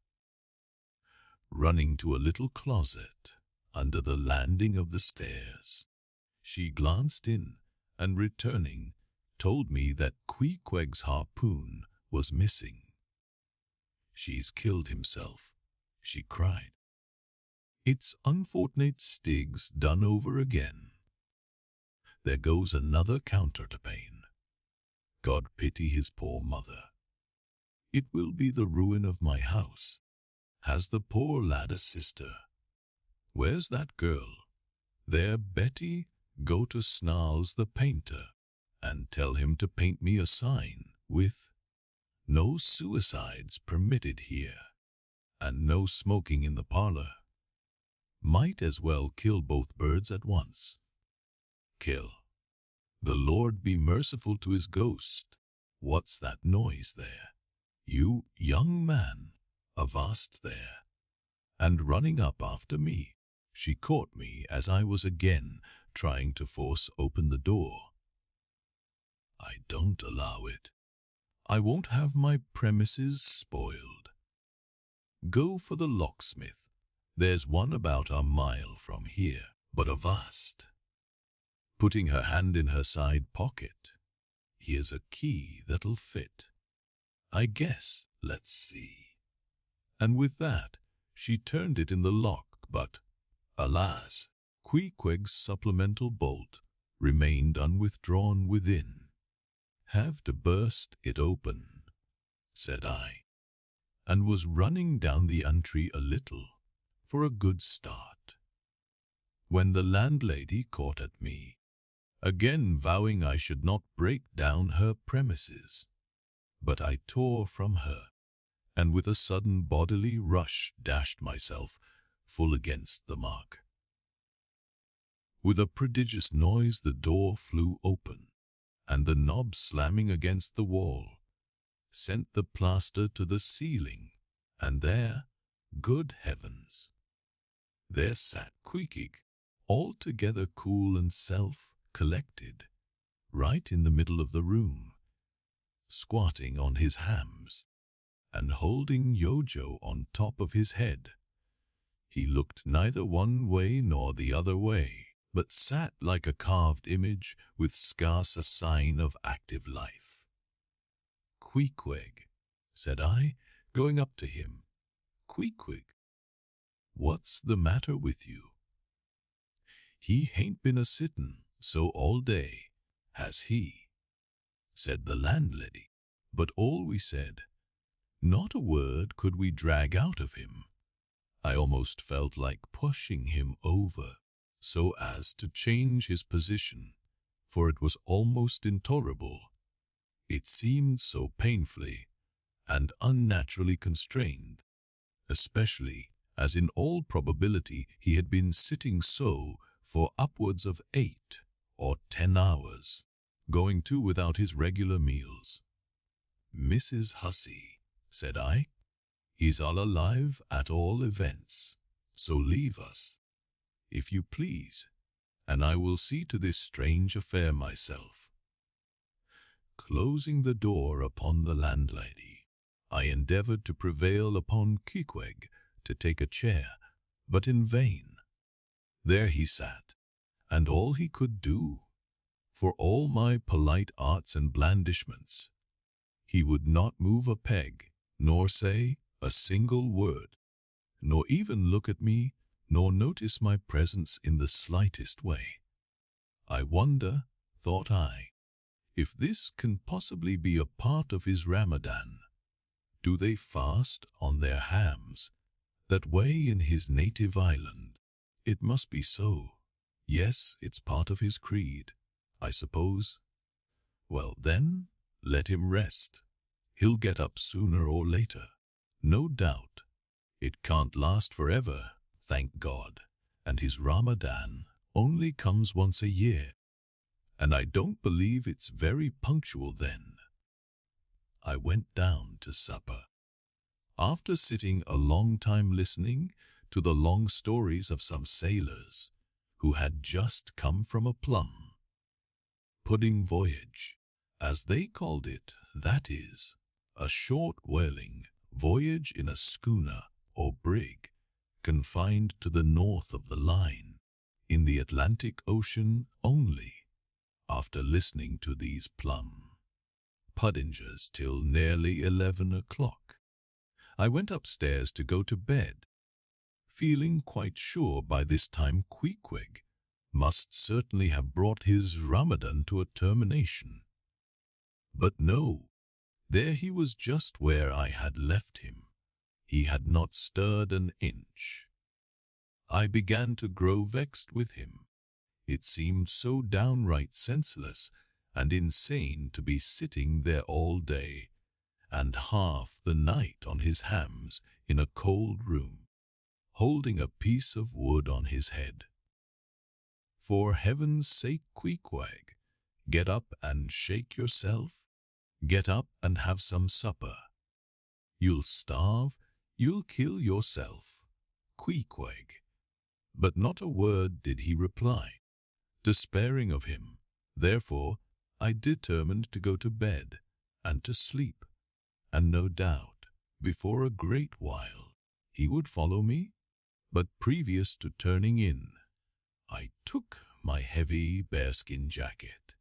Running to a little closet under the landing of the stairs, she glanced in, and returning, told me that Queequeg's harpoon was missing. "She's killed himself," she cried. "It's unfortunate Stiggs done over again. There goes another counterpane. God pity his poor mother. It will be the ruin of my house. Has the poor lad a sister? Where's that girl? There, Betty, go to Snarls the painter, and tell him to paint me a sign with "No suicides permitted here," and "No smoking in the parlor." Might as well kill both birds at once. Kill. The Lord be merciful to his ghost. What's that noise there? You young man, avast there. And running up after me, she caught me as I was again trying to force open the door. I don't allow it. I won't have my premises spoiled. Go for the locksmith. There's one about a mile from here, but avast. Putting her hand in her side pocket, here's a key that'll fit. I guess, let's see. And with that, she turned it in the lock, but, alas, Queequeg's supplemental bolt remained unwithdrawn within. Have to burst it open, said I, and was running down the entry a little for a good start, when the landlady caught at me, again vowing I should not break down her premises. But I tore from her, and with a sudden bodily rush dashed myself full against the mark. With a prodigious noise the door flew open, and the knob slamming against the wall sent the plaster to the ceiling, and there, good heavens, there sat Queequeg, altogether cool and self-collected, right in the middle of the room, squatting on his hams, and holding Yojo on top of his head. He looked neither one way nor the other way, but sat like a carved image with scarce a sign of active life. Queequeg, said I, going up to him. Queequeg, what's the matter with you? He hain't been a-sittin' so all day, has he? Said the landlady, but all we said, not a word could we drag out of him. I almost felt like pushing him over so as to change his position, for it was almost intolerable. It seemed so painfully and unnaturally constrained, especially as in all probability he had been sitting so for upwards of 8 or 10 hours, going to without his regular meals. Mrs. Hussey, said I, he's all alive at all events, so leave us, if you please, and I will see to this strange affair myself. Closing the door upon the landlady, I endeavored to prevail upon Queequeg to take a chair, but in vain. There he sat, and all he could do, for all my polite arts and blandishments, he would not move a peg, nor say a single word, nor even look at me, nor notice my presence in the slightest way. I wonder, thought I, if this can possibly be a part of his Ramadan. Do they fast on their hams that way in his native island? It must be so. Yes, it's part of his creed, I suppose. Well then, let him rest. He'll get up sooner or later, no doubt. It can't last forever, thank God, and his Ramadan only comes once a year, and I don't believe it's very punctual then. I went down to supper. After sitting a long time listening to the long stories of some sailors who had just come from a plum pudding voyage, as they called it, that is, a short whaling voyage in a schooner or brig confined to the north of the line, in the Atlantic Ocean only. After listening to these plum puddingers till nearly 11 o'clock, I went upstairs to go to bed, feeling quite sure by this time Queequeg must certainly have brought his Ramadan to a termination. But no, there he was just where I had left him. He had not stirred an inch. I began to grow vexed with him. It seemed so downright senseless and insane to be sitting there all day and half the night on his hams in a cold room, holding a piece of wood on his head. For heaven's sake, Queequeg, get up and shake yourself. Get up and have some supper. You'll starve, you'll kill yourself, Queequeg. But not a word did he reply. Despairing of him, therefore, I determined to go to bed and to sleep, and no doubt, before a great while, he would follow me. But previous to turning in, I took my heavy bearskin jacket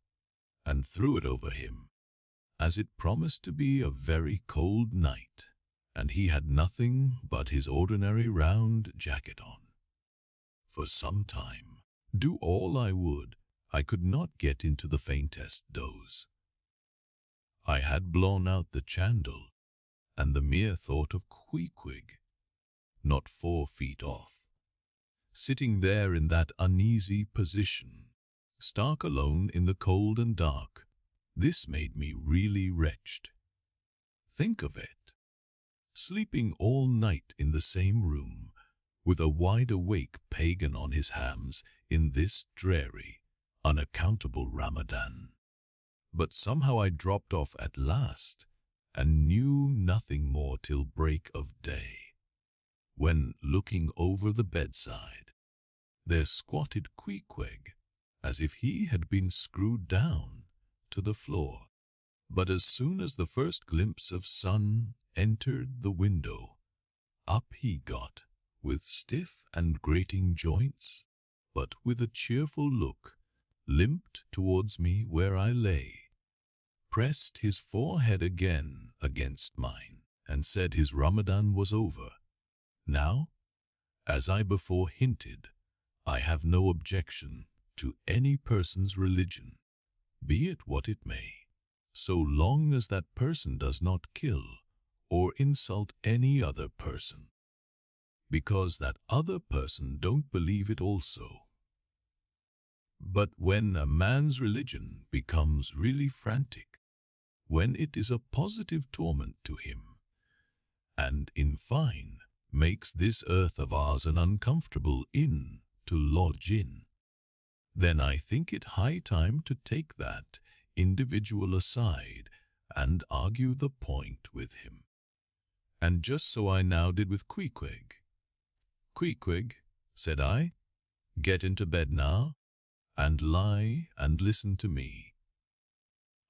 and threw it over him, as it promised to be a very cold night, and he had nothing but his ordinary round jacket on. For some time, do all I would, I could not get into the faintest doze. I had blown out the candle, and the mere thought of Queequeg, not 4 feet off, sitting there in that uneasy position, stark alone in the cold and dark, this made me really wretched. Think of it, sleeping all night in the same room, with a wide-awake pagan on his hams in this dreary, unaccountable Ramadan. But somehow I dropped off at last, and knew nothing more till break of day, when, looking over the bedside, there squatted Queequeg, as if he had been screwed down to the floor. But as soon as the first glimpse of sun entered the window, up he got, with stiff and grating joints, but with a cheerful look, limped towards me where I lay, pressed his forehead again against mine, and said his Ramadan was over. Now, as I before hinted, I have no objection to any person's religion, be it what it may, so long as that person does not kill or insult any other person, because that other person don't believe it also. But when a man's religion becomes really frantic, when it is a positive torment to him, and in fine makes this earth of ours an uncomfortable inn to lodge in, then I think it high time to take that individual aside and argue the point with him. And just so I now did with Queequeg. Queequeg, said I, get into bed now, and lie and listen to me.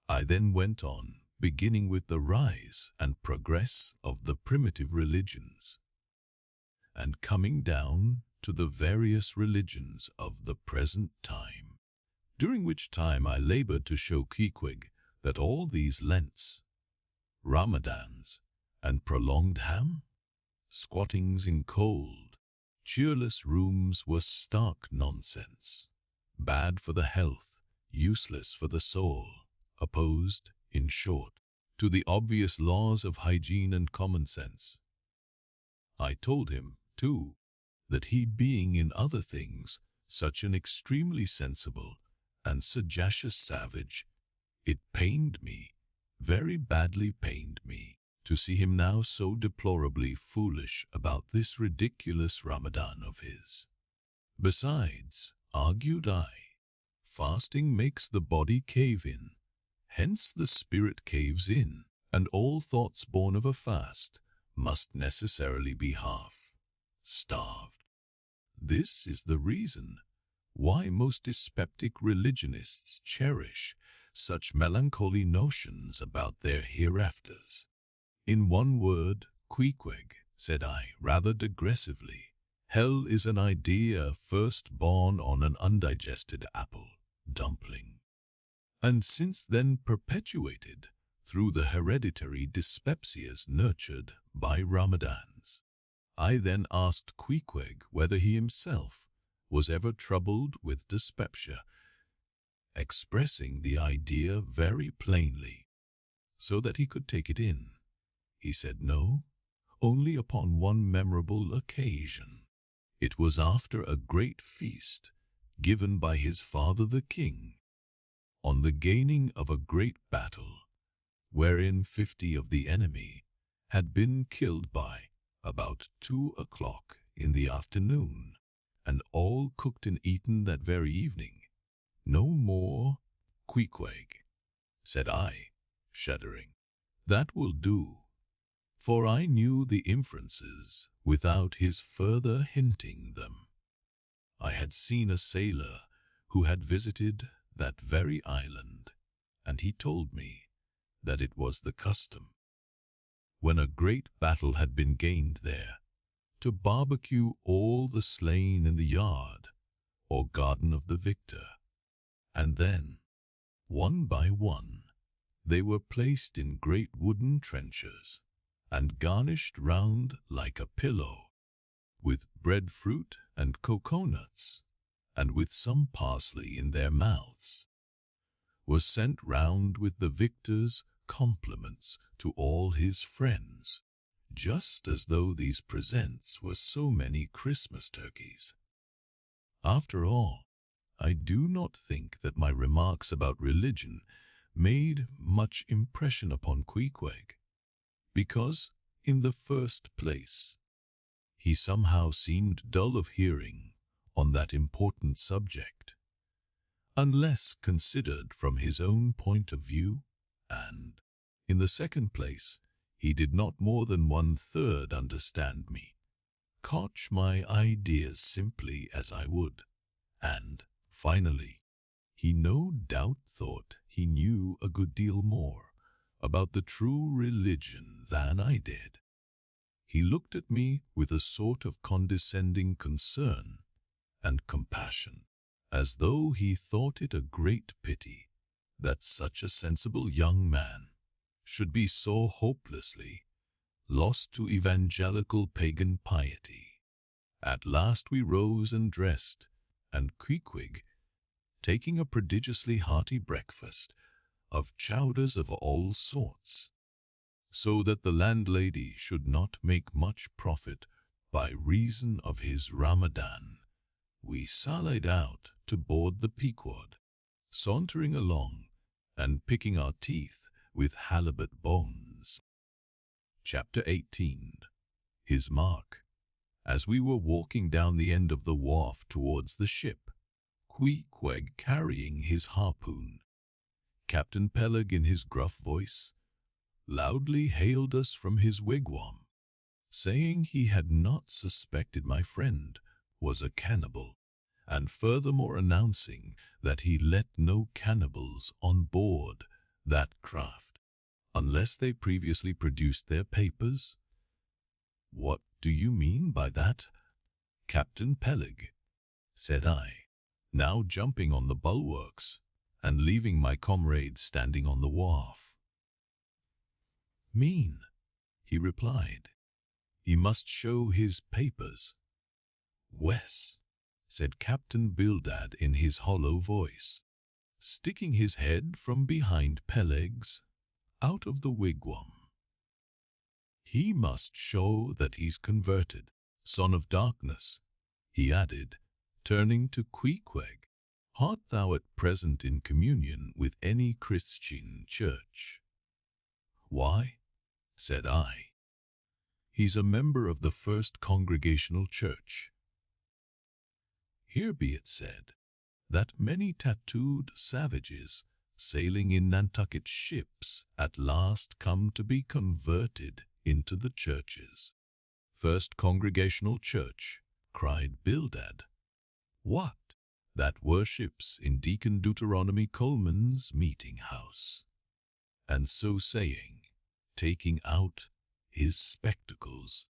I then went on, beginning with the rise and progress of the primitive religions, and coming down to the various religions of the present time, during which time I labored to show Queequeg that all these Lents, Ramadans, and prolonged squattings in cold, cheerless rooms were stark nonsense, bad for the health, useless for the soul, opposed, in short, to the obvious laws of hygiene and common sense. I told him, too, that he being in other things such an extremely sensible and sagacious savage, it pained me, very badly pained me, to see him now so deplorably foolish about this ridiculous Ramadan of his. Besides, argued I, fasting makes the body cave in, hence the spirit caves in, and all thoughts born of a fast must necessarily be half starved. This is the reason why most dyspeptic religionists cherish such melancholy notions about their hereafters. In one word, Queequeg, said I, rather digressively, hell is an idea first born on an undigested apple dumpling, and since then perpetuated through the hereditary dyspepsias nurtured by Ramadans. I then asked Queequeg whether he himself was ever troubled with dyspepsia, expressing the idea very plainly, so that he could take it in. He said no, only upon one memorable occasion. It was after a great feast given by his father the king, on the gaining of a great battle, wherein 50 of the enemy had been killed by about 2 o'clock in the afternoon, and all cooked and eaten that very evening. No more Queequeg, said I, shuddering. That will do, for I knew the inferences without his further hinting them. I had seen a sailor who had visited that very island, and he told me that it was the custom, when a great battle had been gained there, to barbecue all the slain in the yard or garden of the victor, and then, one by one, they were placed in great wooden trenchers and garnished round like a pillow, with breadfruit and coconuts, and with some parsley in their mouths, were sent round with the victor's compliments to all his friends, just as though these presents were so many Christmas turkeys. After all, I do not think that my remarks about religion made much impression upon Queequeg, because, in the first place, he somehow seemed dull of hearing on that important subject, unless considered from his own point of view, and, in the second place, he did not more than 1/3 understand me, catch my ideas simply as I would, and, finally, he no doubt thought he knew a good deal more about the true religion than I did. He looked at me with a sort of condescending concern and compassion, as though he thought it a great pity that such a sensible young man should be so hopelessly lost to evangelical pagan piety. At last we rose and dressed, and Queequeg, taking a prodigiously hearty breakfast of chowders of all sorts, so that the landlady should not make much profit by reason of his Ramadan, we sallied out to board the Pequod, sauntering along and picking our teeth with halibut bones. Chapter 18. His Mark. As we were walking down the end of the wharf towards the ship, Queequeg carrying his harpoon, Captain Peleg in his gruff voice loudly hailed us from his wigwam, saying he had not suspected my friend was a cannibal, and furthermore announcing that he let no cannibals on board that craft, unless they previously produced their papers. What do you mean by that, Captain Peleg? Said I, now jumping on the bulwarks and leaving my comrades standing on the wharf. Mean, he replied. He must show his papers. Wes, said Captain Bildad in his hollow voice, sticking his head from behind Peleg's out of the wigwam. He must show that he's converted, son of darkness, he added, turning to Queequeg. Art thou at present in communion with any Christian church? Why, said I, he's a member of the First Congregational Church. Here be it said that many tattooed savages sailing in Nantucket ships at last come to be converted into the churches. First Congregational Church, cried Bildad. What? That worships in Deacon Deuteronomy Coleman's meeting house. And so saying, taking out his spectacles,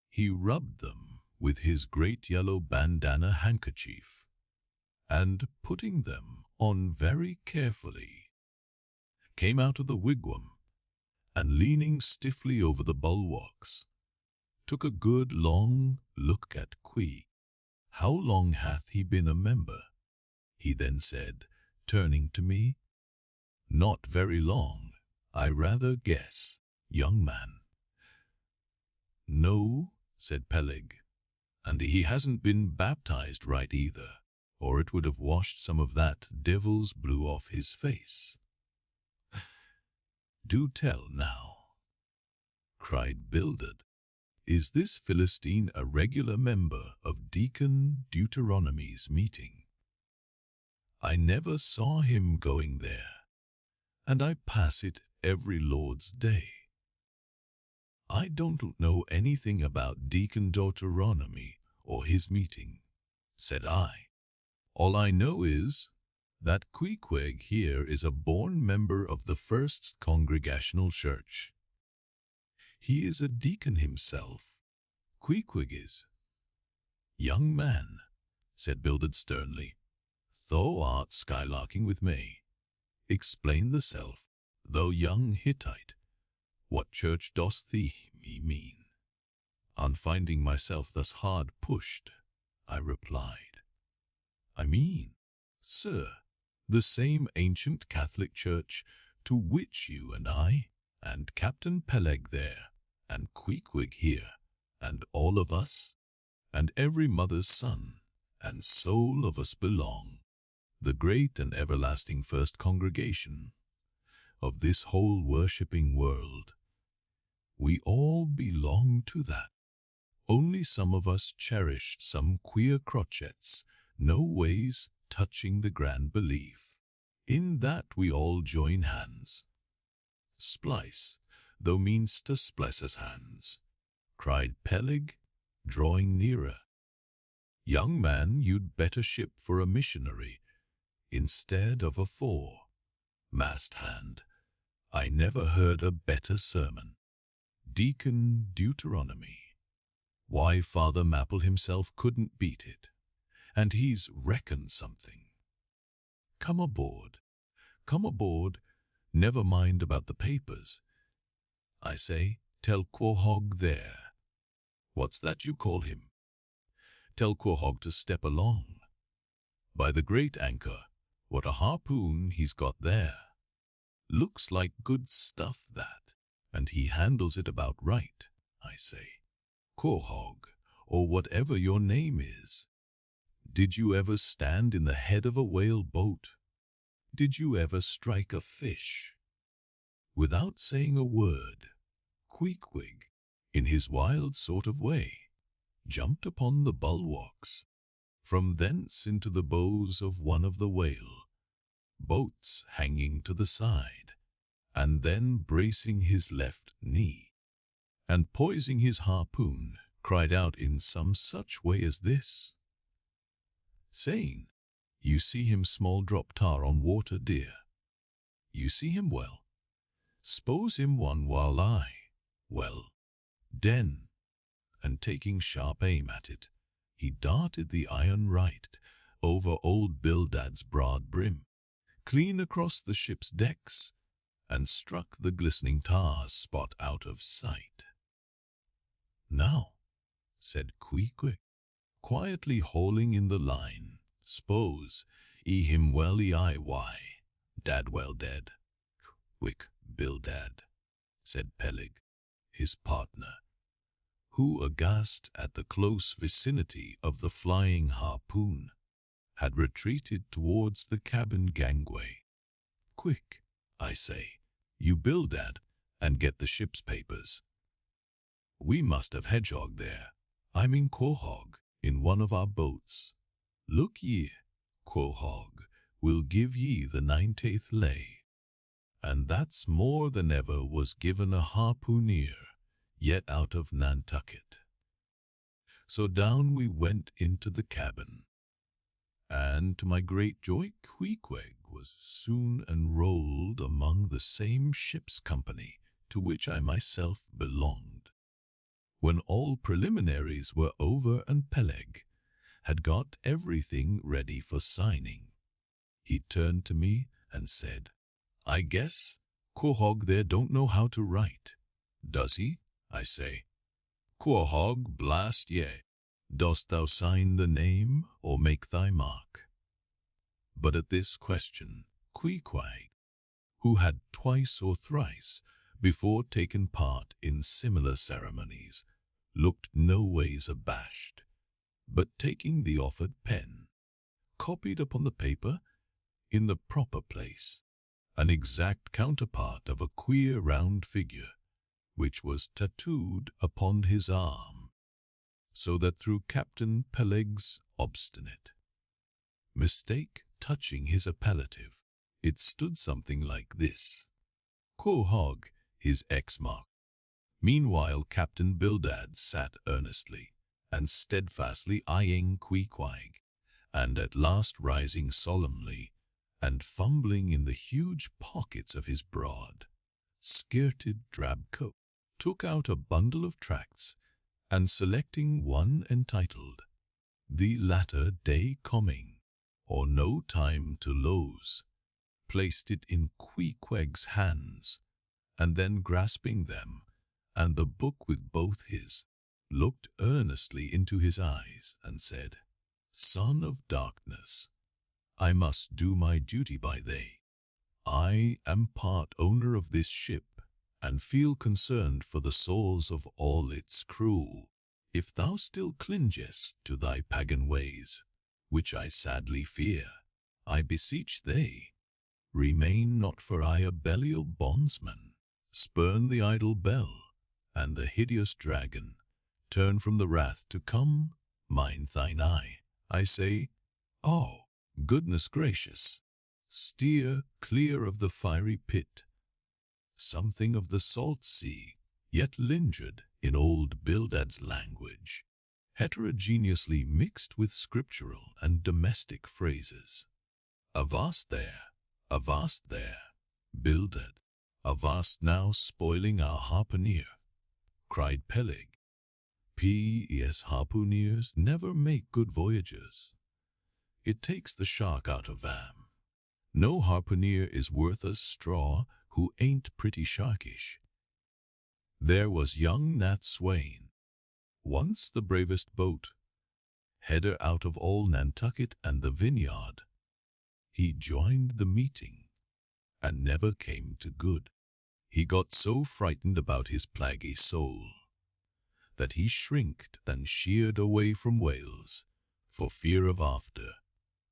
he rubbed them with his great yellow bandana handkerchief, and putting them on very carefully, came out of the wigwam, and leaning stiffly over the bulwarks, took a good long look at Quee. How long hath he been a member? He then said, turning to me. Not very long, I rather guess, young man. No, said Peleg, and he hasn't been baptized right either, or it would have washed some of that devil's blue off his face. Do tell now, cried Bildad. Is this Philistine a regular member of Deacon Deuteronomy's meeting? I never saw him going there, and I pass it every Lord's Day. I don't know anything about Deacon Deuteronomy or his meeting, said I. All I know is that Queequeg here is a born member of the First Congregational Church. He is a deacon himself. Queequeg is. Young man, said Bildad sternly, thou art skylarking with me. Explain thyself, thou young Hittite. What church dost thee mean? On finding myself thus hard pushed, I replied, I mean, sir, the same ancient Catholic church to which you and I, and Captain Peleg there, and Queequeg here, and all of us, and every mother's son, and soul of us belong, the great and everlasting first congregation of this whole worshipping world. We all belong to that. Only some of us cherish some queer crotchets, no ways touching the grand belief. In that we all join hands. Splice, thou meanst to splice us hands, cried Peleg, drawing nearer. Young man, you'd better ship for a missionary instead of a fore-mast hand. I never heard a better sermon. Deacon Deuteronomy. Why, Father Mapple himself couldn't beat it, and he's reckoned something. Come aboard, never mind about the papers. I say, tell Quahog there. What's that you call him? Tell Quahog to step along. By the great anchor, what a harpoon he's got there. Looks like good stuff, that, and he handles it about right, I say. Quahog, or whatever your name is. Did you ever stand in the head of a whale boat? Did you ever strike a fish? Without saying a word, Queequeg, in his wild sort of way, jumped upon the bulwarks, from thence into the bows of one of the whale boats hanging to the side, and then bracing his left knee, and poising his harpoon, cried out in some such way as this, saying, You see him small drop tar on water, dear. You see him well. Spose him one while I, well, den, and taking sharp aim at it, he darted the iron right over old Bildad's broad brim, clean across the ship's decks, and struck the glistening tar spot out of sight. Now, said Queequeg, quietly hauling in the line, s'pose him well why, dad well dead. Quick, Bildad, said Peleg, his partner, who, aghast at the close vicinity of the flying harpoon, had retreated towards the cabin gangway. Quick, I say, you Bildad, and get the ship's papers. We must have Hedgehog there, I mean Quahog, in one of our boats. Look ye, Quahog will give ye the 90th lay, and that's more than ever was given a harpooneer yet out of Nantucket. So down we went into the cabin, and to my great joy Queequeg was soon enrolled among the same ship's company to which I myself belonged. When all preliminaries were over and Peleg had got everything ready for signing, he turned to me and said, I guess Quahog there don't know how to write. Does he? I say. Quahog, blast ye. Dost thou sign the name or make thy mark? But at this question, Queequeg who had twice or thrice before taken part in similar ceremonies, looked no ways abashed, but taking the offered pen, copied upon the paper, in the proper place, an exact counterpart of a queer round figure, which was tattooed upon his arm, so that through Captain Peleg's obstinate mistake touching his appellative, it stood something like this: Quahog, his ex-mark. Meanwhile Captain Bildad sat earnestly and steadfastly eyeing Queequeg, and at last rising solemnly, and fumbling in the huge pockets of his broad, skirted drab coat, took out a bundle of tracts, and selecting one entitled, "The Latter Day Coming, or No Time to Lose," placed it in Queequeg's hands, and then grasping them, and the book with both his, looked earnestly into his eyes, and said, "Son of darkness, I must do my duty by thee. I am part owner of this ship, and feel concerned for the souls of all its crew. If thou still clingest to thy pagan ways, which I sadly fear, I beseech thee, remain not for I a Belial bondsman. Spurn the idle bell, and the hideous dragon, turn from the wrath to come, mind thine eye, I say, oh, goodness gracious, steer clear of the fiery pit." Something of the salt sea yet lingered in old Bildad's language, heterogeneously mixed with scriptural and domestic phrases. "Avast there, Bildad, avast now spoiling our harpooner," cried Peleg. "P.S. harpooneers never make good voyagers. It takes the shark out of 'em. No harpooner is worth a straw who ain't pretty sharkish." There was young Nat Swain, once the bravest boat header out of all Nantucket and the Vineyard. He joined the meeting, and never came to good. He got so frightened about his plaguy soul, that he shrinked and sheered away from whales, for fear of after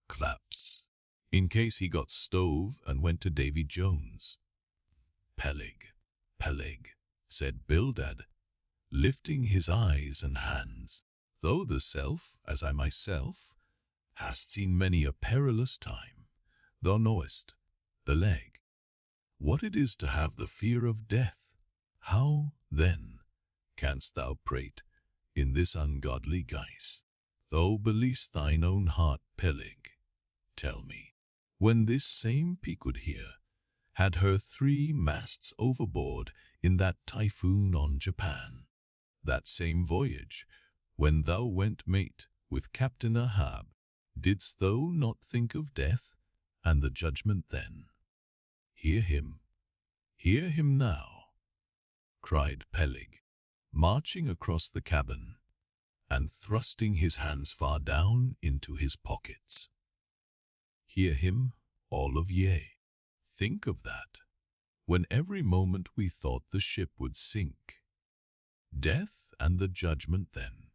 claps, in case he got stove and went to Davy Jones. "Peleg, Peleg," said Bildad, lifting his eyes and hands, "though the self, as I myself, hast seen many a perilous time, thou knowest, the leg, what it is to have the fear of death. How, then, canst thou prate in this ungodly guise? Thou beliest thine own heart, Peleg. Tell me, when this same Pequod here had her 3 masts overboard in that typhoon on Japan, that same voyage, when thou went mate with Captain Ahab, didst thou not think of death and the judgment then? Hear him now," cried Peleg, marching across the cabin and thrusting his hands far down into his pockets. "Hear him, all of ye. Think of that, when every moment we thought the ship would sink. Death and the judgment then.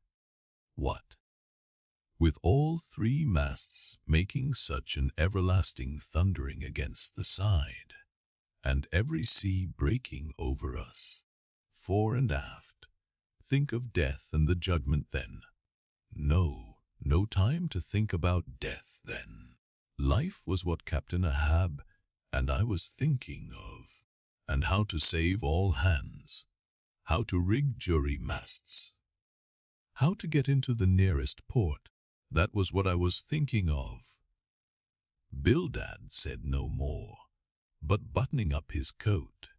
What? With all 3 masts making such an everlasting thundering against the side, and every sea breaking over us, fore and aft, think of death and the judgment then. No time to think about death then. Life was what Captain Ahab and I was thinking of, and how to save all hands, how to rig jury masts, how to get into the nearest port. That was what I was thinking of." Bildad said no more, but buttoning up his coat,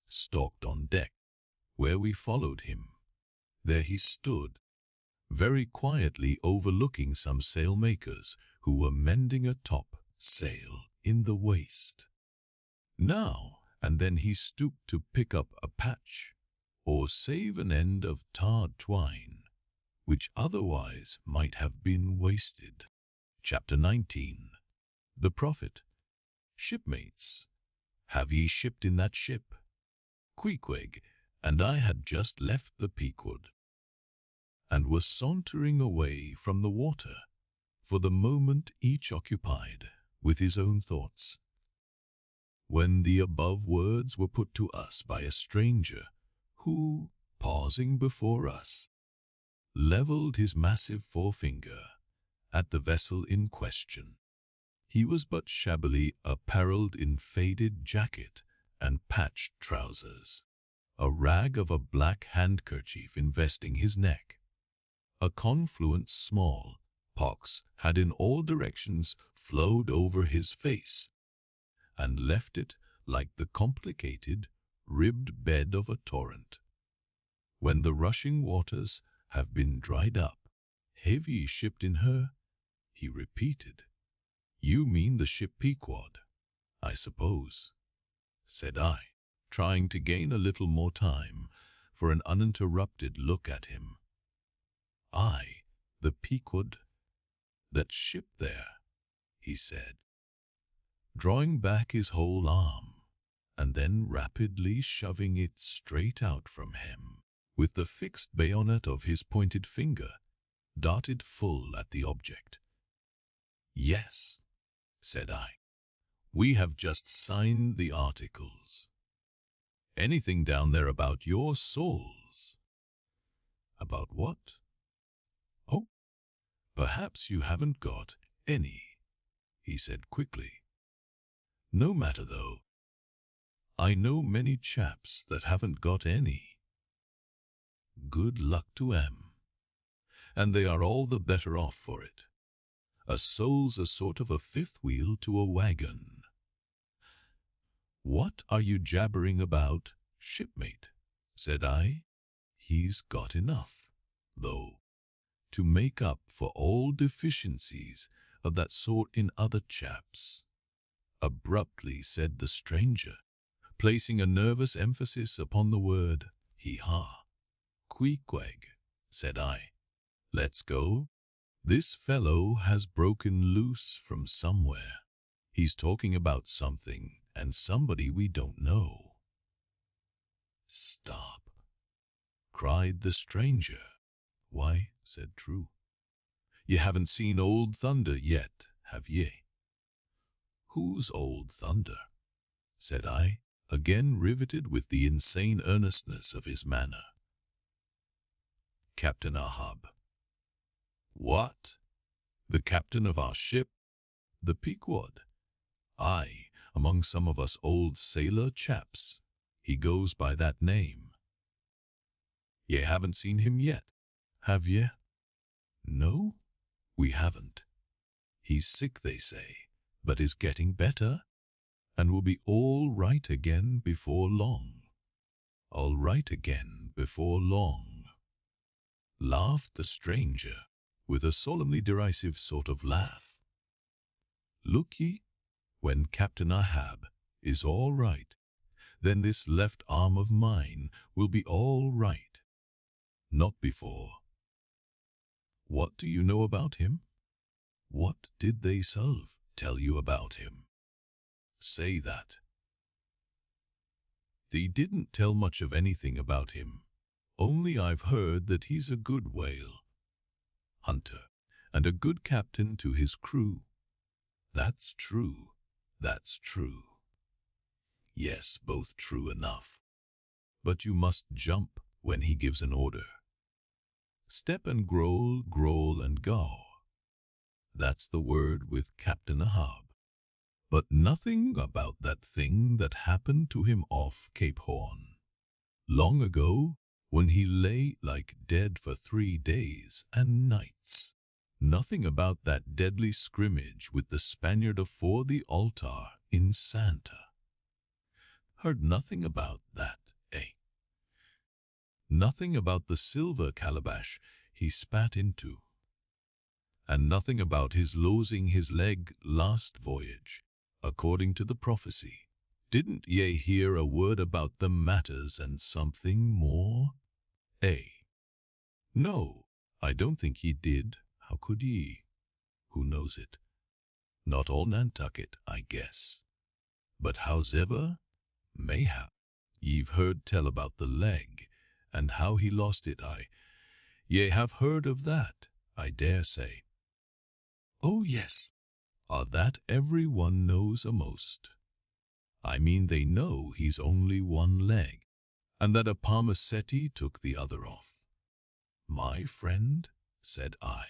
stalked on deck, where we followed him. There he stood, very quietly overlooking some sailmakers who were mending a top sail in the waist. Now and then he stooped to pick up a patch, or save an end of tarred twine, which otherwise might have been wasted. Chapter 19. The Prophet. Shipmates, Have ye shipped in that ship? Queequeg and I had just left the Pequod, and were sauntering away from the water, for the moment each occupied with his own thoughts, when the above words were put to us by a stranger, who, pausing before us, levelled his massive forefinger at the vessel in question. He was but shabbily apparelled in faded jacket and patched trousers, a rag of a black handkerchief investing his neck. A confluent small pox had in all directions flowed over his face, and left it like the complicated, ribbed bed of a torrent. When the rushing waters have been dried up, have ye shipped in her? He repeated. You mean the ship Pequod, I suppose, said I, trying to gain a little more time for an uninterrupted look at him. Aye, the Pequod, that ship there, he said, drawing back his whole arm, and then rapidly shoving it straight out from him, with the fixed bayonet of his pointed finger darted full at the object. Yes, said I, we have just signed the articles. Anything down there about your souls? About what? Oh, perhaps you haven't got any, he said quickly. No matter though. I know many chaps that haven't got any. Good luck to 'em. And they are all the better off for it. A soul's a sort of a fifth wheel to a wagon. What are you jabbering about, shipmate? Said I. He's got enough, though, to make up for all deficiencies of that sort in other chaps, abruptly said the stranger, placing a nervous emphasis upon the word hee-haw. Queequeg, said I. Let's go. This fellow has broken loose from somewhere. He's talking about something and somebody we don't know. Stop, cried the stranger. Why, said True, you haven't seen Old Thunder yet, have ye? Who's Old Thunder? Said I, again riveted with the insane earnestness of his manner. Captain Ahab. What? The captain of our ship? The Pequod? Aye, among some of us old sailor chaps. He goes by that name. Ye haven't seen him yet, have ye? No, we haven't. He's sick, they say, but is getting better, and will be all right again before long. All right again before long, laughed the stranger, with a solemnly derisive sort of laugh. Look ye, when Captain Ahab is all right, then this left arm of mine will be all right. Not before. What do you know about him? What did they tell you about him? Say that. They didn't tell much of anything about him, only I've heard that he's a good whale hunter and a good captain to his crew. That's true, that's true. Yes, both true enough. But you must jump when he gives an order. Step and growl, growl and gaw. That's the word with Captain Ahab. But nothing about that thing that happened to him off Cape Horn, long ago, when he lay like dead for 3 days and nights. Nothing about that deadly scrimmage with the Spaniard afore the altar in Santa. Heard nothing about that, eh? Nothing about the silver calabash he spat into. And nothing about his losing his leg last voyage, according to the prophecy. Didn't ye hear a word about the matters and something more? Eh? No, I don't think ye did. How could ye? Who knows it? Not all Nantucket, I guess. But howsever, mayhap, ye've heard tell about the leg, and how he lost it. Ye have heard of that, I dare say. Oh, yes. That every one knows a'most. I mean they know he's only one leg, and that a Parmacetti took the other off. My friend, said I,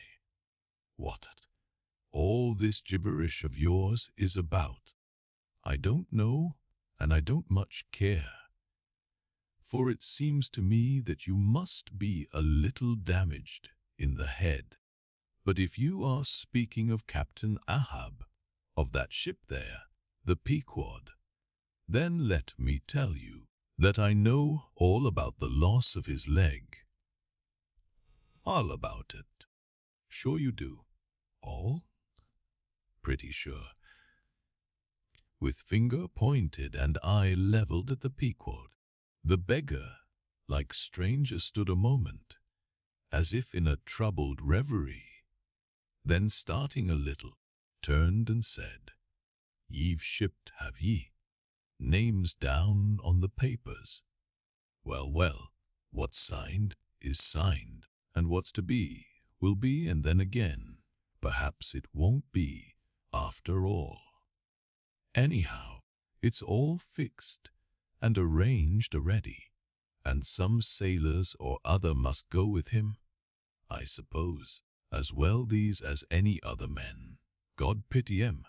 what all this gibberish of yours is about, I don't know, and I don't much care. For it seems to me that you must be a little damaged in the head. But if you are speaking of Captain Ahab, of that ship there, the Pequod, then let me tell you that I know all about the loss of his leg. All about it. Sure you do. All? Pretty sure. With finger pointed and eye leveled at the Pequod, the beggar, like stranger, stood a moment, as if in a troubled reverie. Then starting a little, turned and said, Ye've shipped, have ye? Names down on the papers. Well, well, what's signed is signed, and what's to be will be, and then again, perhaps it won't be, after all. Anyhow, it's all fixed and arranged already, and some sailors or other must go with him, I suppose, as well these as any other men. God pity 'em.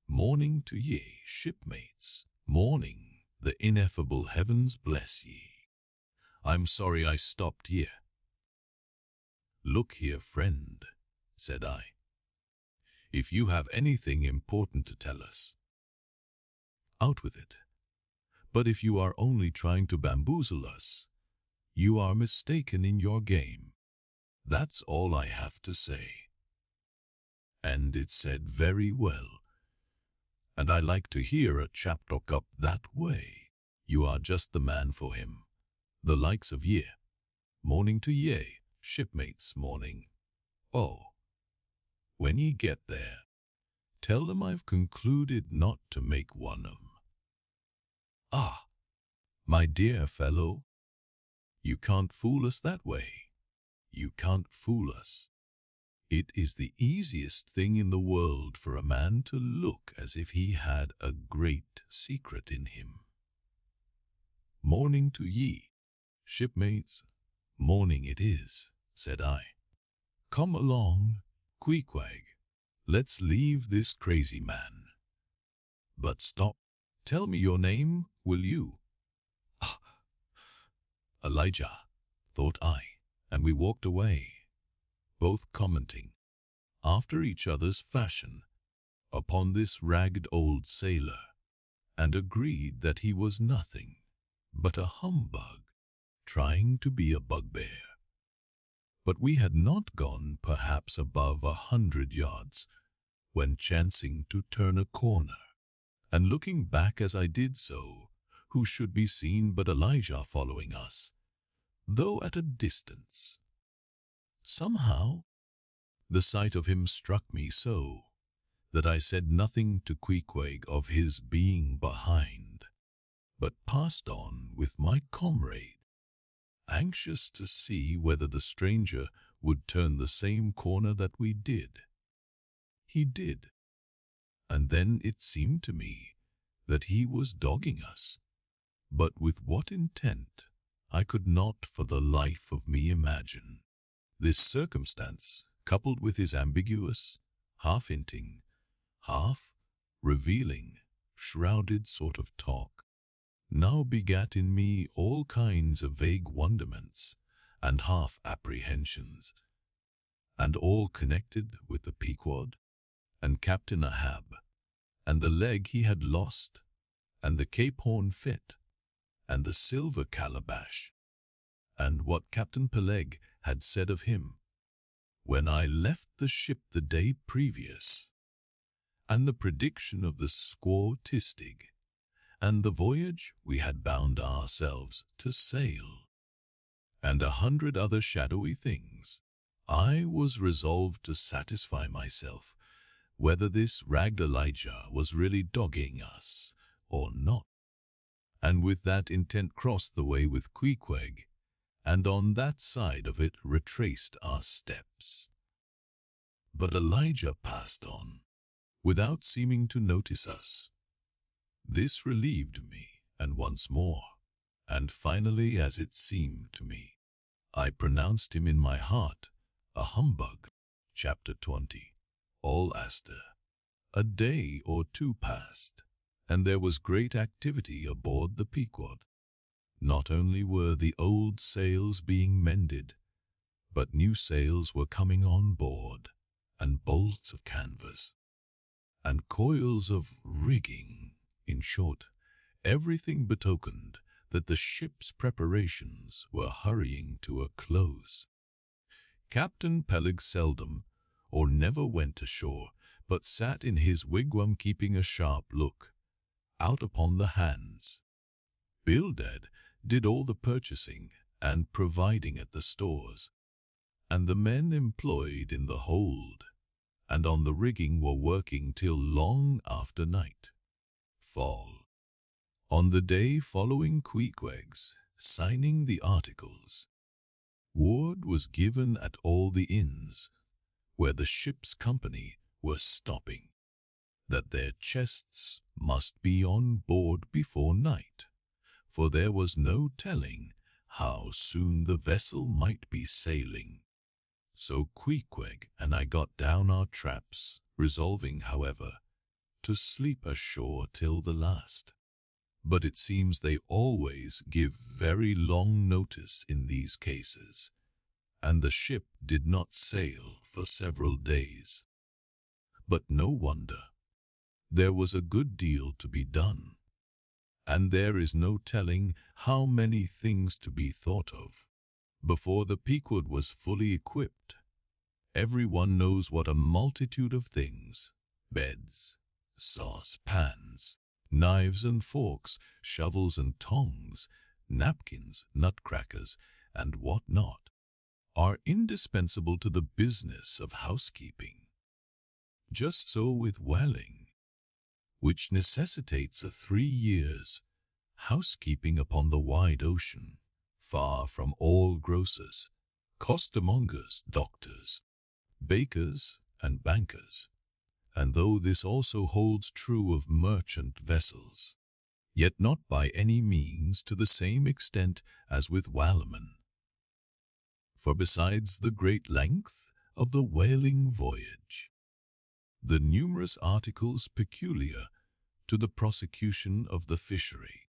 Morning to ye, shipmates, morning, the ineffable heavens bless ye. I'm sorry I stopped ye. Look here, friend, said I, if you have anything important to tell us, out with it. But if you are only trying to bamboozle us, you are mistaken in your game. That's all I have to say. And it said very well. And I like to hear a chap talk up that way. You are just the man for him. The likes of ye. Morning to ye, shipmates, morning. Oh, when ye get there, tell them I've concluded not to make one of 'em. Ah, my dear fellow, you can't fool us that way. You can't fool us. It is the easiest thing in the world for a man to look as if he had a great secret in him. Morning to ye, shipmates, morning it is, said I. Come along, Queequeg, let's leave this crazy man. But stop, tell me your name, will you? Ah, Elijah, thought I, and we walked away, both commenting, after each other's fashion, upon this ragged old sailor, and agreed that he was nothing but a humbug, trying to be a bugbear. But we had not gone perhaps above 100 yards, when chancing to turn a corner, and looking back as I did so, who should be seen but Elijah following us, though at a distance. Somehow, the sight of him struck me so, that I said nothing to Queequeg of his being behind, but passed on with my comrade, anxious to see whether the stranger would turn the same corner that we did. He did, and then it seemed to me that he was dogging us, but with what intent I could not for the life of me imagine. This circumstance, coupled with his ambiguous, half-hinting, half-revealing, shrouded sort of talk, now begat in me all kinds of vague wonderments and half-apprehensions, and all connected with the Pequod, and Captain Ahab, and the leg he had lost, and the Cape Horn fit, and the silver calabash, and what Captain Peleg had said of him when I left the ship the day previous, and the prediction of the squaw Tistig, and the voyage we had bound ourselves to sail, and 100 other shadowy things. I was resolved to satisfy myself whether this ragged Elijah was really dogging us or not, and with that intent crossed the way with Queequeg, and on that side of it retraced our steps. But Elijah passed on, without seeming to notice us. This relieved me, and once more, and finally, as it seemed to me, I pronounced him in my heart a humbug. Chapter 20. All Aster. A day or two passed, and there was great activity aboard the Pequod. Not only were the old sails being mended, but new sails were coming on board, and bolts of canvas, and coils of rigging. In short, everything betokened that the ship's preparations were hurrying to a close. Captain Peleg seldom or never went ashore, but sat in his wigwam keeping a sharp look out upon the hands. Bildad did all the purchasing and providing at the stores, and the men employed in the hold and on the rigging were working till long after night fall. On the day following Queequeg's signing the articles, word was given at all the inns where the ship's company were stopping that their chests must be on board before night, for there was no telling how soon the vessel might be sailing. So Queequeg and I got down our traps, resolving, however, to sleep ashore till the last. But it seems they always give very long notice in these cases, and the ship did not sail for several days. But no wonder. There was a good deal to be done, and there is no telling how many things to be thought of before the Pequod was fully equipped. Everyone knows what a multitude of things, beds, saucepans, knives and forks, shovels and tongs, napkins, nutcrackers, and what not, are indispensable to the business of housekeeping. Just so with whaling, which necessitates a 3 years' housekeeping upon the wide ocean, far from all grocers, costermongers, doctors, bakers, and bankers. And though this also holds true of merchant vessels, yet not by any means to the same extent as with whalemen. For besides the great length of the whaling voyage, the numerous articles peculiar to the prosecution of the fishery,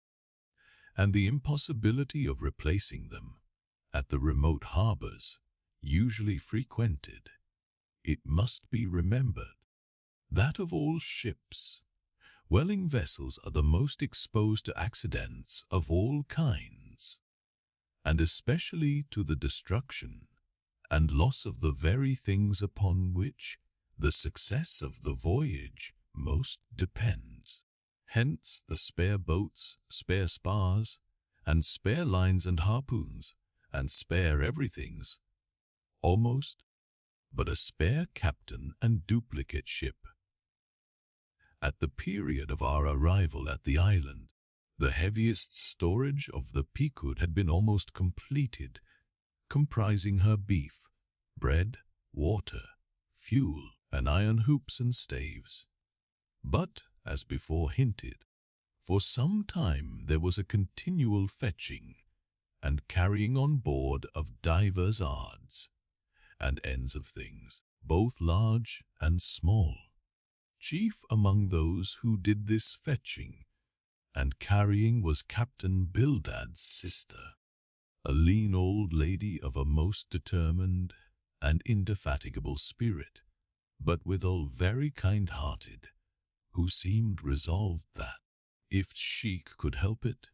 and the impossibility of replacing them at the remote harbors usually frequented, it must be remembered that of all ships, whaling vessels are the most exposed to accidents of all kinds, and especially to the destruction and loss of the very things upon which the success of the voyage most depends. Hence the spare boats, spare spars, and spare lines and harpoons, and spare everythings, almost, but a spare captain and duplicate ship. At the period of our arrival at the island, the heaviest storage of the Pequod had been almost completed, comprising her beef, bread, water, fuel, and iron hoops and staves. But, as before hinted, for some time there was a continual fetching and carrying on board of divers odds and ends of things, both large and small. Chief among those who did this fetching and carrying was Captain Bildad's sister, a lean old lady of a most determined and indefatigable spirit, but withal very kind-hearted, who seemed resolved that, if she could help it,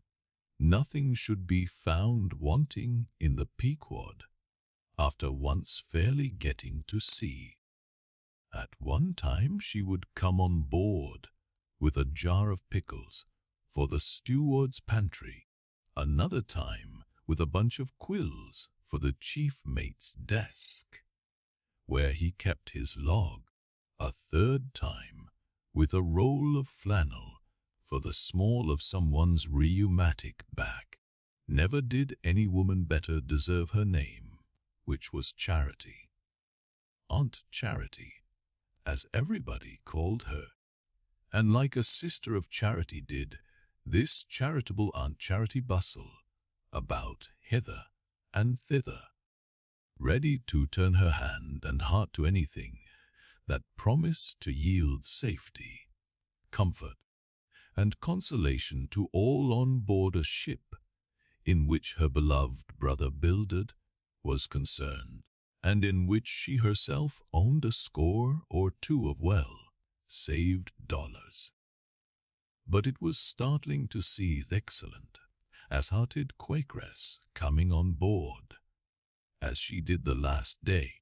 nothing should be found wanting in the Pequod, after once fairly getting to sea. At one time she would come on board with a jar of pickles for the steward's pantry, another time with a bunch of quills for the chief mate's desk, where he kept his log, a third time, with a roll of flannel for the small of someone's rheumatic back. Never did any woman better deserve her name, which was Charity. Aunt Charity, as everybody called her. And like a sister of Charity did, this charitable Aunt Charity bustle about hither and thither, ready to turn her hand and heart to anything that promised to yield safety, comfort, and consolation to all on board a ship in which her beloved brother Bildad was concerned, and in which she herself owned a score or two of well-saved dollars. But it was startling to see the excellent, as-hearted Quakeress coming on board, as she did the last day,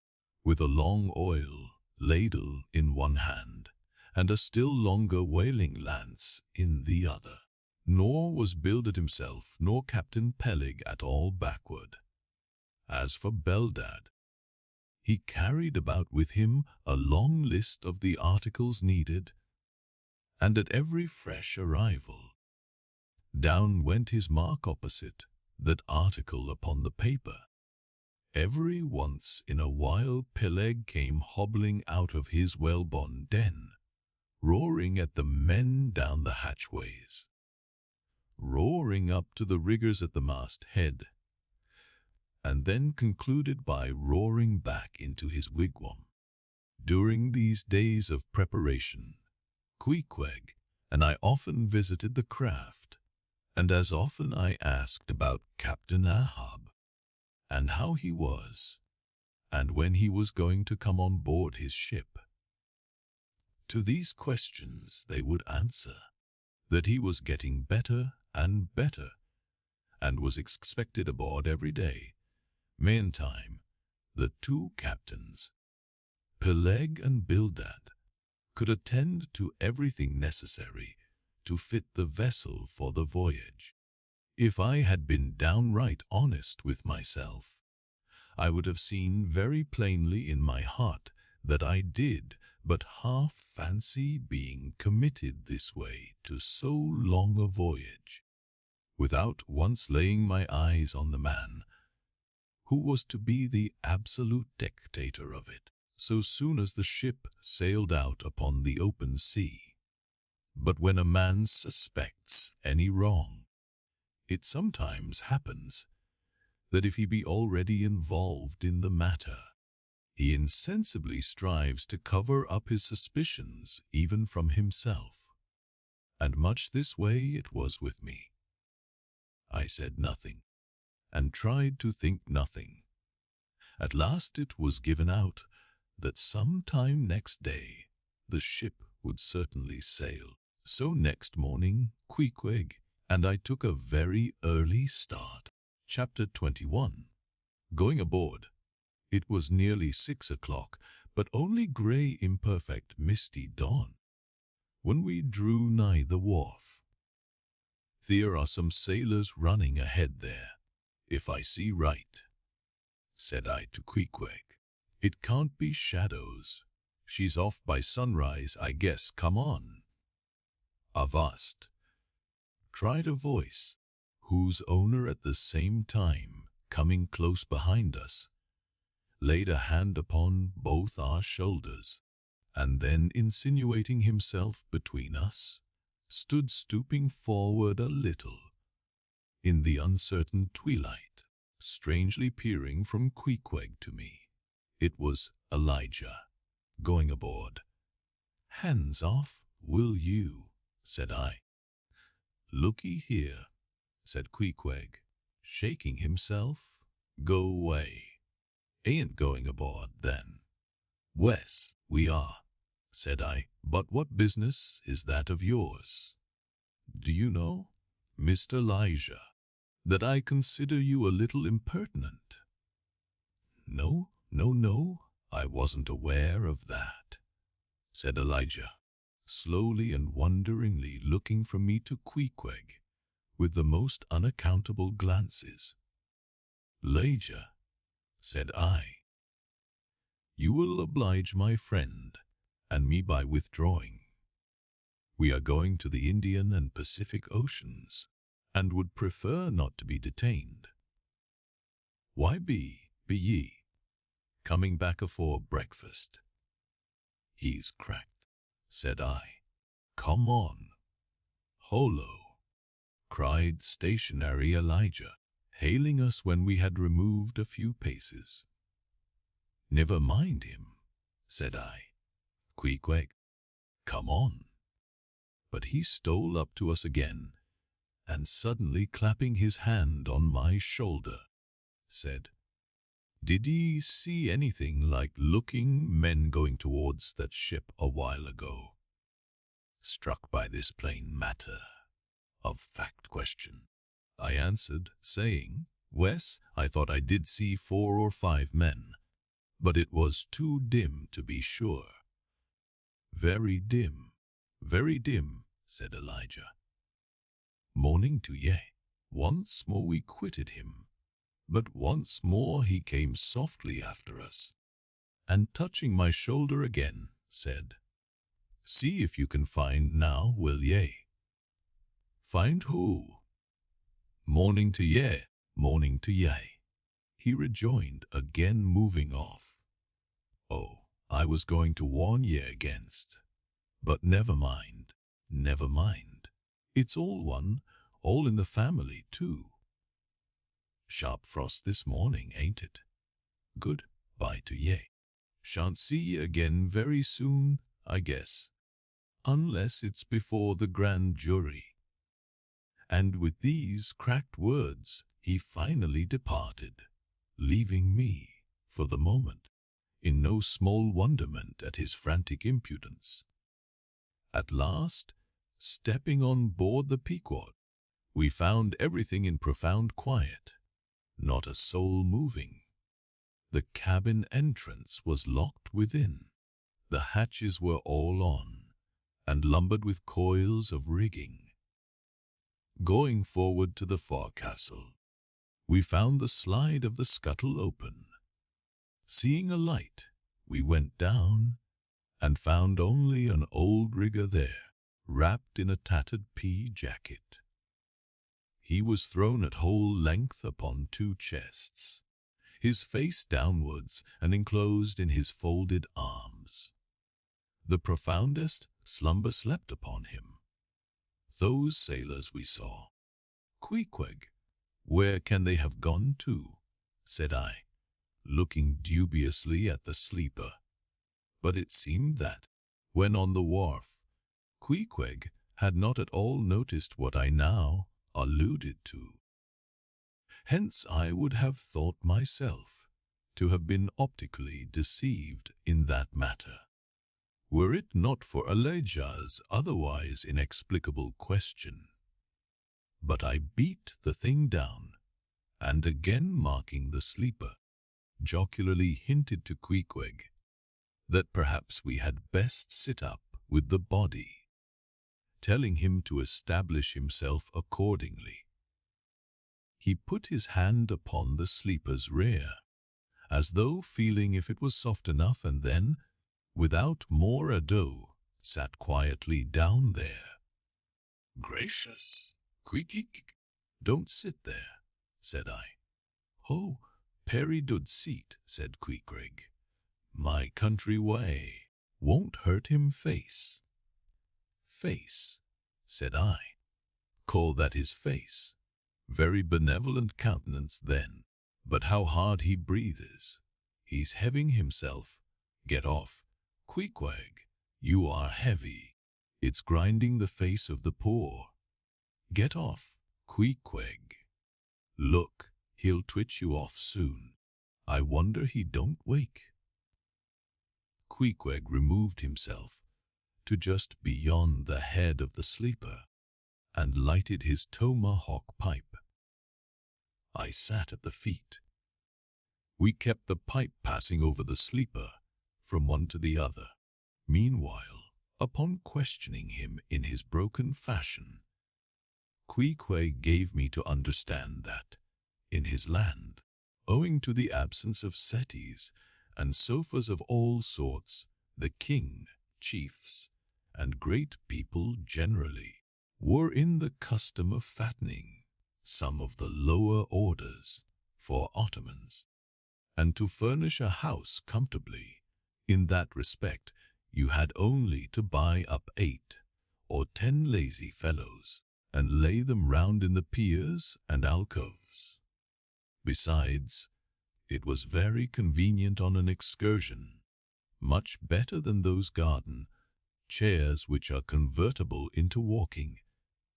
with a long oil ladle in one hand, and a still longer whaling lance in the other. Nor was Bildad himself nor Captain Peleg at all backward. As for Bildad, he carried about with him a long list of the articles needed, and at every fresh arrival, down went his mark opposite that article upon the paper. Every once in a while Peleg came hobbling out of his whalebone den, roaring at the men down the hatchways, roaring up to the riggers at the masthead, and then concluded by roaring back into his wigwam. During these days of preparation, Queequeg and I often visited the craft, and as often I asked about Captain Ahab, and how he was, and when he was going to come on board his ship. To these questions they would answer that he was getting better and better, and was expected aboard every day. Meantime, the two captains, Peleg and Bildad, could attend to everything necessary to fit the vessel for the voyage. If I had been downright honest with myself, I would have seen very plainly in my heart that I did but half fancy being committed this way to so long a voyage, without once laying my eyes on the man who was to be the absolute dictator of it, so soon as the ship sailed out upon the open sea. But when a man suspects any wrong, it sometimes happens that if he be already involved in the matter, he insensibly strives to cover up his suspicions even from himself. And much this way it was with me. I said nothing, and tried to think nothing. At last it was given out that some time next day the ship would certainly sail. So next morning Queequeg and I took a very early start. Chapter 21. Going aboard. It was nearly 6 o'clock, but only grey, imperfect, misty dawn, when we drew nigh the wharf. "There are some sailors running ahead there, if I see right," said I to Queequeg. "It can't be shadows. She's off by sunrise, I guess. Come on." "Avast," cried a voice, whose owner at the same time, coming close behind us, laid a hand upon both our shoulders, and then insinuating himself between us, stood stooping forward a little in the uncertain twilight, strangely peering from Queequeg to me. It was Elijah, going aboard. "Hands off, will you?" said I. "Looky here," said Queequeg, shaking himself. "Go away. Ain't going aboard, then." "Wes, we are," said I. "But what business is that of yours? Do you know, Mr. Elijah, that I consider you a little impertinent?" No, I wasn't aware of that," said Elijah, slowly and wonderingly looking from me to Queequeg with the most unaccountable glances. "Elijah," said I, "you will oblige my friend and me by withdrawing. We are going to the Indian and Pacific Oceans, and would prefer not to be detained. Why be ye coming back afore breakfast? He's cracked, said I. Come on. Holo, cried stationary Elijah, hailing us when we had removed a few paces. Never mind him, said I. Queequeg, come on. But he stole up to us again, and suddenly clapping his hand on my shoulder, said, Did ye see anything like looking men going towards that ship a while ago? Struck by this plain matter of fact question, I answered, saying, Wes, I thought I did see 4 or 5 men, but it was too dim to be sure. Very dim, said Elijah. Morning to ye. Once more we quitted him, but once more he came softly after us, and touching my shoulder again, said, See if you can find now, will ye? Find who? Morning to ye, he rejoined, again moving off. Oh, I was going to warn ye against, but never mind. It's all one, all in the family too. Sharp frost this morning, ain't it? Good bye to ye. Shan't see ye again very soon, I guess, unless it's before the grand jury. And with these cracked words, he finally departed, leaving me, for the moment, in no small wonderment at his frantic impudence. At last, stepping on board the Pequod, we found everything in profound quiet, not a soul moving. The cabin entrance was locked within. The hatches were all on, and lumbered with coils of rigging. Going forward to the forecastle, we found the slide of the scuttle open. Seeing a light, we went down, and found only an old rigger there, wrapped in a tattered pea jacket. He was thrown at whole length upon 2 chests, his face downwards and enclosed in his folded arms. The profoundest slumber slept upon him. Those sailors we saw. Queequeg, where can they have gone to? Said I, looking dubiously at the sleeper. But it seemed that, when on the wharf, Queequeg had not at all noticed what I now alluded to. Hence I would have thought myself to have been optically deceived in that matter, were it not for Elijah's otherwise inexplicable question. But I beat the thing down, and again marking the sleeper, jocularly hinted to Queequeg that perhaps we had best sit up with the body, telling him to establish himself accordingly. He put his hand upon the sleeper's rear, as though feeling if it was soft enough, and then, without more ado, sat quietly down there. Gracious, Queequeg, don't sit there, said I. Oh, Perry dud seat, said Queequeg. My country way won't hurt him face. Face, said I. Call that his face. Very benevolent countenance then, but how hard he breathes. He's heaving himself. Get off, Queequeg, you are heavy. It's grinding the face of the poor. Get off, Queequeg. Look, he'll twitch you off soon. I wonder he don't wake. Queequeg removed himself to just beyond the head of the sleeper, and lighted his tomahawk pipe. I sat at the feet. We kept the pipe passing over the sleeper from one to the other. Meanwhile, upon questioning him in his broken fashion, Queequeg gave me to understand that, in his land, owing to the absence of settees and sofas of all sorts, the king chiefs, and great people generally, were in the custom of fattening some of the lower orders for ottomans, and to furnish a house comfortably. In that respect, you had only to buy up 8 or 10 lazy fellows, and lay them round in the piers and alcoves. Besides, it was very convenient on an excursion, much better than those garden chairs which are convertible into walking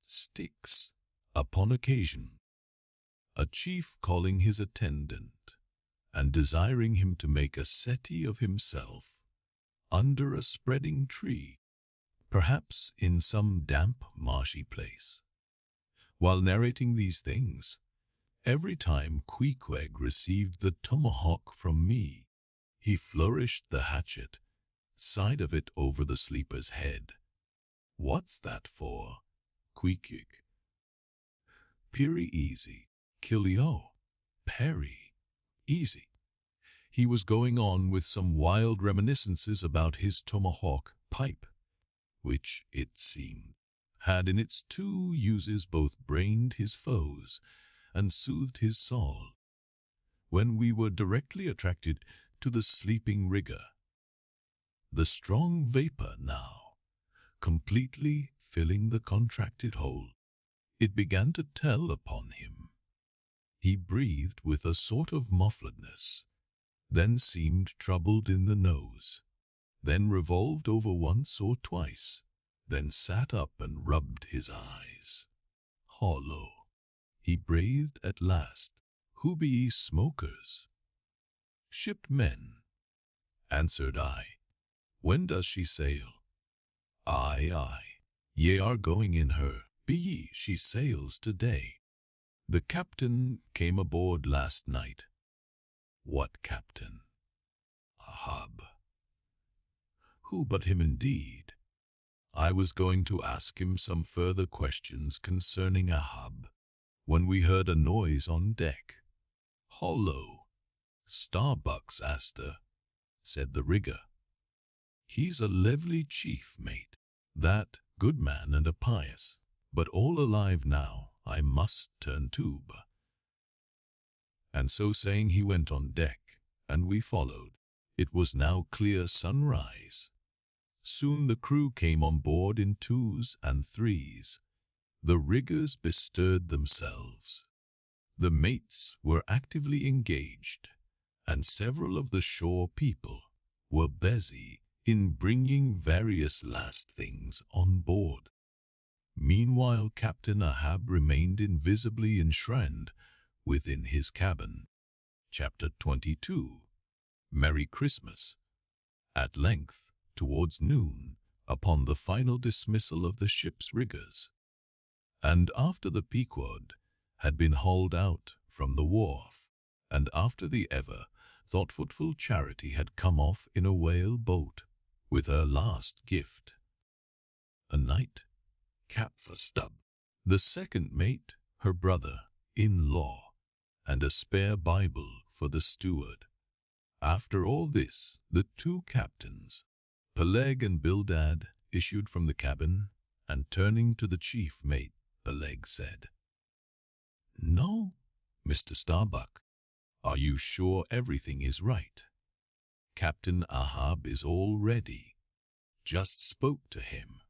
sticks upon occasion. A chief calling his attendant, and desiring him to make a settee of himself under a spreading tree, perhaps in some damp marshy place. While narrating these things, every time Queequeg received the tomahawk from me, he flourished the hatchet side of it over the sleeper's head. "What's that for, Queequeg?" "Peary easy, Killio, Perry, easy." He was going on with some wild reminiscences about his tomahawk pipe, which, it seemed, had in its 2 uses both brained his foes and soothed his soul, when we were directly attracted to the sleeping rigger. The strong vapor now, completely filling the contracted hole, it began to tell upon him. He breathed with a sort of muffledness, then seemed troubled in the nose, then revolved over once or twice, then sat up and rubbed his eyes. "Hollow," he breathed at last. "Who be ye smokers?" "Shipped men," answered I. "When does she sail?" Aye, ye are going in her, be ye? She sails today. The captain came aboard last night." "What captain?" "Ahab." "Who but him indeed?" I was going to ask him some further questions concerning Ahab, when we heard a noise on deck. "Hollo, Starbuck's Aster," said the rigger. "He's a lively chief, mate, that good man and a pious, but all alive now. I must turn tube." And so saying, he went on deck, and we followed. It was now clear sunrise. Soon the crew came on board in 2s and 3s. The riggers bestirred themselves. The mates were actively engaged, and several of the shore people were busy in bringing various last things on board. Meanwhile, Captain Ahab remained invisibly enshrined within his cabin. Chapter 22. Merry Christmas. At length, towards noon, upon the final dismissal of the ship's riggers, and after the Pequod had been hauled out from the wharf, and after the ever-thoughtful Charity had come off in a whale boat with her last gift, a night cap for Stubb, the second mate, her brother-in-law, and a spare Bible for the steward. After all this, the 2 captains, Peleg and Bildad, issued from the cabin, and turning to the chief mate, Peleg said, "No, Mr. Starbuck, are you sure everything is right? Captain Ahab is all ready. Just spoke to him.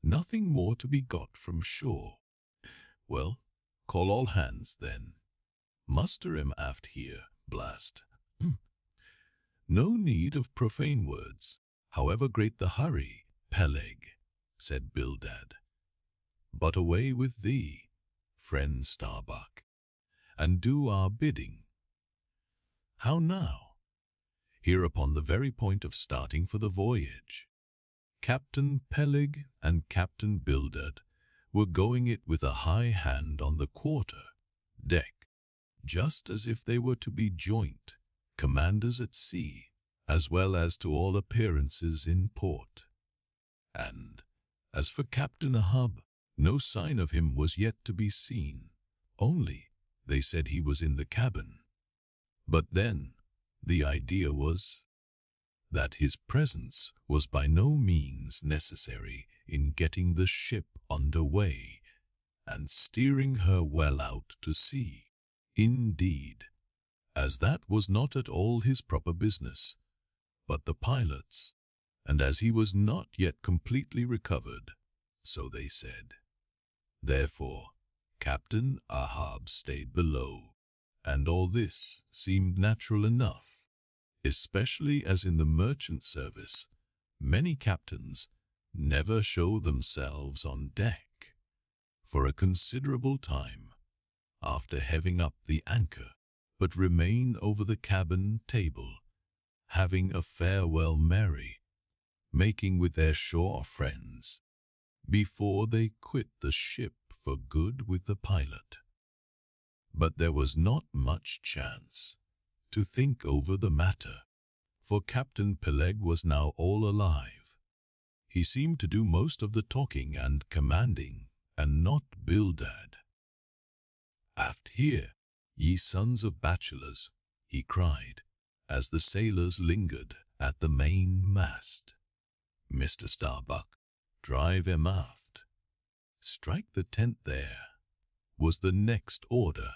Nothing more to be got from shore. Well, call all hands then. Muster 'em aft here, blast." "No need of profane words, however great the hurry, Peleg," said Bildad. "But away with thee, friend Starbuck, and do our bidding." "How now?" Here upon the very point of starting for the voyage, Captain Peleg and Captain Bildad were going it with a high hand on the quarter deck, just as if they were to be joint commanders at sea, as well as to all appearances in port. And as for Captain Ahab, no sign of him was yet to be seen, only they said he was in the cabin. But then the idea was, that his presence was by no means necessary in getting the ship under way and steering her well out to sea. Indeed, as that was not at all his proper business, but the pilot's, and as he was not yet completely recovered, so they said. Therefore, Captain Ahab stayed below, and all this seemed natural enough, especially as in the merchant service, many captains never show themselves on deck for a considerable time after heaving up the anchor, but remain over the cabin table, having a farewell merry making with their shore friends before they quit the ship for good with the pilot. But there was not much chance to think over the matter, for Captain Peleg was now all alive. He seemed to do most of the talking and commanding, and not Bildad. "Aft here, ye sons of bachelors," he cried, as the sailors lingered at the main-mast. "Mr. Starbuck, drive him aft. Strike the tent there," was the next order.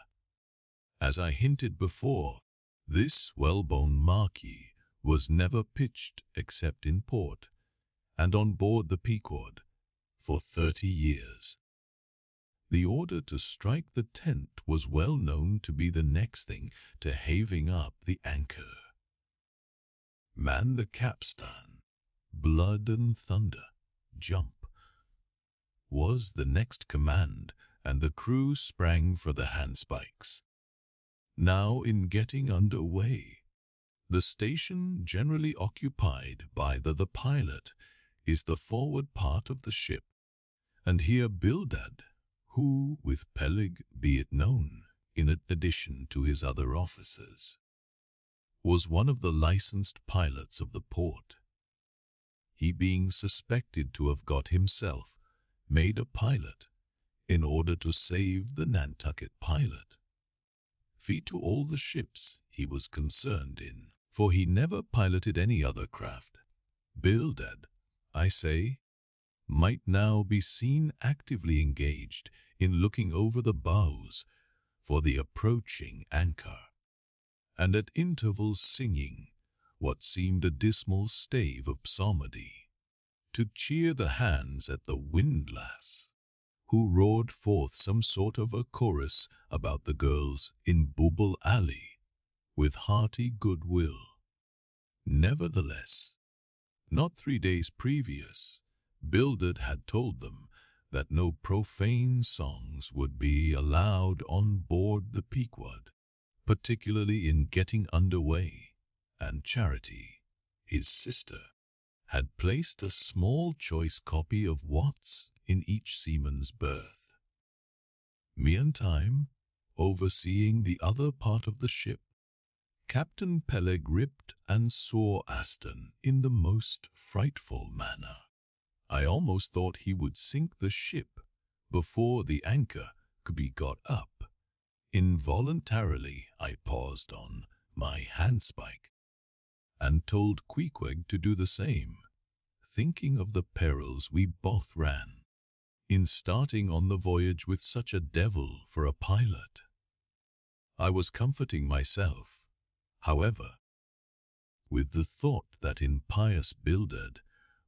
As I hinted before, this whalebone marquee was never pitched except in port, and on board the Pequod, for 30 years. The order to strike the tent was well known to be the next thing to having up the anchor. "Man the capstan, blood and thunder, jump," was the next command, and the crew sprang for the handspikes. Now, in getting under way, the station generally occupied by the pilot is the forward part of the ship, and here Bildad, who, with Peleg be it known, in addition to his other officers, was one of the licensed pilots of the port, he being suspected to have got himself made a pilot in order to save the Nantucket pilot, fee to all the ships he was concerned in, for he never piloted any other craft. Bildad, I say, might now be seen actively engaged in looking over the bows for the approaching anchor, and at intervals singing what seemed a dismal stave of psalmody, to cheer the hands at the windlass, who roared forth some sort of a chorus about the girls in Booble Alley, with hearty goodwill. Nevertheless, not 3 days previous, Bildad had told them that no profane songs would be allowed on board the Pequod, particularly in getting under way, and Charity, his sister, had placed a small choice copy of Watts in each seaman's berth. Meantime, overseeing the other part of the ship, Captain Peleg ripped and saw Aston in the most frightful manner. I almost thought he would sink the ship before the anchor could be got up. Involuntarily, I paused on my handspike and told Queequeg to do the same, thinking of the perils we both ran in starting on the voyage with such a devil for a pilot. I was comforting myself, however, with the thought that in pious Bildad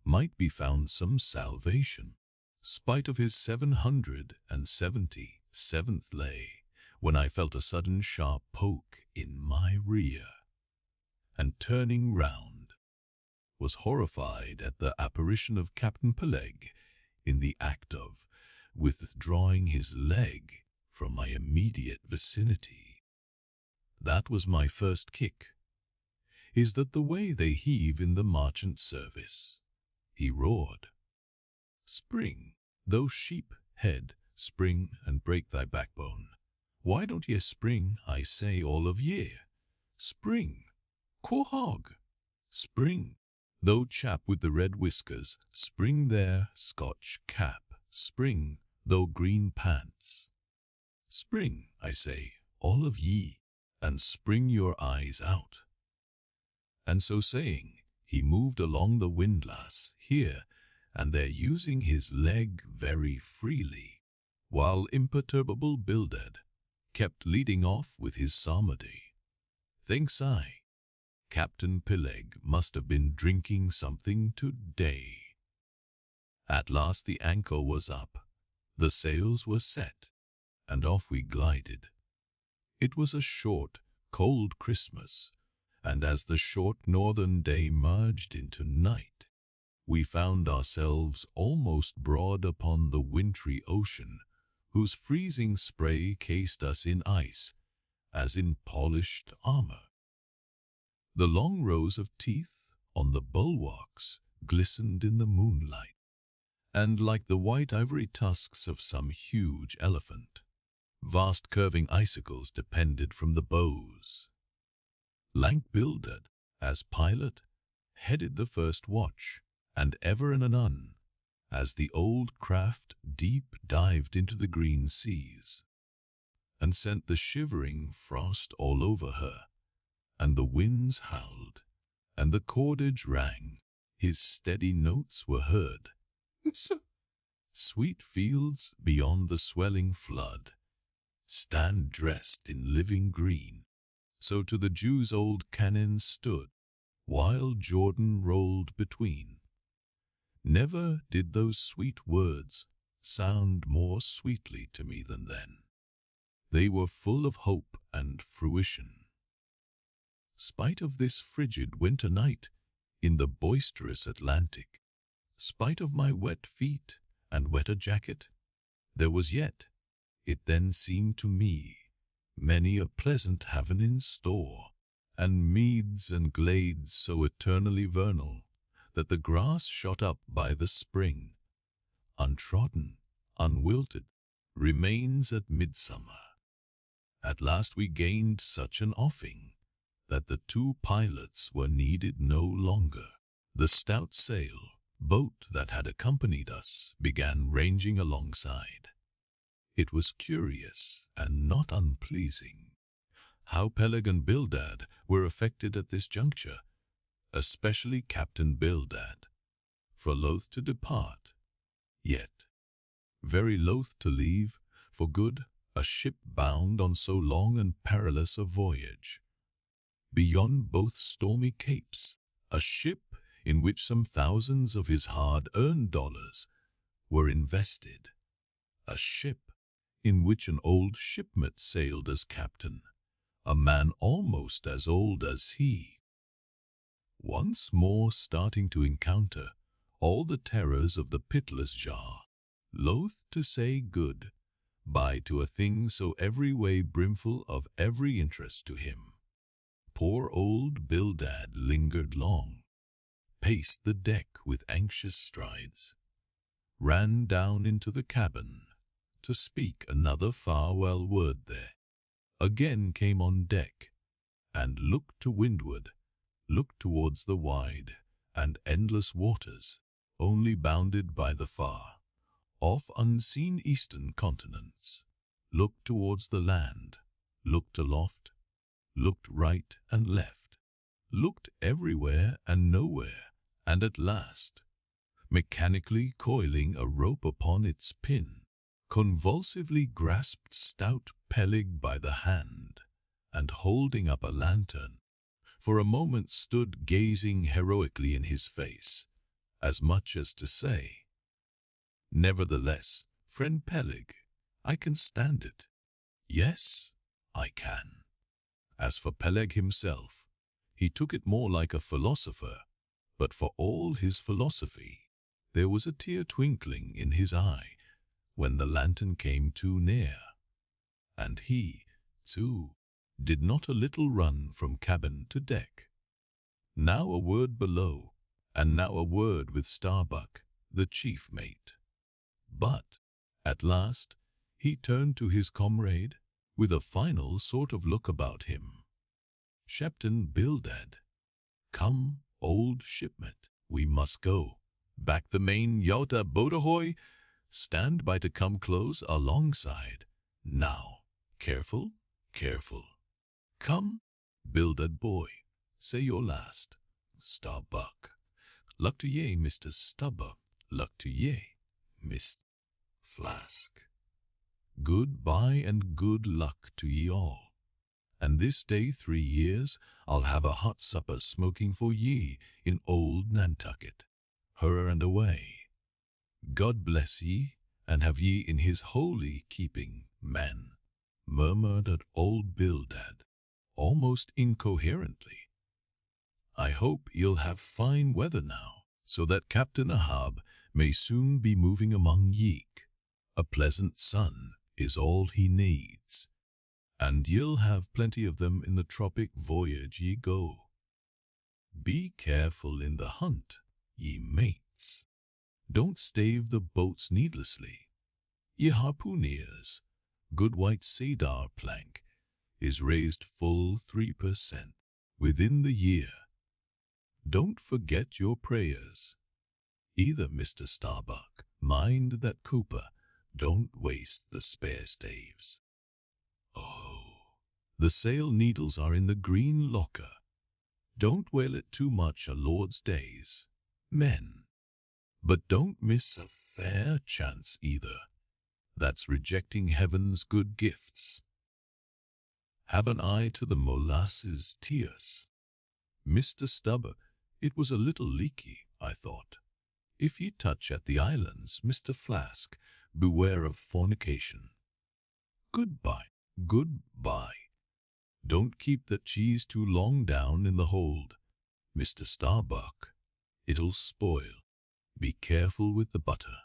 might be found some salvation, spite of his 777th lay, when I felt a sudden sharp poke in my rear, and turning round, was horrified at the apparition of Captain Peleg in the act of withdrawing his leg from my immediate vicinity. That was my first kick. "Is that the way they heave in the merchant service?" he roared. "Spring, thou sheep head, spring and break thy backbone. Why don't ye spring, I say, all of ye? Spring, quahog! Spring, thou chap with the red whiskers, spring there, Scotch cap, spring, thou green pants. Spring, I say, all of ye, and spring your eyes out." And so saying, He moved along the windlass here and there, using his leg very freely, while imperturbable Bildad kept leading off with his psalmody. Thinks I, Captain Peleg must have been drinking something today. At last the anchor was up, the sails were set, and off we glided. It was a short, cold Christmas, and as the short northern day merged into night, we found ourselves almost broad upon the wintry ocean, whose freezing spray cased us in ice as in polished armor. The long rows of teeth on the bulwarks glistened in the moonlight, and like the white ivory tusks of some huge elephant, vast curving icicles depended from the bows. Lank Bildad, as pilot, headed the first watch, and ever and anon, as the old craft deep dived into the green seas, and sent the shivering frost all over her, and the winds howled, and the cordage rang, his steady notes were heard. Sweet fields beyond the swelling flood stand dressed in living green. So to the Jews old cannon stood, while Jordan rolled between. Never did those sweet words sound more sweetly to me than then. They were full of hope and fruition. Spite of this frigid winter night in the boisterous Atlantic, spite of my wet feet and wetter jacket, there was yet, it then seemed to me, many a pleasant haven in store, and meads and glades so eternally vernal that the grass shot up by the spring, untrodden, unwilted, remains at midsummer. At last we gained such an offing that the two pilots were needed no longer. The stout boat that had accompanied us began ranging alongside. It was curious and not unpleasing how Peleg and Bildad were affected at this juncture, especially Captain Bildad, for loath to depart, yet very loath to leave for good a ship bound on so long and perilous a voyage, beyond both stormy capes, a ship in which some thousands of his hard-earned dollars were invested, a ship in which an old shipmate sailed as captain, a man almost as old as he. Once more starting to encounter all the terrors of the pitiless jar, loath to say good bye to a thing so every way brimful of every interest to him. Poor old Bildad lingered long, paced the deck with anxious strides, ran down into the cabin to speak another farewell word there, again came on deck, and looked to windward, looked towards the wide and endless waters, only bounded by the far off unseen eastern continents, looked towards the land, looked aloft, looked right and left, looked everywhere and nowhere, and at last, mechanically coiling a rope upon its pin, convulsively grasped stout Peleg by the hand, and holding up a lantern, for a moment stood gazing heroically in his face, as much as to say, "Nevertheless, friend Peleg, I can stand it. Yes, I can." As for Peleg himself, he took it more like a philosopher, but for all his philosophy, there was a tear twinkling in his eye when the lantern came too near, and he, too, did not a little run from cabin to deck. Now a word below, and now a word with Starbuck, the chief mate. But, at last, he turned to his comrade with a final sort of look about him. "Captain Bildad, come, old shipmate, we must go. Back the main yauta boat ahoy, stand by to come close alongside. Now, careful, careful. Come, Bildad boy, say your last. Starbuck. Luck to ye, Mr. Stubber. Luck to ye, Miss Flask. Goodbye and good luck to ye all. And this day 3 years I'll have a hot supper smoking for ye in old Nantucket. Hurrah and away. God bless ye, and have ye in his holy keeping, man, murmured at old Bildad, almost incoherently. I hope you'll have fine weather now, so that Captain Ahab may soon be moving among ye. A pleasant sun is all he needs, and ye'll have plenty of them in the tropic voyage ye go. Be careful in the hunt, ye mates. Don't stave the boats needlessly. Ye harpooneers, good white cedar plank is raised full 3% within the year. Don't forget your prayers. Either, Mr. Starbuck, mind that Cooper, don't waste the spare staves. Oh, the sail needles are in the green locker. Don't wail it too much a Lord's days, men. But don't miss a fair chance either. That's rejecting heaven's good gifts. Have an eye to the molasses tierce. Mr. Stubber, it was a little leaky, I thought. If ye touch at the islands, Mr. Flask, beware of fornication. Goodbye, goodbye. Don't keep the cheese too long down in the hold, Mr. Starbuck. It'll spoil. Be careful with the butter.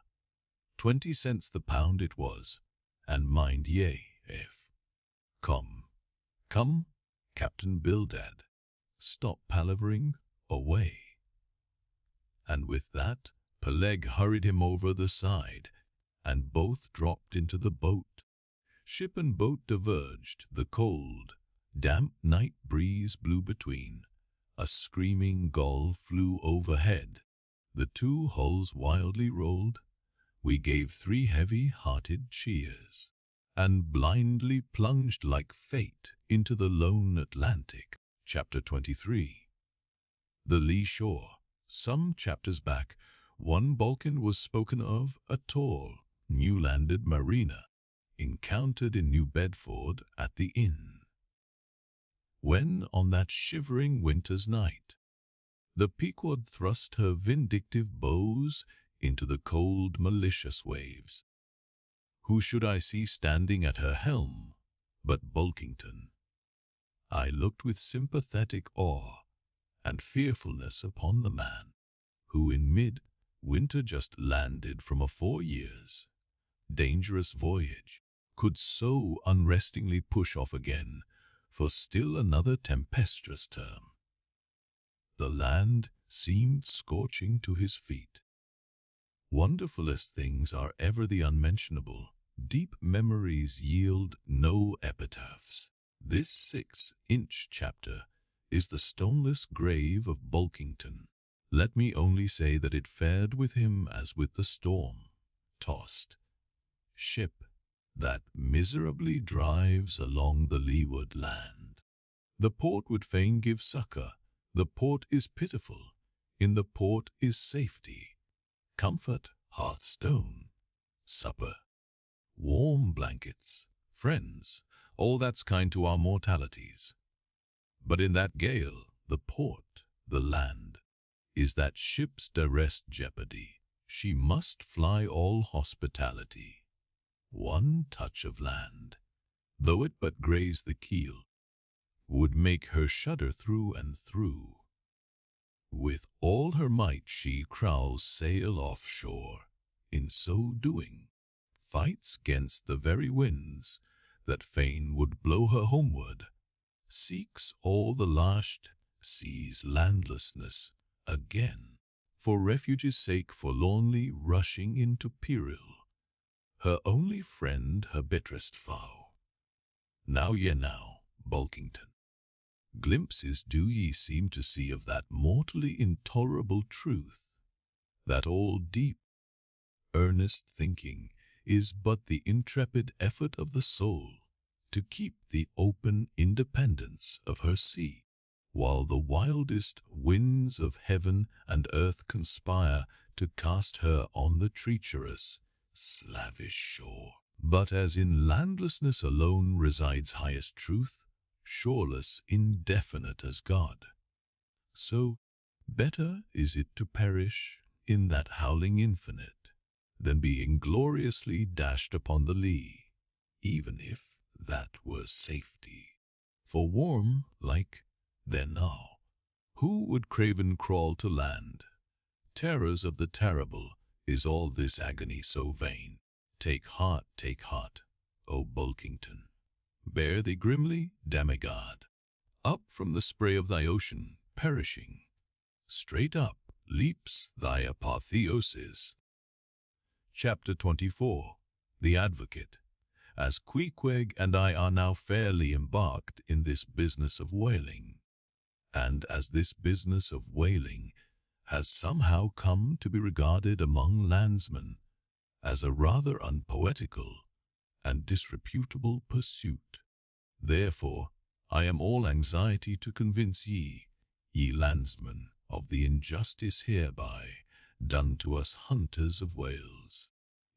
20 cents the pound it was, and mind ye, if. Come, Captain Bildad, stop palavering, away. And with that, Peleg hurried him over the side, and both dropped into the boat. Ship and boat diverged. The cold, damp night breeze blew between. A screaming gull flew overhead. The 2 hulls wildly rolled. We gave 3 heavy-hearted cheers, and blindly plunged like fate into the lone Atlantic. Chapter 23. The lee shore. Some chapters back, one Balkan was spoken of, a tall, new-landed mariner, encountered in New Bedford at the inn. When, on that shivering winter's night, the Pequod thrust her vindictive bows into the cold, malicious waves, who should I see standing at her helm but Bulkington? I looked with sympathetic awe and fearfulness upon the man, who in mid-winter just landed from a 4 years' dangerous voyage, could so unrestingly push off again for still another tempestuous term. The land seemed scorching to his feet. Wonderfulest things are ever the unmentionable. Deep memories yield no epitaphs. This 6-inch chapter is the stoneless grave of Bulkington. Let me only say that it fared with him as with the storm-tossed ship that miserably drives along the leeward land. The port would fain give succor. The port is pitiful. In the port is safety, comfort, hearthstone, supper, warm blankets, friends, all that's kind to our mortalities. But in that gale, the port, the land, is that ship's duress jeopardy. She must fly all hospitality. One touch of land, though it but graze the keel, would make her shudder through and through. With all her might she crowls sail offshore. In so doing, fights 'gainst the very winds that fain would blow her homeward, seeks all the lashed sea's landlessness again, for refuge's sake forlornly rushing into peril, her only friend, her bitterest foe. Now, Bulkington, glimpses do ye seem to see of that mortally intolerable truth, that all deep, earnest thinking is but the intrepid effort of the soul to keep the open independence of her sea. while the wildest winds of heaven and earth conspire to cast her on the treacherous, slavish shore. But as in landlessness alone resides highest truth, shoreless, indefinite as God, so better is it to perish in that howling infinite than be ingloriously dashed upon the lee, even if that were safety. For warm, like there now, who would craven crawl to land? Terrors of the terrible, is all this agony so vain? Take heart, O Bulkington. Bear thee grimly, demigod, up from the spray of thy ocean, perishing. Straight up leaps thy apotheosis. Chapter 24. The Advocate. As Queequeg and I are now fairly embarked in this business of whaling, and as this business of whaling has somehow come to be regarded among landsmen as a rather unpoetical and disreputable pursuit, therefore I am all anxiety to convince ye landsmen, of the injustice hereby done to us hunters of whales.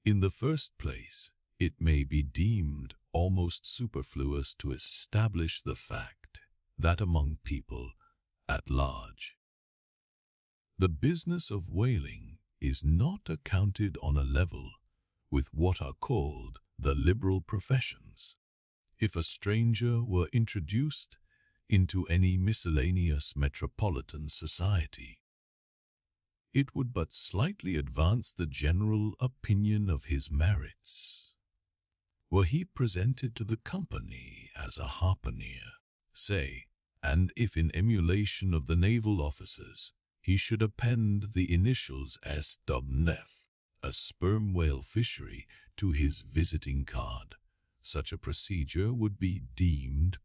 In the first place, it may be deemed almost superfluous to establish the fact that among people at large, the business of whaling is not accounted on a level with what are called the liberal professions. If a stranger were introduced into any miscellaneous metropolitan society, it would but slightly advance the general opinion of his merits. Were he presented to the company as a harpooner, say, and if in emulation of the naval officers he should append the initials S.W.F., a sperm whale fishery, to his visiting card, such a procedure would be deemed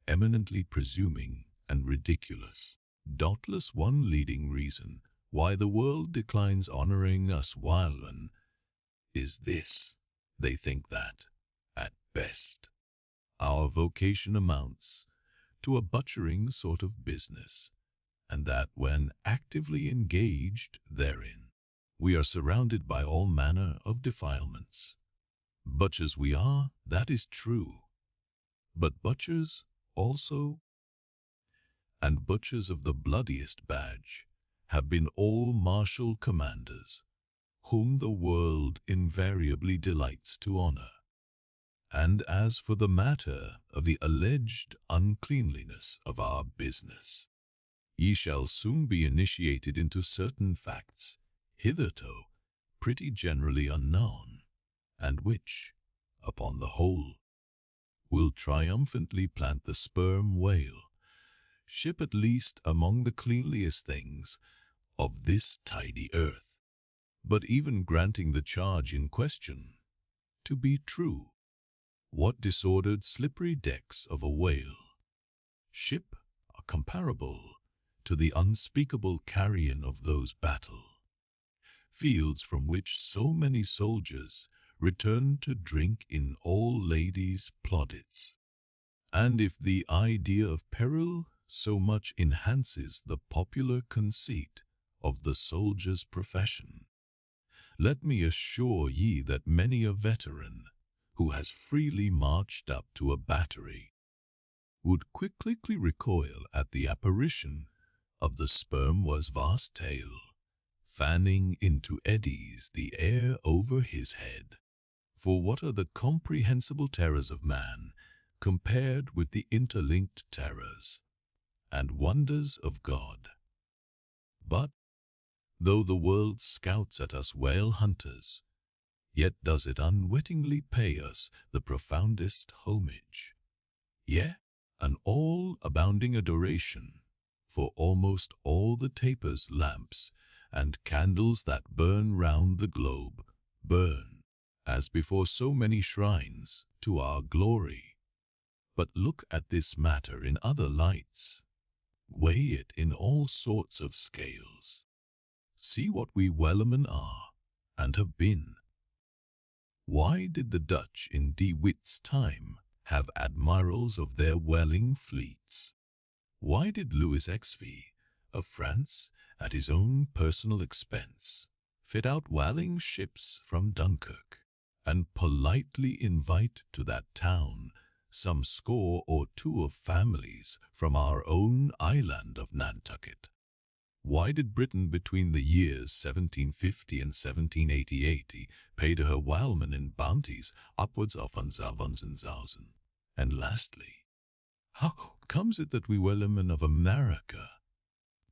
eminently presuming and ridiculous. Doubtless one leading reason why the world declines honoring us whalemen is this: they think that, at best, our vocation amounts to a butchering sort of business, and that when actively engaged therein, we are surrounded by all manner of defilements. Butchers we are, that is true, but butchers also, and butchers of the bloodiest badge, have been all martial commanders, whom the world invariably delights to honor. And as for the matter of the alleged uncleanliness of our business, ye shall soon be initiated into certain facts hitherto pretty generally unknown, and which, upon the whole, will triumphantly plant the sperm whale ship at least among the cleanliest things of this tidy earth. But even granting the charge in question to be true, what disordered slippery decks of a whale ship are comparable to the unspeakable carrion of those battle fields from which so many soldiers return to drink in all ladies' plaudits? And if the idea of peril so much enhances the popular conceit of the soldier's profession, let me assure ye that many a veteran who has freely marched up to a battery would quickly recoil at the apparition of the sperm whale's vast tail, fanning into eddies the air over his head. For what are the comprehensible terrors of man compared with the interlinked terrors and wonders of God? But, though the world scouts at us whale hunters, yet does it unwittingly pay us the profoundest homage, yea, an all-abounding adoration, for almost all the tapers, lamps, and candles that burn round the globe burn, as before so many shrines, to our glory. But look at this matter in other lights. Weigh it in all sorts of scales. See what we whalemen are, and have been. Why did the Dutch in De Witt's time have admirals of their whaling fleets? Why did Louis XV of France, at his own personal expense, fit out whaling ships from Dunkirk, and politely invite to that town some score or two of families from our own island of Nantucket? Why did Britain between the years 1750 and 1788 pay to her whalemen in bounties upwards of 1,000? And lastly, how comes it that we whalemen of America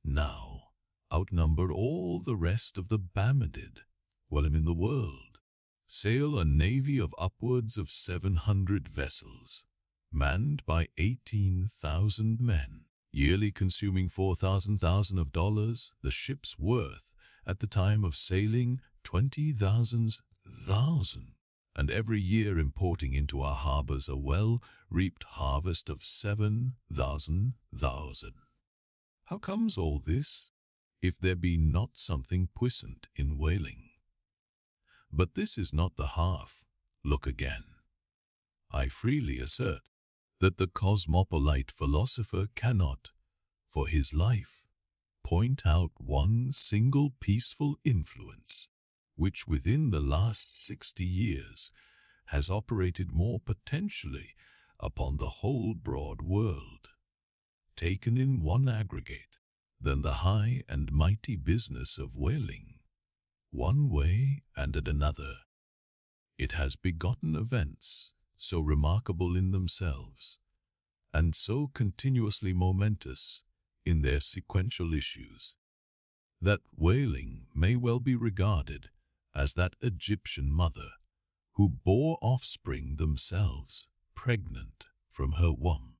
now outnumber all the rest of the Bamadid whalemen in the world, sail a navy of upwards of 700 vessels, manned by 18,000 men, yearly consuming $4,000 of dollars, the ship's worth at the time of sailing 20,000, and every year importing into our harbors a well-reaped harvest of 7,000? How comes all this, if there be not something puissant in whaling? But this is not the half. Look again. I freely assert that the cosmopolite philosopher cannot, for his life, point out one single peaceful influence which within the last 60 years has operated more potentially upon the whole broad world, taken in one aggregate, than the high and mighty business of whaling, one way and at another. It has begotten events so remarkable in themselves, and so continuously momentous in their sequential issues, that whaling may well be regarded as that Egyptian mother who bore offspring themselves pregnant from her womb.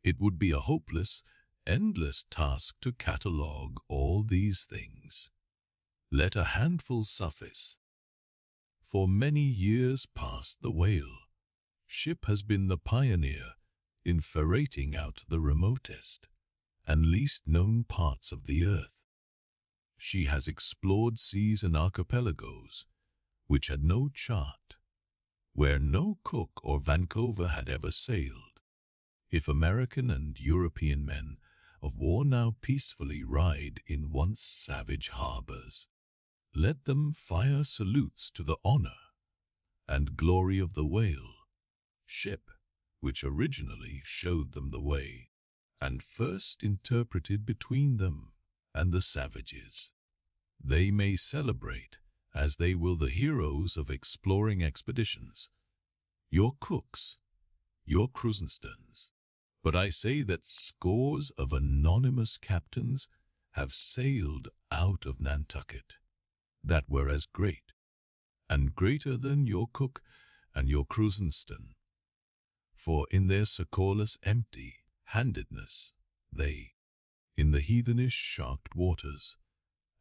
It would be a hopeless, endless task to catalogue all these things. Let a handful suffice. For many years past the whale ship has been the pioneer in ferreting out the remotest and least known parts of the earth. She has explored seas and archipelagos which had no chart, where no Cook or Vancouver had ever sailed. If American and European men of war now peacefully ride in once savage harbors, let them fire salutes to the honor and glory of the whale ship, which originally showed them the way, and first interpreted between them and the savages. They may celebrate, as they will the heroes of exploring expeditions, your Cooks, your Crusenstons, but I say that scores of anonymous captains have sailed out of Nantucket, that were as great, and greater than your Cook and your Crusenston. For in their succorless empty-handedness, they, in the heathenish sharked waters,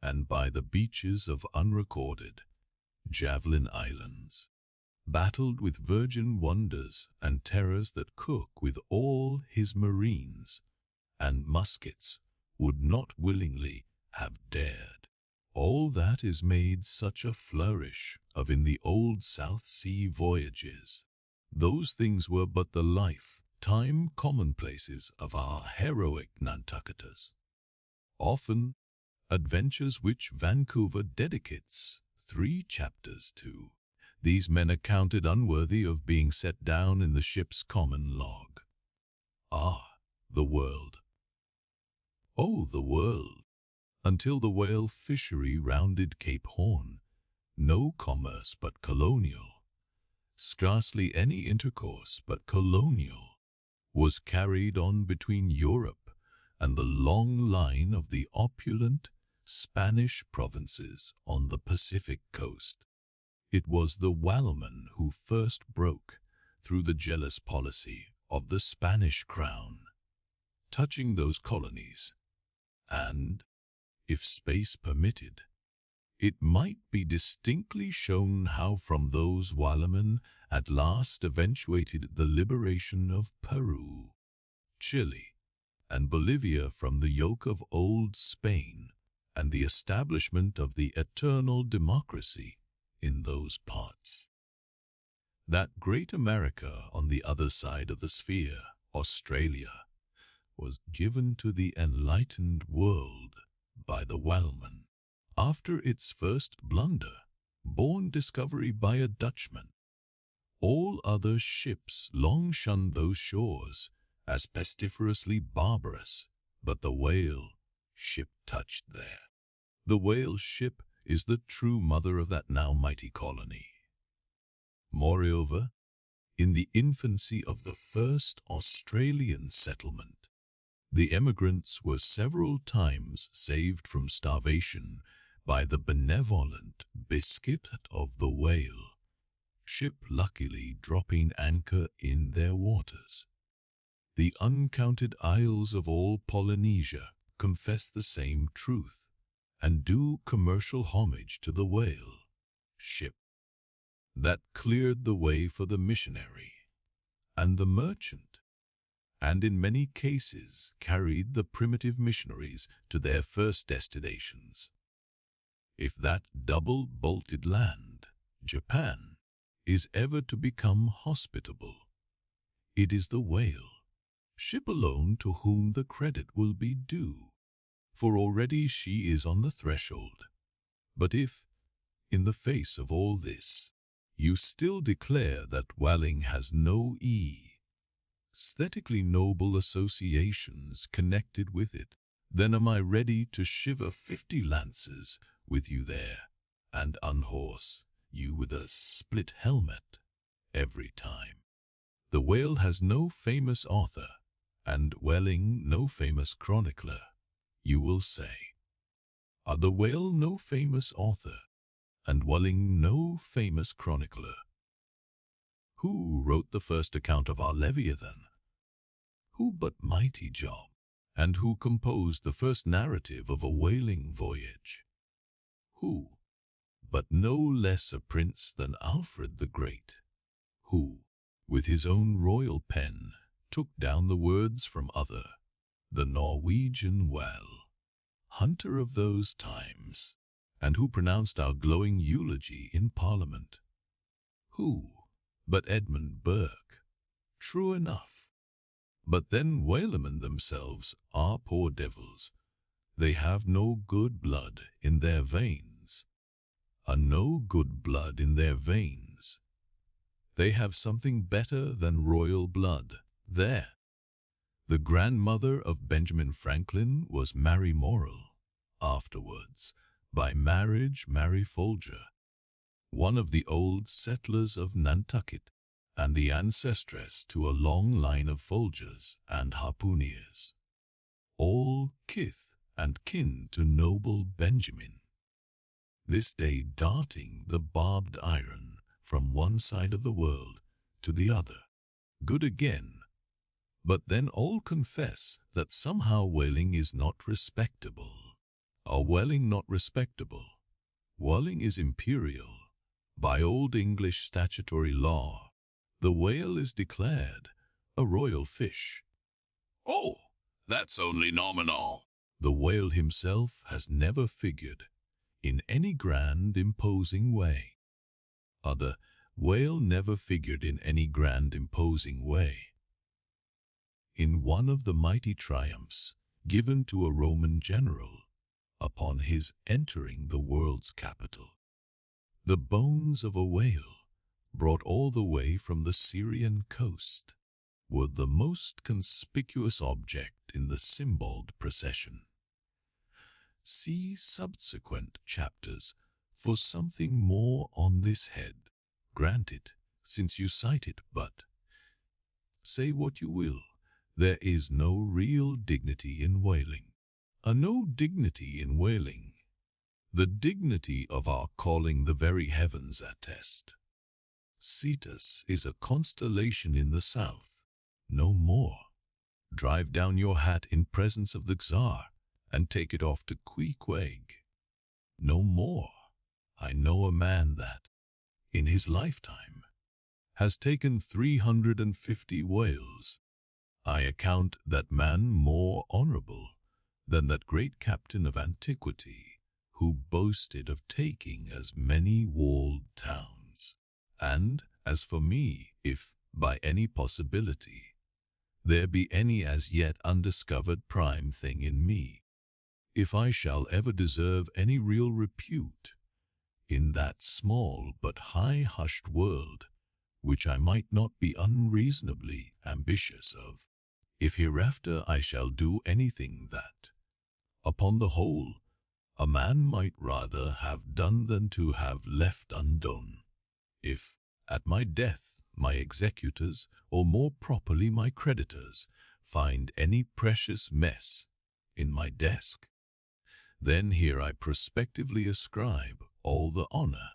and by the beaches of unrecorded Javelin Islands, battled with virgin wonders and terrors that Cook with all his marines and muskets would not willingly have dared. All that is made such a flourish of in the old South Sea voyages. Those things were but the lifetime commonplaces of our heroic Nantucketers. Often, adventures which Vancouver dedicates 3 chapters to, these men accounted unworthy of being set down in the ship's common log. Ah, the world! Oh, the world! Until the whale fishery rounded Cape Horn, no commerce but colonial, scarcely any intercourse but colonial, was carried on between Europe and the long line of the opulent Spanish provinces on the Pacific coast. It was the whaleman who first broke through the jealous policy of the Spanish crown touching those colonies, and, if space permitted, it might be distinctly shown how from those whalemen at last eventuated the liberation of Peru, Chile, and Bolivia from the yoke of old Spain, and the establishment of the eternal democracy in those parts. That great America on the other side of the sphere, Australia, was given to the enlightened world by the whaleman. After its first blunder, born discovery by a Dutchman, all other ships long shunned those shores as pestiferously barbarous, but the whale ship touched there. The whale ship is the true mother of that now mighty colony. Moreover, in the infancy of the first Australian settlement, the emigrants were several times saved from starvation by the benevolent biscuit of the whale ship, luckily dropping anchor in their waters. The uncounted isles of all Polynesia confess the same truth and do commercial homage to the whale ship that cleared the way for the missionary and the merchant, and in many cases carried the primitive missionaries to their first destinations. If that double-bolted land, Japan, is ever to become hospitable, it is the whale ship alone to whom the credit will be due, for already she is on the threshold. But if, in the face of all this, you still declare that whaling has no aesthetically noble associations connected with it, then am I ready to shiver 50 lances with you there, and unhorse you with a split helmet every time. The whale has no famous author, and whaling no famous chronicler, you will say. Are the whale no famous author, and whaling no famous chronicler? Who wrote the first account of our Leviathan? Who but mighty Job? And who composed the first narrative of a whaling voyage? Who but no less a prince than Alfred the Great, who, with his own royal pen, took down the words from other, the Norwegian whale hunter of those times, and who pronounced our glowing eulogy in Parliament? Who but Edmund Burke? True enough. But then whalemen themselves are poor devils. They have no good blood in their veins. No good blood in their veins. They have something better than royal blood there. The grandmother of Benjamin Franklin was Mary Morrell, afterwards, by marriage, Mary Folger, one of the old settlers of Nantucket, and the ancestress to a long line of Folgers and harpooneers, all kith and kin to noble Benjamin, this day darting the barbed iron from one side of the world to the other. Good again. But then all confess that somehow whaling is not respectable. Are whaling not respectable? Whaling is imperial. By old English statutory law, the whale is declared a royal fish. Oh, that's only nominal. The whale himself has never figured in any grand, imposing way. The whale never figured in any grand, imposing way. In one of the mighty triumphs given to a Roman general upon his entering the world's capital, the bones of a whale, brought all the way from the Syrian coast, were the most conspicuous object in the symboled procession. See subsequent chapters for something more on this head. Granted, since you cite it, but say what you will, there is no real dignity in whaling. No dignity in whaling. The dignity of our calling the very heavens attest. Cetus is a constellation in the south, no more. Drive down your hat in presence of the Czar, and take it off to Queequeg. No more. I know a man that, in his lifetime, has taken 350 whales. I account that man more honorable than that great captain of antiquity who boasted of taking as many walled towns. And as for me, if, by any possibility, there be any as yet undiscovered prime thing in me, if I shall ever deserve any real repute in that small but high-hushed world, which I might not be unreasonably ambitious of, if hereafter I shall do anything that, upon the whole, a man might rather have done than to have left undone. If, at my death, my executors, or more properly my creditors, find any precious mess in my desk, then here I prospectively ascribe all the honor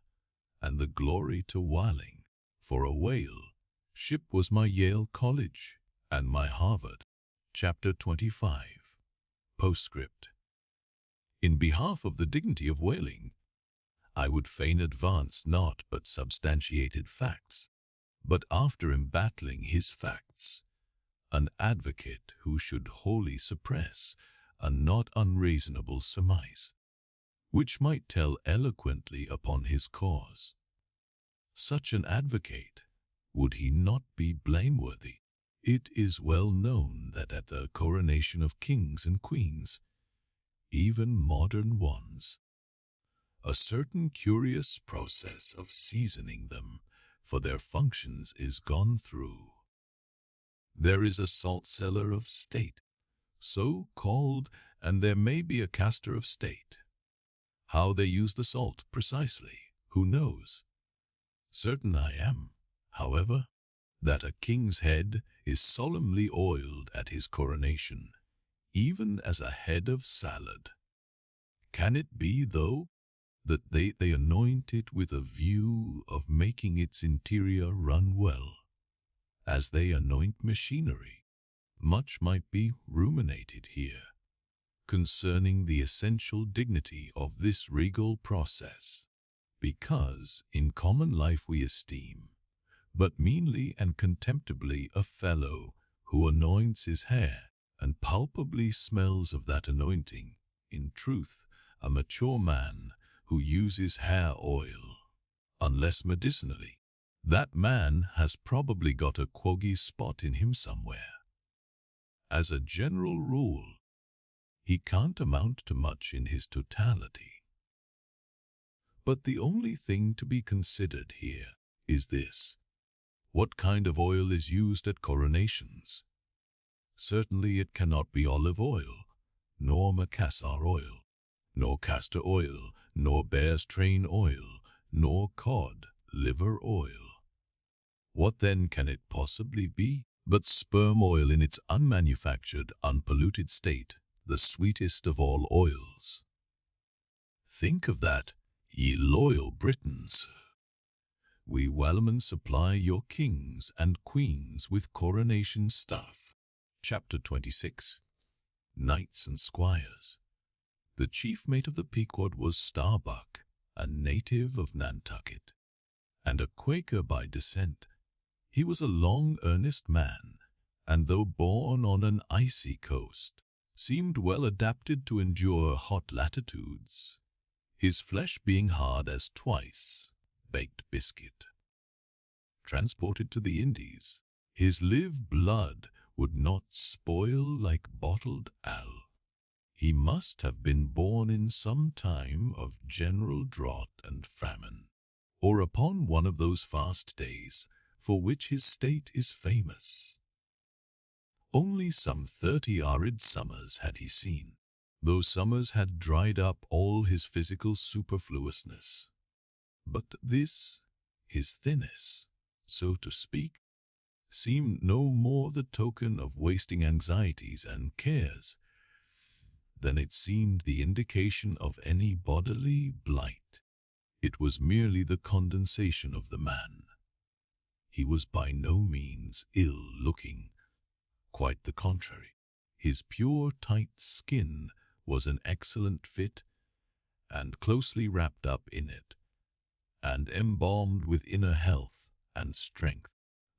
and the glory to whaling, for a whale ship was my Yale College and my Harvard. Chapter 25. Postscript. In behalf of the dignity of whaling, I would fain advance not but substantiated facts, but after embattling his facts, an advocate who should wholly suppress a not unreasonable surmise, which might tell eloquently upon his cause. Such an advocate, would he not be blameworthy? It is well known that at the coronation of kings and queens, even modern ones, a certain curious process of seasoning them for their functions is gone through. There is a salt cellar of state, so called, and there may be a caster of state. How they use the salt precisely, who knows? Certain I am, however, that a king's head is solemnly oiled at his coronation, even as a head of salad. Can it be, though, that they anoint it with a view of making its interior run well, as they anoint machinery? Much might be ruminated here concerning the essential dignity of this regal process, because in common life we esteem but meanly and contemptibly a fellow who anoints his hair and palpably smells of that anointing. In truth, a mature man who uses hair oil, unless medicinally, that man has probably got a quoggy spot in him somewhere. As a general rule, he can't amount to much in his totality. But the only thing to be considered here is this: what kind of oil is used at coronations? Certainly it cannot be olive oil, nor macassar oil, nor castor oil, nor bear's train oil, nor cod liver oil. What then can it possibly be but sperm oil in its unmanufactured, unpolluted state, the sweetest of all oils? Think of that, ye loyal Britons. We whalemen supply your kings and queens with coronation stuff. Chapter 26. Knights and Squires. The chief mate of the Pequod was Starbuck, a native of Nantucket, and a Quaker by descent. He was a long, earnest man, and though born on an icy coast, seemed well adapted to endure hot latitudes, his flesh being hard as twice baked biscuit. Transported to the Indies, his live blood would not spoil like bottled ale. He must have been born in some time of general drought and famine, or upon one of those fast days for which his state is famous. Only some 30 arid summers had he seen. Those summers had dried up all his physical superfluousness. But this, his thinness, so to speak, seemed no more the token of wasting anxieties and cares than it seemed the indication of any bodily blight. It was merely the condensation of the man. He was by no means ill-looking, quite the contrary. His pure, tight skin was an excellent fit, and closely wrapped up in it, and embalmed with inner health and strength,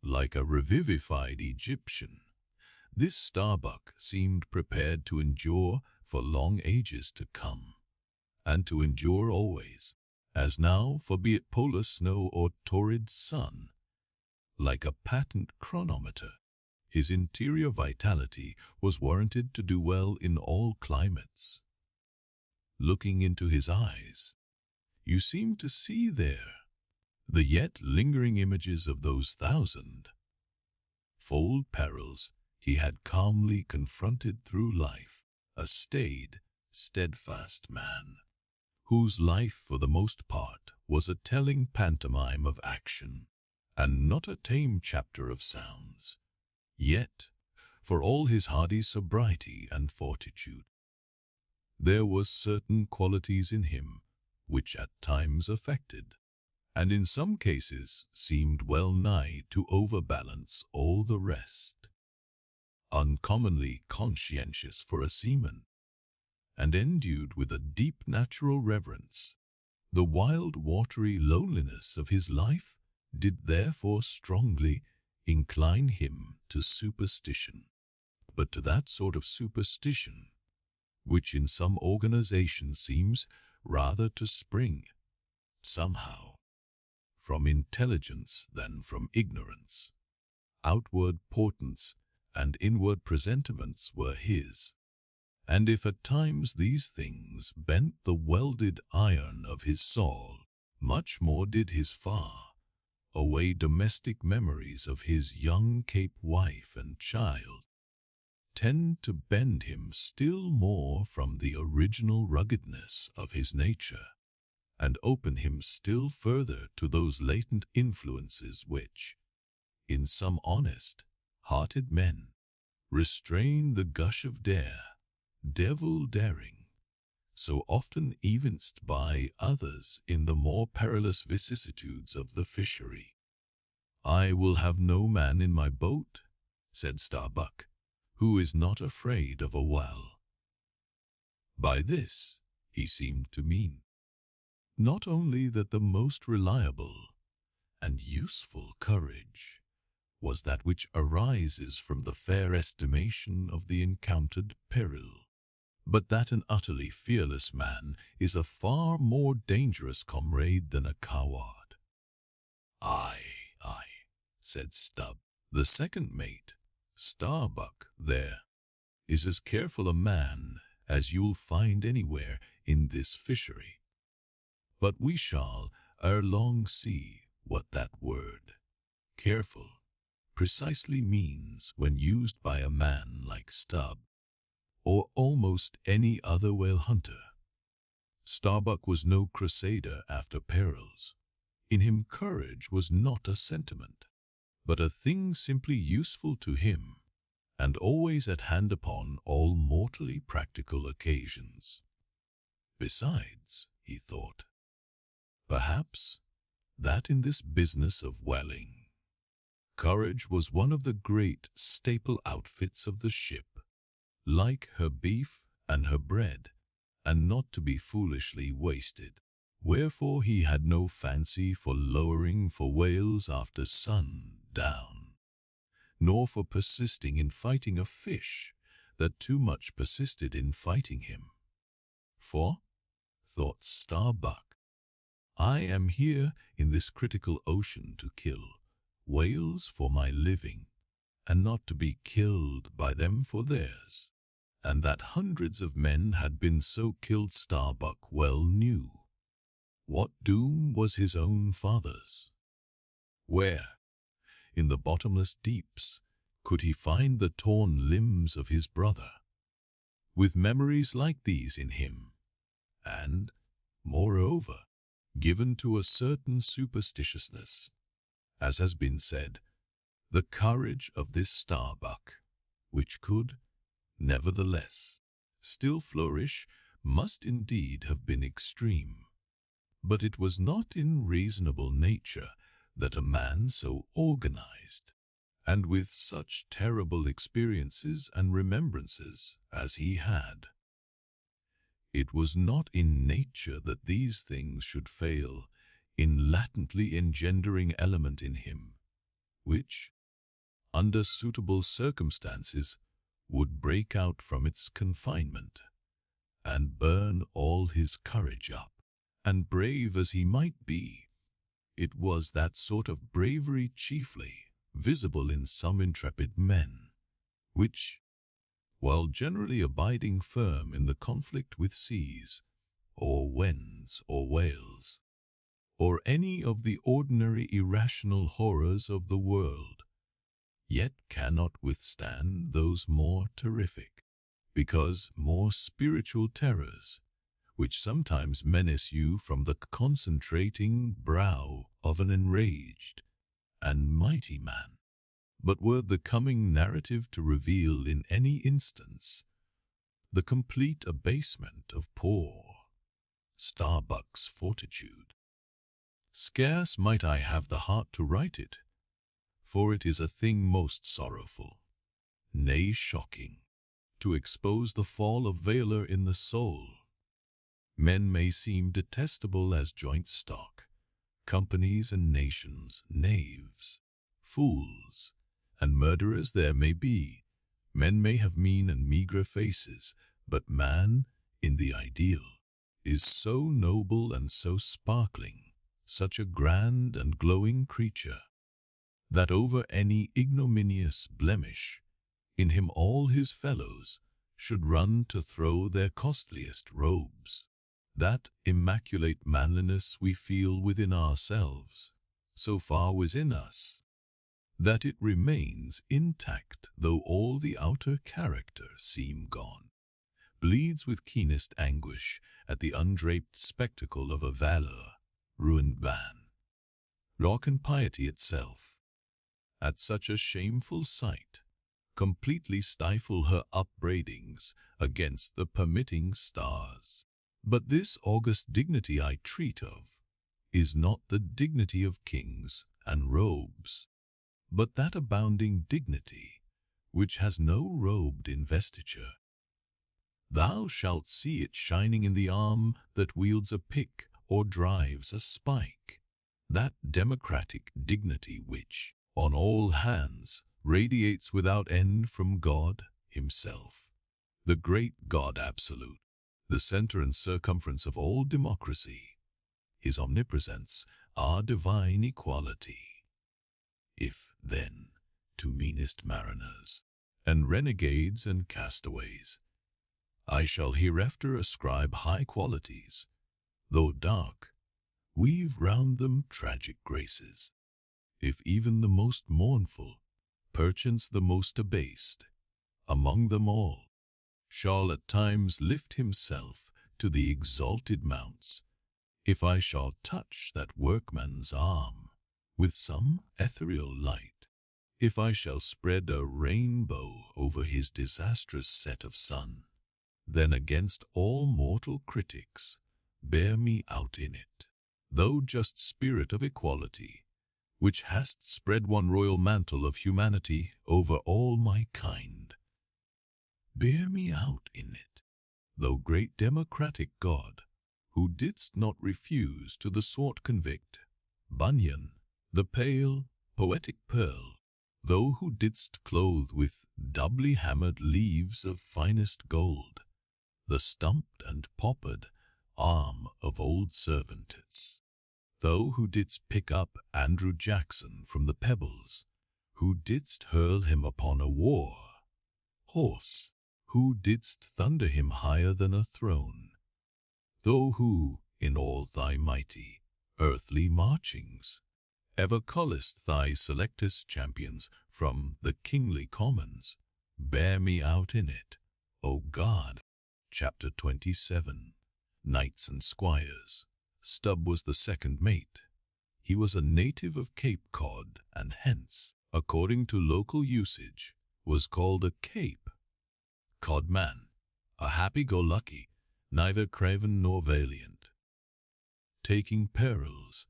like a revivified Egyptian. This Starbuck seemed prepared to endure for long ages to come, and to endure always, as now, for be it polar snow or torrid sun, like a patent chronometer, His interior vitality was warranted to do well in all climates. Looking into his eyes, you seem to see there the yet lingering images of those thousand-fold perils he had calmly confronted through life, a staid, steadfast man, whose life for the most part was a telling pantomime of action, and not a tame chapter of sounds. Yet, for all his hardy sobriety and fortitude, there were certain qualities in him which at times affected, and in some cases seemed well nigh to overbalance all the rest. Uncommonly conscientious for a seaman, and endued with a deep natural reverence, the wild watery loneliness of his life did therefore strongly incline him to superstition, but to that sort of superstition which in some organization seems rather to spring, somehow, from intelligence than from ignorance. Outward portents and inward presentiments were his, and if at times these things bent the welded iron of his soul, much more did his far-away domestic memories of his young Cape wife and child tend to bend him still more from the original ruggedness of his nature, and open him still further to those latent influences which, in some honest-hearted men, restrain the gush of devil daring, so often evinced by others in the more perilous vicissitudes of the fishery. "I will have no man in my boat," said Starbuck, "who is not afraid of a whale." By this he seemed to mean not only that the most reliable and useful courage was that which arises from the fair estimation of the encountered peril, but that an utterly fearless man is a far more dangerous comrade than a coward. Aye, said Stubb. The second mate, Starbuck, there, is as careful a man as you'll find anywhere in this fishery. But we shall ere long see what that word, careful, precisely means when used by a man like Stubb, or almost any other whale hunter. Starbuck was no crusader after perils. In him courage was not a sentiment, but a thing simply useful to him, and always at hand upon all mortally practical occasions. Besides, he thought, perhaps, that in this business of whaling, courage was one of the great staple outfits of the ship, like her beef and her bread, and not to be foolishly wasted. Wherefore he had no fancy for lowering for whales after sundown, nor for persisting in fighting a fish that too much persisted in fighting him. For, thought Starbuck, I am here in this critical ocean to kill whales for my living, and not to be killed by them for theirs. And that hundreds of men had been so killed Starbuck well knew. What doom was his own father's? Where, in the bottomless deeps, could he find the torn limbs of his brother? With memories like these in him, and, moreover, given to a certain superstitiousness, as has been said, the courage of this Starbuck, which could, nevertheless, still flourish, must indeed have been extreme. But it was not in reasonable nature that a man so organized, and with such terrible experiences and remembrances as he had, it was not in nature that these things should fail in latently engendering element in him, which, under suitable circumstances, would break out from its confinement, and burn all his courage up. And brave as he might be, it was that sort of bravery chiefly, visible in some intrepid men, which, while generally abiding firm in the conflict with seas, or winds, or whales, or any of the ordinary irrational horrors of the world, yet cannot withstand those more terrific, because more spiritual terrors, which sometimes menace you from the concentrating brow of an enraged and mighty man, but were the coming narrative to reveal in any instance the complete abasement of poor Starbuck's fortitude. Scarce might I have the heart to write it, for it is a thing most sorrowful, nay shocking, to expose the fall of valour in the soul. Men may seem detestable as joint stock, companies and nations, knaves, fools, and murderers there may be. Men may have mean and meagre faces, but man, in the ideal, is so noble and so sparkling, such a grand and glowing creature, that over any ignominious blemish in him all his fellows should run to throw their costliest robes. That immaculate manliness we feel within ourselves, so far within us, that it remains intact though all the outer character seem gone, bleeds with keenest anguish at the undraped spectacle of a valor ruined van, rock and piety itself, at such a shameful sight, completely stifle her upbraidings against the permitting stars. But this august dignity I treat of is not the dignity of kings and robes, but that abounding dignity which has no robed investiture. Thou shalt see it shining in the arm that wields a pick or drives a spike, that democratic dignity which, on all hands, radiates without end from God himself, the great God absolute, the center and circumference of all democracy, his omnipresence, our divine equality. If, then, to meanest mariners, and renegades and castaways, I shall hereafter ascribe high qualities, though dark, weave round them tragic graces. If even the most mournful, perchance the most abased, among them all, shall at times lift himself to the exalted mounts, if I shall touch that workman's arm with some ethereal light, if I shall spread a rainbow over his disastrous set of sun, then against all mortal critics bear me out in it, thou just spirit of equality, which hast spread one royal mantle of humanity over all my kind. Bear me out in it, thou great democratic God, who didst not refuse to the swart convict, Bunyan, the pale, poetic pearl, thou who didst clothe with doubly hammered leaves of finest gold the stumped and paupered arm of old Cervantes, thou who didst pick up Andrew Jackson from the pebbles, who didst hurl him upon a war horse, who didst thunder him higher than a throne, thou who, in all thy mighty, earthly marchings, ever cullest thy selectest champions from the kingly commons, bear me out in it, O God. Chapter 27. Knights and Squires. Stubb was the second mate. He was a native of Cape Cod, and hence, according to local usage, was called a Cape Cod man, a happy-go-lucky, neither craven nor valiant, taking perils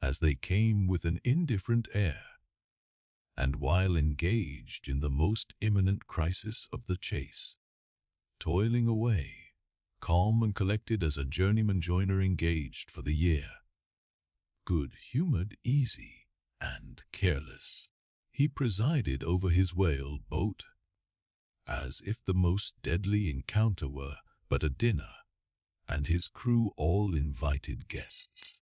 as they came with an indifferent air, and while engaged in the most imminent crisis of the chase, toiling away, calm and collected as a journeyman joiner engaged for the year. Good-humored, easy, and careless, he presided over his whale boat, as if the most deadly encounter were but a dinner, and his crew all invited guests.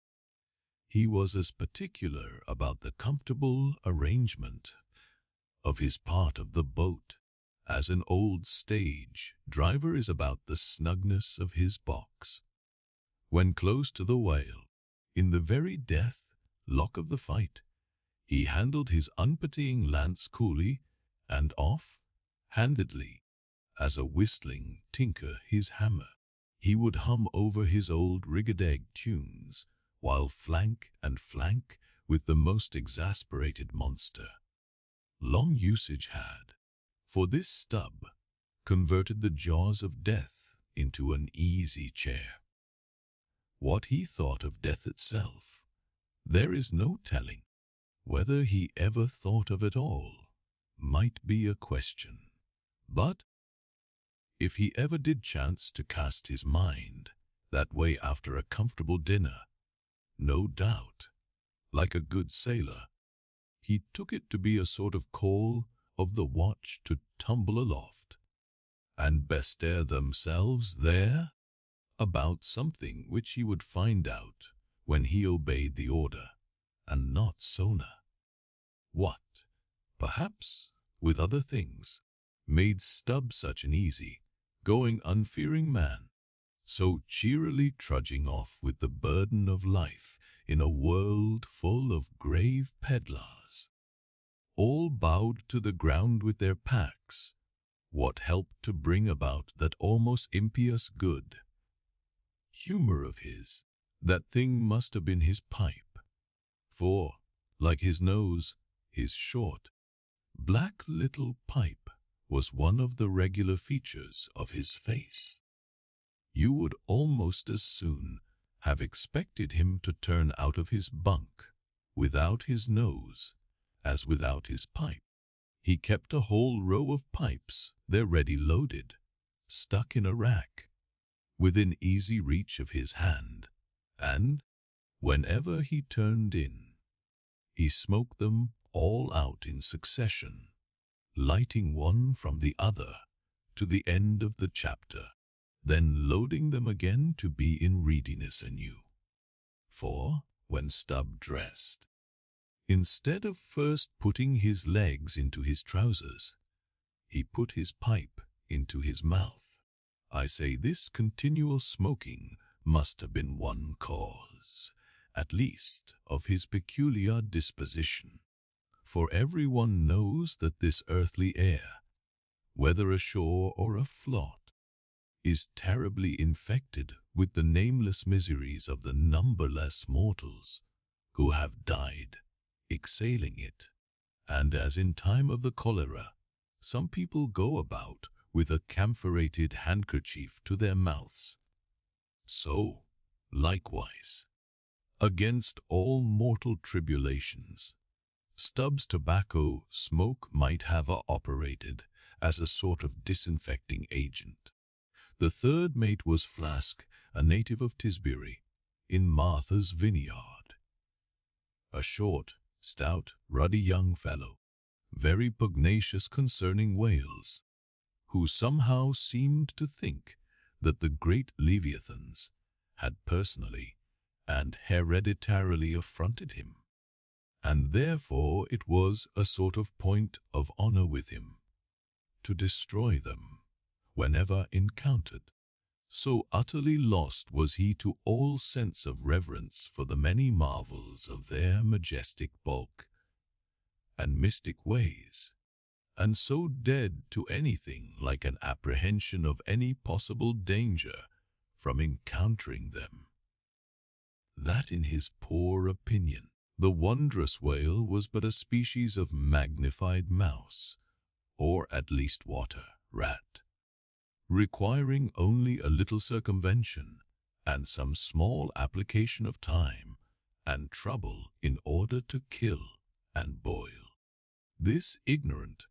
He was as particular about the comfortable arrangement of his part of the boat, as an old stage driver is about the snugness of his box. When close to the whale, in the very death lock of the fight, he handled his unpitying lance coolly and off-handedly, as a whistling tinker his hammer. He would hum over his old rig-a-dag tunes, while flank and flank with the most exasperated monster. Long usage had, for this Stubb, converted the jaws of death into an easy chair. What he thought of death itself, there is no telling. Whether he ever thought of it all might be a question. But if he ever did chance to cast his mind that way after a comfortable dinner, no doubt, like a good sailor, he took it to be a sort of call of the watch to tumble aloft and bestir themselves there about something which he would find out when he obeyed the order, and not sooner. What, perhaps, with other things, made Stubb such an easy-going, unfearing man, so cheerily trudging off with the burden of life in a world full of grave peddlers, all bowed to the ground with their packs? What helped to bring about that almost impious good humor of his? That thing must have been his pipe, for, like his nose, his short, black little pipe was one of the regular features of his face. You would almost as soon have expected him to turn out of his bunk without his nose as without his pipe. He kept a whole row of pipes there ready loaded, stuck in a rack, within easy reach of his hand, and, whenever he turned in, he smoked them all out in succession, lighting one from the other to the end of the chapter, then loading them again to be in readiness anew. For, when Stubb dressed, instead of first putting his legs into his trousers, he put his pipe into his mouth. I say this continual smoking must have been one cause, at least, of his peculiar disposition, for everyone knows that this earthly air, whether ashore or afloat, is terribly infected with the nameless miseries of the numberless mortals who have died exhaling it, and as in time of the cholera, some people go about with a camphorated handkerchief to their mouths, so, likewise, against all mortal tribulations, Stubb's tobacco smoke might have operated as a sort of disinfecting agent. The third mate was Flask, a native of Tisbury, in Martha's Vineyard. A short, stout, ruddy young fellow, very pugnacious concerning whales, who somehow seemed to think that the great leviathans had personally and hereditarily affronted him, and therefore it was a sort of point of honor with him to destroy them whenever encountered. So utterly lost was he to all sense of reverence for the many marvels of their majestic bulk and mystic ways, and so dead to anything like an apprehension of any possible danger from encountering them, that in his poor opinion the wondrous whale was but a species of magnified mouse, or at least water rat, requiring only a little circumvention and some small application of time and trouble in order to kill and boil. This ignorant,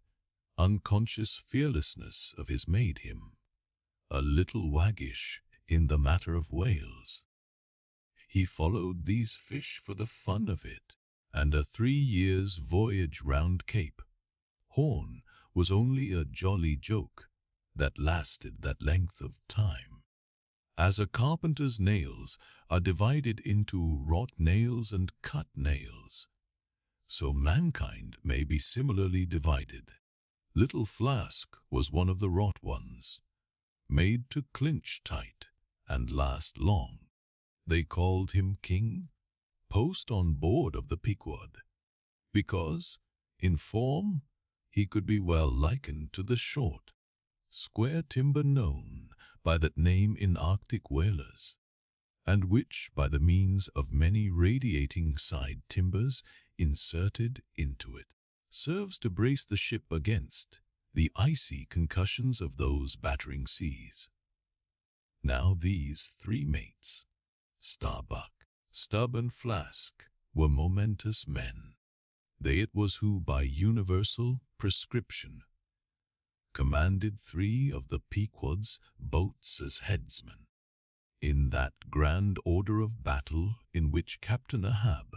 unconscious fearlessness of his made him a little waggish in the matter of whales. He followed these fish for the fun of it, and a 3 years' voyage round Cape Horn was only a jolly joke that lasted that length of time. As a carpenter's nails are divided into wrought nails and cut nails, so mankind may be similarly divided. Little Flask was one of the wrought ones, made to clinch tight and last long. They called him King, post on board of the Pequod, because, in form, he could be well likened to the short, square timber known by that name in Arctic whalers, and which, by the means of many radiating side timbers inserted into it, serves to brace the ship against the icy concussions of those battering seas. Now these three mates, Starbuck, Stubb, and Flask, were momentous men. They it was who, by universal prescription, commanded three of the Pequod's boats as headsmen, in that grand order of battle in which Captain Ahab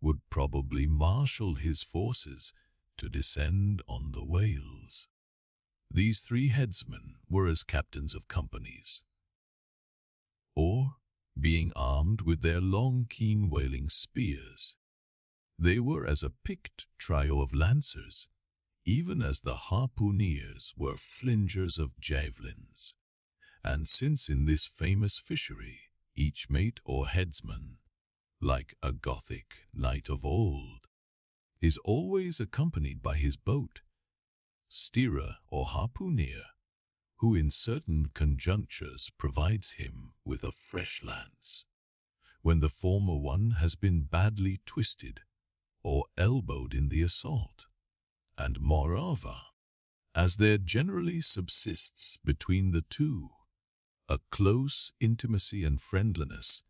would probably marshal his forces to descend on the whales. These three headsmen were as captains of companies, or, being armed with their long keen whaling spears, they were as a picked trio of lancers, even as the harpooneers were flingers of javelins. And since in this famous fishery each mate or headsman, like a Gothic knight of old, is always accompanied by his boat, steerer or harpooneer, who in certain conjunctures provides him with a fresh lance, when the former one has been badly twisted or elbowed in the assault. And moreover, as there generally subsists between the two a close intimacy and friendliness,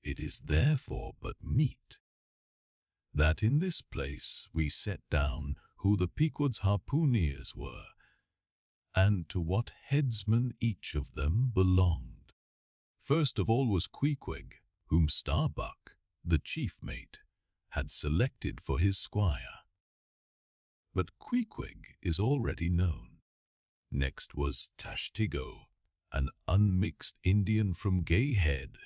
it is therefore but meet that in this place we set down who the Pequod's harpooneers were, and to what headsman each of them belonged. First of all was Queequeg, whom Starbuck, the chief mate, had selected for his squire. But Queequeg is already known. Next was Tashtigo, an unmixed Indian from Gay Head,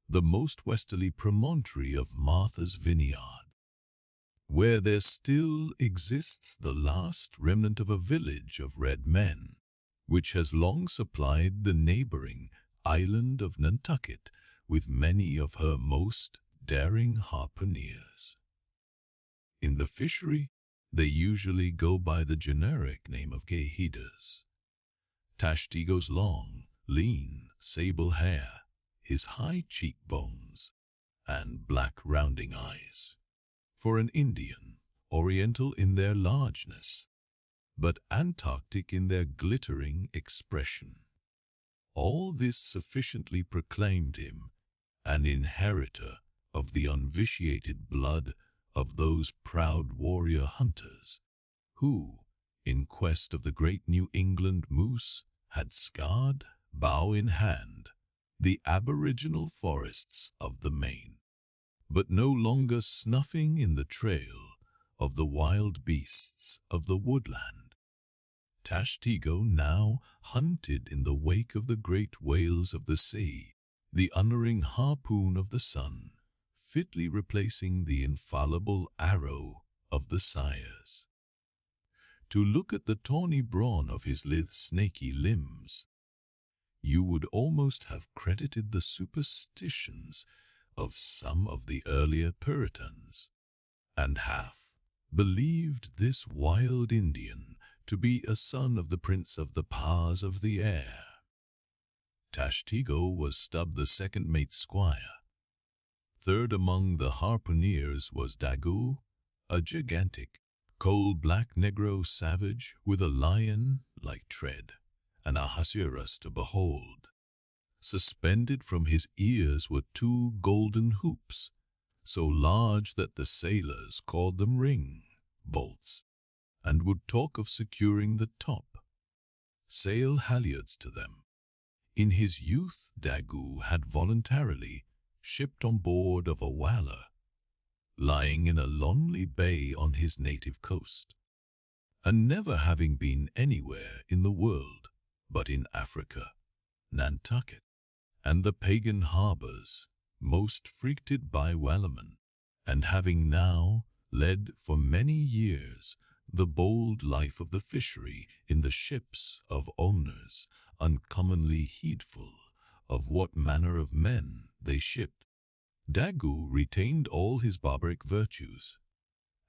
the most westerly promontory of Martha's Vineyard, where there still exists the last remnant of a village of red men, which has long supplied the neighboring island of Nantucket with many of her most daring harpooneers. In the fishery, they usually go by the generic name of Gayheaders. Tashtigo's long, lean, sable hair, his high cheekbones, and black rounding eyes, for an Indian, oriental in their largeness, but Antarctic in their glittering expression. All this sufficiently proclaimed him an inheritor of the unvitiated blood of those proud warrior hunters, who, in quest of the great New England moose, had scarred, bow in hand, the aboriginal forests of the Main, but no longer snuffing in the trail of the wild beasts of the woodland. Tashtigo now hunted in the wake of the great whales of the sea, the unerring harpoon of the sun, fitly replacing the infallible arrow of the sires. To look at the tawny brawn of his lithe snaky limbs, you would almost have credited the superstitions of some of the earlier Puritans, and half believed this wild Indian to be a son of the Prince of the Powers of the Air. Tashtigo was Stubb the second mate's squire. Third among the harpooneers was Daggoo, a gigantic, coal-black negro savage with a lion-like tread and a husurus to behold. Suspended from his ears were two golden hoops, so large that the sailors called them ring bolts, and would talk of securing the top sail halyards to them. In his youth, Daggoo had voluntarily shipped on board of a whaler, lying in a lonely bay on his native coast, and never having been anywhere in the world but in Africa, Nantucket, and the pagan harbors most frequented by whalemen, and having now led for many years the bold life of the fishery in the ships of owners, uncommonly heedful of what manner of men they shipped. Daggoo retained all his barbaric virtues,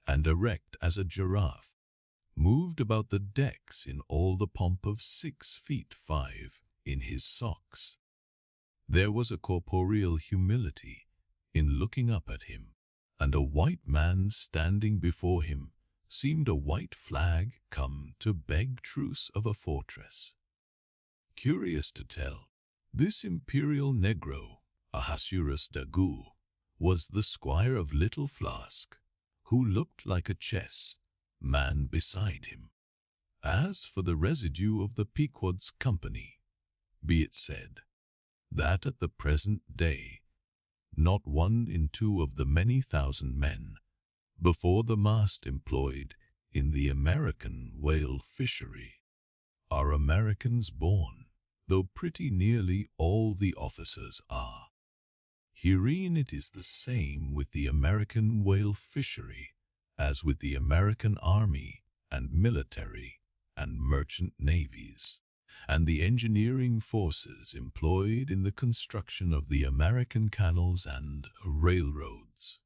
and erect as a giraffe, moved about the decks in all the pomp of 6 feet 5 in his socks. There was a corporeal humility in looking up at him, and a white man standing before him seemed a white flag come to beg truce of a fortress. Curious to tell, this imperial negro, Ahasuerus Daggoo, was the squire of Little Flask, who looked like a chess man beside him. As for the residue of the Pequod's company, be it said that at the present day not 1 in 2 of the many thousand men before the mast employed in the American whale fishery are Americans born, though pretty nearly all the officers are. Herein it is the same with the American whale fishery as with the American army and military and merchant navies, and the engineering forces employed in the construction of the American canals and railroads.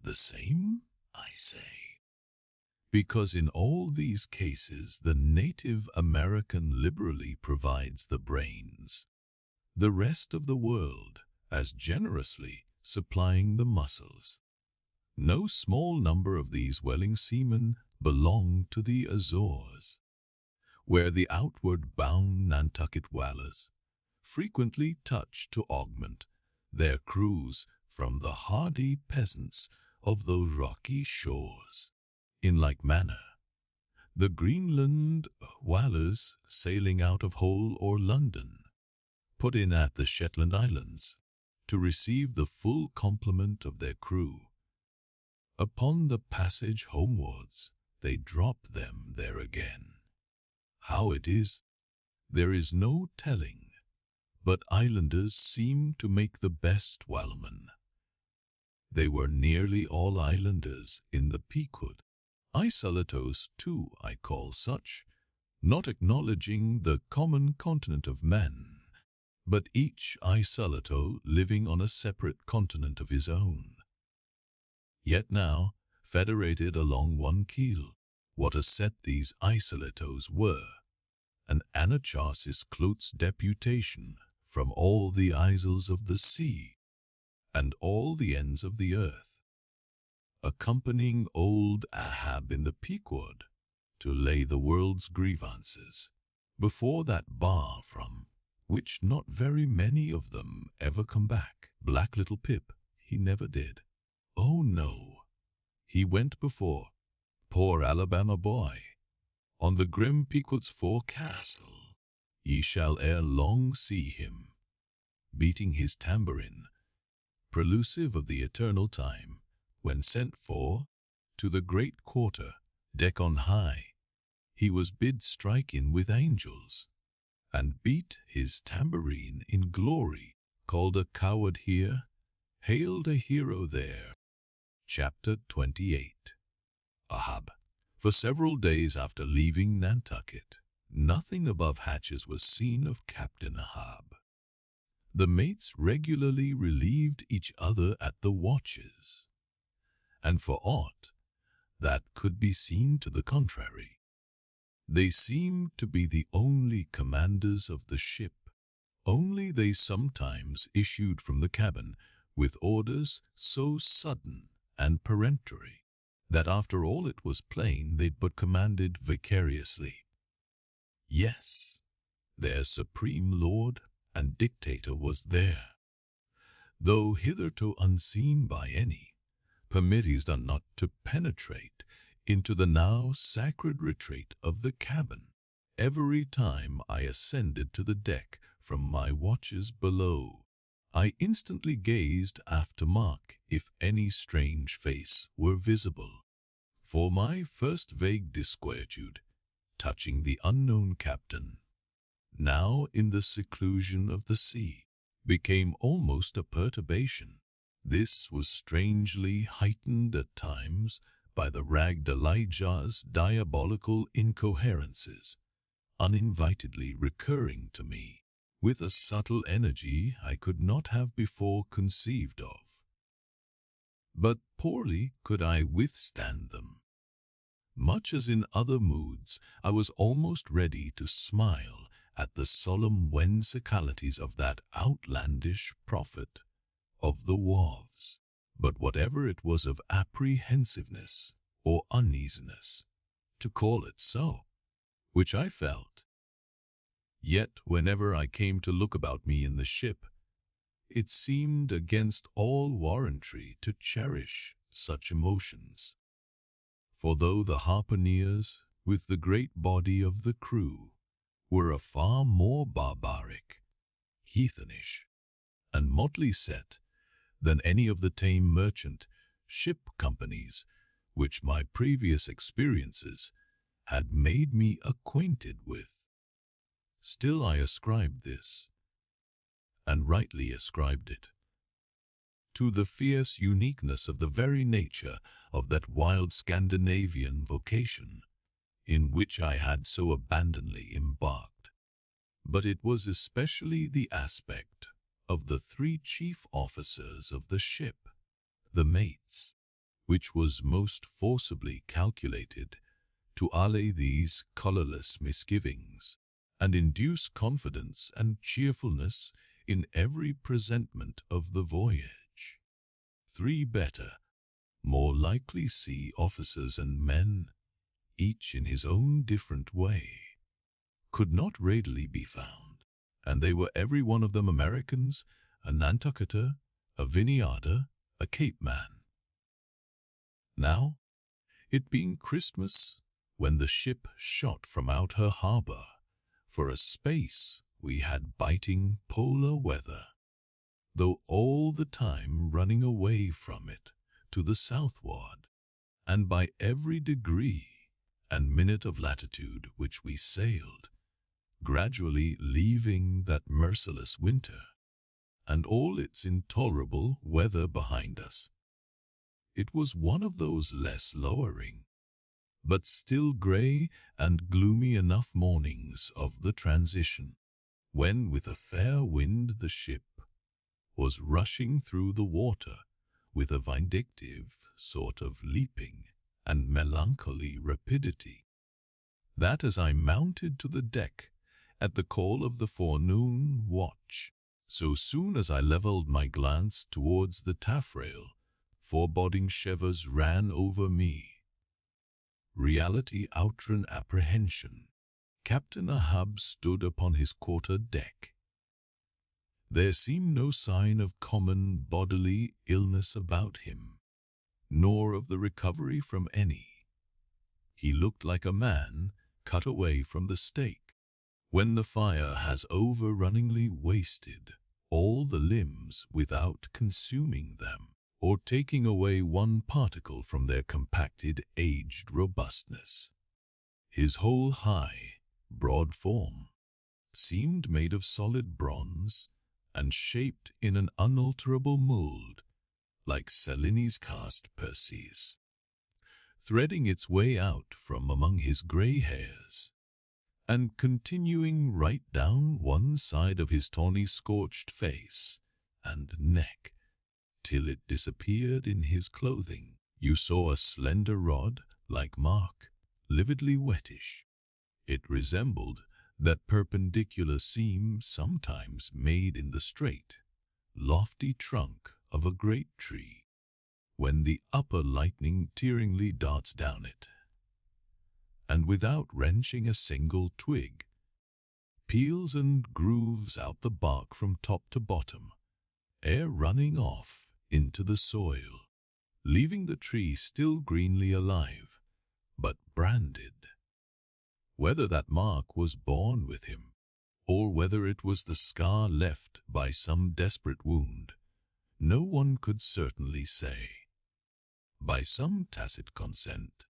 The same, I say, because in all these cases the native American liberally provides the brains, the rest of the world as generously supplying the muscles. No small number of these whaling seamen belong to the Azores, where the outward bound Nantucket whalers frequently touch to augment their crews from the hardy peasants of those rocky shores. In like manner, the Greenland whalers sailing out of Hull or London put in at the Shetland Islands to receive the full complement of their crew. Upon the passage homewards, they drop them there again. How it is, there is no telling, but islanders seem to make the best whalemen. They were nearly all islanders in the Pequod. Isolatos too I call such, not acknowledging the common continent of men, but each isolato living on a separate continent of his own. Yet now, federated along one keel, what a set these isolatos were, an Anacharsis Clote's deputation from all the isles of the sea and all the ends of the earth, accompanying old Ahab in the Pequod to lay the world's grievances before that bar from which not very many of them ever come back. Black little Pip, he never did. Oh no, he went before, poor Alabama boy, on the grim Pequod's forecastle. Ye shall ere long see him, beating his tambourine, prelusive of the eternal time, when sent for, to the great quarter, deck on high, he was bid strike in with angels, and beat his tambourine in glory, called a coward here, hailed a hero there. Chapter 28. Ahab. For several days after leaving Nantucket, nothing above hatches was seen of Captain Ahab. The mates regularly relieved each other at the watches, and for aught that could be seen to the contrary, they seemed to be the only commanders of the ship. Only they sometimes issued from the cabin with orders so sudden and peremptory that after all it was plain they'd but commanded vicariously. Yes, their supreme lord and dictator was there, though hitherto unseen by any, permitted not to penetrate into the now sacred retreat of the cabin. Every time I ascended to the deck from my watches below, I instantly gazed aft to mark if any strange face were visible, for my first vague disquietude touching the unknown captain, now in the seclusion of the sea, became almost a perturbation. This was strangely heightened at times by the ragged Elijah's diabolical incoherences, uninvitedly recurring to me with a subtle energy I could not have before conceived of. But poorly could I withstand them. Much as in other moods, I was almost ready to smile at the solemn whimsicalities of that outlandish prophet of the wharves. But whatever it was of apprehensiveness or uneasiness, to call it so, which I felt, yet whenever I came to look about me in the ship, it seemed against all warrantry to cherish such emotions. For though the harpooneers, with the great body of the crew, were a far more barbaric, heathenish, and motley set than any of the tame merchant ship companies which my previous experiences had made me acquainted with, still I ascribed this, and rightly ascribed it, to the fierce uniqueness of the very nature of that wild Scandinavian vocation in which I had so abandonedly embarked. But it was especially the aspect of the three chief officers of the ship, the mates, which was most forcibly calculated to allay these colourless misgivings, and induce confidence and cheerfulness in every presentment of the voyage. Three better, more likely sea officers and men, each in his own different way, could not readily be found, and they were every one of them Americans, a Nantucketer, a Vineyarder, a Cape man. Now, it being Christmas, when the ship shot from out her harbour, for a space we had biting polar weather, though all the time running away from it to the southward, and by every degree and minute of latitude which we sailed, gradually leaving that merciless winter and all its intolerable weather behind us. It was one of those less lowering, but still grey and gloomy enough mornings of the transition, when with a fair wind the ship was rushing through the water with a vindictive sort of leaping and melancholy rapidity, that as I mounted to the deck at the call of the forenoon watch, so soon as I levelled my glance towards the taffrail, foreboding shivers ran over me. Reality outran apprehension. Captain Ahab stood upon his quarter-deck. There seemed no sign of common bodily illness about him, nor of the recovery from any. He looked like a man cut away from the stake, when the fire has overrunningly wasted all the limbs without consuming them, or taking away one particle from their compacted aged robustness. His whole high, broad form seemed made of solid bronze and shaped in an unalterable mould, like Cellini's cast Perseus, threading its way out from among his grey hairs, and continuing right down one side of his tawny scorched face and neck, till it disappeared in his clothing. You saw a slender rod, like mark, lividly wettish. It resembled that perpendicular seam sometimes made in the straight, lofty trunk of a great tree, when the upper lightning tearingly darts down it, and without wrenching a single twig, peels and grooves out the bark from top to bottom, ere running off into the soil, leaving the tree still greenly alive, but branded. Whether that mark was born with him, or whether it was the scar left by some desperate wound, no one could certainly say. By some tacit consent,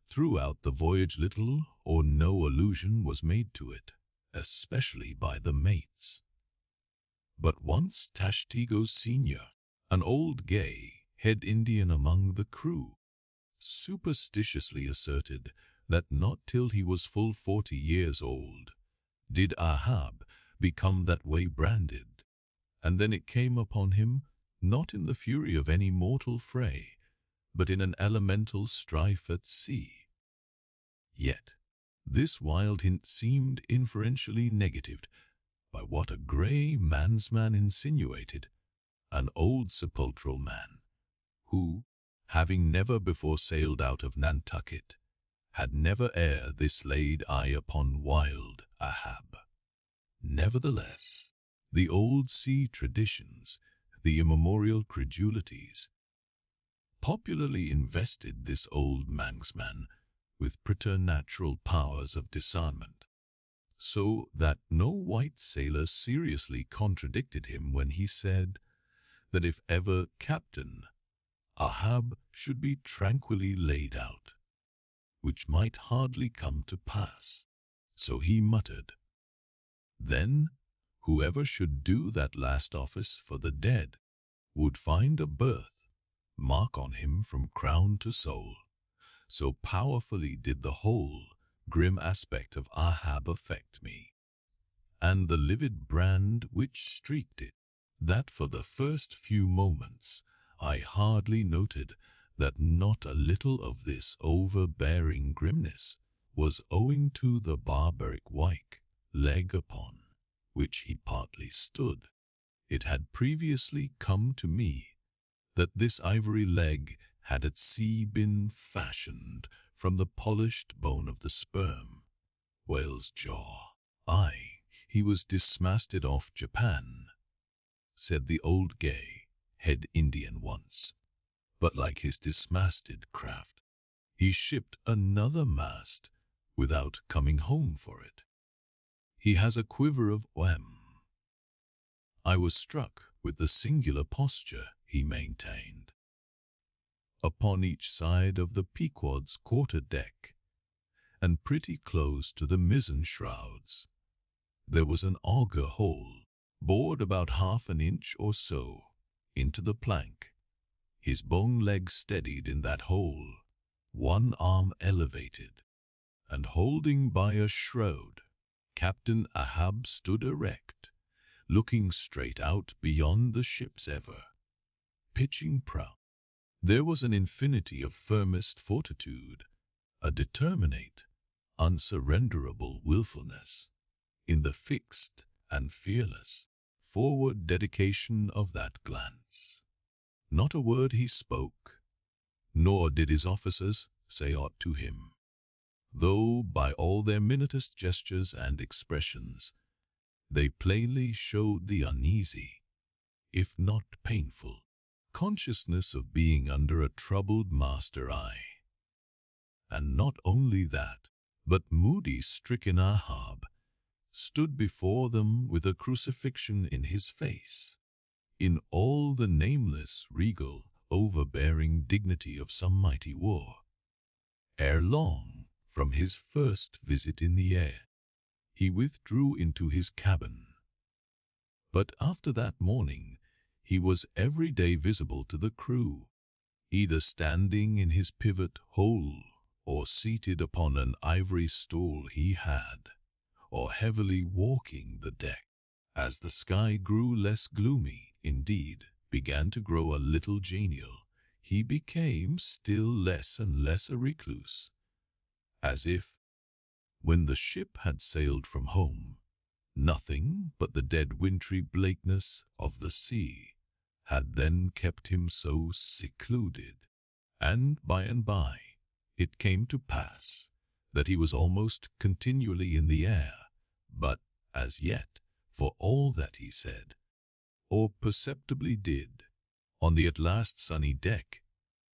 throughout the voyage little or no allusion was made to it, especially by the mates. But once Tashtego Senior, An old gay head Indian among the crew superstitiously asserted that not till he was full 40 years old did Ahab become that way branded, and then it came upon him not in the fury of any mortal fray, but in an elemental strife at sea. Yet this wild hint seemed inferentially negatived by what a grey mansman insinuated, an old sepulchral man, who, having never before sailed out of Nantucket, had never ere this laid eye upon wild Ahab. Nevertheless, the old sea traditions, the immemorial credulities, popularly invested this old manxman with preternatural powers of discernment, so that no white sailor seriously contradicted him when he said that if ever Captain Ahab should be tranquilly laid out, which might hardly come to pass, so he muttered, then whoever should do that last office for the dead would find a birth mark on him from crown to sole. So powerfully did the whole grim aspect of Ahab affect me, and the livid brand which streaked it, that for the first few moments I hardly noted that not a little of this overbearing grimness was owing to the barbaric white leg upon which he partly stood. It had previously come to me that this ivory leg had at sea been fashioned from the polished bone of the sperm whale's jaw. Aye, he was dismasted off Japan, said the old gay head Indian once, but like his dismasted craft, he shipped another mast without coming home for it. He has a quiver of wham. I was struck with the singular posture he maintained. Upon each side of the Pequod's quarter-deck, and pretty close to the mizzen shrouds, there was an auger hole, bored about half an inch or so into the plank. His bone leg steadied in that hole, one arm elevated, and holding by a shroud, Captain Ahab stood erect, looking straight out beyond the ship's ever pitching prow. There was an infinity of firmest fortitude, a determinate, unsurrenderable willfulness, in the fixed and fearless forward dedication of that glance. Not a word he spoke, nor did his officers say aught to him, though by all their minutest gestures and expressions they plainly showed the uneasy, if not painful, consciousness of being under a troubled master eye. And not only that, but moody, stricken Ahab stood before them with a crucifixion in his face, in all the nameless, regal, overbearing dignity of some mighty war. Ere long, from his first visit in the air, he withdrew into his cabin. But after that morning, he was every day visible to the crew, either standing in his pivot hole, or seated upon an ivory stool he had, or heavily walking the deck. As the sky grew less gloomy, indeed, began to grow a little genial, he became still less and less a recluse, as if, when the ship had sailed from home, nothing but the dead wintry blankness of the sea had then kept him so secluded. And by, it came to pass that he was almost continually in the air, but as yet, for all that he said, or perceptibly did, on the at last sunny deck,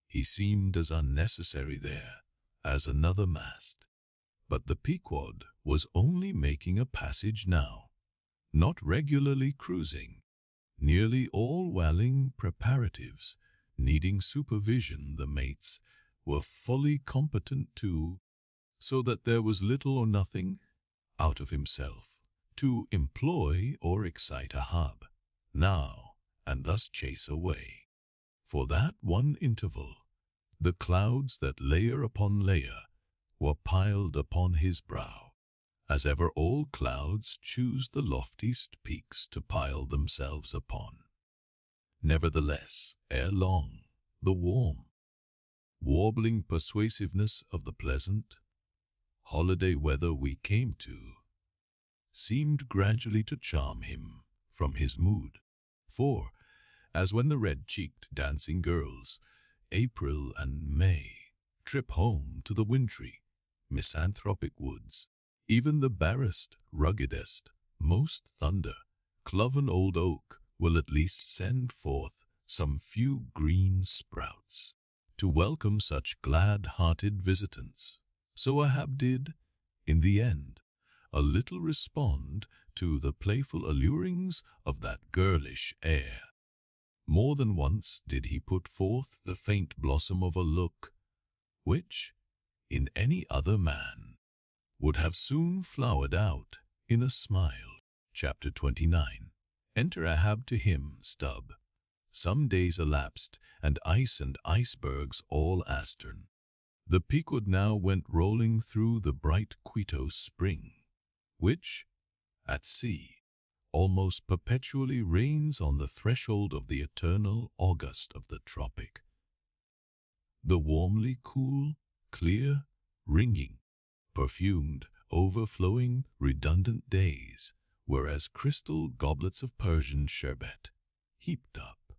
he seemed as unnecessary there as another mast. But the Pequod was only making a passage now, not regularly cruising. Nearly all whaling preparatives needing supervision the mates were fully competent to, so that there was little or nothing out of himself to employ or excite Ahab now, and thus chase away For that one interval, the clouds that layer upon layer were piled upon his brow, as ever all clouds choose the loftiest peaks to pile themselves upon. Nevertheless, ere long, the warm, warbling persuasiveness of the pleasant, holiday weather we came to seemed gradually to charm him from his mood. For, as when the red-cheeked dancing girls, April and May, trip home to the wintry, misanthropic woods, even the barest, ruggedest, most thunder-cloven old oak will at least send forth some few green sprouts to welcome such glad-hearted visitants. So Ahab did, in the end, a little respond to the playful allurings of that girlish air. More than once did he put forth the faint blossom of a look, which, in any other man, would have soon flowered out in a smile. Chapter 29. Enter Ahab to him, Stubb. Some days elapsed, and icebergs all astern. The Pequod now went rolling through the bright Quito spring, which, at sea, almost perpetually reigns on the threshold of the eternal August of the tropic. The warmly cool, clear, ringing, perfumed, overflowing, redundant days were as crystal goblets of Persian sherbet, heaped up,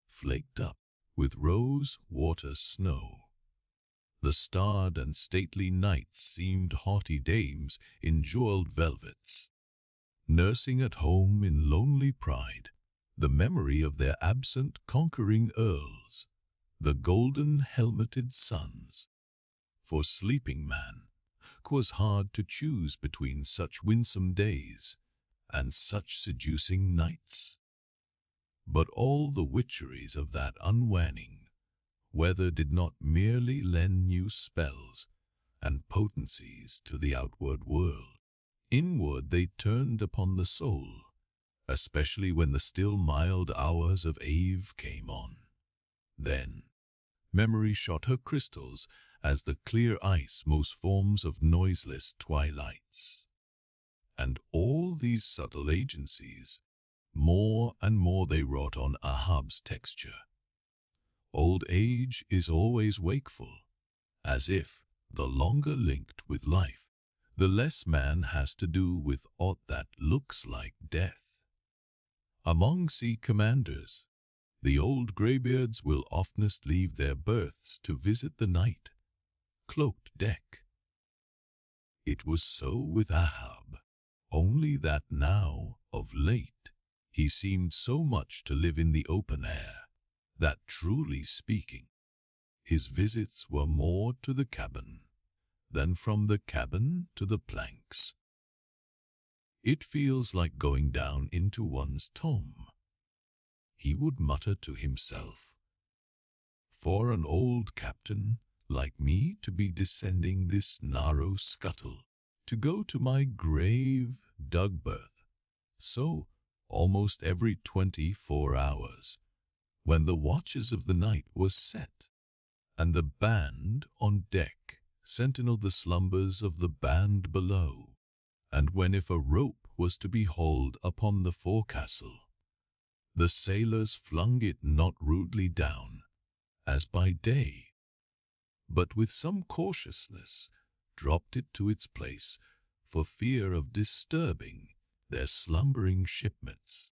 flaked up, with rose-water snow. The starred and stately nights seemed haughty dames in jeweled velvets, nursing at home in lonely pride the memory of their absent conquering earls, the golden-helmeted suns. For sleeping man, 'twas hard to choose between such winsome days and such seducing nights. But all the witcheries of that unwaning weather did not merely lend new spells and potencies to the outward world. Inward they turned upon the soul, especially when the still mild hours of eve came on. Then memory shot her crystals as the clear ice most forms of noiseless twilights. And all these subtle agencies, more and more they wrought on Ahab's texture. Old age is always wakeful, as if, the longer linked with life, the less man has to do with aught that looks like death. Among sea commanders, the old greybeards will oftenest leave their berths to visit the night, cloaked deck. It was so with Ahab, only that now, of late, he seemed so much to live in the open air, that truly speaking, his visits were more to the cabin than from the cabin to the planks. It feels like going down into one's tomb, he would mutter to himself. For an old captain like me to be descending this narrow scuttle, to go to my grave dug berth, so almost every 24 hours, when the watches of the night were set, and the band on deck sentineled the slumbers of the band below, and when if a rope was to be hauled upon the forecastle, the sailors flung it not rudely down, as by day, but with some cautiousness dropped it to its place for fear of disturbing their slumbering shipmates.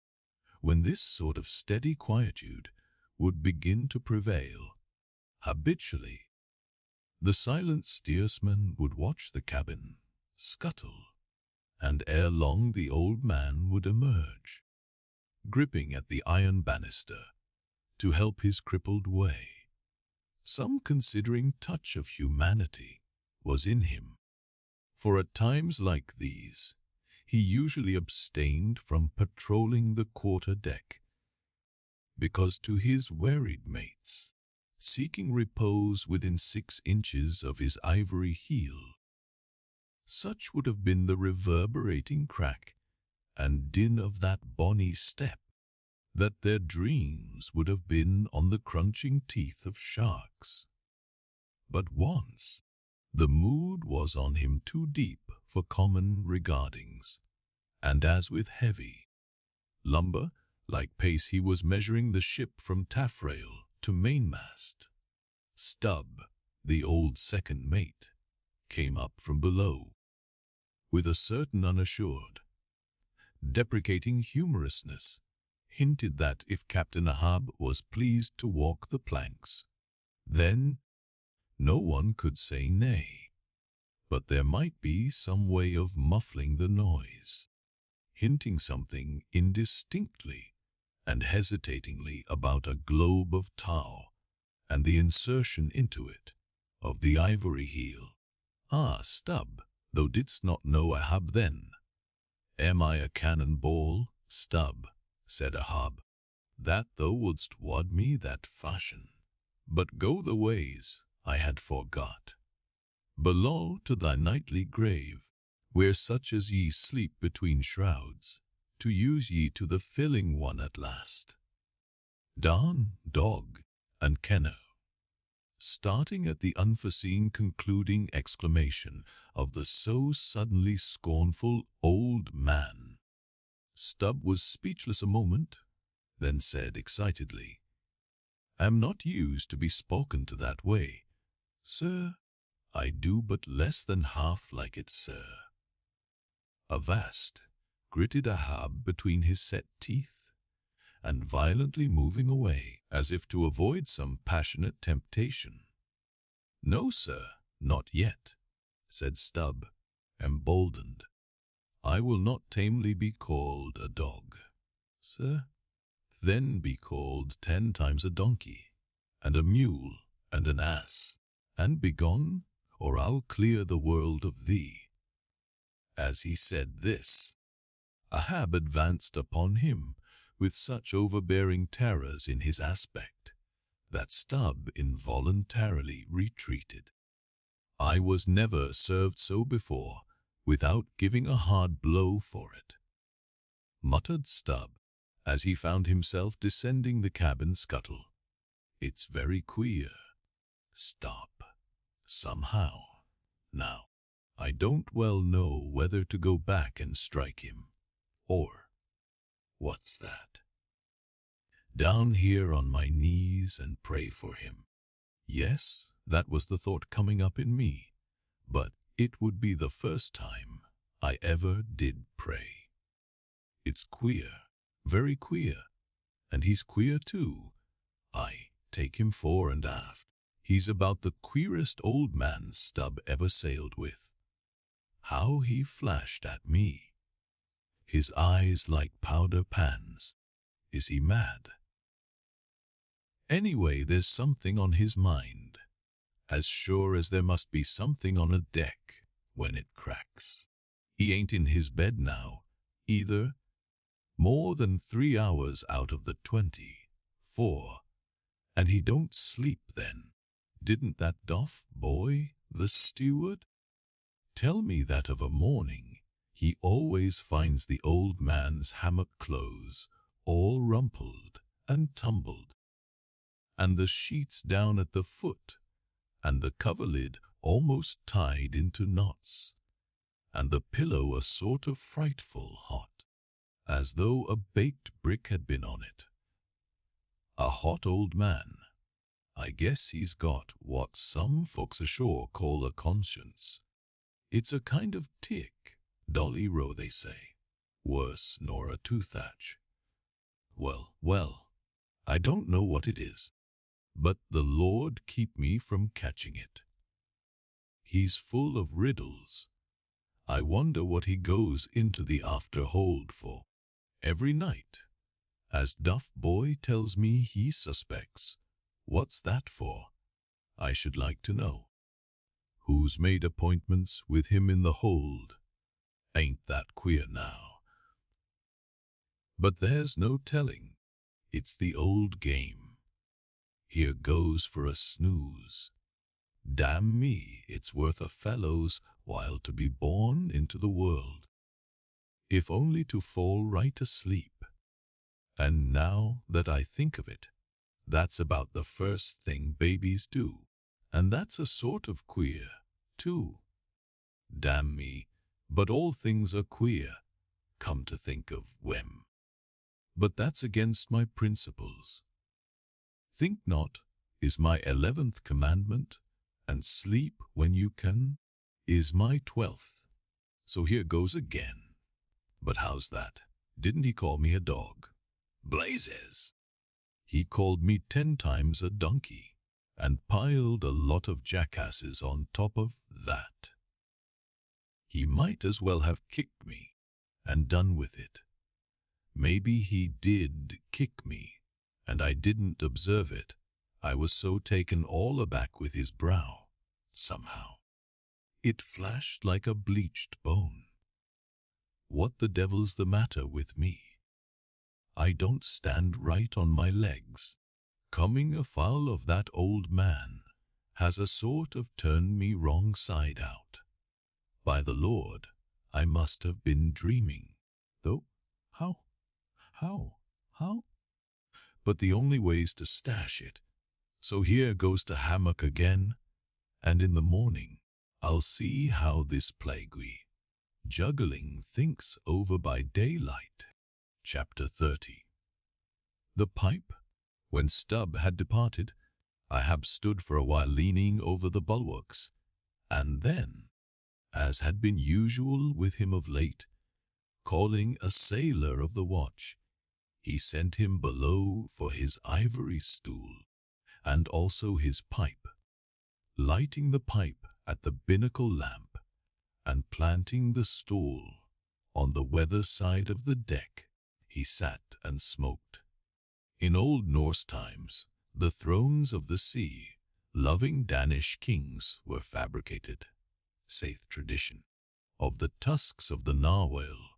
When this sort of steady quietude would begin to prevail, habitually, the silent steersman would watch the cabin scuttle, and ere long the old man would emerge, gripping at the iron banister to help his crippled way. Some considering touch of humanity was in him, for at times like these he usually abstained from patrolling the quarter-deck, because to his wearied mates, seeking repose within 6 inches of his ivory heel, such would have been the reverberating crack and din of that bonny step that their dreams would have been on the crunching teeth of sharks. But once, the mood was on him too deep for common regardings, and as with heavy lumber-like pace he was measuring the ship from taffrail to mainmast. Stubb, the old second mate, came up from below, with a certain unassured, deprecating humorousness, hinted that if Captain Ahab was pleased to walk the planks, then no one could say nay, but there might be some way of muffling the noise, hinting something indistinctly and hesitatingly about a globe of tow and the insertion into it of the ivory heel. Ah, Stubb, thou didst not know Ahab then. Am I a cannon ball, Stubb, said Ahab, that thou wouldst wad me that fashion? But go the ways I had forgot. Below to thy nightly grave, where such as ye sleep between shrouds, to use ye to the filling one at last. Down, dog, and kennel. Starting at the unforeseen concluding exclamation of the so suddenly scornful old man, Stubb was speechless a moment, then said excitedly, "Am not used to be spoken to that way, sir. I do but less than half like it, sir." Avast, gritted Ahab between his set teeth, and violently moving away, as if to avoid some passionate temptation. "No, sir, not yet," said Stubb, emboldened. "I will not tamely be called a dog, sir. Then be called 10 times a donkey, and a mule, and an ass, and begone, or I'll clear the world of thee." As he said this, Ahab advanced upon him with such overbearing terrors in his aspect that Stubb involuntarily retreated. "I was never served so before without giving a hard blow for it," muttered Stubb as he found himself descending the cabin scuttle. "It's very queer. Stop, somehow. Now, I don't well know whether to go back and strike him, or, what's that? Down here on my knees and pray for him. Yes, that was the thought coming up in me, but it would be the first time I ever did pray. It's queer, very queer, and he's queer too. I take him fore and aft. He's about the queerest old man Stubb ever sailed with. How he flashed at me! His eyes like powder pans. Is he mad? Anyway, there's something on his mind, as sure as there must be something on a deck when it cracks. He ain't in his bed now, either, more than 3 hours out of the 24, and he don't sleep then. Didn't that doff boy, the steward, tell me that of a morning he always finds the old man's hammock clothes all rumpled and tumbled, and the sheets down at the foot, and the coverlid almost tied into knots, and the pillow a sort of frightful hot, as though a baked brick had been on it. A hot old man. I guess he's got what some folks ashore call a conscience. It's a kind of tick, dolly row they say, worse nor a toothhatch. Well, I don't know what it is, but the Lord keep me from catching it. He's full of riddles. I wonder what he goes into the after hold for every night, as Duff Boy tells me he suspects. What's that for? I should like to know. Who's made appointments with him in the hold? Ain't that queer now? But there's no telling. It's the old game. Here goes for a snooze. Damn me, it's worth a fellow's while to be born into the world, if only to fall right asleep. And now that I think of it, that's about the first thing babies do. And that's a sort of queer, too. Damn me, but all things are queer, come to think of whim. But that's against my principles. Think not is my 11th commandment, and sleep when you can is my 12th. So here goes again. But how's that? Didn't he call me a dog? Blazes! He called me 10 times a donkey, and piled a lot of jackasses on top of that. He might as well have kicked me, and done with it. Maybe he did kick me, and I didn't observe it. I was so taken all aback with his brow, somehow. It flashed like a bleached bone. What the devil's the matter with me? I don't stand right on my legs. Coming afoul of that old man has a sort of turned me wrong side out. By the Lord, I must have been dreaming. Though, how? But the only way's to stash it. So here goes to hammock again, and in the morning I'll see how this plaguey juggling thinks over by daylight. Chapter 30. The pipe. When Stubb had departed, Ahab stood for a while leaning over the bulwarks, and then, as had been usual with him of late, calling a sailor of the watch, he sent him below for his ivory stool, and also his pipe. Lighting the pipe at the binnacle lamp, and planting the stool on the weather side of the deck, he sat and smoked. In old Norse times, the thrones of the sea, loving Danish kings were fabricated, saith tradition, of the tusks of the narwhal.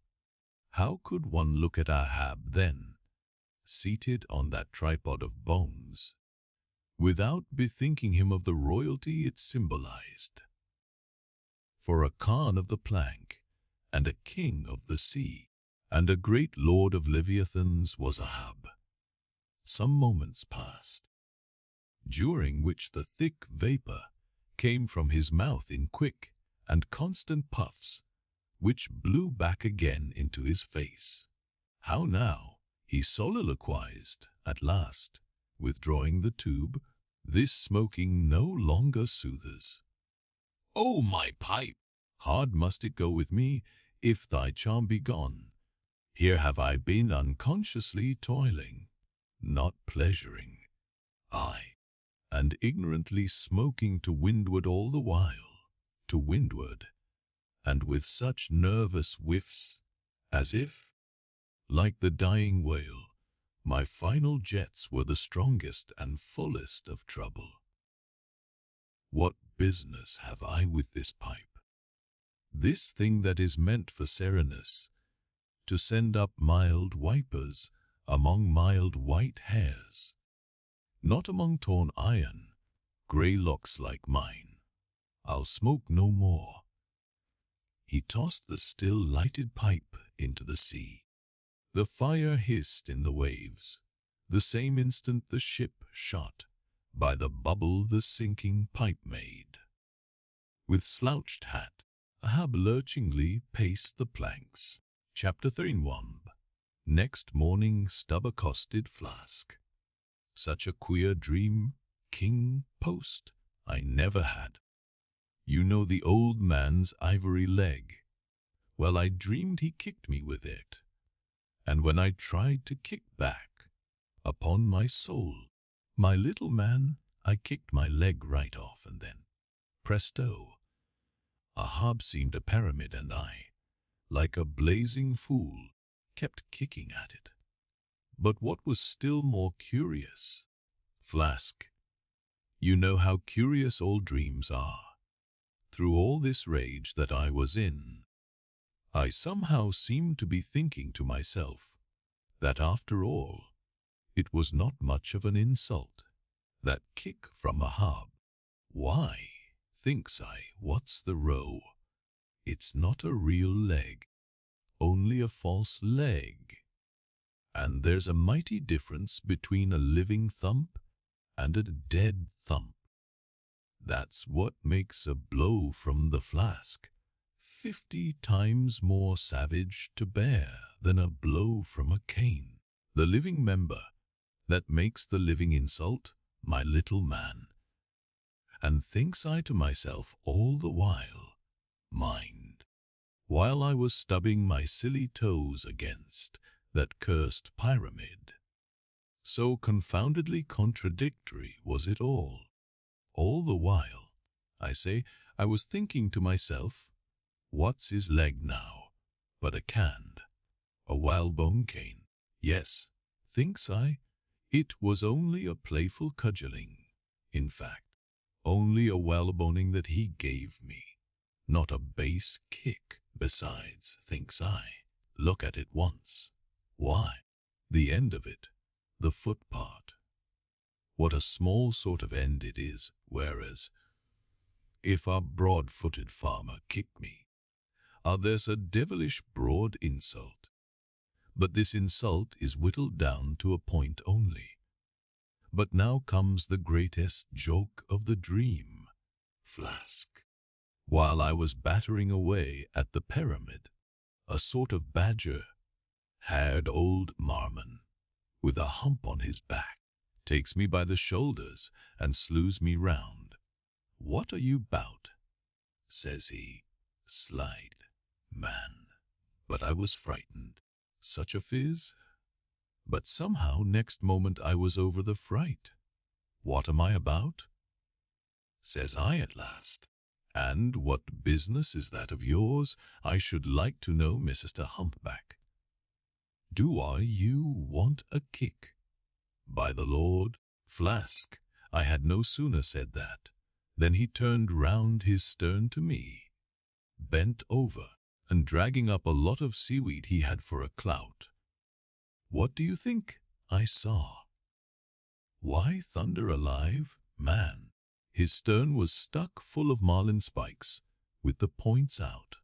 How could one look at Ahab then, seated on that tripod of bones, without bethinking him of the royalty it symbolized? For a Khan of the plank, and a king of the sea, and a great lord of Leviathans was Ahab. Some moments passed, during which the thick vapor came from his mouth in quick and constant puffs, which blew back again into his face. How now, he soliloquized at last, withdrawing the tube, this smoking no longer soothes. Oh, my pipe! Hard must it go with me, if thy charm be gone. Here have I been unconsciously toiling, not pleasuring, aye, and ignorantly smoking to windward all the while, to windward, and with such nervous whiffs, as if, like the dying whale, my final jets were the strongest and fullest of trouble. What business have I with this pipe? This thing that is meant for sereness, to send up mild vipers among mild white hairs, not among torn iron, grey locks like mine. I'll smoke no more. He tossed the still lighted pipe into the sea. The fire hissed in the waves. The same instant the ship shot by the bubble the sinking pipe made. With slouched hat, Ahab lurchingly paced the planks. Chapter 31. Next morning Stubb accosted Flask. Such a queer dream, King Post, I never had. You know the old man's ivory leg. Well, I dreamed he kicked me with it. And when I tried to kick back, upon my soul, my little man, I kicked my leg right off, and then, presto, Ahab seemed a pyramid, and I, like a blazing fool, kept kicking at it. But what was still more curious, Flask, you know how curious all dreams are. Through all this rage that I was in, I somehow seemed to be thinking to myself that after all, it was not much of an insult, that kick from Ahab. Why, thinks I, what's the row? It's not a real leg, only a false leg. And there's a mighty difference between a living thump and a dead thump. That's what makes a blow from the flask 50 times more savage to bear than a blow from a cane. The living member that makes the living insult, my little man. And thinks I to myself all the while, mind, while I was stubbing my silly toes against that cursed pyramid. So confoundedly contradictory was it all. All the while, I say, I was thinking to myself, what's his leg now but a canned, a whalebone cane? Yes, thinks I, it was only a playful cudgelling. In fact, only a whaleboning that he gave me, not a base kick. Besides, thinks I, look at it once. Why, the end of it, the foot part. What a small sort of end it is, whereas, if a broad-footed farmer kicked me, there's a devilish broad insult. But this insult is whittled down to a point only. But now comes the greatest joke of the dream, Flask. While I was battering away at the pyramid, a sort of badger-haired old marmon, with a hump on his back, takes me by the shoulders and slews me round. "What are you 'bout?" says he. "Slide, man." But I was frightened. Such a fizz. But somehow next moment I was over the fright. "What am I about?" says I at last. "And what business is that of yours, I should like to know, Mr. Humpback? Do you want a kick? By the Lord, Flask, I had no sooner said that, than he turned round his stern to me, bent over, and dragging up a lot of seaweed he had for a clout. What do you think I saw? Why, thunder alive, man, his stern was stuck full of marlin spikes, with the points out.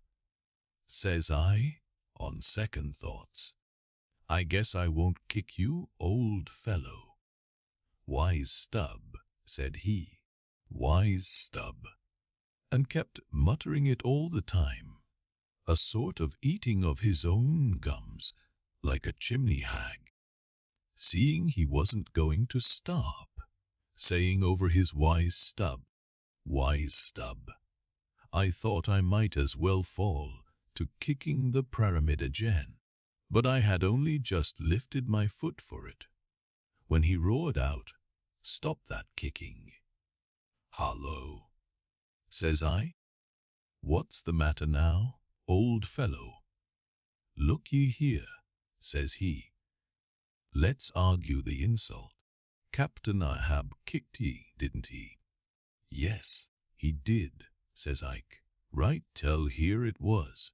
Says I, on second thoughts, I guess I won't kick you, old fellow. Wise stub, said he, wise stub, and kept muttering it all the time, a sort of eating of his own gums, like a chimney hag. Seeing he wasn't going to stop, saying over his wise stub, I thought I might as well fall to kicking the pyramid again. But I had only just lifted my foot for it, when he roared out, "Stop that kicking." "Hallo," says I. "What's the matter now, old fellow?" "Look ye here," says he. "Let's argue the insult. Captain Ahab kicked ye, didn't he?" "Yes, he did," says Ike. "Right tell here it was."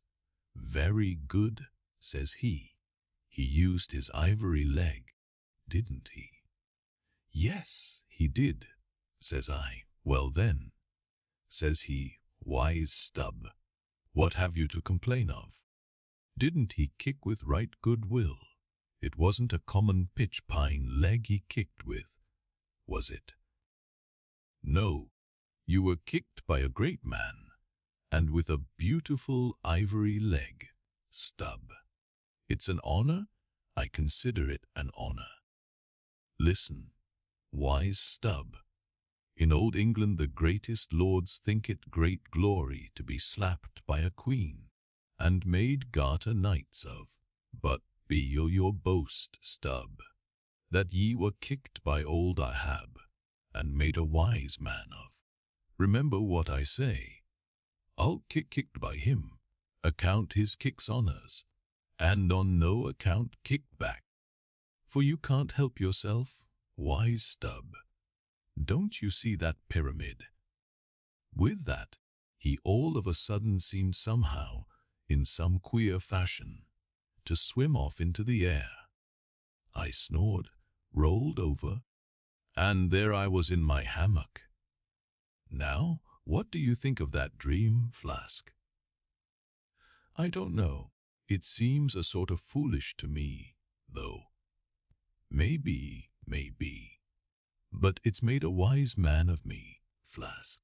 "Very good," says he. "He used his ivory leg, didn't he?" "Yes, he did," says I. "Well then," says he, "wise stub, what have you to complain of? Didn't he kick with right good will? It wasn't a common pitch-pine leg he kicked with, was it? No, you were kicked by a great man, and with a beautiful ivory leg, stub. It's an honor. I consider it an honor. Listen, wise stub. In old England the greatest lords think it great glory to be slapped by a queen, and made garter knights of. But be your boast, stub, that ye were kicked by old Ahab, and made a wise man of. Remember what I say. I'll kicked by him, account his kicks honors, and on no account kick back. For you can't help yourself, wise stub. Don't you see that pyramid?" With that, he all of a sudden seemed somehow, in some queer fashion, to swim off into the air. I snored, rolled over, and there I was in my hammock. Now, what do you think of that dream, Flask? I don't know. It seems a sort of foolish to me, though. Maybe, but it's made a wise man of me, Flask.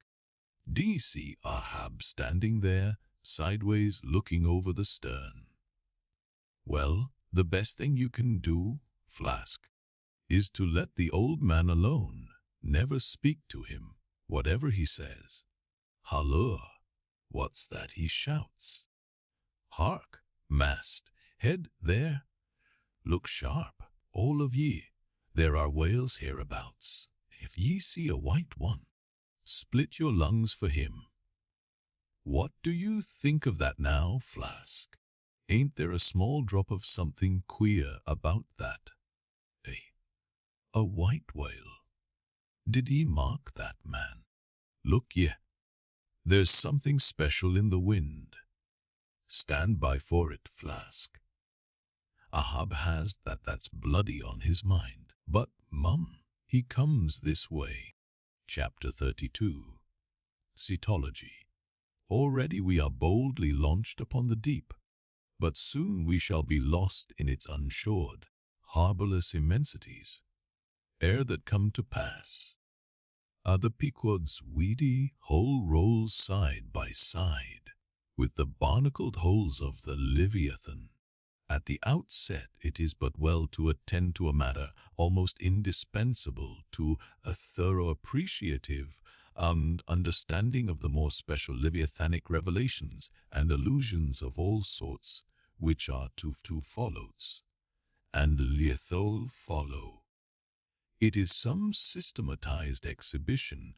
D'ye see Ahab standing there, sideways looking over the stern? Well, the best thing you can do, Flask, is to let the old man alone. Never speak to him, whatever he says. Halloa! What's that he shouts? Hark, mast, head there! Look sharp, all of ye. There are whales hereabouts. If ye see a white one, split your lungs for him. What do you think of that now, Flask? Ain't there a small drop of something queer about that? A white whale. Did ye mark that, man? Look ye, there's something special in the wind. Stand by for it, Flask. Ahab has that's bloody on his mind. But, mum, he comes this way. Chapter 32. Cetology. Already we are boldly launched upon the deep, but soon we shall be lost in its unshored, harborless immensities. Ere that come to pass, are the Pequod's weedy whole rolls side by side, with the barnacled holes of the Leviathan. At the outset it is but well to attend to a matter almost indispensable to a thorough appreciative and understanding of the more special Leviathanic revelations and allusions of all sorts, which are to follows, and liethol follow. It is some systematized exhibition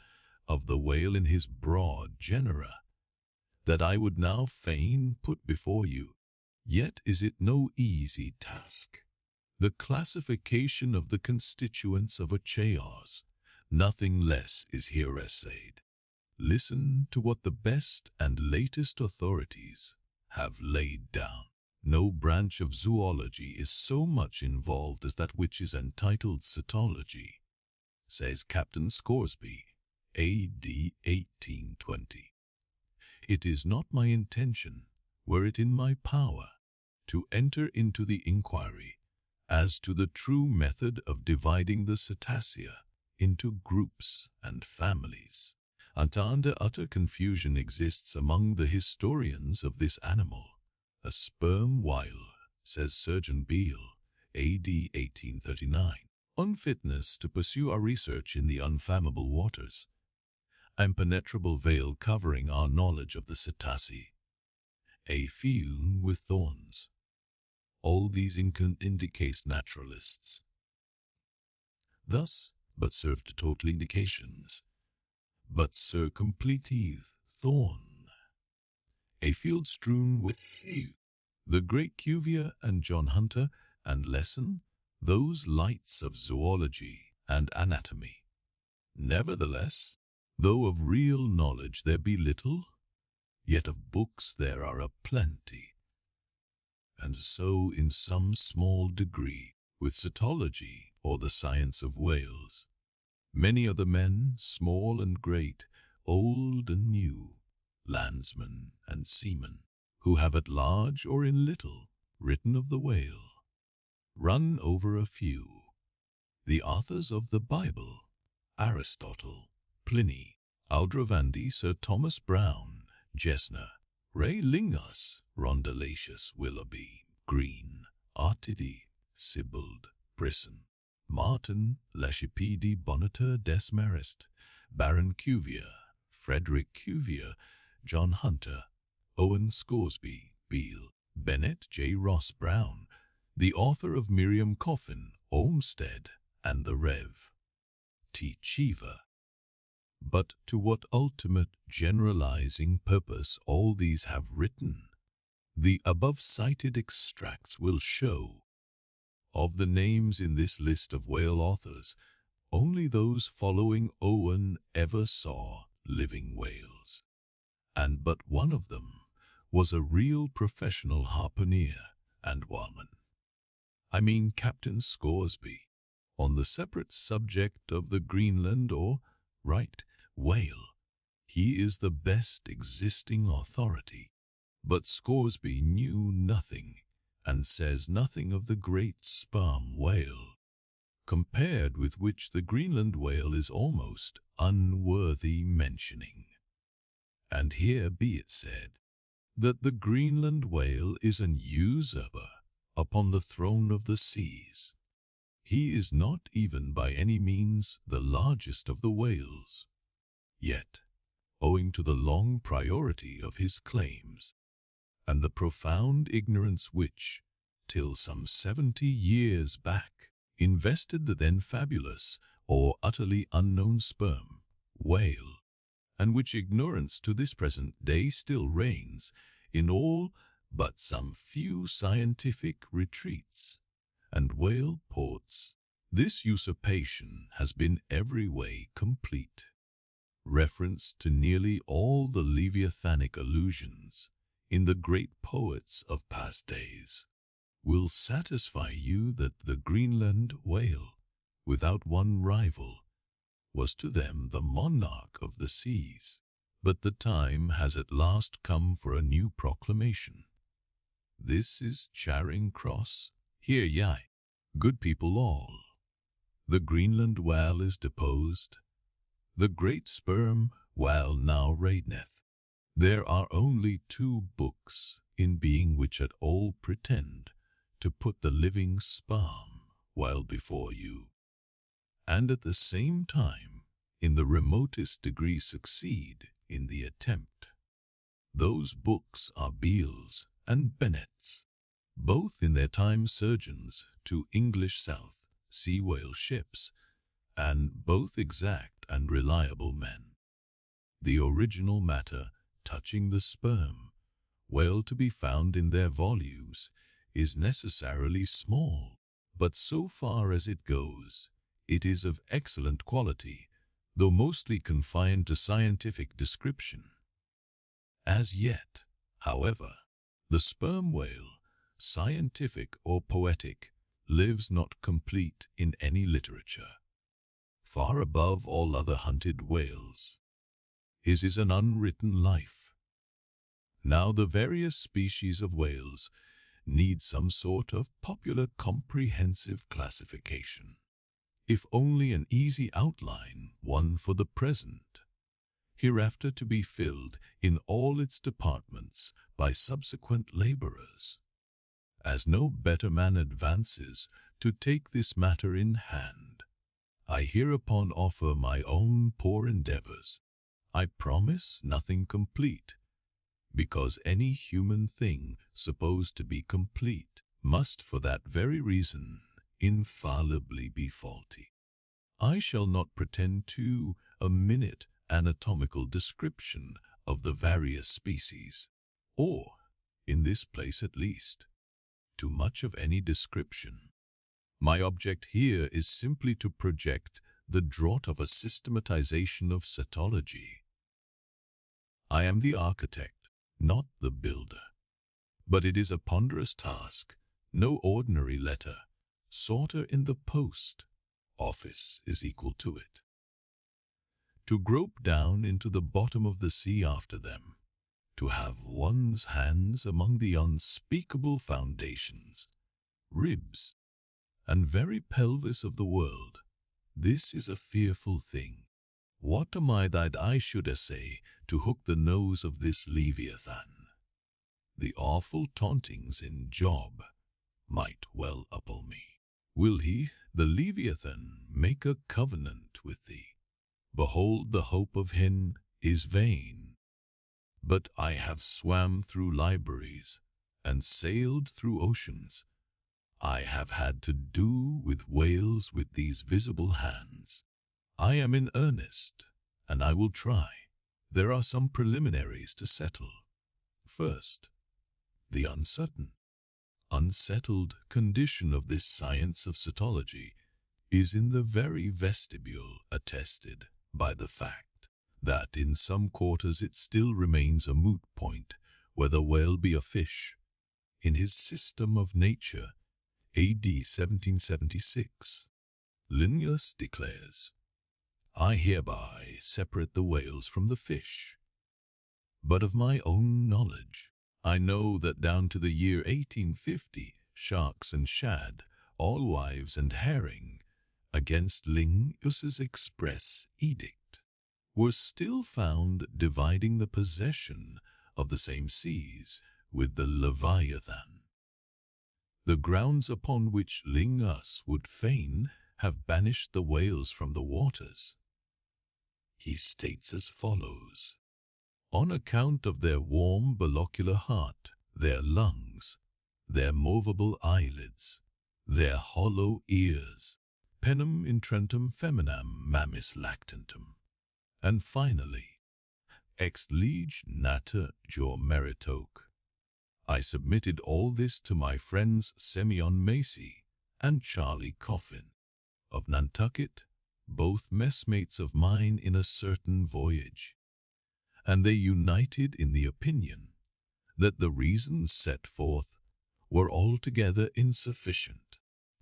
of the whale in his broad genera that I would now fain put before you. Yet is it no easy task. The classification of the constituents of a chaos, nothing less is here essayed. Listen to what the best and latest authorities have laid down. No branch of zoology is so much involved as that which is entitled cetology, says Captain Scoresby, A.D. 1820. It is not my intention, were it in my power, to enter into the inquiry as to the true method of dividing the cetacea into groups and families. Utter confusion exists among the historians of this animal. A sperm whale, says Surgeon Beale, A.D. 1839, unfitness to pursue our research in the unfathomable waters. Impenetrable veil covering our knowledge of the cetacea. A few with thorns. All these indicate naturalists. Thus, but serve to total indications. But sir completeth thorn. A field strewn with few. The great Cuvier and John Hunter and Lesson, those lights of zoology and anatomy. Nevertheless, though of real knowledge there be little, yet of books there are a plenty. And so in some small degree with cetology or the science of whales. Many are the men, small and great, old and new, landsmen and seamen, who have at large or in little written of the whale. Run over a few. The authors of the Bible, Aristotle, Pliny, Aldrovandi, Sir Thomas Browne, Gesner, Ray Lingus, Rondelacius Willoughby, Green, Artidi, Sibbald, Brisson, Martin, Lachapede, Bonateur, Desmarest, Baron Cuvier, Frederick Cuvier, John Hunter, Owen Scoresby, Beale, Bennett J. Ross Brown, the author of Miriam Coffin, Olmsted, and the Rev. T. Cheever. But to what ultimate generalizing purpose all these have written, the above-cited extracts will show. Of the names in this list of whale authors, only those following Owen ever saw living whales, and but one of them was a real professional harpooner and whaleman. I mean Captain Scoresby, on the separate subject of the Greenland or right whale. He is the best existing authority, but Scoresby knew nothing and says nothing of the great sperm whale. compared with which the Greenland whale is almost unworthy mentioning. And here be it said, that the Greenland whale is an usurper upon the throne of the seas. He is not even by any means the largest of the whales. Yet, owing to the long priority of his claims, and the profound ignorance which, till some 70 years back, invested the then fabulous or utterly unknown sperm whale, and which ignorance to this present day still reigns in all but some few scientific retreats and whale ports, this usurpation has been every way complete. Reference to nearly all the Leviathanic allusions in the great poets of past days will satisfy you that the Greenland whale, without one rival, was to them the monarch of the seas. But the time has at last come for a new proclamation. This is Charing Cross. Hear ye, good people all. The Greenland whale is deposed. The great sperm whale now reigneth. There are only 2 books in being which at all pretend to put the living sperm whale before you, and at the same time in the remotest degree succeed in the attempt. Those books are Beale's and Bennett's, both in their time surgeons to English South Sea whale ships, and both exact and reliable men. The original matter touching the sperm whale to be found in their volumes is necessarily small, but so far as it goes, it is of excellent quality, though mostly confined to scientific description. As yet, however, the sperm whale, scientific or poetic, lives not complete in any literature. Far above all other hunted whales, his is an unwritten life. Now the various species of whales need some sort of popular comprehensive classification, if only an easy outline one for the present, hereafter to be filled in all its departments by subsequent laborers. As no better man advances to take this matter in hand, I hereupon offer my own poor endeavors. I promise nothing complete, because any human thing supposed to be complete must for that very reason infallibly be faulty. I shall not pretend to a minute anatomical description of the various species, or, in this place at least, to much of any description. My object here is simply to project the draught of a systematization of cetology. I am the architect, not the builder, but it is a ponderous task, no ordinary letter, sorter in the post office is equal to it. To grope down into the bottom of the sea after them, to have one's hands among the unspeakable foundations, ribs, and very pelvis of the world, this is a fearful thing. What am I that I should essay to hook the nose of this Leviathan? The awful tauntings in Job might well appal me. Will he, the Leviathan, make a covenant with thee? Behold, the hope of him is vain. But I have swam through libraries and sailed through oceans. I have had to do with whales with these visible hands. I am in earnest, and I will try. There are some preliminaries to settle. First, the unsettled condition of this science of cetology is in the very vestibule attested by the fact that in some quarters it still remains a moot point whether whale be a fish. In his System of Nature, A.D. 1776, Linnaeus declares, I hereby separate the whales from the fish. But of my own knowledge, I know that down to the year 1850, sharks and shad, alewives and herring, against Linnaeus's express edict, were still found dividing the possession of the same seas with the Leviathan. The grounds upon which Linnaeus would fain have banished the whales from the waters, he states as follows: on account of their warm binocular heart, their lungs, their movable eyelids, their hollow ears, penem intrentem feminam mammis lactantum, and finally, ex lege nater jure meritoque. I submitted all this to my friends Semyon Macy and Charlie Coffin of Nantucket, both messmates of mine in a certain voyage, and they united in the opinion that the reasons set forth were altogether insufficient.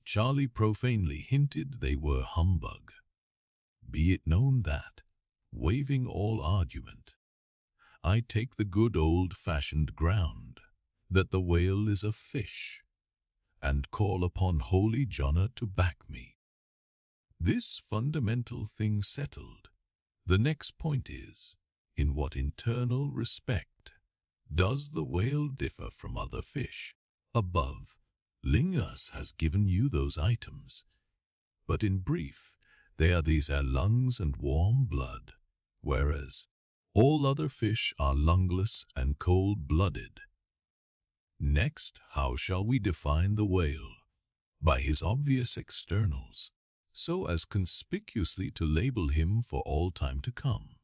Charlie profanely hinted they were humbug. Be it known that, waiving all argument, I take the good old-fashioned ground that the whale is a fish, and call upon Holy Jonah to back me. This fundamental thing settled, the next point is, in what internal respect does the whale differ from other fish? Above, Linnaeus has given you those items, but in brief, they are these: our lungs and warm blood, whereas all other fish are lungless and cold-blooded. Next, how shall we define the whale? By his obvious externals, so as conspicuously to label him for all time to come.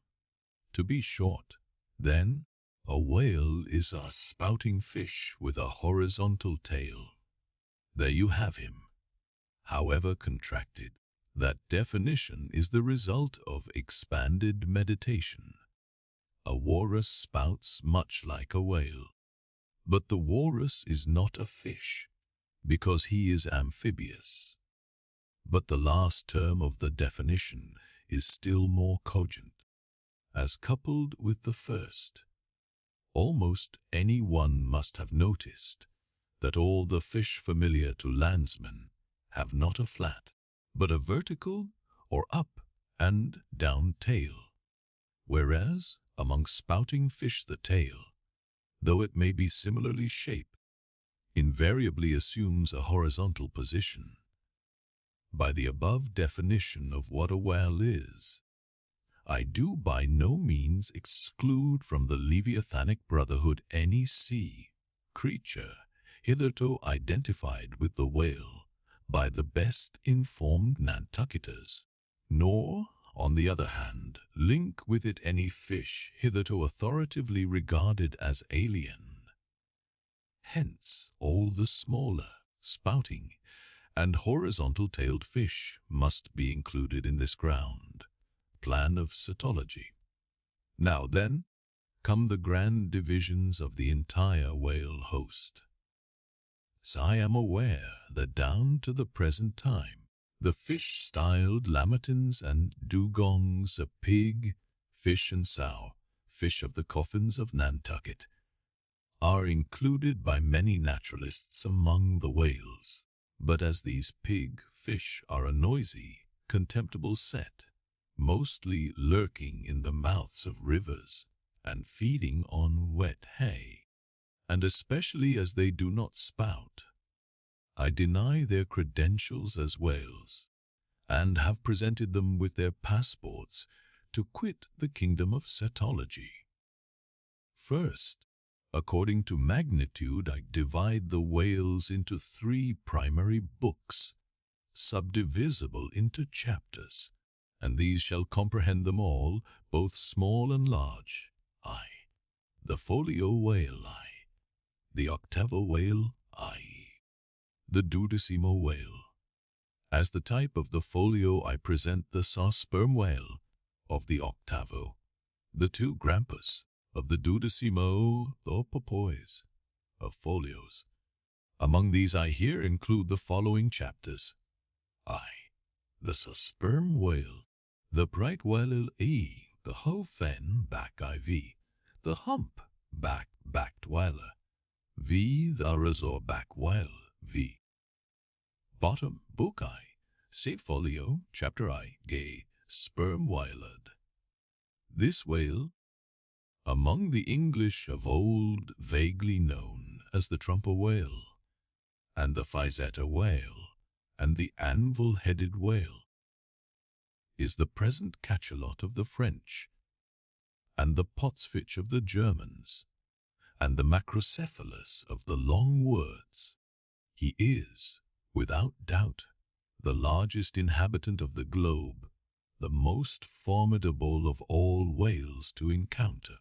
To be short, then, a whale is a spouting fish with a horizontal tail. There you have him. However contracted, that definition is the result of expanded meditation. A walrus spouts much like a whale, but the walrus is not a fish, because he is amphibious. But the last term of the definition is still more cogent, as coupled with the first. Almost any one must have noticed that all the fish familiar to landsmen have not a flat, but a vertical or up and down tail, whereas among spouting fish the tail, though it may be similarly shaped, invariably assumes a horizontal position. By the above definition of what a whale is, I do by no means exclude from the Leviathanic brotherhood any sea creature hitherto identified with the whale by the best informed Nantucketers, nor, on the other hand, link with it any fish hitherto authoritatively regarded as alien. Hence, all the smaller, spouting, and horizontal-tailed fish must be included in this ground plan of cetology. Now then, come the grand divisions of the entire whale host. So I am aware that down to the present time, the fish-styled lamatins and dugongs, a pig, fish and sow, fish of the coffins of Nantucket, are included by many naturalists among the whales. But as these pig fish are a noisy, contemptible set, mostly lurking in the mouths of rivers and feeding on wet hay, and especially as they do not spout, I deny their credentials as whales, and have presented them with their passports to quit the kingdom of cetology. First, according to magnitude, I divide the whales into 3 primary books, subdivisible into chapters, and these shall comprehend them all, both small and large, I. The folio whale, I. The octavo whale, I. The dudecimo whale. As the type of the folio, I present the saw-sperm whale of the octavo, the 2 grampus of the dudecimo, the porpoise of folios. Among these I here include the following chapters. I. The saw-sperm whale, the bright whale E, the hoe-fen back IV, the hump-backed whale V, the razor-back whale V. Bottom book I, Se folio, chapter I, gay, sperm whaled. This whale, among the English of old vaguely known as the trumper whale, and the physetta whale, and the anvil-headed whale, is the present cachalot of the French, and the potsfich of the Germans, and the macrocephalus of the long words. He is, without doubt, the largest inhabitant of the globe, the most formidable of all whales to encounter,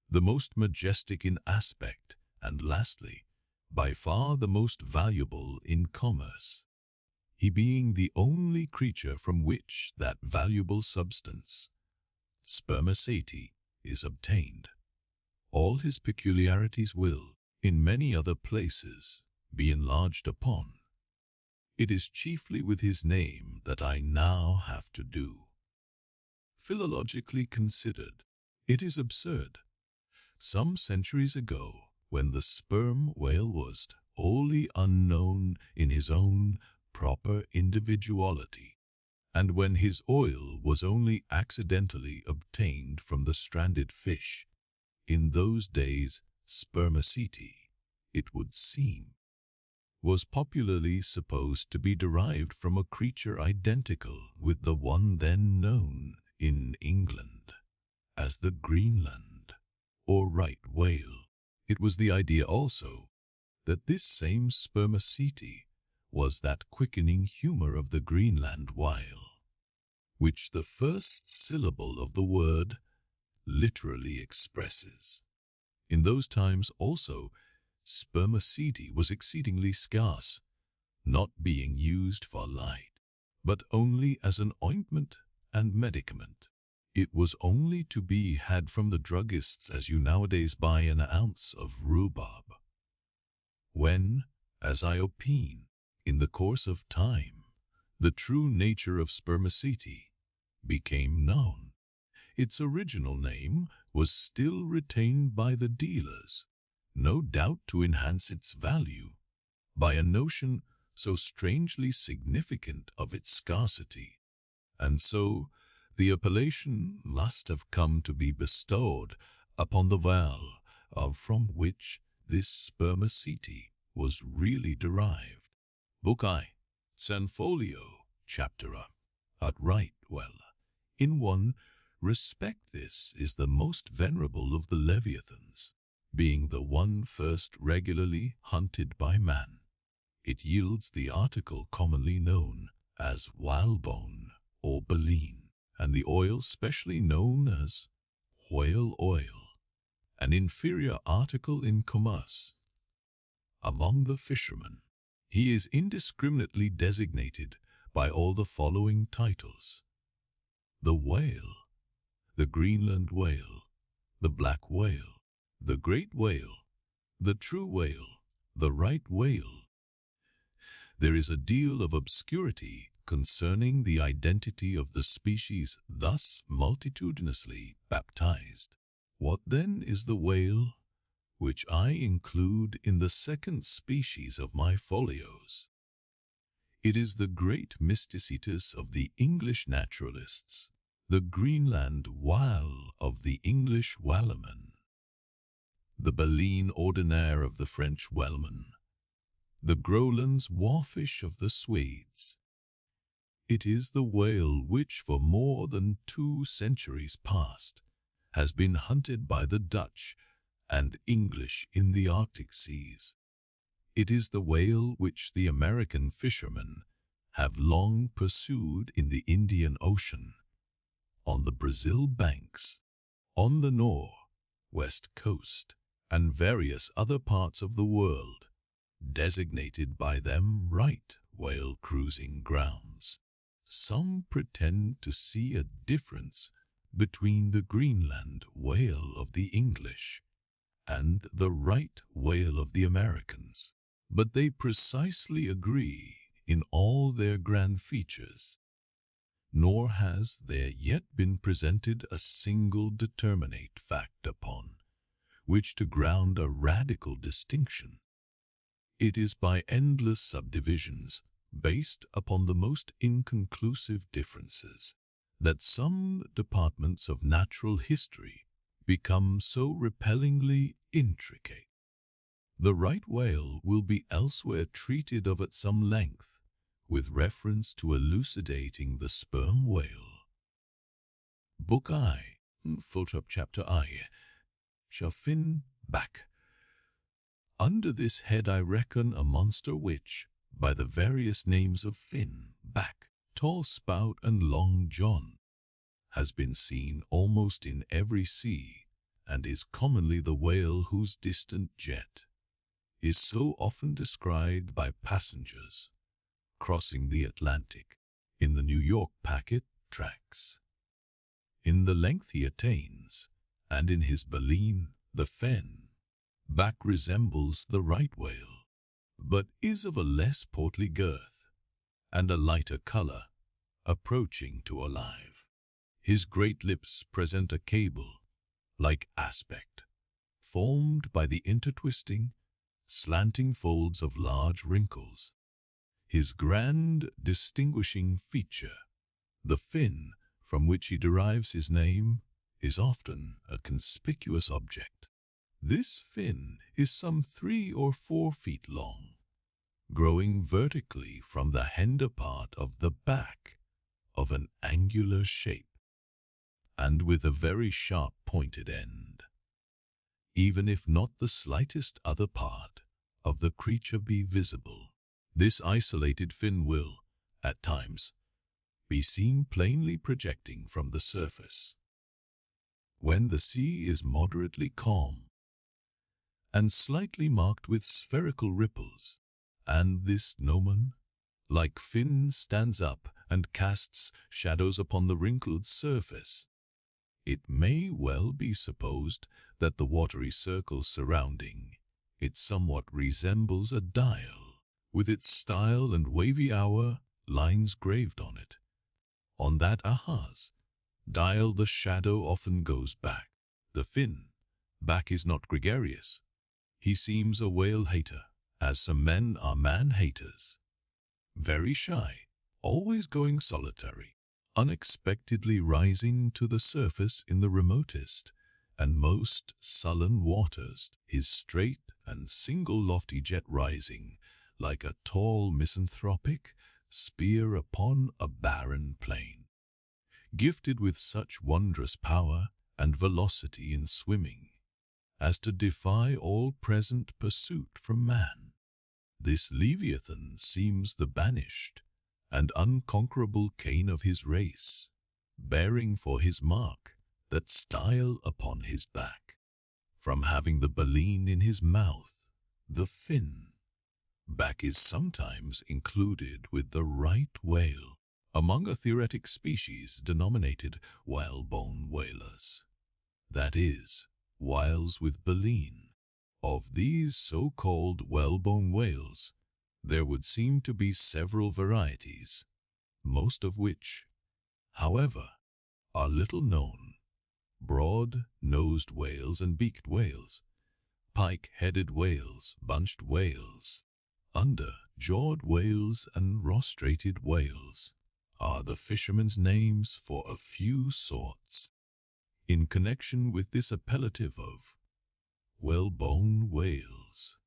the most majestic in aspect, and lastly, by far the most valuable in commerce, he being the only creature from which that valuable substance, spermaceti, is obtained. All his peculiarities will, in many other places, be enlarged upon. It is chiefly with his name that I now have to do. Philologically considered, it is absurd. Some centuries ago, when the sperm whale was wholly unknown in his own proper individuality, and when his oil was only accidentally obtained from the stranded fish, in those days spermaceti, it would seem, was popularly supposed to be derived from a creature identical with the one then known in England as the Greenland or right whale. It was the idea also that this same spermaceti was that quickening humor of the Greenland whale, which the first syllable of the word literally expresses. In those times also, spermaceti was exceedingly scarce, not being used for light, but only as an ointment and medicament. It was only to be had from the druggists as you nowadays buy an ounce of rhubarb. When, as I opine, in the course of time, the true nature of spermaceti became known, its original name was still retained by the dealers, no doubt to enhance its value by a notion so strangely significant of its scarcity, and so the appellation must have come to be bestowed upon the whale from which this spermaceti was really derived. Book I, San Folio, chapter at right well. In one respect this is the most venerable of the leviathans, being the one first regularly hunted by man. It yields the article commonly known as whalebone or baleen, and the oil specially known as whale oil, an inferior article in commerce. Among the fishermen, he is indiscriminately designated by all the following titles: the whale, the Greenland whale, the black whale, the great whale, the true whale, the right whale. There is a deal of obscurity concerning the identity of the species thus multitudinously baptized. What then is the whale, which I include in the second species of my folios? It is the great mysticetus of the English naturalists, the Greenland whale of the English whalemen, the baleen ordinaire of the French whalemen, the Groland's warfish of the Swedes. It is the whale which for more than 2 centuries past has been hunted by the Dutch and English in the Arctic seas. It is the whale which the American fishermen have long pursued in the Indian Ocean, on the Brazil banks, on the West coast, and various other parts of the world, designated by them right whale cruising grounds. Some pretend to see a difference between the Greenland whale of the English and the right whale of the Americans, but they precisely agree in all their grand features, nor has there yet been presented a single determinate fact upon which to ground a radical distinction. It is by endless subdivisions, based upon the most inconclusive differences, that some departments of natural history become so repellingly intricate. The right whale will be elsewhere treated of at some length, with reference to elucidating the sperm whale. Book I, Photop Chapter I, Fin Back. Under this head I reckon a monster which, by the various names of fin, back, tall spout, and long john, has been seen almost in every sea, and is commonly the whale whose distant jet is so often descried by passengers crossing the Atlantic in the New York packet tracks. In the length he attains, and in his baleen, the fen, back resembles the right whale, but is of a less portly girth, and a lighter color, approaching to olive. His great lips present a cable-like aspect, formed by the intertwisting, slanting folds of large wrinkles. His grand distinguishing feature, the fin from which he derives his name, is often a conspicuous object. This fin is some 3 or 4 feet long, growing vertically from the hinder part of the back of an angular shape, and with a very sharp pointed end. Even if not the slightest other part of the creature be visible, this isolated fin will, at times, be seen plainly projecting from the surface. When the sea is moderately calm, and slightly marked with spherical ripples, and this gnomon-like fin stands up and casts shadows upon the wrinkled surface, it may well be supposed that the watery circle surrounding it somewhat resembles a dial, with its style and wavy hour lines graved on it. On that ahas dial the shadow often goes back. The fin back is not gregarious. He seems a whale-hater, as some men are man-haters. Very shy, always going solitary, unexpectedly rising to the surface in the remotest and most sullen waters, his straight and single lofty jet rising like a tall misanthropic spear upon a barren plain. Gifted with such wondrous power and velocity in swimming as to defy all present pursuit from man, this Leviathan seems the banished and unconquerable Cain of his race, bearing for his mark that style upon his back. From having the baleen in his mouth, the fin back is sometimes included with the right whale among a theoretic species denominated whalebone whalers, that is, whales with baleen. Of these so-called whalebone whales, there would seem to be several varieties, most of which, however, are little known. Broad-nosed whales and beaked whales, pike-headed whales, bunched whales, under-jawed whales, and rostrated whales are the fishermen's names for a few sorts. In connection with this appellative of whalebone whales,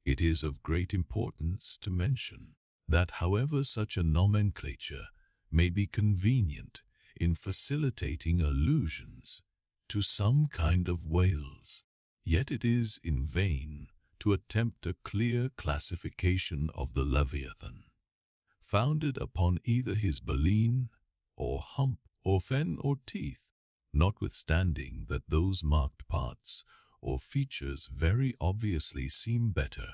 it is of great importance to mention that however such a nomenclature may be convenient in facilitating allusions to some kind of whales, yet it is in vain to attempt a clear classification of the Leviathan, founded upon either his baleen, or hump, or fen, or teeth, notwithstanding that those marked parts or features very obviously seem better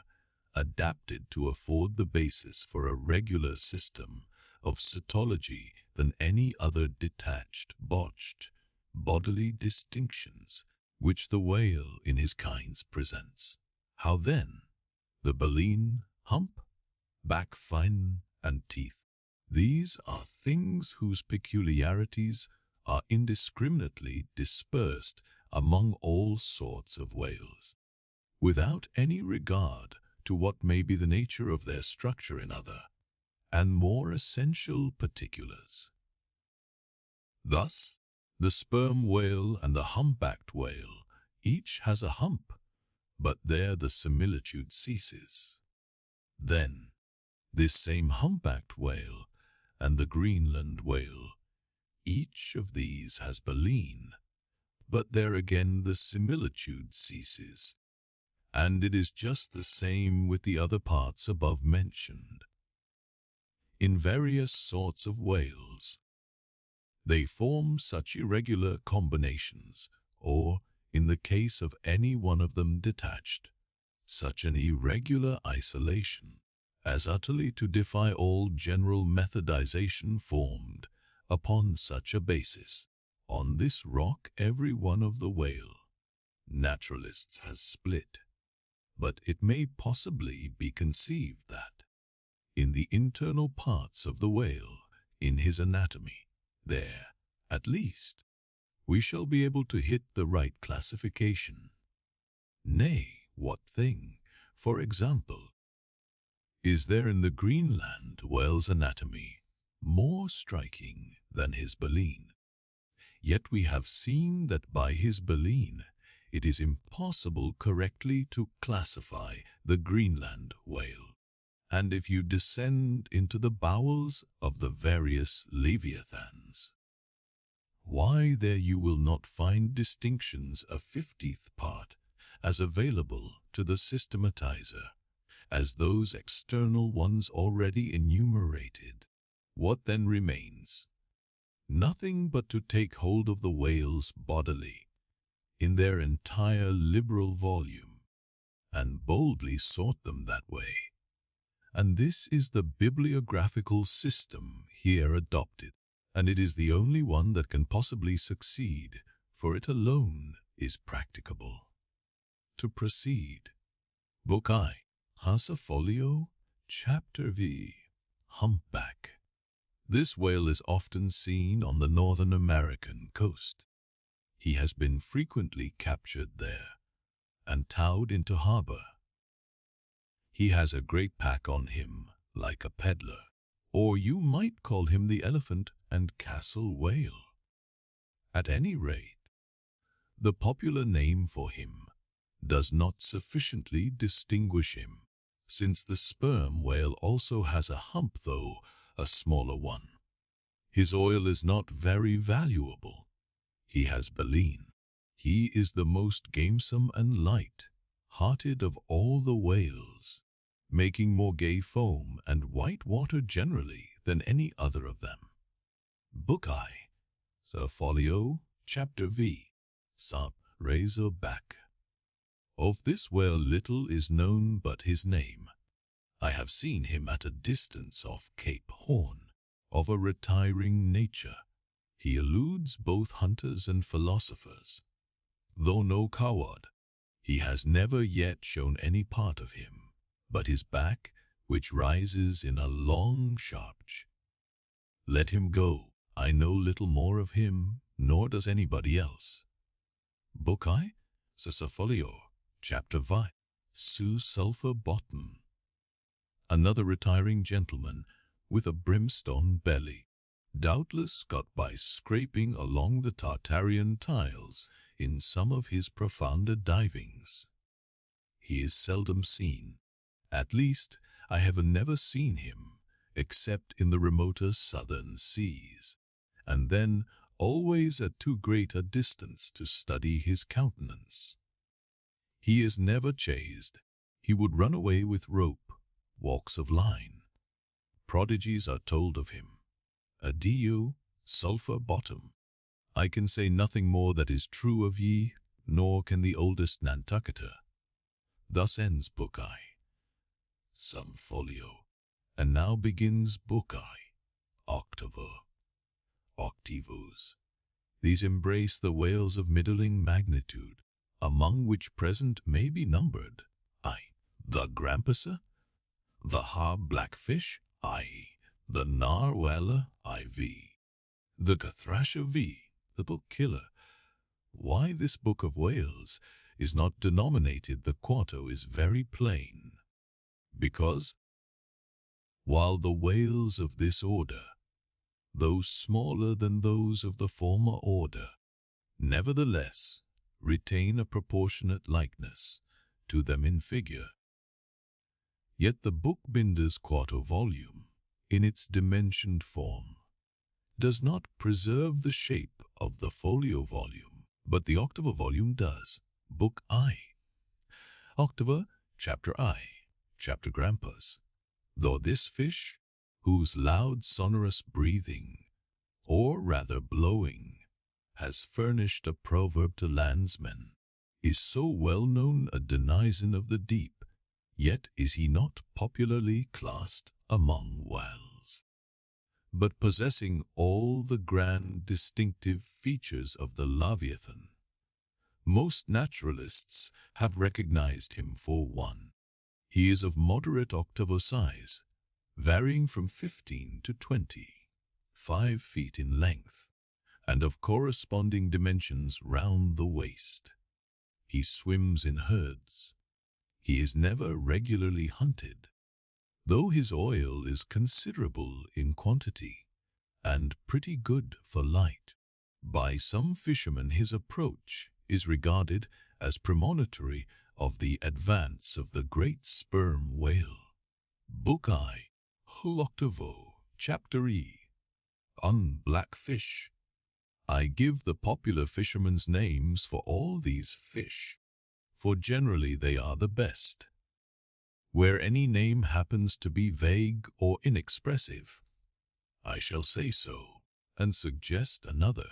adapted to afford the basis for a regular system of cetology than any other detached, botched, bodily distinctions which the whale in his kinds presents. How then? The baleen, hump, back, fin, and teeth. These are things whose peculiarities are indiscriminately dispersed among all sorts of whales, without any regard to what may be the nature of their structure in other and more essential particulars. Thus, the sperm whale and the humpbacked whale each has a hump, but there the similitude ceases. Then, this same humpbacked whale and the Greenland whale, each of these has baleen, but there again the similitude ceases, and it is just the same with the other parts above mentioned. In various sorts of whales, they form such irregular combinations, or, in the case of any one of them detached, such an irregular isolation, as utterly to defy all general methodization formed upon such a basis. On this rock every one of the whale naturalists has split, but it may possibly be conceived that, in the internal parts of the whale, in his anatomy, there, at least, we shall be able to hit the right classification. Nay, what thing, for example, is there in the Greenland whale's anatomy more striking than his baleen? Yet we have seen that by his baleen it is impossible correctly to classify the Greenland whale. And if you descend into the bowels of the various leviathans, why there you will not find distinctions a 50th part as available to the systematizer as those external ones already enumerated. What then remains? Nothing but to take hold of the whales bodily, in their entire liberal volume, and boldly sort them that way. And this is the bibliographical system here adopted, and it is the only one that can possibly succeed, for it alone is practicable. To proceed, Book I, Folio, Chapter V, Humpback. This whale is often seen on the Northern American coast. He has been frequently captured there and towed into harbor. He has a great pack on him, like a peddler, or you might call him the elephant and castle whale. At any rate, the popular name for him does not sufficiently distinguish him, since the sperm whale also has a hump, though a smaller one. His oil is not very valuable. He has baleen. He is the most gamesome and light-hearted of all the whales, making more gay foam and white water generally than any other of them. Book I, Folio, Chapter V, Razorback. Of this whale little is known but his name. I have seen him at a distance off Cape Horn, of a retiring nature. He eludes both hunters and philosophers. Though no coward, he has never yet shown any part of him, but his back, which rises in a long sharpch. Let him go. I know little more of him, nor does anybody else. Book I, Folio, Chapter V, Sulphur Bottom. Another retiring gentleman with a brimstone belly, doubtless got by scraping along the Tartarian tiles in some of his profounder divings. He is seldom seen. At least, I have never seen him, except in the remoter southern seas, and then always at too great a distance to study his countenance. He is never chased. He would run away with rope, walks of line. Prodigies are told of him. Adieu, Sulphur Bottom. I can say nothing more that is true of ye, nor can the oldest Nantucketer. Thus ends Book I, some folio, and now begins Book I, octavos. These embrace the whales of middling magnitude, among which present may be numbered, the Grampuser, the Harb Blackfish, the Narwhal, the Cathrasher, the Book Killer. Why this book of whales is not denominated the quarto is very plain. Because while the whales of this order, though smaller than those of the former order, nevertheless retain a proportionate likeness to them in figure. Yet the bookbinder's quarto volume, in its dimensioned form, does not preserve the shape of the folio volume, but the octavo volume does. Book I. Octava, Chapter I, Chapter Grampus. Though this fish, whose loud sonorous breathing, or rather blowing, has furnished a proverb to landsmen, is so well known a denizen of the deep, yet is he not popularly classed among whales, but possessing all the grand distinctive features of the Leviathan. Most naturalists have recognized him for one. He is of moderate octavo size, varying from 15 to 25 feet in length, and of corresponding dimensions round the waist. He swims in herds. He is never regularly hunted, though his oil is considerable in quantity, and pretty good for light. By some fishermen his approach is regarded as premonitory of the advance of the great sperm whale. Book I, Octavo, Chapter E. On black fish. I give the popular fishermen's names for all these fish, for generally they are the best. Where any name happens to be vague or inexpressive, I shall say so, and suggest another.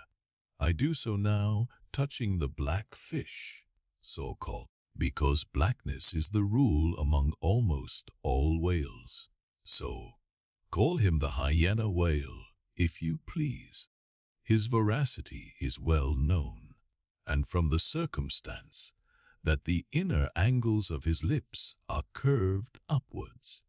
I do so now touching the black fish, so-called, because blackness is the rule among almost all whales. So, call him the hyena whale, if you please. His voracity is well known, and from the circumstance that the inner angles of his lips are curved upwards,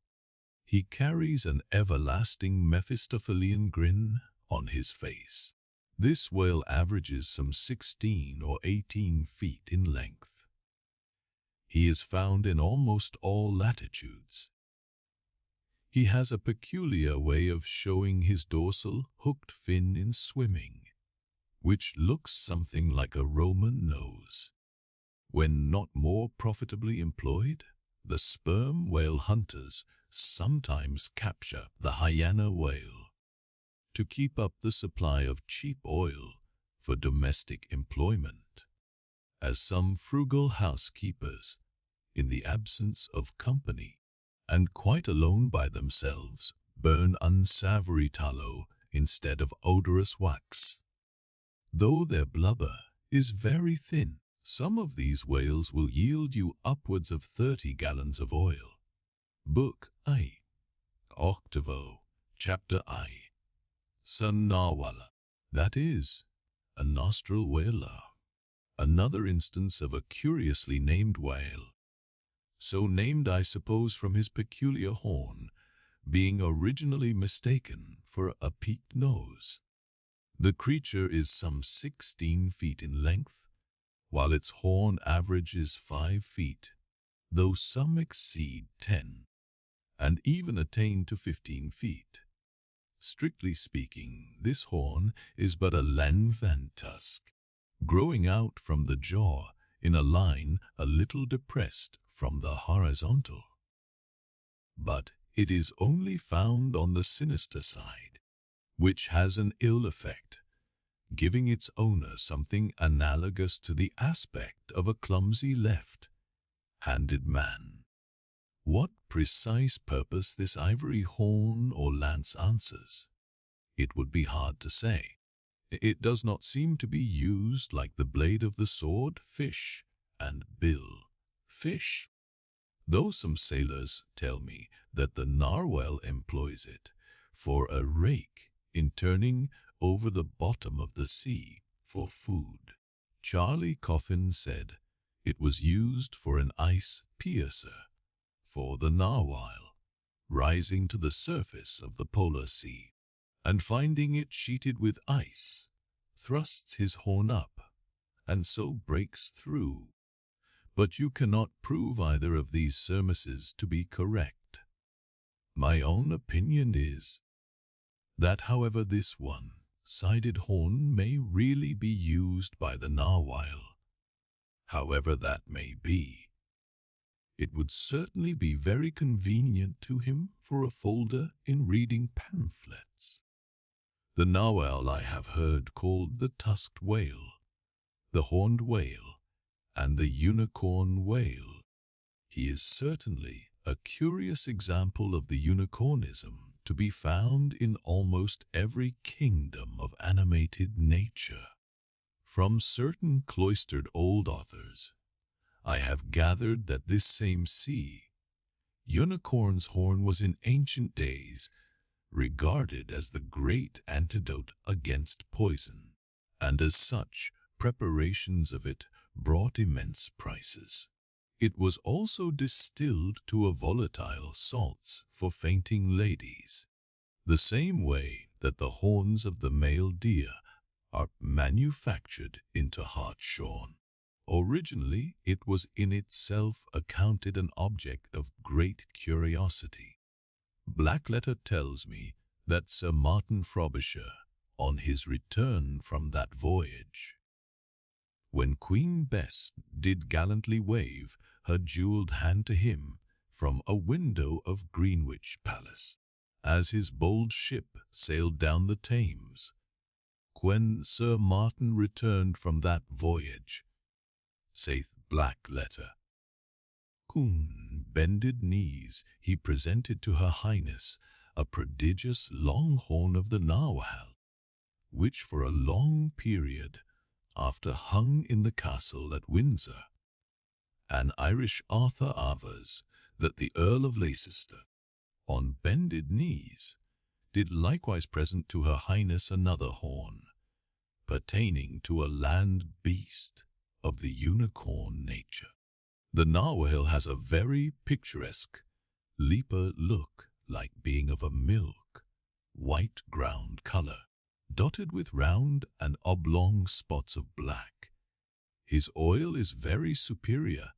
he carries an everlasting Mephistophelian grin on his face. This whale averages some 16 or 18 feet in length. He is found in almost all latitudes. He has a peculiar way of showing his dorsal hooked fin in swimming, which looks something like a Roman nose. When not more profitably employed, the sperm whale hunters sometimes capture the hyena whale to keep up the supply of cheap oil for domestic employment, as some frugal housekeepers, in the absence of company, and quite alone by themselves, burn unsavory tallow instead of odorous wax. Though their blubber is very thin, some of these whales will yield you upwards of 30 gallons of oil. Book I, Octavo, Chapter I. Narwhal, that is, a nostril whaler. Another instance of a curiously named whale. So named, I suppose, from his peculiar horn, being originally mistaken for a peaked nose. The creature is some 16 feet in length, while its horn average is 5 feet, though some exceed 10, and even attain to 15 feet. Strictly speaking, this horn is but a length and tusk, growing out from the jaw in a line a little depressed from the horizontal. But it is only found on the sinister side, which has an ill effect, giving its owner something analogous to the aspect of a clumsy left-handed man. What precise purpose this ivory horn or lance answers, it would be hard to say. It does not seem to be used like the blade of the sword, fish, and bill, fish, though some sailors tell me that the narwhal employs it for a rake in turning over the bottom of the sea for food. Charlie Coffin said it was used for an ice piercer, for the narwhal, rising to the surface of the polar sea, and finding it sheeted with ice, thrusts his horn up, and so breaks through. But you cannot prove either of these surmises to be correct. My own opinion is that however this one-sided horn may really be used by the narwhal, however that may be, it would certainly be very convenient to him for a folder in reading pamphlets. The narwhal I have heard called the tusked whale, the horned whale, and the unicorn whale. He is certainly a curious example of the unicornism to be found in almost every kingdom of animated nature. From certain cloistered old authors, I have gathered that this same sea unicorn's horn was in ancient days regarded as the great antidote against poison, and as such, preparations of it brought immense prices. It was also distilled to a volatile salts for fainting ladies, the same way that the horns of the male deer are manufactured into hartshorn. Originally, it was in itself accounted an object of great curiosity. Blackletter tells me that Sir Martin Frobisher, on his return from that voyage, when Queen Bess did gallantly wave her jewelled hand to him from a window of Greenwich Palace, as his bold ship sailed down the Thames, when Sir Martin returned from that voyage, saith Blackletter, "On bended knees he presented to her highness a prodigious long horn of the narwhal, which for a long period after hung in the castle at Windsor, and Irish Arthur avers that the Earl of Leicester, on bended knees, did likewise present to her highness another horn, pertaining to a land beast of the unicorn nature. The narwhal has a very picturesque leaper look, like being of a milk, white ground colour, dotted with round and oblong spots of black. His oil is very superior,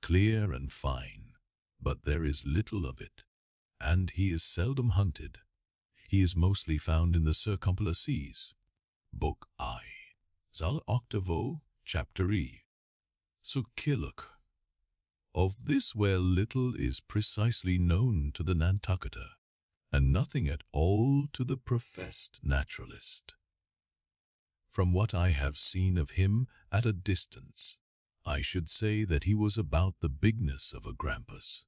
clear and fine, but there is little of it, and he is seldom hunted. He is mostly found in the circumpolar seas. Book I. Zal octavo, chapter E. Sukiluk. Of this whale little is precisely known to the Nantucketer, and nothing at all to the professed naturalist. From what I have seen of him at a distance, I should say that he was about the bigness of a grampus.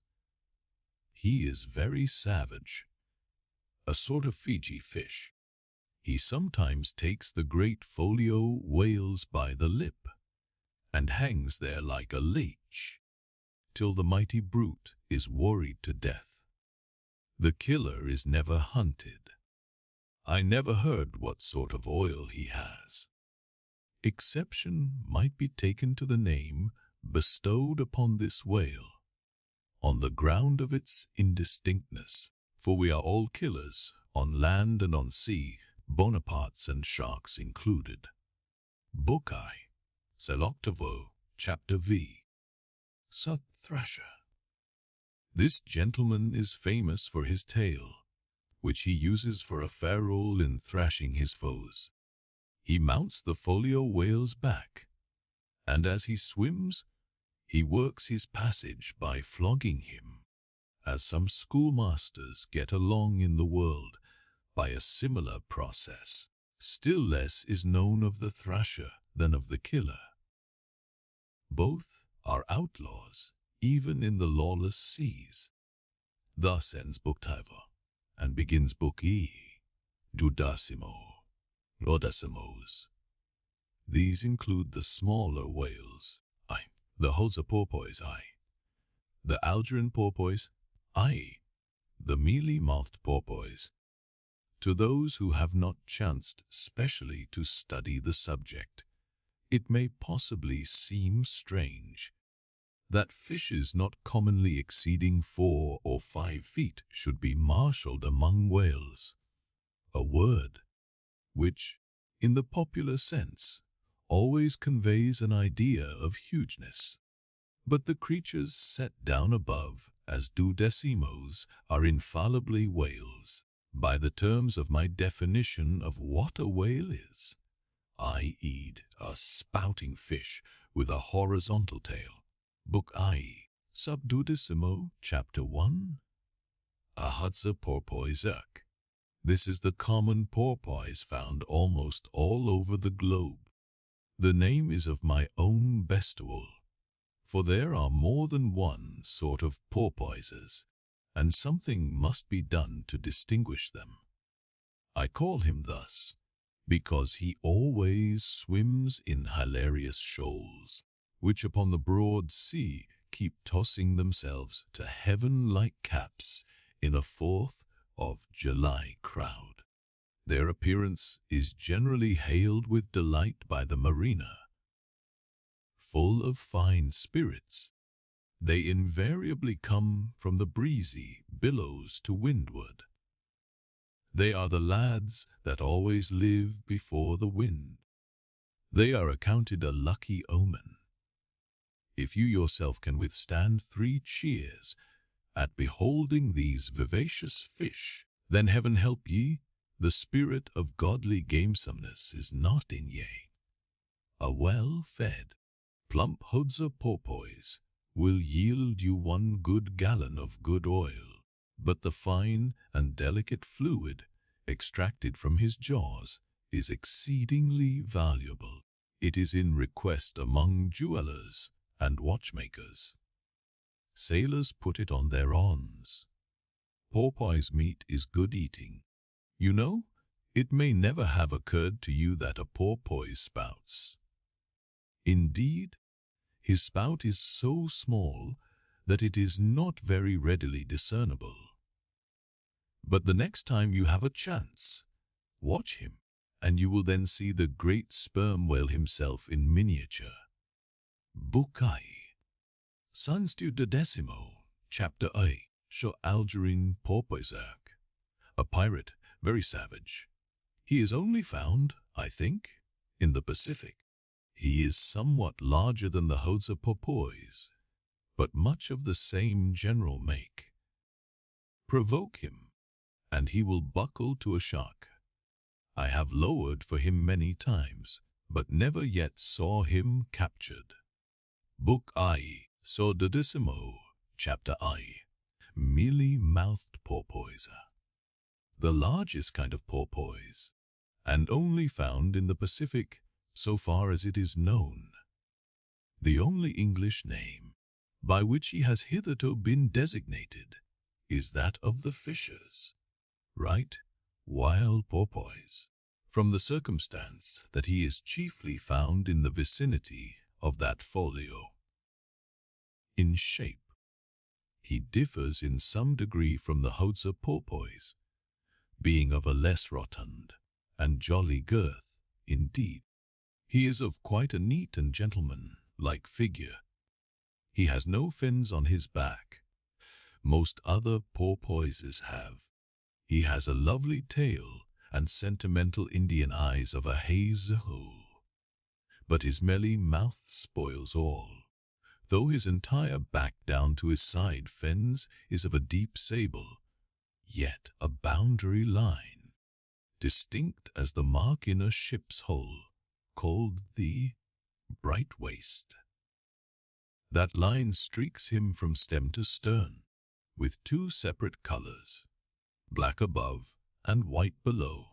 He is very savage, a sort of Fiji fish. He sometimes takes the great folio whales by the lip, and hangs there like a leech, till the mighty brute is worried to death. The killer is never hunted. I never heard what sort of oil he has. Exception might be taken to the name bestowed upon this whale, on the ground of its indistinctness, for we are all killers, on land and on sea, Bonapartes and sharks included. Book I. Seloctavo, chapter V. Sut Thrasher. This gentleman is famous for his tail, which he uses for a ferule in thrashing his foes. He mounts the folio whale's back, and as he swims, he works his passage by flogging him, as some schoolmasters get along in the world by a similar process. Still less is known of the thrasher than of the killer. Both are outlaws, even in the lawless seas. Thus ends Book Taiva, and begins Book E, Dudasimo, Lodacimos. These include the smaller whales, the Hulza porpoise, the Algerine porpoise, the mealy-mouthed porpoise. To those who have not chanced specially to study the subject, it may possibly seem strange that fishes not commonly exceeding 4 or 5 feet should be marshalled among whales, a word which, in the popular sense, always conveys an idea of hugeness. But the creatures set down above as duodecimos are infallibly whales, by the terms of my definition of what a whale is, i.e. a spouting fish with a horizontal tail. Book I, Subduodecimo, Chapter 1. A Hudza porpoiseak. This is the common porpoise found almost all over the globe. The name is of my own bestiole, for there are more than one sort of porpoises, and something must be done to distinguish them. I call him thus, because he always swims in hilarious shoals, which upon the broad sea keep tossing themselves to heaven like caps in a 4th of July crowd. Their appearance is generally hailed with delight by the mariner. Full of fine spirits, they invariably come from the breezy billows to windward. They are the lads that always live before the wind. They are accounted a lucky omen. If you yourself can withstand 3 cheers at beholding these vivacious fish, then heaven help ye, the spirit of godly gamesomeness is not in ye. A well-fed, plump Hudza porpoise will yield you 1 good gallon of good oil, but the fine and delicate fluid extracted from his jaws is exceedingly valuable. It is in request among jewelers and watchmakers. Sailors put it on their arms. Porpoise meat is good eating. You know, it may never have occurred to you that a porpoise spouts. Indeed, his spout is so small that it is not very readily discernible. But the next time you have a chance, watch him, and you will then see the great sperm whale himself in miniature. Book I, Duodecimo, Chapter I, Sho Algerine porpoiseak. A pirate, very savage. He is only found, I think, in the Pacific. He is somewhat larger than the Hudza porpoise, but much of the same general make. Provoke him, and he will buckle to a shark. I have lowered for him many times, but never yet saw him captured. Book I, Duodecimo, Chapter I, Mealy-mouthed porpoise. The largest kind of porpoise, and only found in the Pacific so far as it is known. The only English name by which he has hitherto been designated is that of the fishers, right whale porpoise, from the circumstance that he is chiefly found in the vicinity of that folio. In shape, he differs in some degree from the Hudza porpoise, being of a less rotund and jolly girth. Indeed, he is of quite a neat and gentleman-like figure. He has no fins on his back. Most other porpoises have. He has a lovely tail and sentimental Indian eyes of a hazel. But his merry mouth spoils all. Though his entire back down to his side fins is of a deep sable, yet a boundary line, distinct as the mark in a ship's hull, called the bright waist. That line streaks him from stem to stern, with 2 separate colors, black above and white below.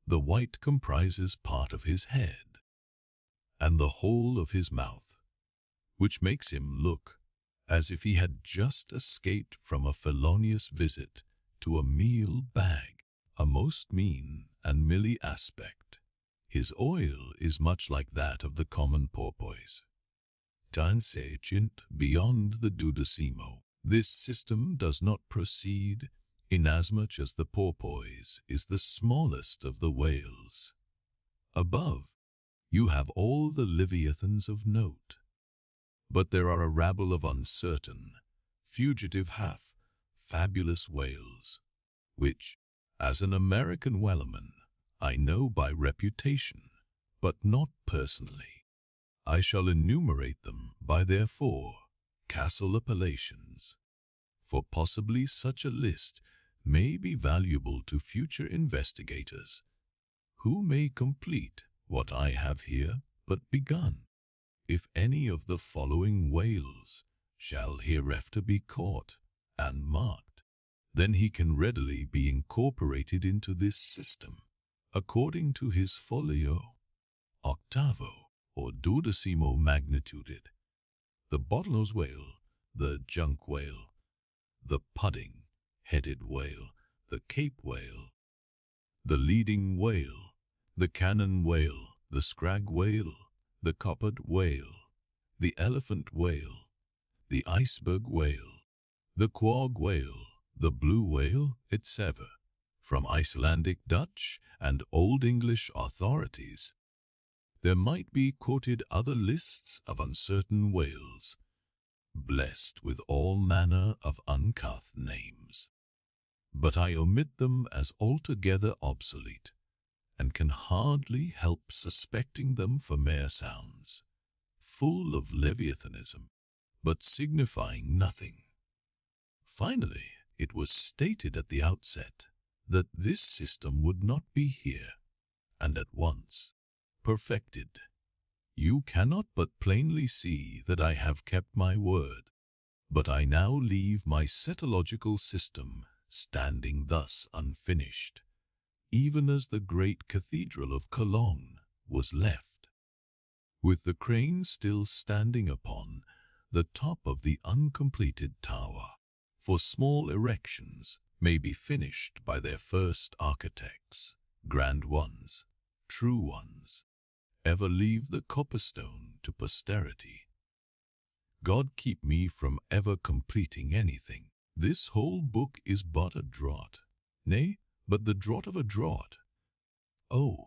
The white comprises part of his head, and the whole of his mouth, which makes him look as if he had just escaped from a felonious visit to a meal bag, a most mean and milly aspect. His oil is much like that of the common porpoise. Transcendent beyond the duodecimo. This system does not proceed inasmuch as the porpoise is the smallest of the whales. Above, you have all the leviathans of note, but there are a rabble of uncertain, fugitive fabulous whales, which, as an American whaleman, I know by reputation, but not personally. I shall enumerate them by their 4 castle appellations. for possibly such a list may be valuable to future investigators, who may complete what I have here but begun. If any of the following whales shall hereafter be caught and marked, then he can readily be incorporated into this system, according to his folio, octavo, or duodecimo magnituded. The bottlenose whale, the junk whale, the pudding-headed whale, the Cape whale, the leading whale, the cannon whale, the scrag whale, the coppered whale, the elephant whale, the iceberg whale, the quag whale, the blue whale, etc., from Icelandic, Dutch, and Old English authorities. There might be quoted other lists of uncertain whales, blessed with all manner of uncouth names, but I omit them as altogether obsolete, and can hardly help suspecting them for mere sounds, full of leviathanism, but signifying nothing. Finally, it was stated at the outset that this system would not be here, and at once perfected. You cannot but plainly see that I have kept my word, but I now leave my cetological system standing thus unfinished, even as the great cathedral of Cologne was left, with the crane still standing upon the top of the uncompleted tower. For small erections may be finished by their first architects, grand ones, true ones, ever leave the copperstone to posterity. God keep me from ever completing anything. This whole book is but a draught, nay, but the draught of a draught. Oh,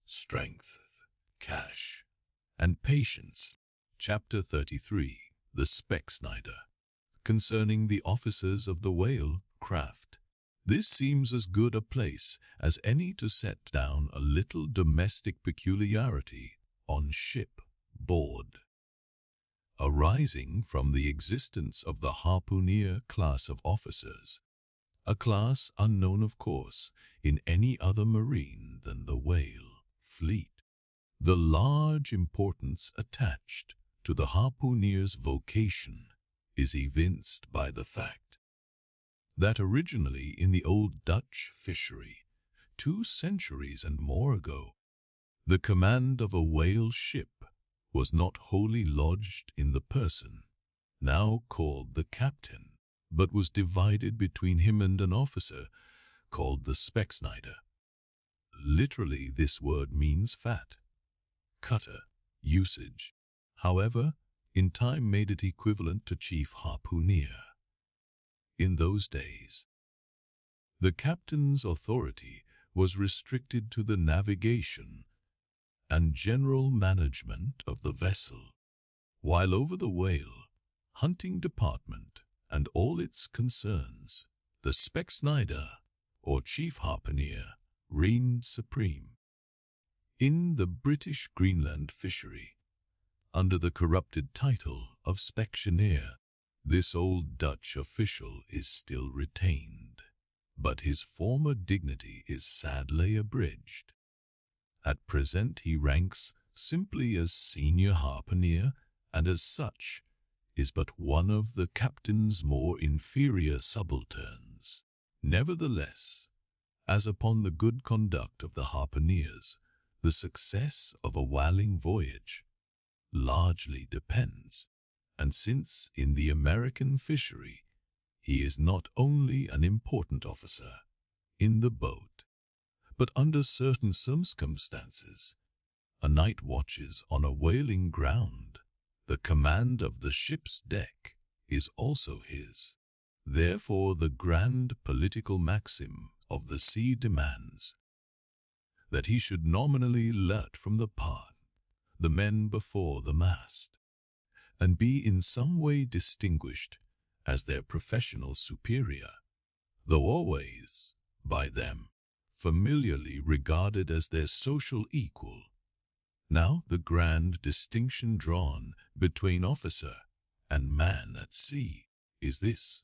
strength, cash, and patience. Chapter 33, The Specksnyder. Concerning the officers of the whale craft. This seems as good a place as any to set down a little domestic peculiarity on ship board, arising from the existence of the harpooner class of officers, a class unknown, of course, in any other marine than the whale fleet. The large importance attached to the harpooner's vocation is evinced by the fact that originally in the old Dutch fishery, 2 centuries and more ago, the command of a whale ship was not wholly lodged in the person, now called the captain, but was divided between him and an officer called the Specksnyder. Literally, this word means fat, cutter, usage, however, in time made it equivalent to chief harpooner. In those days, the captain's authority was restricted to the navigation and general management of the vessel, while over the whale, hunting department, and all its concerns, the Specksnyder, or chief harpooner, reigned supreme. In the British Greenland fishery, under the corrupted title of Specksioneer, this old Dutch official is still retained, but his former dignity is sadly abridged. At present he ranks simply as senior harpooner, and as such is but one of the captain's more inferior subalterns. Nevertheless, as upon the good conduct of the harpooneers, the success of a whaling voyage largely depends, and since in the American fishery he is not only an important officer in the boat, but under certain circumstances, a night watches on a whaling ground, the command of the ship's deck is also his. Therefore the grand political maxim of the sea demands that he should nominally let from the part the men before the mast, and be in some way distinguished as their professional superior, though always, by them, familiarly regarded as their social equal. Now the grand distinction drawn between officer and man at sea is this: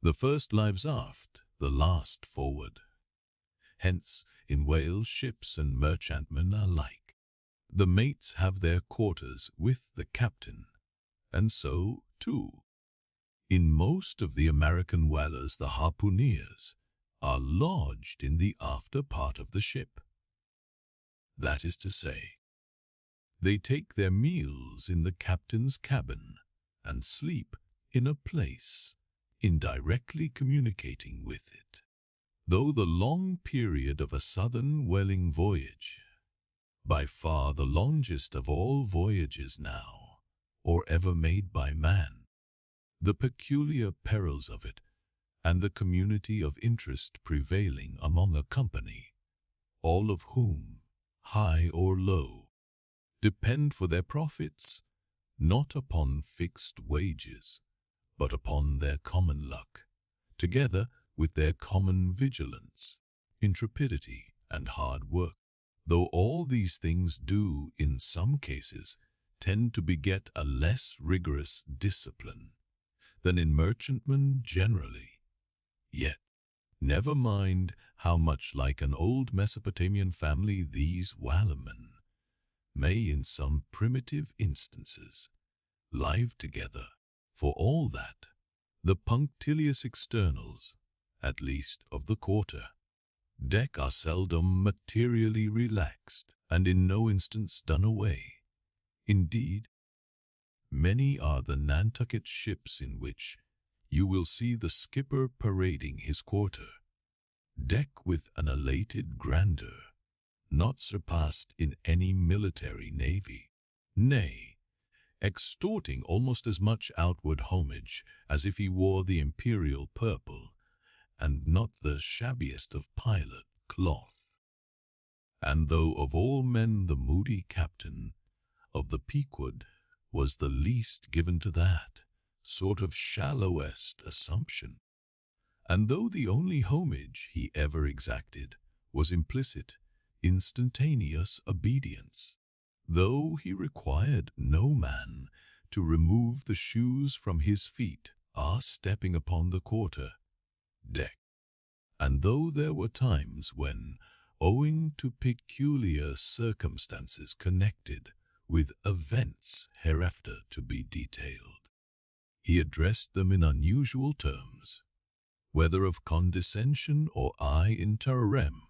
The first lives aft, the last forward. Hence, in whales ships and merchantmen alike, the mates have their quarters with the captain, and so, too, in most of the American whalers the harpooneers are lodged in the after part of the ship. That is to say, they take their meals in the captain's cabin and sleep in a place indirectly communicating with it. Though the long period of a southern whaling voyage, by far the longest of all voyages now, or ever made by man, the peculiar perils of it, and the community of interest prevailing among a company, all of whom, high or low, depend for their profits not upon fixed wages, but upon their common luck, together with their common vigilance, intrepidity, and hard work, though all these things do, in some cases, tend to beget a less rigorous discipline than in merchantmen generally. Yet, never mind how much like an old Mesopotamian family these whalemen may in some primitive instances live together, for all that, the punctilious externals, at least of the quarter deck, are seldom materially relaxed, and in no instance done away. Indeed, many are the Nantucket ships in which you will see the skipper parading his quarter deck with an elated grandeur not surpassed in any military navy, nay, extorting almost as much outward homage as if he wore the imperial purple and not the shabbiest of pilot cloth. And though of all men the moody captain of the Pequod was the least given to that sort of shallowest assumption, and though the only homage he ever exacted was implicit, instantaneous obedience, though he required no man to remove the shoes from his feet stepping upon the quarter deck, and though there were times when, owing to peculiar circumstances connected with events hereafter to be detailed, he addressed them in unusual terms, whether of condescension or in terrorem,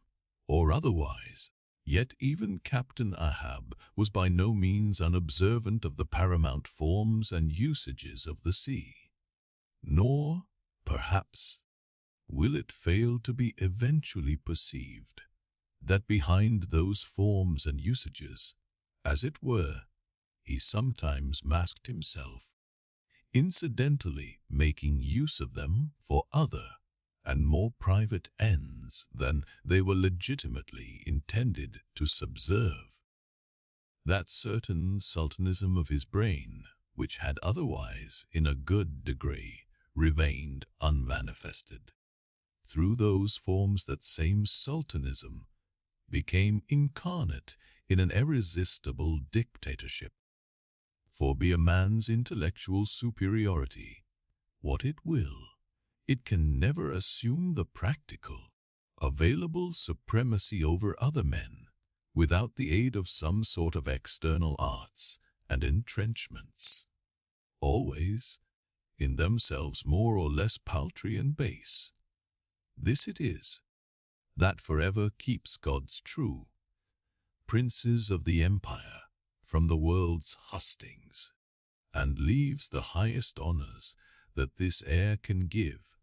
or otherwise, yet even Captain Ahab was by no means unobservant of the paramount forms and usages of the sea. Nor, perhaps, will it fail to be eventually perceived that behind those forms and usages, as it were, he sometimes masked himself, incidentally making use of them for other and more private ends than they were legitimately intended to subserve. That certain sultanism of his brain, which had otherwise, in a good degree, remained unmanifested, through those forms that same sultanism became incarnate in an irresistible dictatorship. For be a man's intellectual superiority what it will, it can never assume the practical, available supremacy over other men without the aid of some sort of external arts and entrenchments, always, in themselves more or less paltry and base. This it is that forever keeps God's true princes of the empire from the world's hustings, and leaves the highest honors that this air can give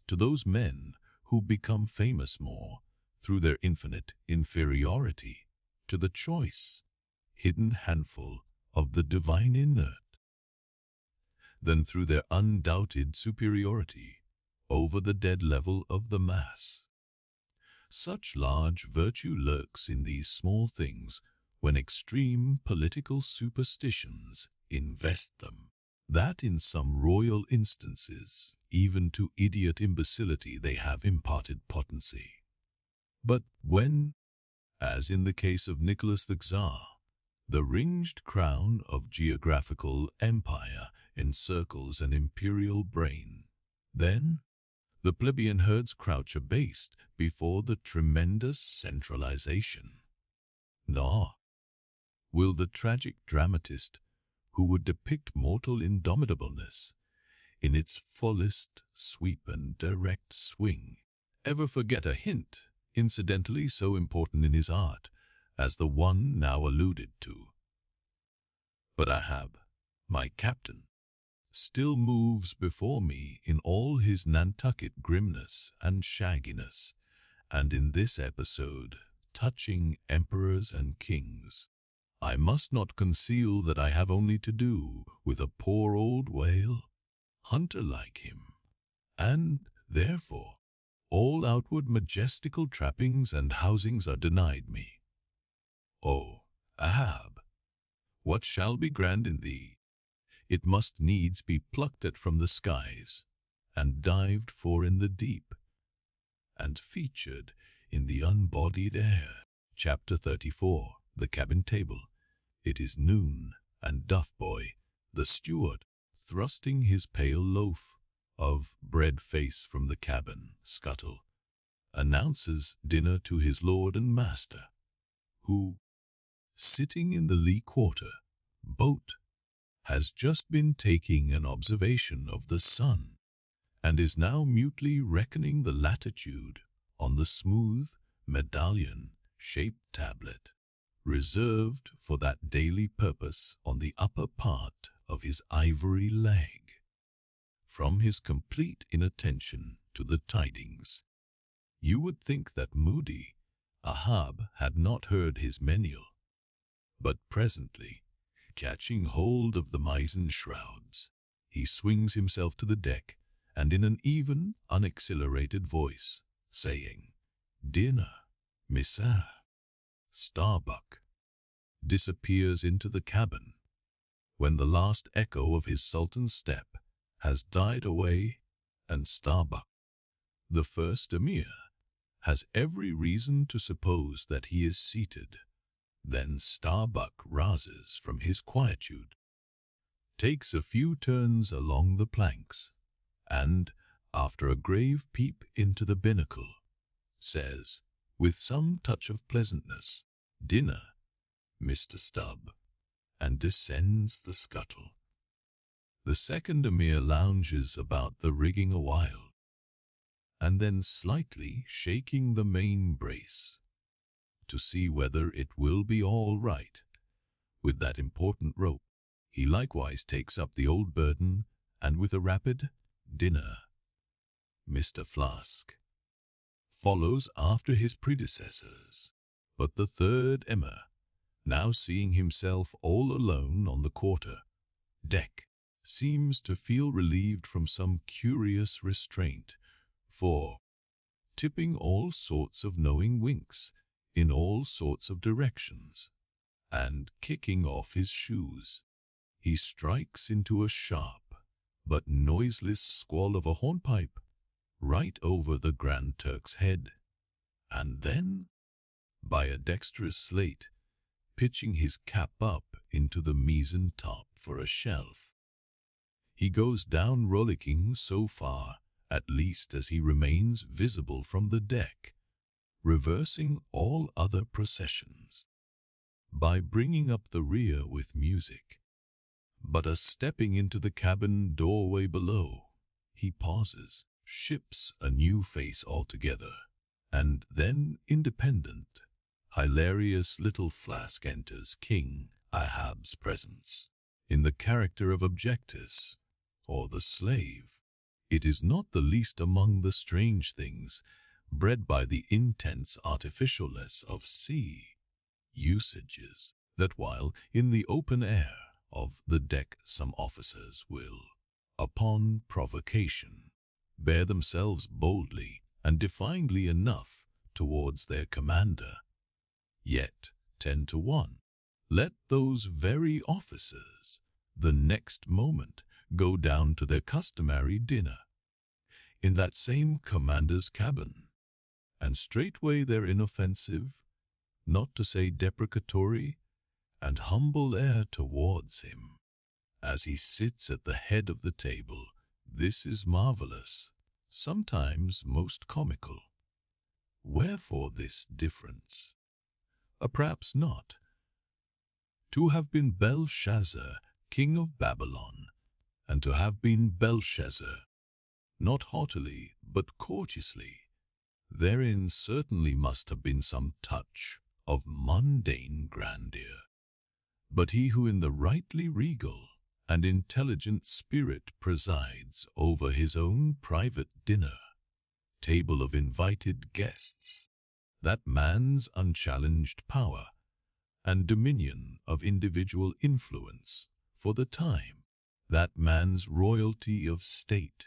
to those men who become famous more through their infinite inferiority to the choice, hidden handful of the divine inert, than through their undoubted superiority over the dead level of the mass. Such large virtue lurks in these small things when extreme political superstitions invest them, that in some royal instances, even to idiot imbecility, they have imparted potency. But when, as in the case of Nicholas the Czar, the ringed crown of geographical empire encircles an imperial brain, Then the plebeian herds crouch abased before the tremendous centralization. Nor will the tragic dramatist who would depict mortal indomitableness in its fullest sweep and direct swing ever forget a hint incidentally so important in his art as the one now alluded to. But Ahab, my captain, still moves before me in all his Nantucket grimness and shagginess, and in this episode, touching emperors and kings, I must not conceal that I have only to do with a poor old whale, hunter like him, and, therefore, all outward majestical trappings and housings are denied me. O Ahab, what shall be grand in thee? It must needs be plucked at from the skies, and dived for in the deep, and featured in the unbodied air. Chapter 34, The Cabin Table. It is noon, and Duff-boy, the steward, thrusting his pale loaf of bread face from the cabin scuttle, announces dinner to his lord and master, who, sitting in the lee quarter boat, has just been taking an observation of the sun, and is now mutely reckoning the latitude on the smooth, medallion-shaped tablet, reserved for that daily purpose on the upper part of his ivory leg. From his complete inattention to the tidings, you would think that moody Ahab had not heard his menial, but presently, catching hold of the mizzen shrouds, he swings himself to the deck, and in an even, unexhilarated voice, saying, "Dinner, Missa," Starbuck, disappears into the cabin, when the last echo of his sultan's step has died away, and Starbuck, the first emir, has every reason to suppose that he is seated. Then Starbuck rouses from his quietude, takes a few turns along the planks, and, after a grave peep into the binnacle, says, with some touch of pleasantness, "Dinner, Mr. Stubb," and descends the scuttle. The second emir lounges about the rigging a while, and then slightly shaking the main brace, to see whether it will be all right with that important rope, he likewise takes up the old burden, and with a rapid "Dinner, Mr. Flask," follows after his predecessors. But the third emir, now seeing himself all alone on the quarter deck, seems to feel relieved from some curious restraint, for, tipping all sorts of knowing winks in all sorts of directions, and kicking off his shoes, he strikes into a sharp but noiseless squall of a hornpipe right over the Grand Turk's head, and then, by a dexterous sleight, pitching his cap up into the mizzen top for a shelf, he goes down rollicking so far, at least as he remains visible from the deck, reversing all other processions, by bringing up the rear with music. But a stepping into the cabin doorway below, he pauses, ships a new face altogether, and then independent, hilarious little Flask enters King Ahab's presence, in the character of Objectus, or the slave. It is not the least among the strange things bred by the intense artificialness of sea usages, that while in the open air of the deck some officers will, upon provocation, bear themselves boldly and defyingly enough towards their commander, yet 10 to 1, let those very officers the next moment go down to their customary dinner in that same commander's cabin, and straightway their inoffensive, not to say deprecatory, and humble air towards him, as he sits at the head of the table, This is marvelous, sometimes most comical. Wherefore this difference? Perhaps not. To have been Belshazzar, king of Babylon, and to have been Belshazzar, not haughtily, but courteously, therein certainly must have been some touch of mundane grandeur. But he who in the rightly regal and intelligent spirit presides over his own private dinner, table of invited guests, that man's unchallenged power and dominion of individual influence for the time, that man's royalty of state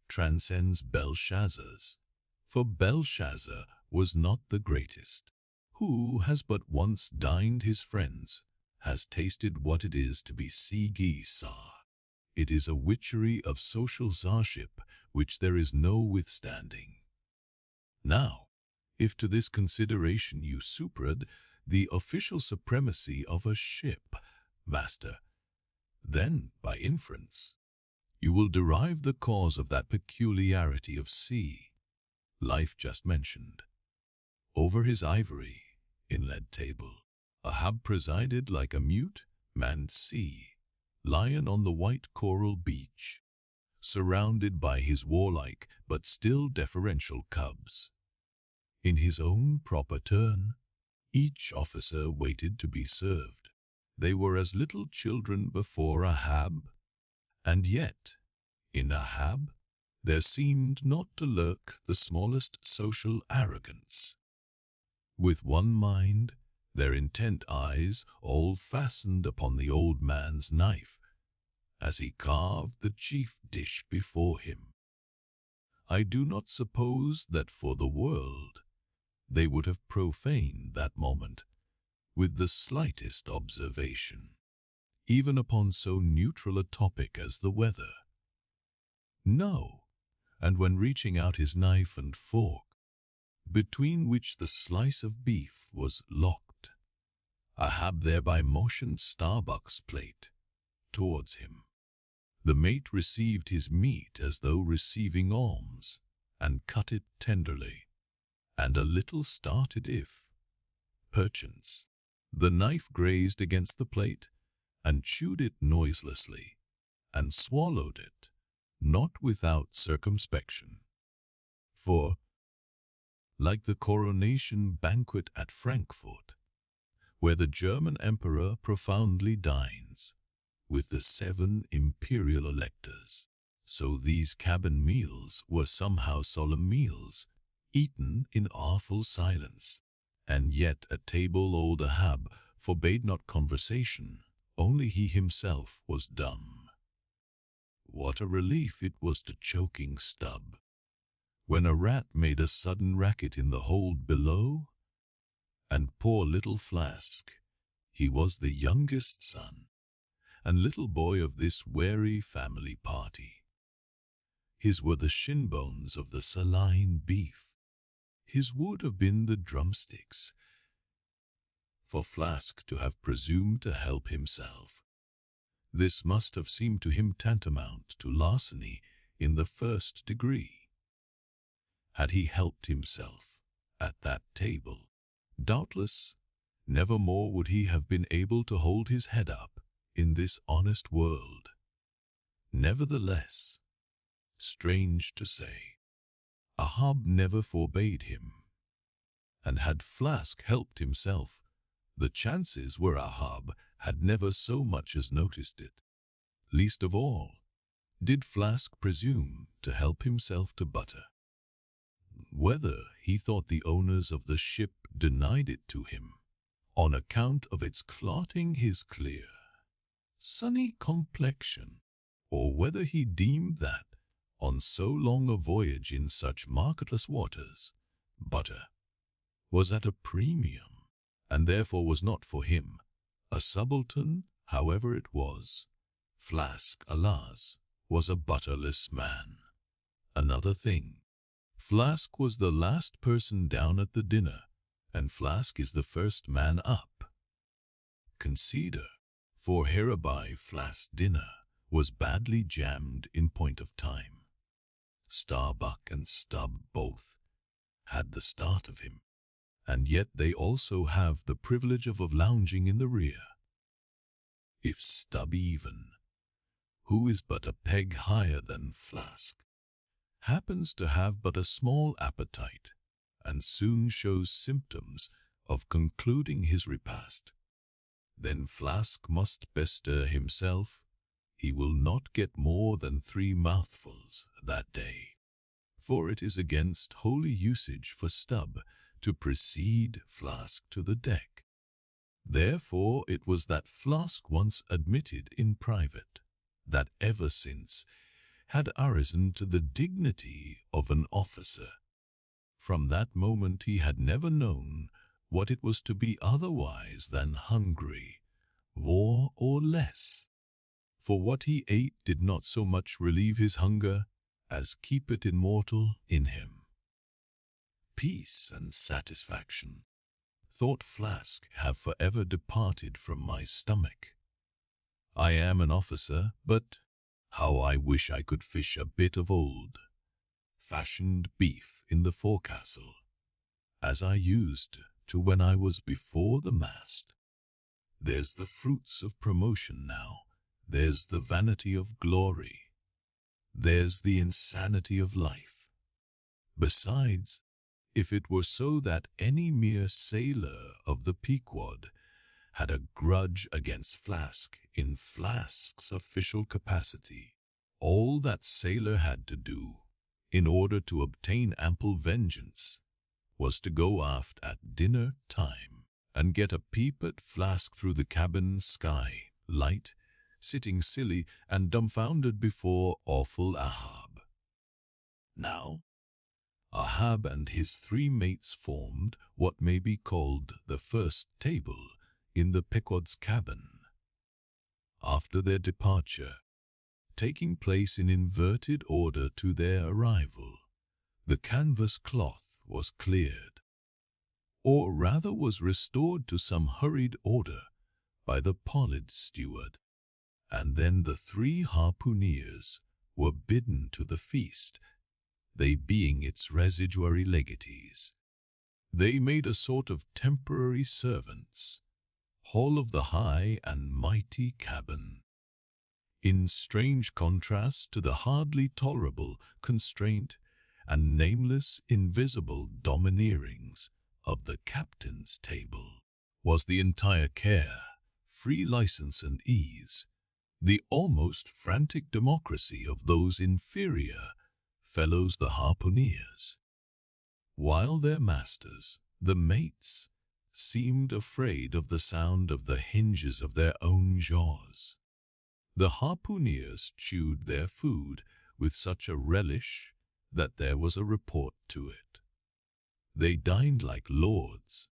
transcends Belshazzar's, for Belshazzar was not the greatest. Who has but once dined his friends, has tasted what it is to be Sigi Tsar. It is a witchery of social czarship which there is no withstanding. Now, if to this consideration you superadd the official supremacy of a ship, master, then, by inference, you will derive the cause of that peculiarity of sea, life just mentioned. Over his ivory, inlaid table, Ahab presided like a mute, manned sea, lion on the white coral beach, surrounded by his warlike but still deferential cubs. In his own proper turn, each officer waited to be served. They were as little children before Ahab, and yet, in Ahab, there seemed not to lurk the smallest social arrogance. With one mind, their intent eyes all fastened upon the old man's knife, as he carved the chief dish before him. I do not suppose that for the world they would have profaned that moment with the slightest observation, even upon so neutral a topic as the weather. No, and when reaching out his knife and fork, between which the slice of beef was locked, Ahab thereby motioned Starbuck's plate towards him. The mate received his meat as though receiving alms, and cut it tenderly, and a little started if, perchance, the knife grazed against the plate, and chewed it noiselessly, and swallowed it, not without circumspection. For, like the coronation banquet at Frankfurt, where the German emperor profoundly dines with the 7 imperial electors, so these cabin meals were somehow solemn meals, eaten in awful silence, and yet at table old Ahab forbade not conversation, only he himself was dumb. What a relief it was to choking Stubb, when a rat made a sudden racket in the hold below, and poor little Flask, he was the youngest son, and little boy of this wary family party. His were the shin bones of the saline beef, his would have been the drumsticks. For Flask to have presumed to help himself, this must have seemed to him tantamount to larceny in the first degree. Had he helped himself at that table, doubtless never more would he have been able to hold his head up in this honest world. Nevertheless, strange to say, Ahab never forbade him, and had Flask helped himself, the chances were Ahab had never so much as noticed it. Least of all, did Flask presume to help himself to butter. Whether he thought the owners of the ship denied it to him, on account of its clotting his clear, sunny complexion, or whether he deemed that, on so long a voyage in such marketless waters, butter was at a premium, and therefore was not for him, a subaltern, however it was, Flask, alas, was a butterless man. Another thing, Flask was the last person down at the dinner, and Flask is the first man up. Consider, for hereby Flask's dinner was badly jammed in point of time. Starbuck and Stubb both had the start of him, and yet they also have the privilege of lounging in the rear. If Stubb even, who is but a peg higher than Flask, happens to have but a small appetite, and soon shows symptoms of concluding his repast, then Flask must bestir himself. He will not get more than 3 mouthfuls that day, for it is against holy usage for Stubb to precede Flask to the deck. Therefore it was that Flask once admitted in private that ever since had arisen to the dignity of an officer. From that moment he had never known what it was to be otherwise than hungry, more or less. For what he ate did not so much relieve his hunger as keep it immortal in him. Peace and satisfaction, thought Flask, have forever departed from my stomach. I am an officer, but how I wish I could fish a bit of old-fashioned beef in the forecastle, as I used to when I was before the mast. There's the fruits of promotion now, there's the vanity of glory, there's the insanity of life. Besides, if it were so that any mere sailor of the Pequod had a grudge against Flask in Flask's official capacity, all that sailor had to do, in order to obtain ample vengeance, was to go aft at dinner time and get a peep at Flask through the cabin sky light, sitting silly and dumbfounded before awful Ahab. Now, Ahab and his 3 mates formed what may be called the first table in the Pequod's cabin. After their departure, taking place in inverted order to their arrival, the canvas cloth was cleared, or rather was restored to some hurried order by the Pollard steward, and then the 3 harpooneers were bidden to the feast, they being its residuary legatees. They made a sort of temporary servants, whole of the high and mighty cabin, in strange contrast to the hardly tolerable constraint and nameless invisible domineerings of the captain's table, was the entire care, free license and ease, the almost frantic democracy of those inferior fellows the harpooneers, while their masters, the mates, seemed afraid of the sound of the hinges of their own jaws. The harpooneers chewed their food with such a relish that there was a report to it. They dined like lords.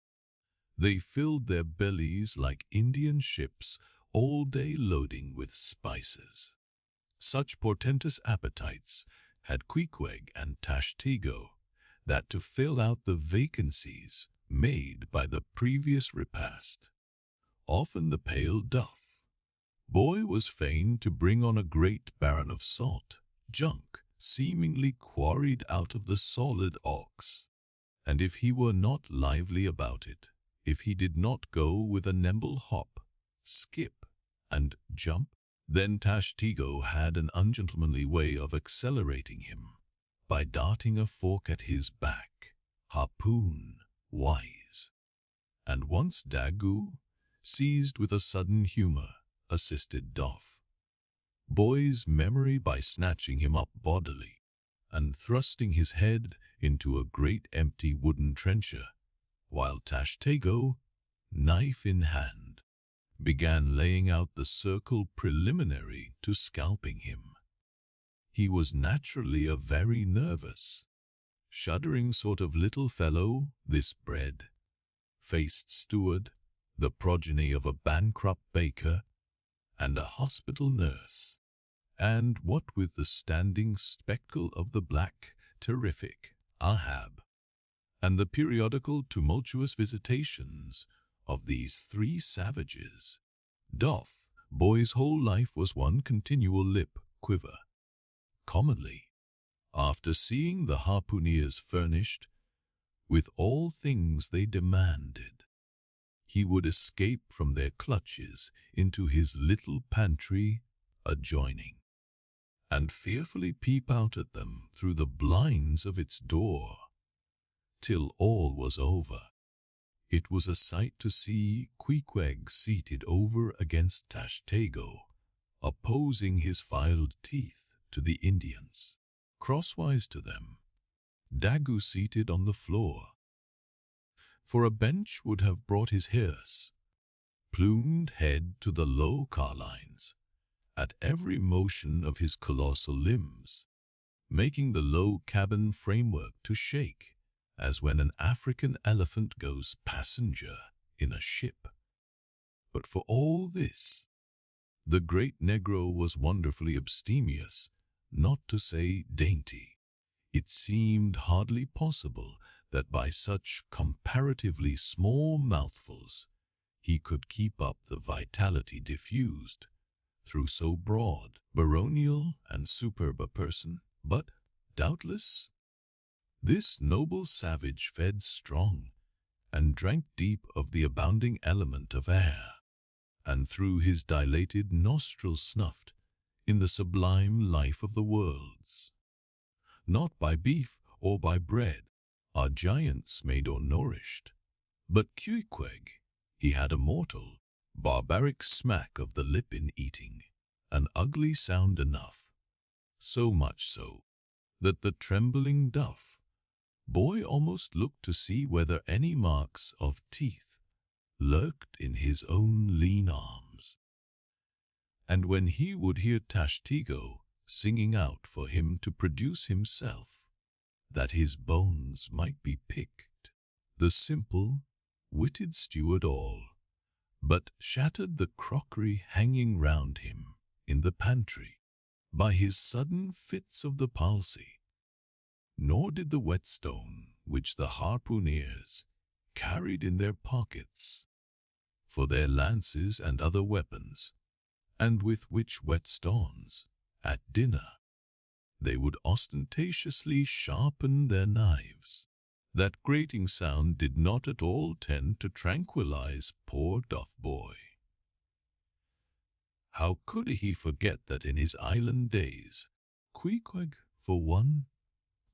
They filled their bellies like Indian ships all day loading with spices. Such portentous appetites had Queequeg and Tashtego that to fill out the vacancies made by the previous repast, often the pale duff boy was fain to bring on a great baron of salt, junk, seemingly quarried out of the solid ox, and if he were not lively about it, if he did not go with a nimble hop, skip, and jump, then Tashtego had an ungentlemanly way of accelerating him by darting a fork at his back, harpoon-wise. And once Daggoo, seized with a sudden humor, assisted Doff boy's memory by snatching him up bodily and thrusting his head into a great empty wooden trencher, while Tashtego, knife in hand, began laying out the circle preliminary to scalping him. He was naturally a very nervous, shuddering sort of little fellow, this bread-faced steward, the progeny of a bankrupt baker and a hospital nurse, and what with the standing spectacle of the black, terrific Ahab, and the periodical tumultuous visitations of these 3 savages, Doff Boy's whole life was one continual lip quiver. Commonly, after seeing the harpooneers furnished with all things they demanded, he would escape from their clutches into his little pantry adjoining, and fearfully peep out at them through the blinds of its door. Till all was over, it was a sight to see Queequeg seated over against Tashtego, opposing his filed teeth to the Indians, crosswise to them, Daggoo seated on the floor. For a bench would have brought his hearse, plumed head to the low carlines, at every motion of his colossal limbs, making the low cabin framework to shake, as when an African elephant goes passenger in a ship. But for all this, the great negro was wonderfully abstemious, not to say dainty. It seemed hardly possible that by such comparatively small mouthfuls he could keep up the vitality diffused through so broad, baronial, and superb a person. But, doubtless, this noble savage fed strong, and drank deep of the abounding element of air, and through his dilated nostrils snuffed in the sublime life of the worlds. Not by beef or by bread are giants made or nourished, but Queequeg, he had a mortal, barbaric smack of the lip in eating, an ugly sound enough, so much so that the trembling duff boy almost looked to see whether any marks of teeth lurked in his own lean arms. And when he would hear Tashtego singing out for him to produce himself, that his bones might be picked, the simple, witted steward all but shattered the crockery hanging round him in the pantry by his sudden fits of the palsy. Nor did the whetstone which the harpooneers carried in their pockets for their lances and other weapons, and with which whetstones, at dinner, they would ostentatiously sharpen their knives. That grating sound did not at all tend to tranquilize poor Duff Boy. How could he forget that in his island days, Queequeg, for one,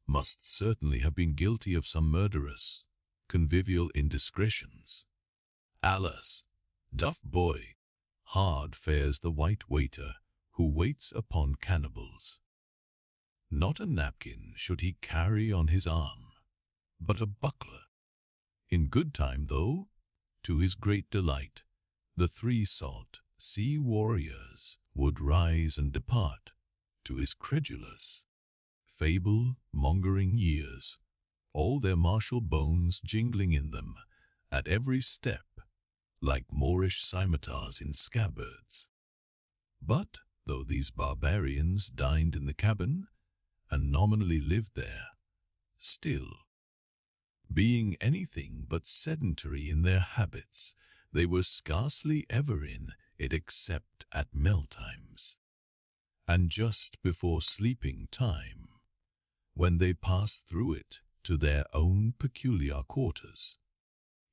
must certainly have been guilty of some murderous, convivial indiscretions. Alas, Duff Boy, hard fares the white waiter who waits upon cannibals. Not a napkin should he carry on his arm, but a buckler. In good time, though, to his great delight, the 3 salt sea warriors would rise and depart to his credulous, fable-mongering ears, all their martial bones jingling in them at every step, like Moorish scimitars in scabbards. But though these barbarians dined in the cabin, and nominally lived there, still, being anything but sedentary in their habits, they were scarcely ever in it except at mealtimes, and just before sleeping time, when they passed through it to their own peculiar quarters.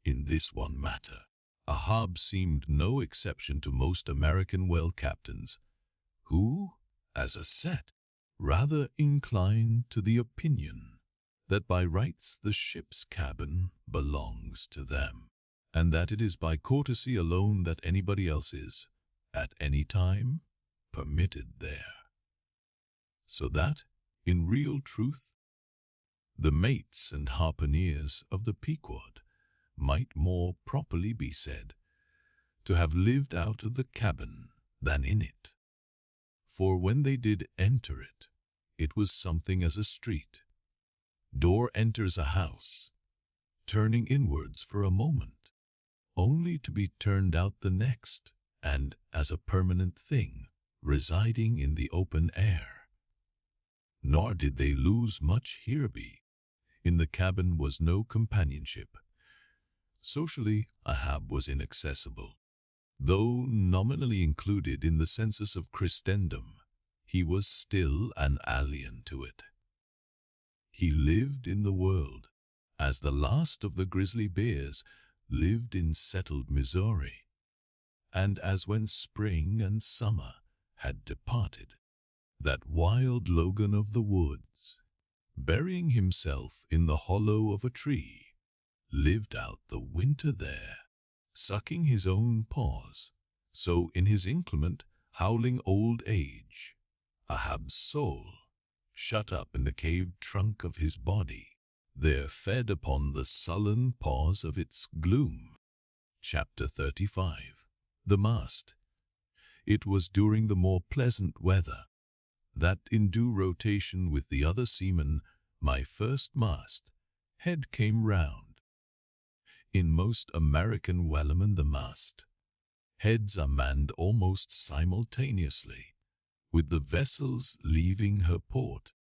In this one matter, Ahab seemed no exception to most American whale captains, who, as a set, rather incline to the opinion that by rights the ship's cabin belongs to them, and that it is by courtesy alone that anybody else is, at any time, permitted there. So that, in real truth, the mates and harpooneers of the Pequod might more properly be said to have lived out of the cabin than in it. For when they did enter it, it was something as a street. Door enters a house, turning inwards for a moment, only to be turned out the next, and as a permanent thing, residing in the open air. Nor did they lose much hereby. In the cabin was no companionship. Socially, Ahab was inaccessible. Though nominally included in the census of Christendom, he was still an alien to it. He lived in the world, as the last of the grizzly bears lived in settled Missouri, and as when spring and summer had departed, that wild Logan of the woods, burying himself in the hollow of a tree, lived out the winter there, sucking his own paws. So in his inclement, howling old age, Ahab's soul, shut up in the caved trunk of his body, there fed upon the sullen pause of its gloom. Chapter 35. The Mast. It was during the more pleasant weather that, in due rotation with the other seamen, my first mast head came round. In most American Wellerman the mast heads are manned almost simultaneously with the vessel's leaving her port,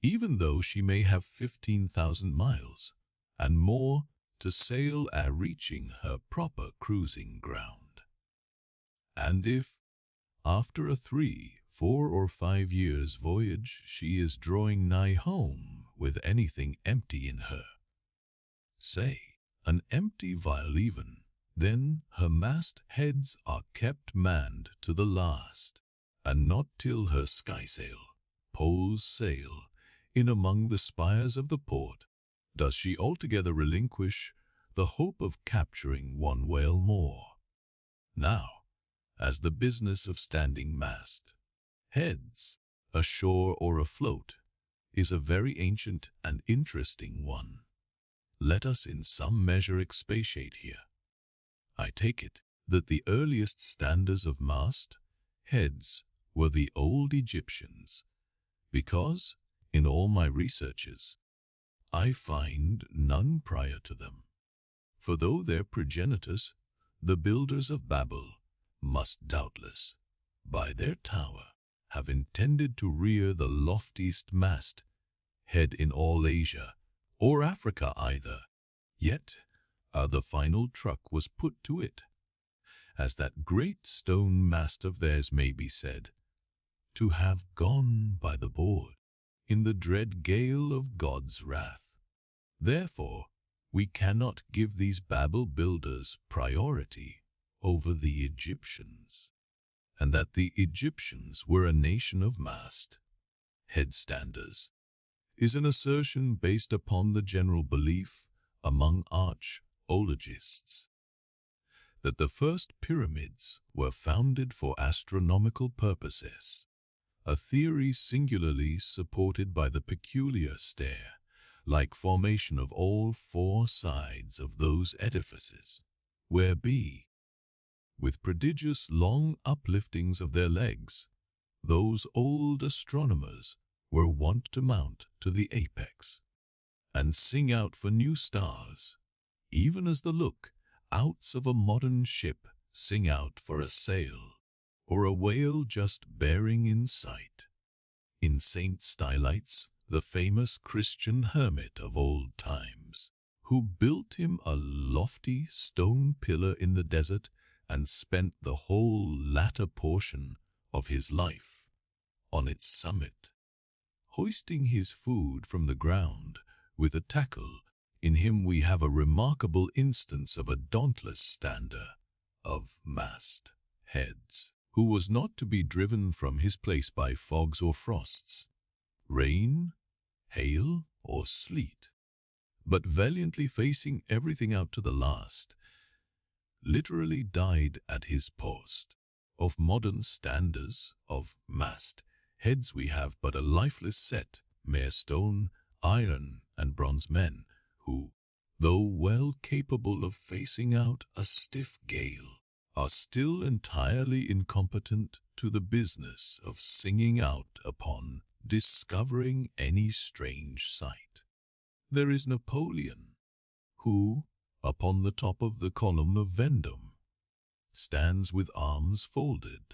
even though she may have 15,000 miles and more to sail ere reaching her proper cruising ground. And if, after a 3, 4, or 5 years' voyage, she is drawing nigh home with anything empty in her, say, an empty vial even, then her mast heads are kept manned to the last, and not till her skysail poles sail in among the spires of the port does she altogether relinquish the hope of capturing one whale more. Now, as the business of standing mast heads, ashore or afloat, is a very ancient and interesting one, let us in some measure expatiate here. I take it that the earliest standers of mast heads were the old Egyptians, because, in all my researches, I find none prior to them. For though their progenitors, the builders of Babel, must doubtless, by their tower, have intended to rear the loftiest mast head in all Asia, or Africa either, yet the final truck was put to it, as that great stone mast of theirs may be said to have gone by the board in the dread gale of God's wrath. Therefore, we cannot give these Babel builders priority over the Egyptians, and that the Egyptians were a nation of mast headstanders is an assertion based upon the general belief among archaeologists that the first pyramids were founded for astronomical purposes, a theory singularly supported by the peculiar stair-like formation of all 4 sides of those edifices, where with prodigious long upliftings of their legs, those old astronomers were wont to mount to the apex and sing out for new stars, even as the look-outs of a modern ship sing out for a sail, or a whale just bearing in sight. In Saint Stylites, the famous Christian hermit of old times, who built him a lofty stone pillar in the desert and spent the whole latter portion of his life on its summit, hoisting his food from the ground with a tackle, in him we have a remarkable instance of a dauntless stander of mast heads, who was not to be driven from his place by fogs or frosts, rain, hail, or sleet, but valiantly facing everything out to the last, literally died at his post. Of modern standers of mast heads we have but a lifeless set, mere stone, iron, and bronze men, who, though well capable of facing out a stiff gale, are still entirely incompetent to the business of singing out upon discovering any strange sight. There is Napoleon, who, upon the top of the column of Vendôme, stands with arms folded,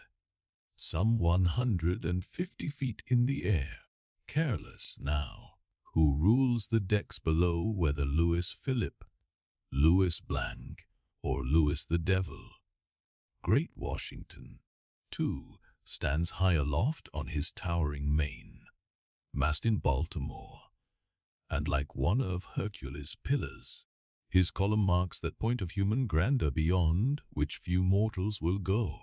some 150 feet in the air, careless now, who rules the decks below whether Louis Philippe, Louis Blanc, or Louis the Devil, Great Washington, too, stands high aloft on his towering main mast in Baltimore, and like one of Hercules' pillars, his column marks that point of human grandeur beyond which few mortals will go.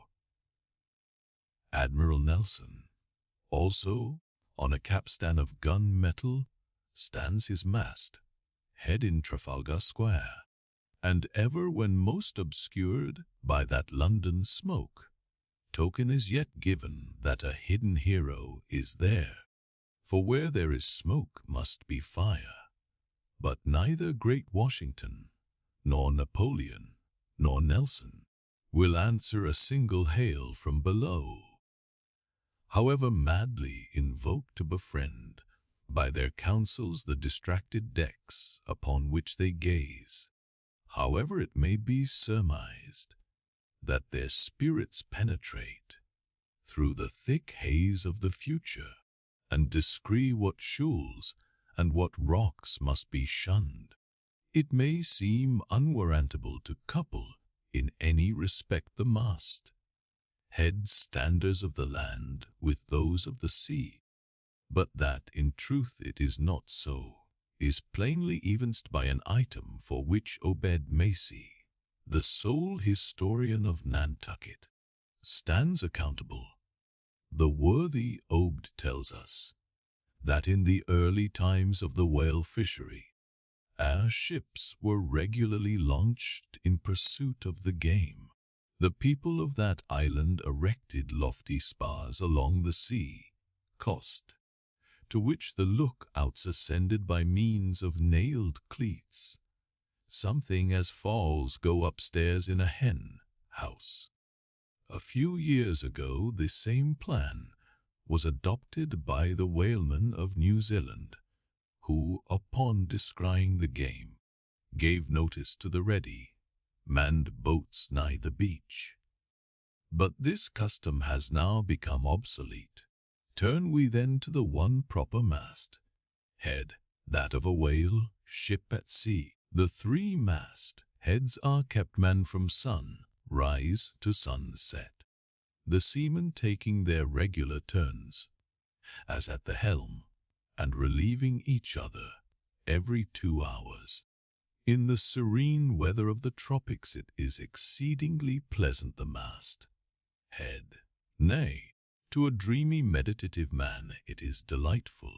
Admiral Nelson, also, on a capstan of gun-metal, stands his mast, head in Trafalgar Square, and ever when most obscured by that London smoke, token is yet given that a hidden hero is there. For where there is smoke must be fire. But neither great Washington, nor Napoleon, nor Nelson will answer a single hail from below. However madly invoked to befriend by their counsels the distracted decks upon which they gaze, however it may be surmised that their spirits penetrate through the thick haze of the future, and descry what shoals and what rocks must be shunned, it may seem unwarrantable to couple in any respect the mast head standers of the land with those of the sea. But that in truth it is not so, is plainly evinced by an item for which Obed Macy, the sole historian of Nantucket, stands accountable. The worthy Obed tells us that in the early times of the whale fishery, our ships were regularly launched in pursuit of the game. The people of that island erected lofty spars along the sea coast, to which the lookouts ascended by means of nailed cleats, something as fowls go upstairs in a hen house. A few years ago this same plan was adopted by the whalemen of New Zealand, who, upon descrying the game, gave notice to the ready manned boats nigh the beach. But this custom has now become obsolete. Turn we then to the one proper mast head, that of a whale ship at sea. The three mast heads are kept man from sun rise to sunset, the seamen taking their regular turns, as at the helm, and relieving each other every 2 hours. In the serene weather of the tropics it is exceedingly pleasant the mast head. Nay, to a dreamy meditative man it is delightful.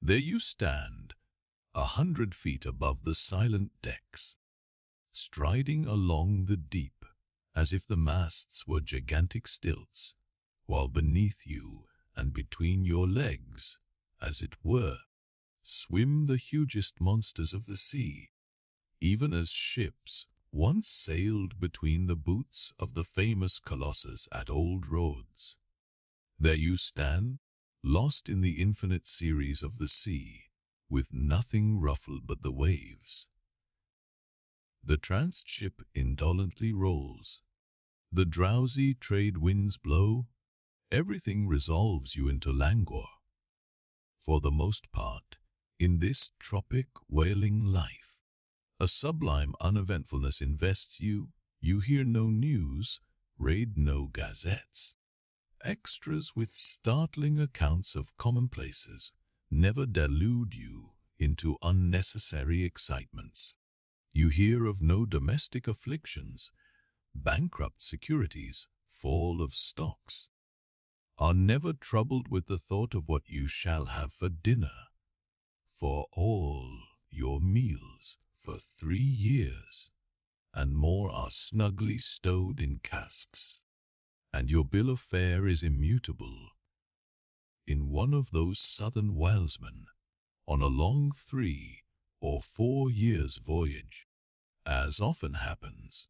There you stand, 100 feet above the silent decks, striding along the deep as if the masts were gigantic stilts, while beneath you and between your legs, as it were, swim the hugest monsters of the sea, even as ships once sailed between the boots of the famous colossus at Old Rhodes. There you stand, lost in the infinite series of the sea, with nothing ruffled but the waves. The tranced ship indolently rolls, the drowsy trade winds blow, everything resolves you into languor. For the most part, in this tropic whaling life, a sublime uneventfulness invests you. You hear no news, read no gazettes. Extras with startling accounts of commonplaces never delude you into unnecessary excitements. You hear of no domestic afflictions, bankrupt securities, fall of stocks, are never troubled with the thought of what you shall have for dinner, for all your meals for 3 years, and more are snugly stowed in casks, and your bill of fare is immutable. In one of those southern whalesmen, on a long 3 or 4 years' voyage, as often happens,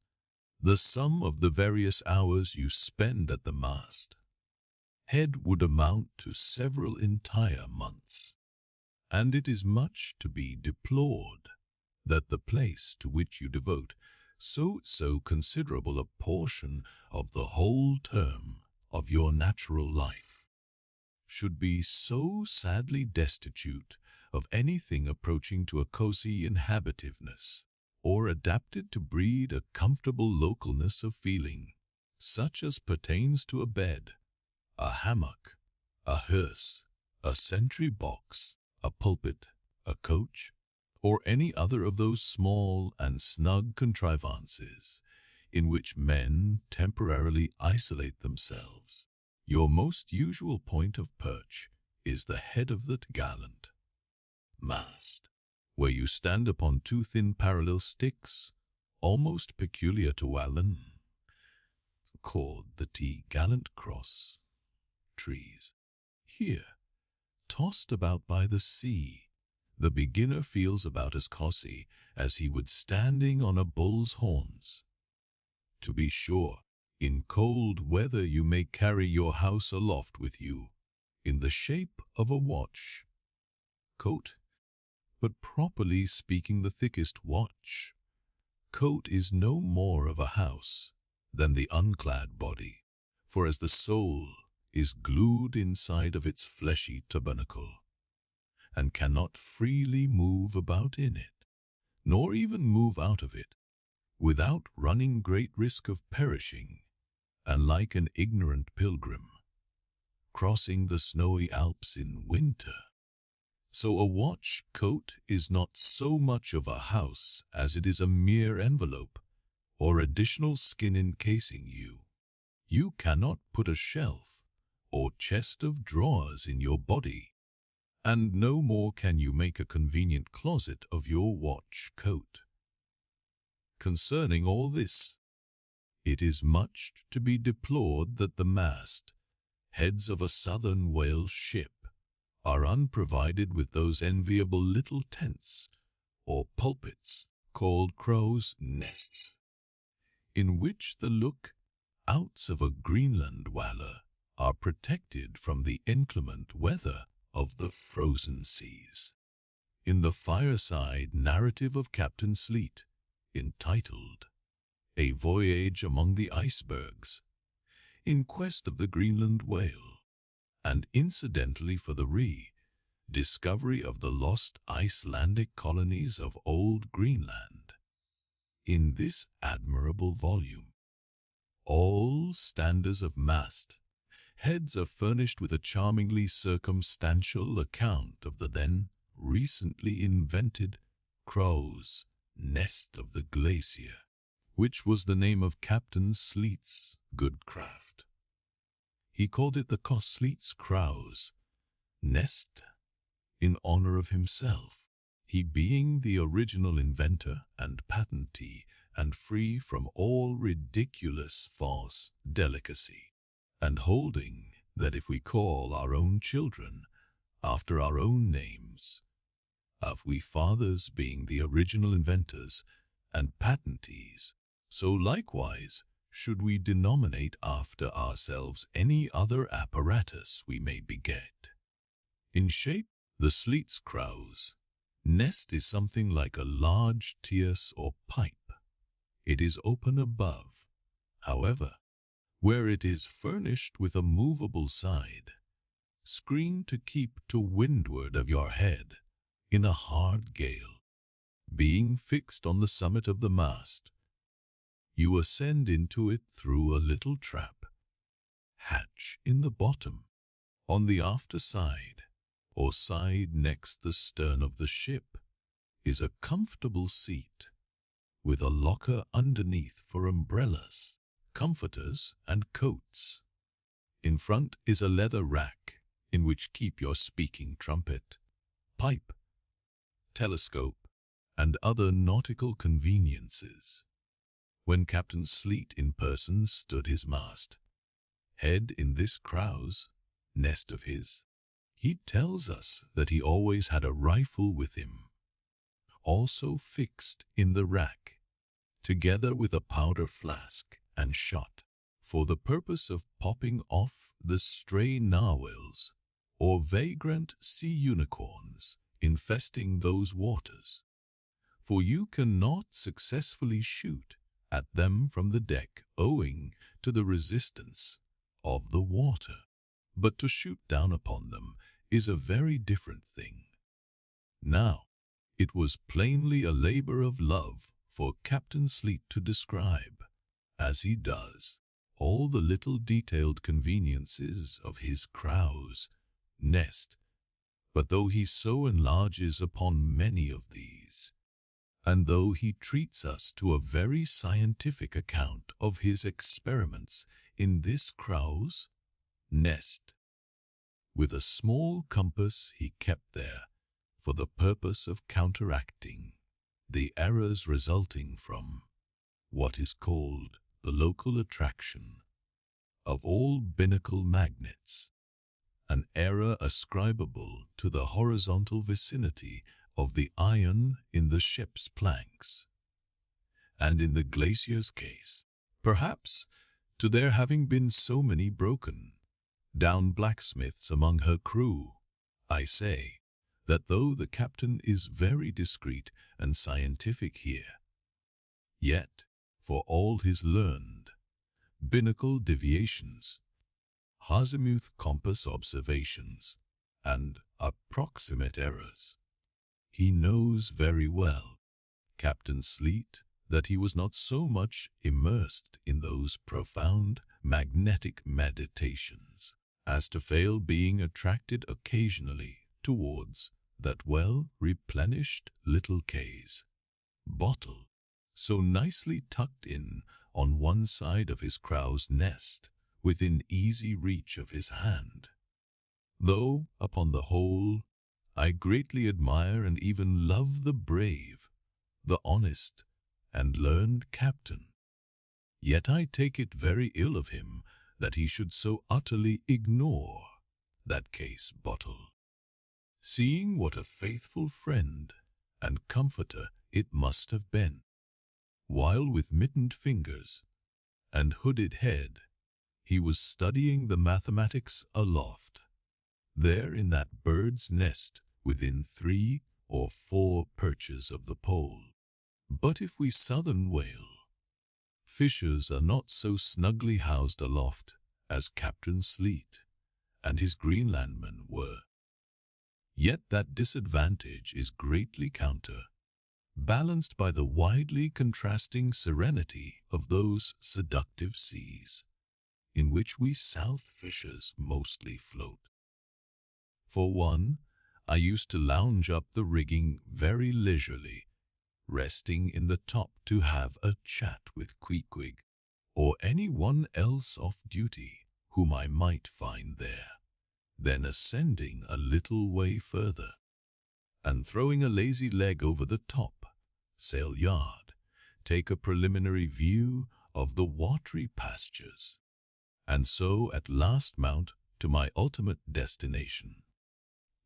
the sum of the various hours you spend at the mast head would amount to several entire months, and it is much to be deplored that the place to which you devote so considerable a portion of the whole term of your natural life should be so sadly destitute of anything approaching to a cozy inhabitiveness, or adapted to breed a comfortable localness of feeling, such as pertains to a bed, a hammock, a hearse, a sentry box, a pulpit, a coach, or any other of those small and snug contrivances in which men temporarily isolate themselves. Your most usual point of perch is the head of the topgallant mast, where you stand upon two thin parallel sticks, almost peculiar to Wallen, called the T-gallant cross trees. Here, tossed about by the sea, the beginner feels about as cozy as he would standing on a bull's horns. To be sure, in cold weather you may carry your house aloft with you, in the shape of a watch coat, but properly speaking the thickest watch coat is no more of a house than the unclad body, for as the soul is glued inside of its fleshy tabernacle, and cannot freely move about in it, nor even move out of it, without running great risk of perishing, and like an ignorant pilgrim, crossing the snowy Alps in winter. So a watch coat is not so much of a house as it is a mere envelope, or additional skin encasing you. You cannot put a shelf or chest of drawers in your body, and no more can you make a convenient closet of your watch coat. Concerning all this, it is much to be deplored that the mast heads of a southern whale ship are unprovided with those enviable little tents or pulpits called crows' nests, in which the look-outs of a Greenland whaler are protected from the inclement weather of the frozen seas. In the fireside narrative of Captain Sleet, entitled A Voyage Among the Icebergs, in quest of the Greenland whale, and incidentally for the discovery of the lost Icelandic colonies of Old Greenland. In this admirable volume, all standers of mast heads are furnished with a charmingly circumstantial account of the then recently invented crow's nest of the glacier, which was the name of Captain Sleet's good craft. He called it the Sleet's crow's nest in honor of himself, he being the original inventor and patentee, and free from all ridiculous false delicacy, and holding that if we call our own children after our own names, of we fathers being the original inventors and patentees, so likewise should we denominate after ourselves any other apparatus we may beget. In shape, the Sleet's crow's nest is something like a large tierce or pipe. It is open above, however, where it is furnished with a movable side, screen to keep to windward of your head in a hard gale. Being fixed on the summit of the mast, you ascend into it through a little trap hatch in the bottom, on the after side, or side next the stern of the ship, is a comfortable seat, with a locker underneath for umbrellas, comforters, and coats. In front is a leather rack, in which keep your speaking trumpet, pipe, telescope, and other nautical conveniences. When Captain Sleet in person stood his mast head in this crow's nest of his, he tells us that he always had a rifle with him, also fixed in the rack, together with a powder flask and shot, for the purpose of popping off the stray narwhals or vagrant sea unicorns infesting those waters, for you cannot successfully shoot at them from the deck owing to the resistance of the water, but to shoot down upon them is a very different thing. Now, it was plainly a labor of love for Captain Sleet to describe, as he does, all the little detailed conveniences of his crow's nest. But though he so enlarges upon many of these, and though he treats us to a very scientific account of his experiments in this crow's nest, with a small compass he kept there for the purpose of counteracting the errors resulting from what is called the local attraction of all binnacle magnets, an error ascribable to the horizontal vicinity of the iron in the ship's planks, and in the Glacier's case, perhaps to there having been so many broken down blacksmiths among her crew. I say that though the captain is very discreet and scientific here, yet, for all his learned binnacle deviations, azimuth compass observations, and approximate errors, he knows very well, Captain Sleet, that he was not so much immersed in those profound magnetic meditations as to fail being attracted occasionally towards that well-replenished little case bottle, so nicely tucked in on one side of his crow's nest, within easy reach of his hand. Though, upon the whole, I greatly admire and even love the brave, the honest, and learned captain, yet I take it very ill of him that he should so utterly ignore that case bottle, seeing what a faithful friend and comforter it must have been, while with mittened fingers and hooded head he was studying the mathematics aloft, there in that bird's nest within 3 or 4 perches of the pole. But if we southern whale fishers are not so snugly housed aloft as Captain Sleet and his Greenlandmen were, yet that disadvantage is greatly balanced by the widely contrasting serenity of those seductive seas in which we south fishers mostly float. For one, I used to lounge up the rigging very leisurely, resting in the top to have a chat with Queequeg, or any one else off duty whom I might find there, then ascending a little way further, and throwing a lazy leg over the top sail yard, take a preliminary view of the watery pastures, and so at last mount to my ultimate destination.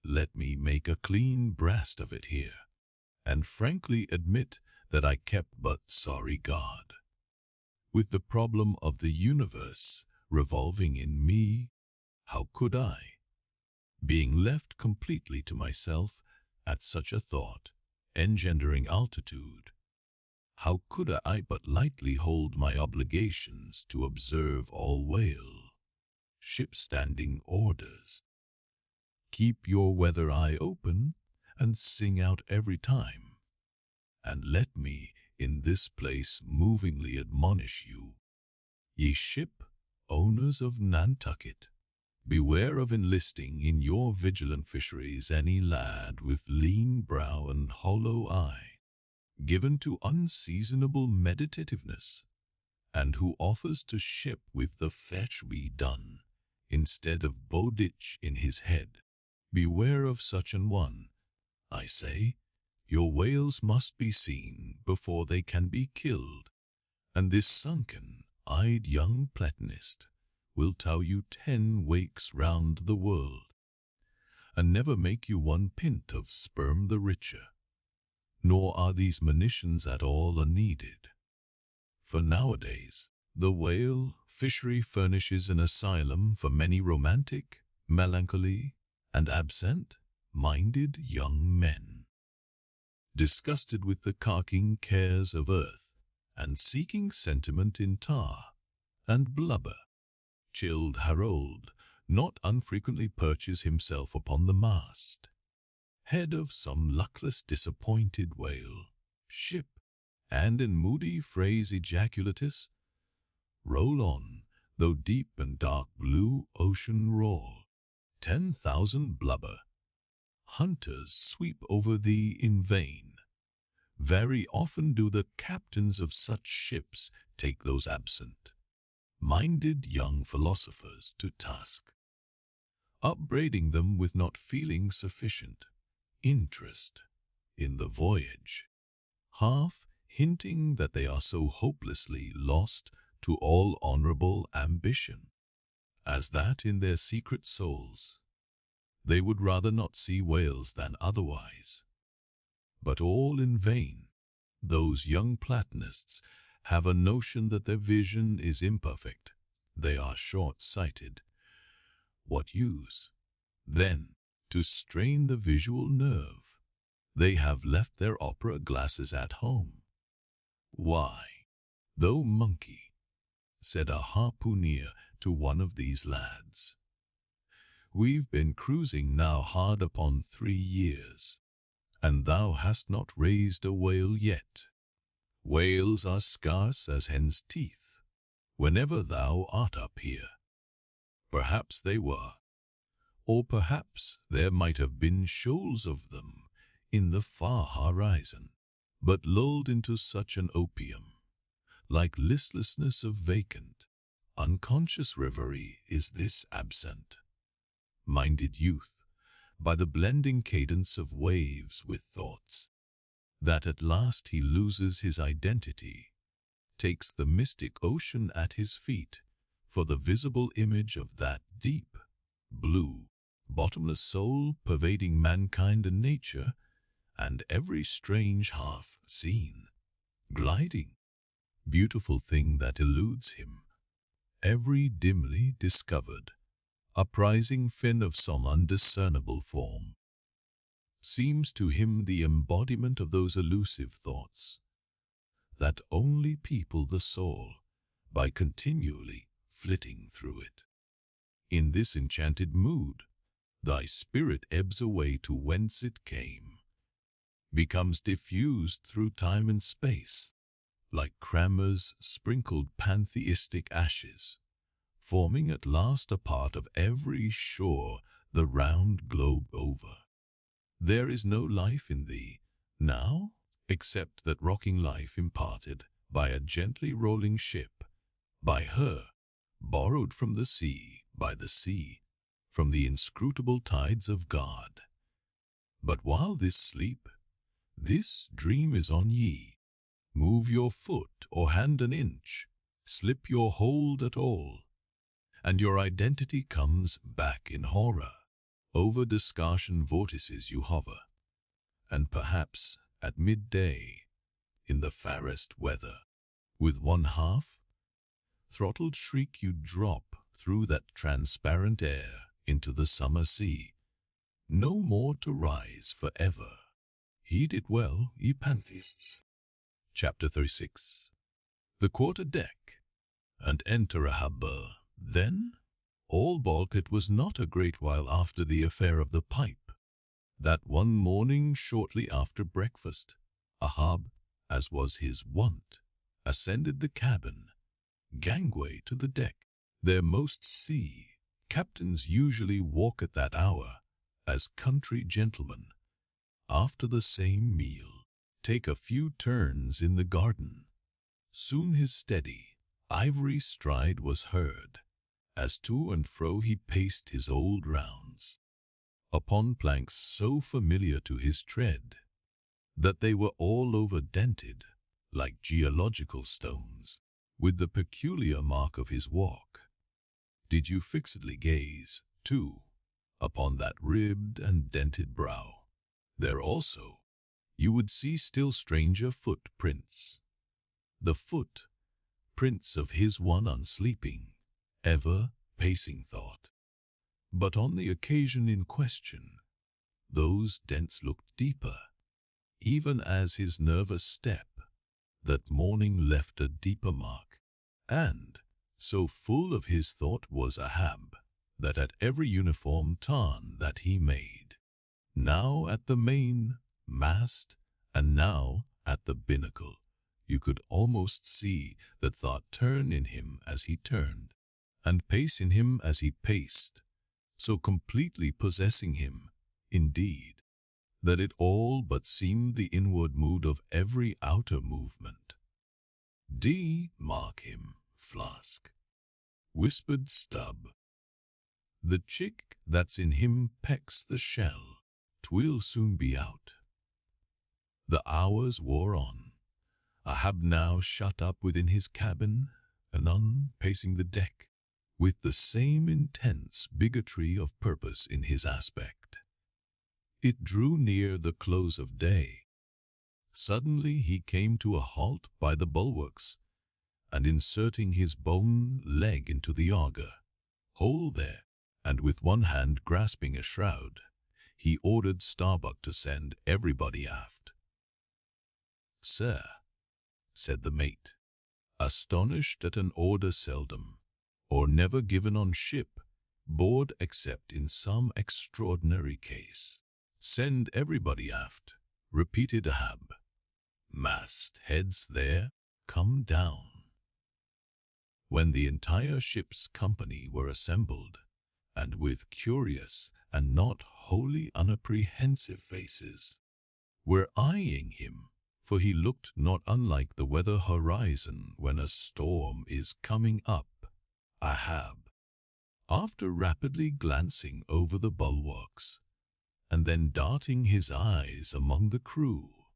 Let me make a clean breast of it here, and frankly admit that I kept but sorry guard with the problem of the universe revolving in me. How could I, being left completely to myself at such a thought engendering altitude, how could I but lightly hold my obligations to observe all whale ship-standing orders, keep your weather eye open, and sing out every time? And let me in this place movingly admonish you, ye ship owners of Nantucket, beware of enlisting in your vigilant fisheries any lad with lean brow and hollow eye, given to unseasonable meditativeness, and who offers to ship with the fetch be done, instead of bowditch in his head. Beware of such an one, I say. Your whales must be seen before they can be killed, and this sunken-eyed young Platonist will tow you 10 wakes round the world, and never make you 1 pint of sperm the richer. Nor are these monitions at all unneeded, for nowadays the whale fishery furnishes an asylum for many romantic, melancholy, and absent-minded young men, disgusted with the carking cares of earth, and seeking sentiment in tar and blubber. Chilled Harold not unfrequently perches himself upon the mast, head of some luckless disappointed whale ship, and in moody phrase ejaculatus, roll on, though deep and dark blue ocean roll, 10,000 blubber. Hunters sweep over thee in vain. Very often do the captains of such ships take those absent-minded young philosophers to task, upbraiding them with not feeling sufficient interest in the voyage, half hinting that they are so hopelessly lost to all honorable ambition, as that in their secret souls they would rather not see whales than otherwise. But all in vain. Those young Platonists have a notion that their vision is imperfect. They are short-sighted. What use, then, to strain the visual nerve? They have left their opera glasses at home. Why, thou monkey, said a harpooner to one of these lads, we've been cruising now hard upon 3 years, and thou hast not raised a whale yet. Whales are scarce as hen's teeth whenever thou art up here. Perhaps they were, or perhaps there might have been shoals of them in the far horizon, but lulled into such an opium, like listlessness of vacant, unconscious reverie is this absent-minded youth, by the blending cadence of waves with thoughts, that at last he loses his identity, takes the mystic ocean at his feet for the visible image of that deep, blue, bottomless soul pervading mankind and nature, and every strange half-seen, gliding, beautiful thing that eludes him, every dimly discovered, uprising fin of some undiscernible form, seems to him the embodiment of those elusive thoughts that only people the soul by continually flitting through it. In this enchanted mood, thy spirit ebbs away to whence it came, becomes diffused through time and space, like Cranmer's sprinkled pantheistic ashes, forming at last a part of every shore the round globe over. There is no life in thee now, except that rocking life imparted by a gently rolling ship, by her, borrowed from the sea, by the sea, from the inscrutable tides of God. But while this sleep, this dream is on ye, move your foot or hand an inch, slip your hold at all, and your identity comes back in horror. Over discussion vortices you hover, and perhaps at midday, in the fairest weather, with one half throttled shriek you drop through that transparent air into the summer sea, no more to rise forever. Heed it well, ye pantheists. Chapter 36. The quarter-deck, and enter Ahab. Then albeit it was not a great while after the affair of the pipe, that one morning shortly after breakfast, Ahab, as was his wont, ascended the cabin, gangway to the deck. There most sea captains usually walk at that hour, as country gentlemen, after the same meal, take a few turns in the garden. Soon his steady, ivory stride was heard, as to and fro he paced his old rounds, upon planks so familiar to his tread, that they were all over dented, like geological stones, with the peculiar mark of his walk. Did you fixedly gaze, too, upon that ribbed and dented brow, there also you would see still stranger footprints, the footprints of his one unsleeping, ever pacing thought. But on the occasion in question, those dents looked deeper, even as his nervous step that morning left a deeper mark, and so full of his thought was Ahab, that at every uniform turn that he made, now at the main mast and now at the binnacle, You could almost see that thought turn in him as he turned, and pace in him as he paced, so completely possessing him, indeed, that it all but seemed the inward mood of every outer movement. Mark him, Flask," whispered Stubb. "The chick that's in him pecks the shell. 'Twill soon be out." The hours wore on. Ahab now shut up within his cabin, anon pacing the deck, with the same intense bigotry of purpose in his aspect. It drew near the close of day. Suddenly he came to a halt by the bulwarks, and inserting his bone leg into the auger hole there, and with one hand grasping a shroud, he ordered Starbuck to send everybody aft. "Sir," said the mate, astonished at an order seldom or never given on ship board except in some extraordinary case. "Send everybody aft," repeated Ahab. "Mast heads there, come down." When the entire ship's company were assembled, and with curious and not wholly unapprehensive faces, were eyeing him, for he looked not unlike the weather horizon when a storm is coming up, Ahab, after rapidly glancing over the bulwarks, and then darting his eyes among the crew,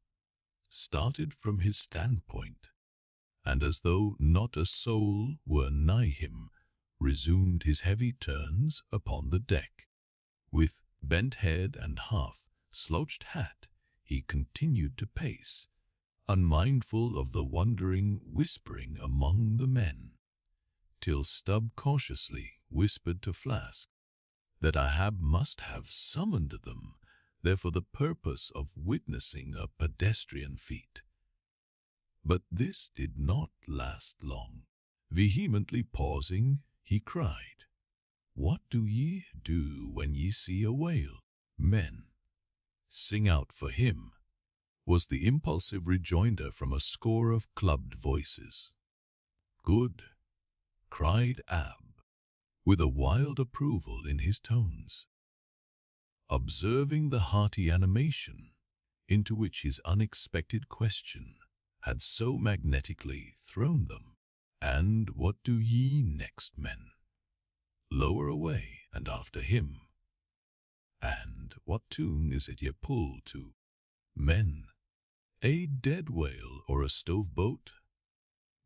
started from his standpoint, and as though not a soul were nigh him, resumed his heavy turns upon the deck. With bent head and half-slouched hat, he continued to pace, unmindful of the wondering whispering among the men, till Stubb cautiously whispered to Flask that Ahab must have summoned them there for the purpose of witnessing a pedestrian feat. But this did not last long. Vehemently pausing, he cried, "What do ye do when ye see a whale, men? Sing out for him," was the impulsive rejoinder from a score of clubbed voices. "Good," cried Ab, with a wild approval in his tones, observing the hearty animation into which his unexpected question had so magnetically thrown them. "And what do ye next, men? Lower away and after him. And what tune is it ye pull to, men? A dead whale or a stove boat?"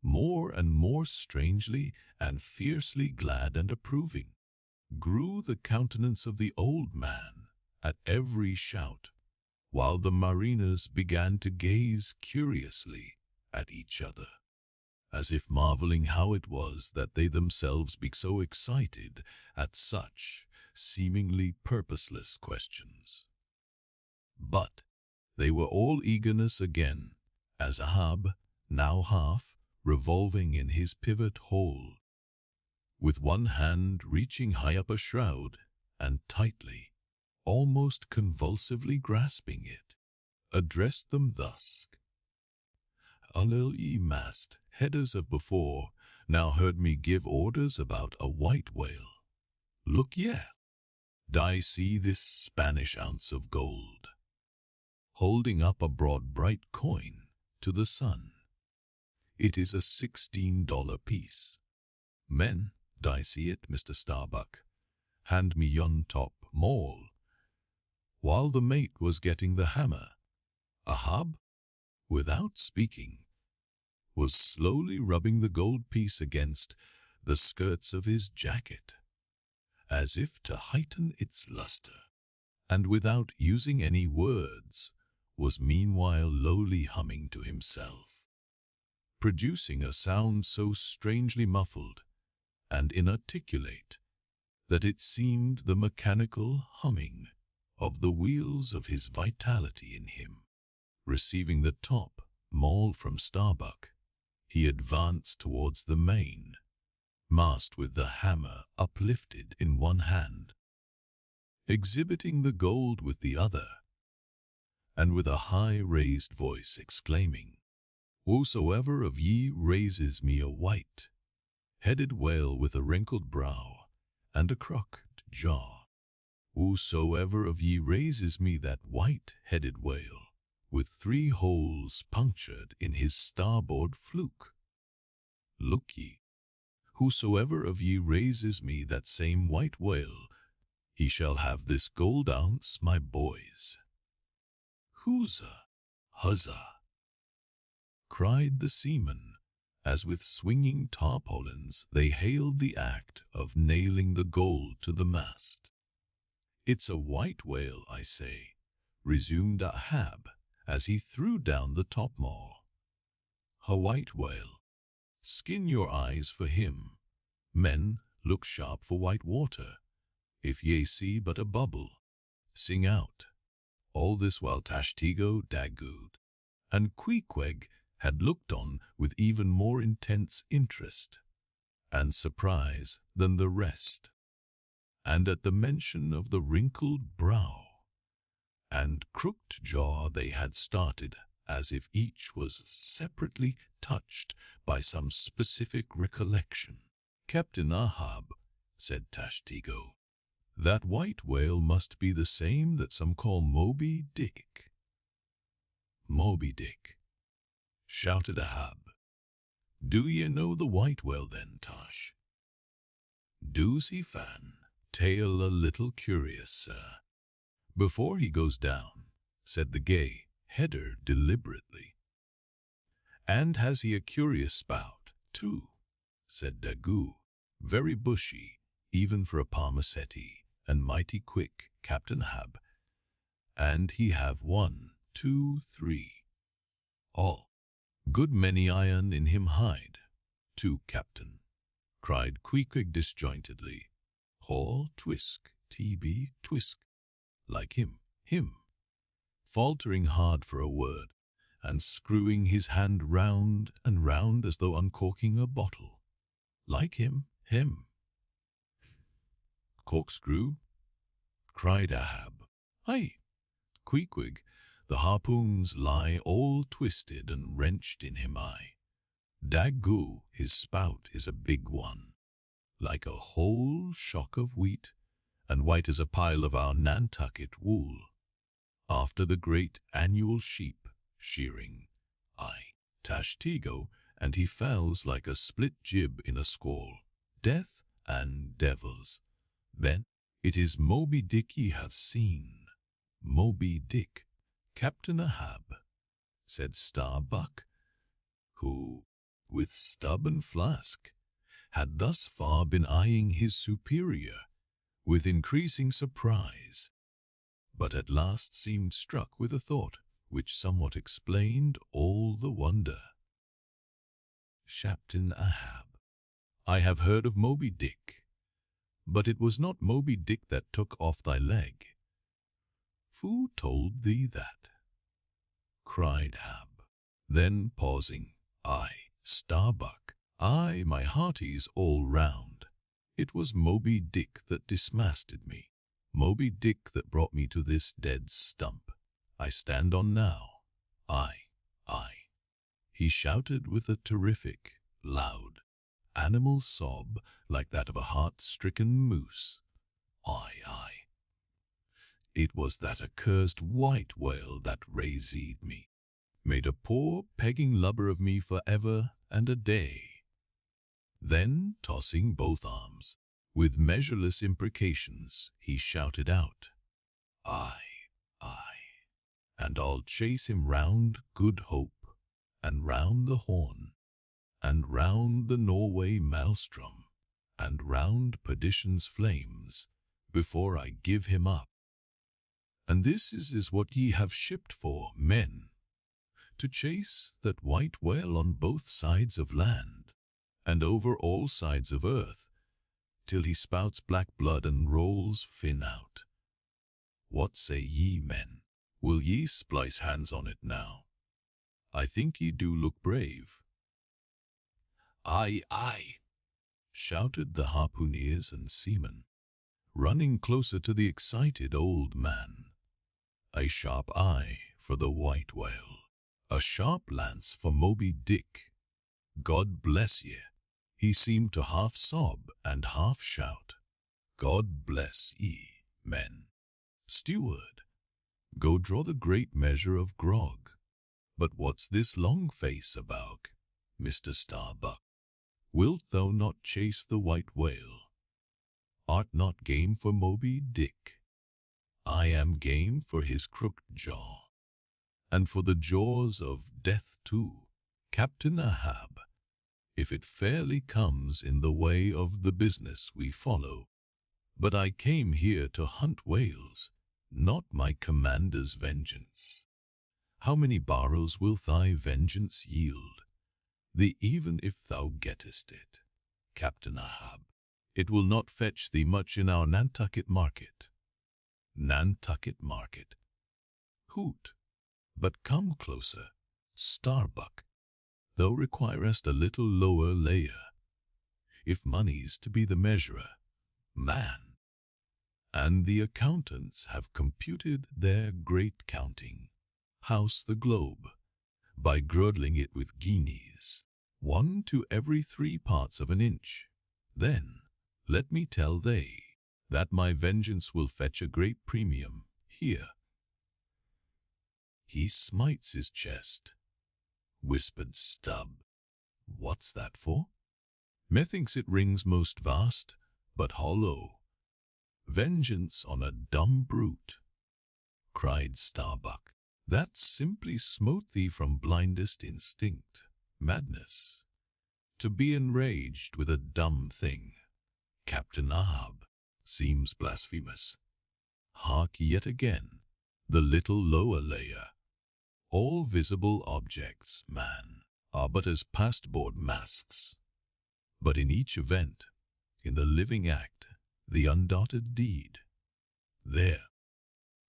More and more strangely and fiercely glad and approving grew the countenance of the old man at every shout, while the mariners began to gaze curiously at each other, as if marveling how it was that they themselves be so excited at such seemingly purposeless questions. But they were all eagerness again, as Ahab, now half revolving in his pivot hole, with one hand reaching high up a shroud and tightly, almost convulsively grasping it, addressed them thus: "All ye mast headers of before now heard me give orders about a white whale. Look ye, d'ye see this Spanish ounce of gold?" Holding up a broad bright coin to the sun. "It is a $16 piece. Men, d'ye see it, Mr. Starbuck? Hand me yon top maul." While the mate was getting the hammer, Ahab, without speaking, was slowly rubbing the gold piece against the skirts of his jacket, as if to heighten its luster, and without using any words, was meanwhile lowly humming to himself, producing a sound so strangely muffled and inarticulate that it seemed the mechanical humming of the wheels of his vitality in him. Receiving the top maul from Starbuck, he advanced towards the main mast with the hammer uplifted in one hand, exhibiting the gold with the other, and with a high raised voice exclaiming, Whosoever of ye raises me a white-headed whale with a wrinkled brow and a crooked jaw, whosoever of ye raises me that white-headed whale with 3 holes punctured in his starboard fluke. Look ye, whosoever of ye raises me that same white whale, he shall have this gold ounce, my boys. Huzza, huzza, cried the seamen, as with swinging tarpaulins they hailed the act of nailing the gold to the mast. It's a white whale, I say, resumed Ahab, as he threw down the topmaul. A white whale. Skin your eyes for him. Men, look sharp for white water. If ye see but a bubble, sing out. All this while Tashtego, Dagood, and Queequeg had looked on with even more intense interest and surprise than the rest. And at the mention of the wrinkled brow and crooked jaw they had started as if each was separately touched by some specific recollection. Captain Ahab, said Tashtego, that white whale must be the same that some call Moby Dick. Moby Dick, shouted Ahab. Do ye know the white whale then, Tash? Do's he fan? Tale a little curious, sir. Before he goes down, said the gay header deliberately. And has he a curious spout, too? Said Daggoo, very bushy, even for a parmacetti, and mighty quick, Captain Ahab. And he have 1, 2, 3. All. Good many iron in him hide. 2, Captain, cried Queequeg disjointedly. Haw, twisk, TB, twisk. Like him, faltering hard for a word, and screwing his hand round and round as though uncorking a bottle. Like him. Corkscrew, cried Ahab. Aye, Queequeg, the harpoons lie all twisted and wrenched in him eye. Daggoo, his spout is a big one, like a whole shock of wheat, and white as a pile of our Nantucket wool, after the great annual sheep shearing. Aye, Tashtego, and he fells like a split jib in a squall. Death and devils. Then it is Moby Dick ye have seen. Moby Dick, Captain Ahab, said Starbuck, who, with stub and flask, had thus far been eyeing his superior with increasing surprise, but at last seemed struck with a thought which somewhat explained all the wonder. Captain Ahab, I have heard of Moby Dick, but it was not Moby Dick that took off thy leg. Who told thee that? Cried Ahab. Then pausing, Starbuck, my hearties all round. It was Moby Dick that dismasted me, Moby Dick that brought me to this dead stump I stand on now. Aye. He shouted with a terrific, loud, animal sob like that of a heart-stricken moose. Aye. It was that accursed white whale that raised me, made a poor pegging lubber of me for ever and a day. Then, tossing both arms, with measureless imprecations, he shouted out, Aye, and I'll chase him round Good Hope, and round the Horn, and round the Norway Maelstrom, and round Perdition's flames, before I give him up. And this is what ye have shipped for, men, to chase that white whale on both sides of land, and over all sides of earth, till he spouts black blood and rolls fin out. What say ye, men? Will ye splice hands on it now? I think ye do look brave. Aye, shouted the harpooneers and seamen, running closer to the excited old man. A sharp eye for the white whale. A sharp lance for Moby Dick. God bless ye. He seemed to half sob and half shout. God bless ye, men. Steward, go draw the great measure of grog. But what's this long face about, Mr. Starbuck? Wilt thou not chase the white whale? Art not game for Moby Dick? I am game for his crooked jaw, and for the jaws of death too, Captain Ahab, if it fairly comes in the way of the business we follow. But I came here to hunt whales, not my commander's vengeance. How many barrows will thy vengeance yield? Even if thou gettest it, Captain Ahab, it will not fetch thee much in our Nantucket market. Nantucket market. Hoot, but come closer, Starbuck. Thou requirest a little lower layer, if money's to be the measurer, man. And the accountants have computed their great counting house the globe, by girdling it with guineas, 1 to every 3 parts of an inch. Then, let me tell thee, that my vengeance will fetch a great premium here. He smites his chest, whispered Stubb. What's that for? Methinks it rings most vast, but hollow. Vengeance on a dumb brute, cried Starbuck. That simply smote thee from blindest instinct, madness. To be enraged with a dumb thing, Captain Ahab, seems blasphemous. Hark yet again, the little lower layer. All visible objects, man, are but as pasteboard masks. But in each event, in the living act, the undotted deed, there,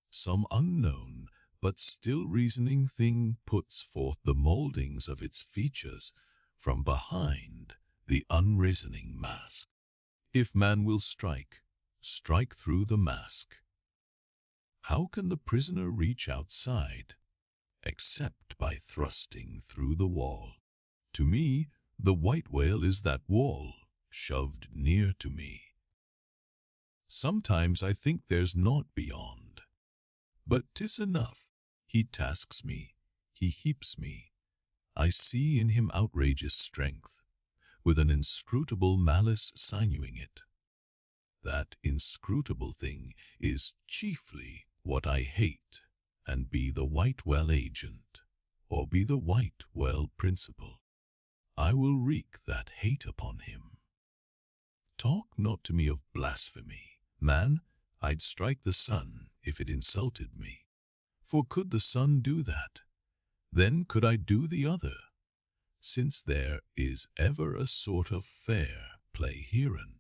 some unknown but still reasoning thing puts forth the moldings of its features from behind the unreasoning mask. If man will strike, strike through the mask. How can the prisoner reach outside, except by thrusting through the wall? To me, the white whale is that wall, shoved near to me. Sometimes I think there's naught beyond. But 'tis enough. He tasks me, he heaps me. I see in him outrageous strength, with an inscrutable malice sinewing it. That inscrutable thing is chiefly what I hate, and be the white whale agent, or be the white whale principal, I will wreak that hate upon him. Talk not to me of blasphemy, man. I'd strike the sun if it insulted me. For could the sun do that, then could I do the other, since there is ever a sort of fair play herein,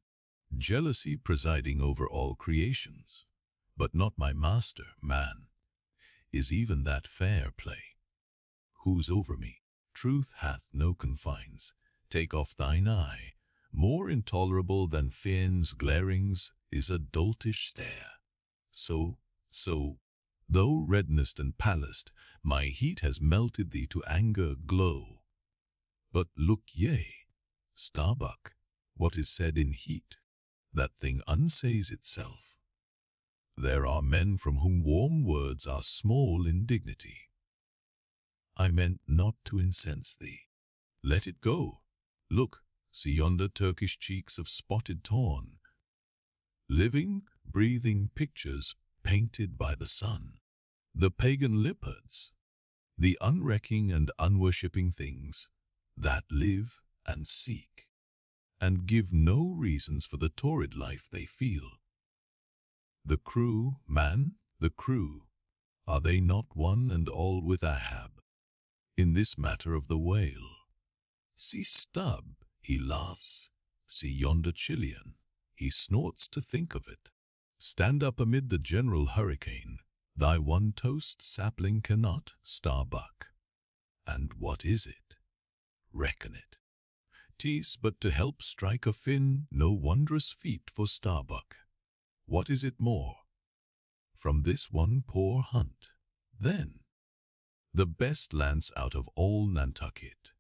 jealousy presiding over all creations, but not my master, man, is even that fair play. Who's over me? Truth hath no confines. Take off thine eye. More intolerable than fiends' glarings is a doltish stare. So, though reddenest and palest, my heat has melted thee to anger glow. But look ye, Starbuck, what is said in heat, that thing unsays itself. There are men from whom warm words are small in dignity. I meant not to incense thee. Let it go. Look, see yonder Turkish cheeks of spotted tawn. Living, breathing pictures painted by the sun. The pagan leopards, the unrecking and unworshipping things that live and seek, and give no reasons for the torrid life they feel. The crew, man, the crew, are they not one and all with Ahab, in this matter of the whale? See Stubb, he laughs. See yonder Chilean, he snorts to think of it. Stand up amid the general hurricane, thy one toast sapling cannot, Starbuck. And what is it? Reckon it. 'Tis but to help strike a fin, no wondrous feat for Starbuck. What is it more? From this one poor hunt, then, the best lance out of all Nantucket.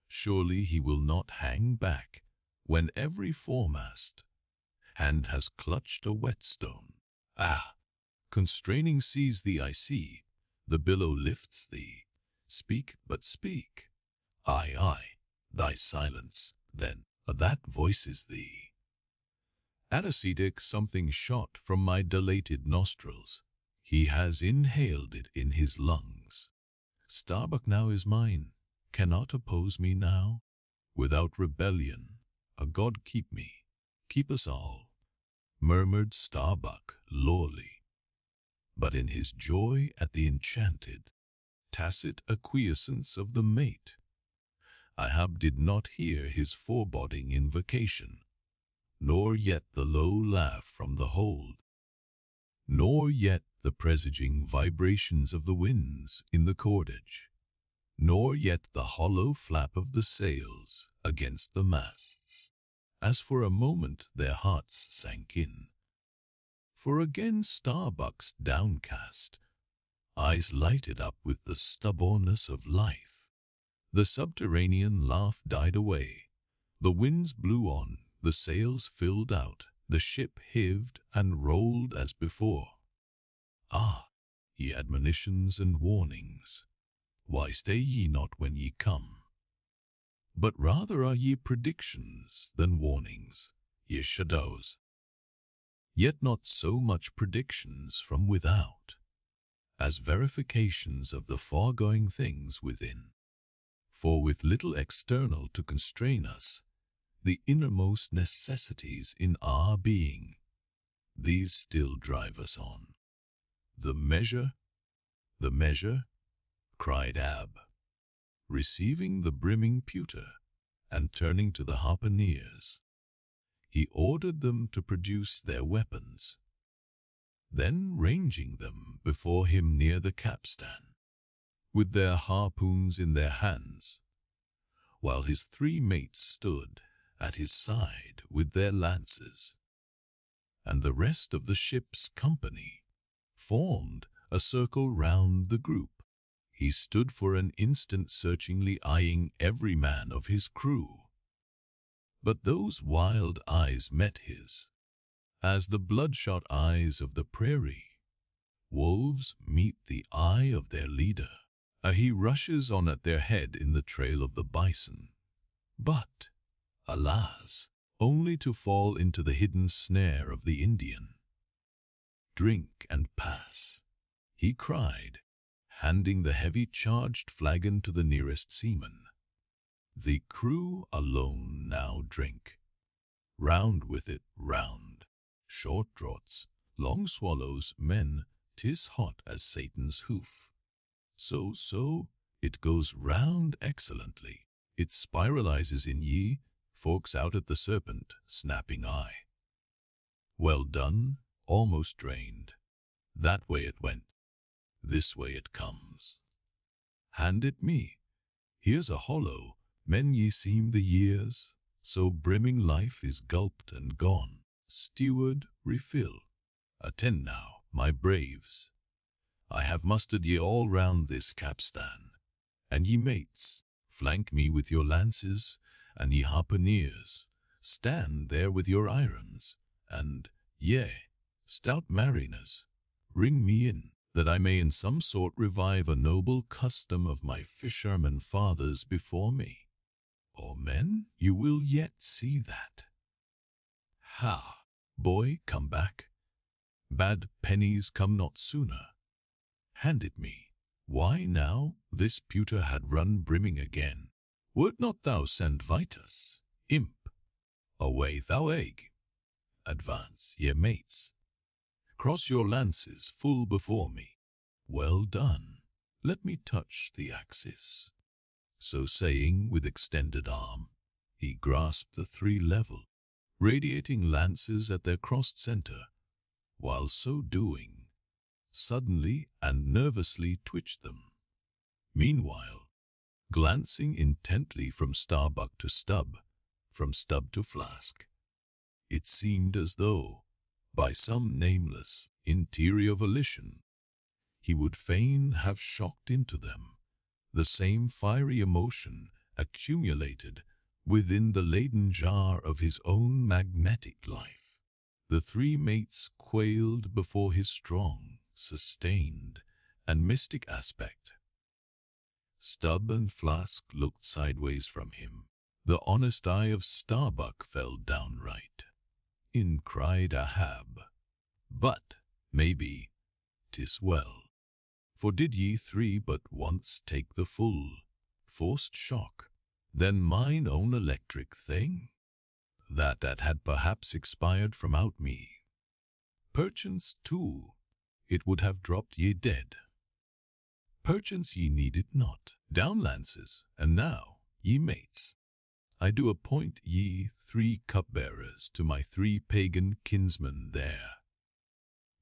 Surely he will not hang back when every foremast hand has clutched a whetstone. Ah, constraining seas thee I see, the billow lifts thee. Speak, but speak. Aye, aye, thy silence, then, that voices thee. Antecedent something shot from my dilated nostrils. He has inhaled it in his lungs. Starbuck now is mine, cannot oppose me now. Without rebellion, a God keep me, keep us all, murmured Starbuck lowly. But in his joy at the enchanted, tacit acquiescence of the mate, Ahab did not hear his foreboding invocation, nor yet the low laugh from the hold, nor yet the presaging vibrations of the winds in the cordage, nor yet the hollow flap of the sails against the masts, as for a moment their hearts sank in. For again Starbuck's downcast eyes lighted up with the stubbornness of life. The subterranean laugh died away. The winds blew on, the sails filled out, the ship heaved and rolled as before. Ah, ye admonitions and warnings, why stay ye not when ye come? But rather are ye predictions than warnings, ye shadows. Yet not so much predictions from without, as verifications of the foregoing things within. For with little external to constrain us, the innermost necessities in our being, these still drive us on. The measure, cried Ab, receiving the brimming pewter, and turning to the harpooneers. He ordered them to produce their weapons, then ranging them before him near the capstan, with their harpoons in their hands, while his 3 mates stood at his side with their lances, and the rest of the ship's company formed a circle round the group. He stood for an instant searchingly eyeing every man of his crew. But those wild eyes met his, as the bloodshot eyes of the prairie wolves meet the eye of their leader. He rushes on at their head in the trail of the bison, but, alas, only to fall into the hidden snare of the Indian. Drink and pass, he cried, handing the heavy charged flagon to the nearest seaman. The crew alone now drink. Round with it, round. Short draughts, long swallows, men, 'tis hot as Satan's hoof. So, it goes round excellently. It spiralizes in ye, forks out at the serpent, snapping eye. Well done, almost drained. That way it went. This way it comes. Hand it me. Here's a hollow. Men ye seem the years, so brimming life is gulped and gone. Steward, refill. Attend now, my braves. I have mustered ye all round this capstan, and ye mates, flank me with your lances, and ye harpooneers, stand there with your irons, and, ye, stout mariners, ring me in, that I may in some sort revive a noble custom of my fisherman fathers before me. O men, you will yet see that. Ha, boy, come back. Bad pennies come not sooner. Hand it me. Why now, this pewter had run brimming again. Wert not thou sent Vitus, imp? Away thou egg. Advance, ye mates. Cross your lances full before me. Well done. Let me touch the axis. So saying, with extended arm, he grasped the 3 level, radiating lances at their crossed center, while so doing, suddenly and nervously twitched them. Meanwhile, glancing intently from Starbuck to Stubb, from Stubb to Flask, it seemed as though, by some nameless, interior volition, he would fain have shocked into them the same fiery emotion accumulated within the laden jar of his own magnetic life. The three mates quailed before his strong, sustained, and mystic aspect. Stubb and Flask looked sideways from him. The honest eye of Starbuck fell downright. In cried Ahab, "But, maybe, 'tis well. For did ye three but once take the full, forced shock, then mine own electric thing? That had perhaps expired from out me. Perchance, too, it would have dropped ye dead. Perchance ye needed not. Down lances, and now, ye mates, I do appoint ye 3 cupbearers to my 3 pagan kinsmen there.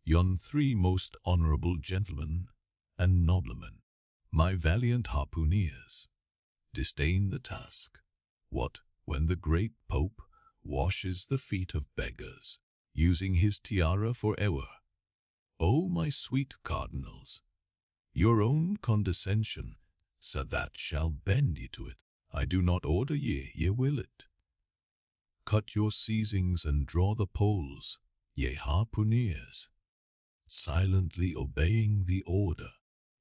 Yon 3 most honorable gentlemen and noblemen, my valiant harpooneers, disdain the task. What, when the great Pope washes the feet of beggars, using his tiara for ever? O my sweet cardinals, your own condescension, so that shall bend ye to it. I do not order ye, ye will it. Cut your seizings and draw the poles, ye harpooneers. Silently obeying the order,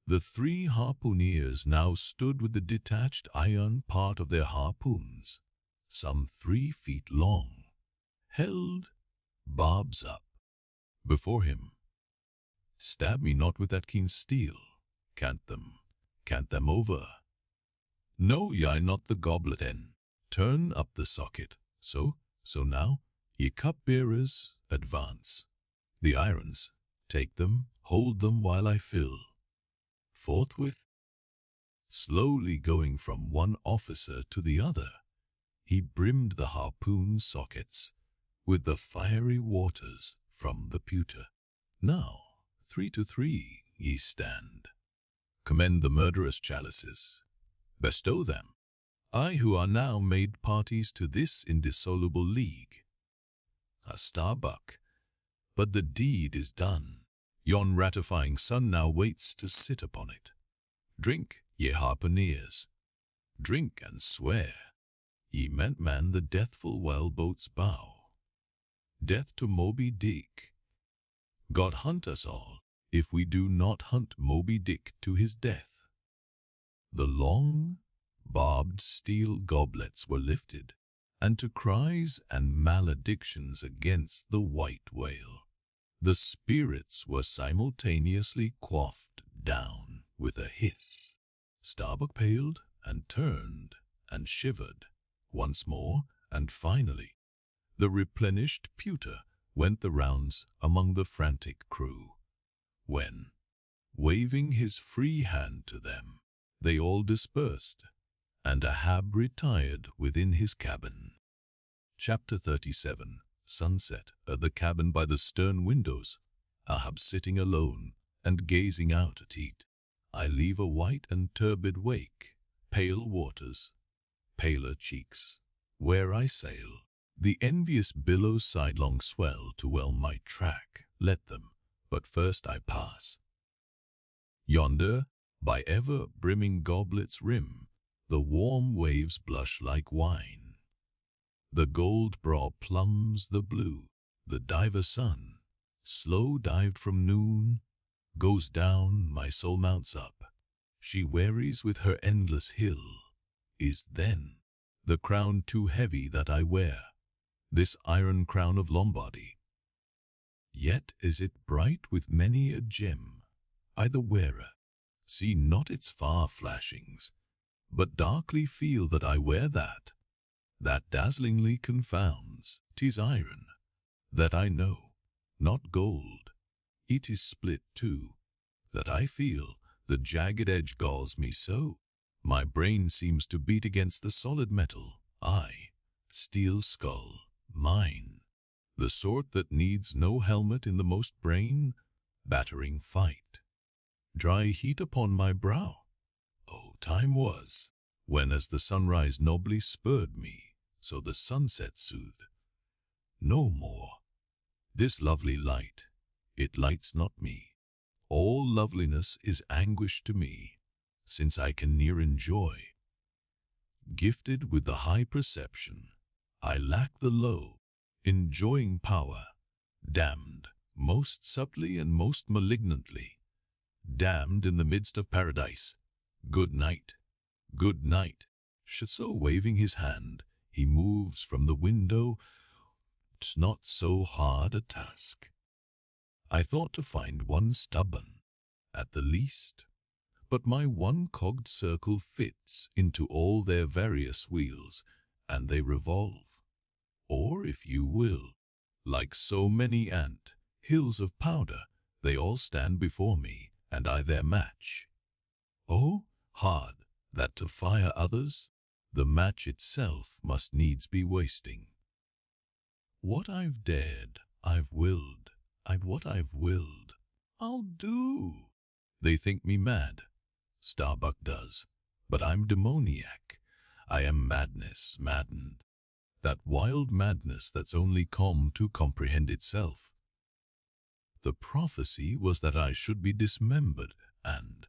the 3 harpooneers now stood with the detached iron part of their harpoons, some 3 feet long, held, barbs up, before him. Stab me not with that keen steel, cant them over. Know ye not the goblet end? Turn up the socket, so now, ye cupbearers, advance. The irons, take them, hold them while I fill. Forthwith, slowly going from one officer to the other, he brimmed the harpoon sockets with the fiery waters from the pewter. Now, 3 to 3 ye stand. Commend the murderous chalices. Bestow them, I who are now made parties to this indissoluble league. A Starbuck, but the deed is done. Yon ratifying sun now waits to sit upon it. Drink, ye harpooneers, drink and swear, ye meant man the deathful whaleboat's bow. Death to Moby Dick. God hunt us all, if we do not hunt Moby Dick to his death. The long, barbed steel goblets were lifted, and to cries and maledictions against the white whale, the spirits were simultaneously quaffed down with a hiss. Starbuck paled and turned and shivered once more, and finally, the replenished pewter went the rounds among the frantic crew, when, waving his free hand to them, they all dispersed, and Ahab retired within his cabin. Chapter 37. Sunset. At the cabin by the stern windows, Ahab sitting alone and gazing out at it. I leave a white and turbid wake, pale waters, paler cheeks, where I sail. The envious billows sidelong swell to whelm my track. Let them, but first I pass. Yonder, by ever-brimming goblet's rim, the warm waves blush like wine. The gold brow plumbs the blue, the diver sun, slow dived from noon, goes down, my soul mounts up. She wearies with her endless hill. Is then the crown too heavy that I wear, this iron crown of Lombardy? Yet is it bright with many a gem, I the wearer. See not its far flashings, but darkly feel that I wear that dazzlingly confounds. 'Tis iron, that I know, not gold. It is split too, that I feel the jagged edge galls me so. My brain seems to beat against the solid metal. I, steel skull, mine, the sort that needs no helmet in the most brain-battering fight. Dry heat upon my brow. Oh, time was, when as the sunrise nobly spurred me, so the sunset soothed. No more. This lovely light, it lights not me. All loveliness is anguish to me. since I can near enjoy. Gifted with the high perception, I lack the low, enjoying power, damned most subtly and most malignantly, damned in the midst of paradise. Good night, good night. So waving his hand, he moves from the window. It's not so hard a task. I thought to find one stubborn, at the least, but my one-cogged circle fits into all their various wheels, and they revolve. Or, if you will, like so many ant hills of powder, they all stand before me, and I their match. Oh, hard that to fire others, the match itself must needs be wasting. What I've dared, I've willed, what I've willed, I'll do. They think me mad, Starbuck does, but I'm demoniac. I am madness maddened, that wild madness that's only calm to comprehend itself. The prophecy was that I should be dismembered, and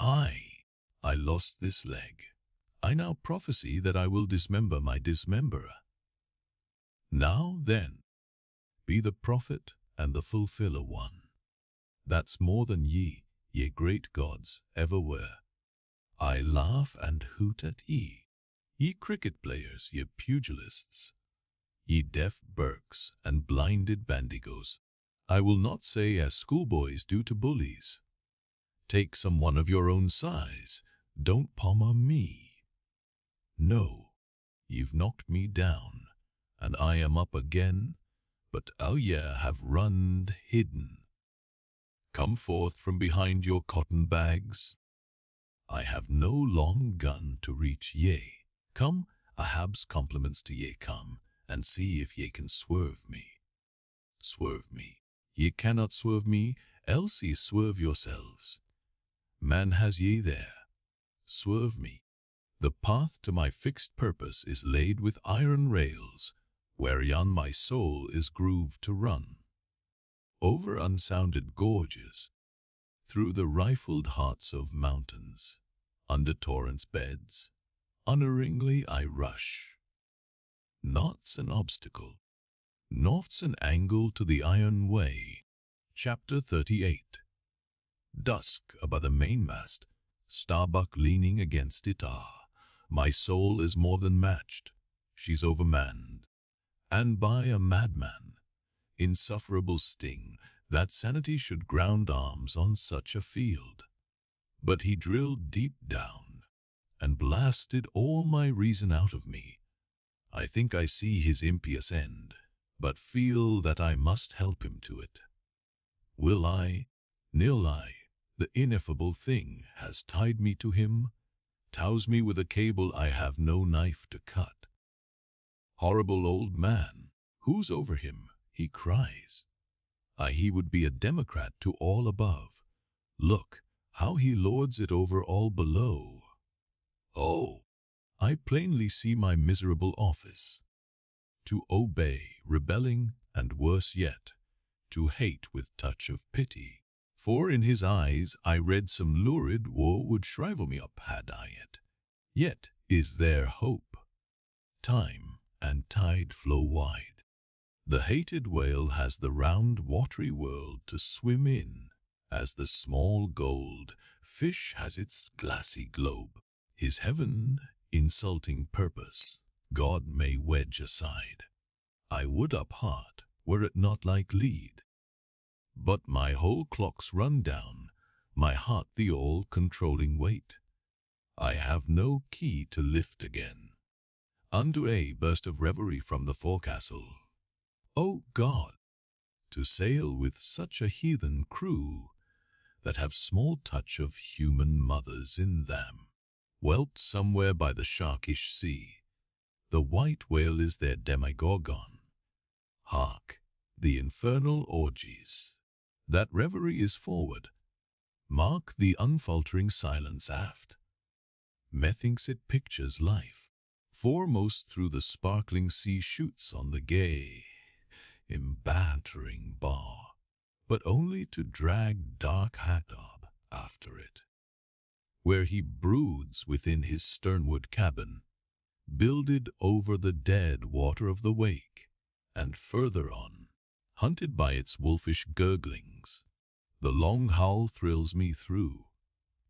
I lost this leg. I now prophesy that I will dismember my dismemberer. Now then, be the prophet and the fulfiller one. That's more than ye great gods, ever were. I laugh and hoot at ye cricket players, ye pugilists, ye deaf Burkes and blinded bandigos. I will not say as schoolboys do to bullies, take some one of your own size, don't pommer me. No, you've knocked me down, and I am up again, but ye have run hidden. Come forth from behind your cotton bags. I have no long gun to reach ye. Come, Ahab's compliments to ye come, and see if ye can swerve me. Swerve me. Ye cannot swerve me, else ye swerve yourselves. Man has ye there. Swerve me. The path to my fixed purpose is laid with iron rails, whereon my soul is grooved to run. Over unsounded gorges, through the rifled hearts of mountains, under torrents' beds, unerringly I rush. Naught's an obstacle, naught's an angle to the iron way. Chapter 38. Dusk above the mainmast, Starbuck leaning against it. My soul is more than matched. She's overmanned, and by a madman. Insufferable sting, that sanity should ground arms on such a field. But he drilled deep down, and blasted all my reason out of me. I think I see his impious end, but feel that I must help him to it. Will I? Nil I. The ineffable thing has tied me to him, tows me with a cable I have no knife to cut. Horrible old man, who's over him? He cries. He would be a Democrat to all above. Look, how he lords it over all below. Oh, I plainly see my miserable office. To obey, rebelling, and worse yet, to hate with touch of pity. For in his eyes I read some lurid woe would shrivel me up had I it. Yet is there hope. Time and tide flow wide. The hated whale has the round watery world to swim in, as the small gold fish has its glassy globe. His heaven, insulting purpose, God may wedge aside. I would upheart, were it not like lead. But my whole clock's run down, my heart the all-controlling weight. I have no key to lift again. Unto a burst of reverie from the forecastle. O God, to sail with such a heathen crew, that have small touch of human mothers in them, whelped somewhere by the sharkish sea. The white whale is their demigorgon. Hark, the infernal orgies. That reverie is forward. Mark the unfaltering silence aft. Methinks it pictures life. Foremost through the sparkling sea shoots on the gay, embattering bar, but only to drag dark Hadab after it. where he broods within his sternward cabin, builded over the dead water of the wake, and further on, hunted by its wolfish gurglings. The long howl thrills me through.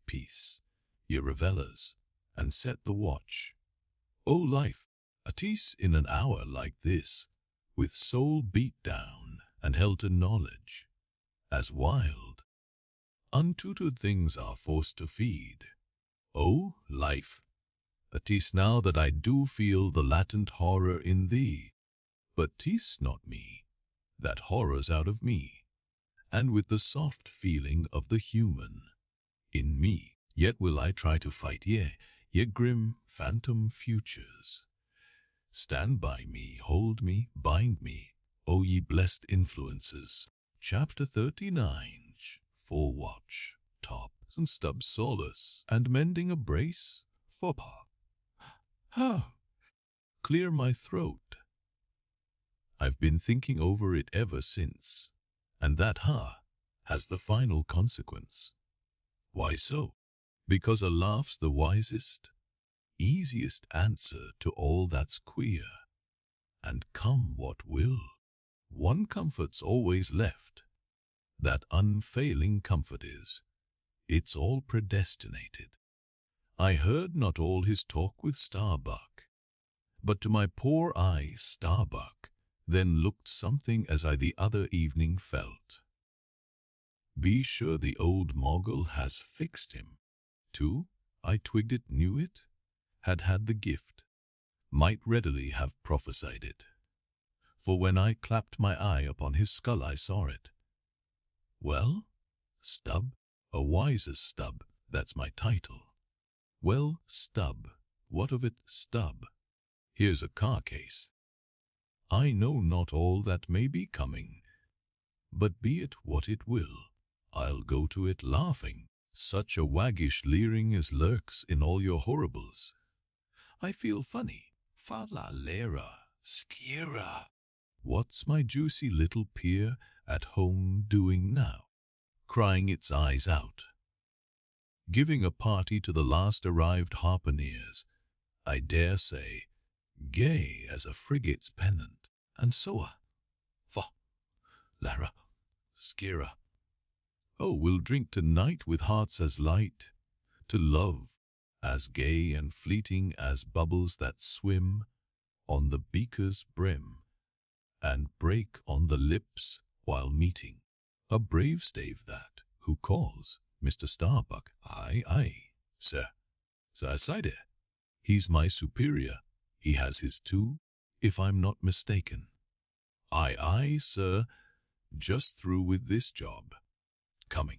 Peace, ye revelers, and set the watch. O life, at ease in an hour like this, with soul beat down and held to knowledge, as wild, untutored things are forced to feed. O life, at ease now that I do feel the latent horror in thee, but 'tis not me, that horror's out of me, and with the soft feeling of the human in me, yet will I try to fight ye grim phantom futures. Stand by me, hold me, bind me, O ye blessed influences. Chapter 39, for watch, top, and stub solace, and mending a brace, for clear my throat. I've been thinking over it ever since, and that has the final consequence. Why so? Because a laugh's the wisest, easiest answer to all that's queer. And come what will, one comfort's always left. That unfailing comfort is, it's all predestinated. I heard not all his talk with Starbuck, but to my poor eye Starbuck then looked something as I the other evening felt. Be sure the old mogul has fixed him. Too, I twigged it, knew it, had the gift, might readily have prophesied it. For when I clapped my eye upon his skull I saw it. Well, Stub, a wiser Stub, that's my title. Well, Stub, what of it, Stub? Here's a car case. I know not all that may be coming, but be it what it will, I'll go to it laughing, such a waggish leering as lurks in all your horribles. I feel funny, fa la lera, skira. What's my juicy little peer at home doing now? Crying its eyes out. Giving a party to the last arrived harpooneers, I dare say, gay as a frigate's pennant, and so fa, lara, skira. Oh, we'll drink tonight with hearts as light, to love as gay and fleeting as bubbles that swim on the beaker's brim, and break on the lips while meeting. A brave stave that, who calls Mr. Starbuck. Aye, sir. Sir, cider. He's my superior. He has his too, if I'm not mistaken. Aye, sir. Just through with this job. Coming.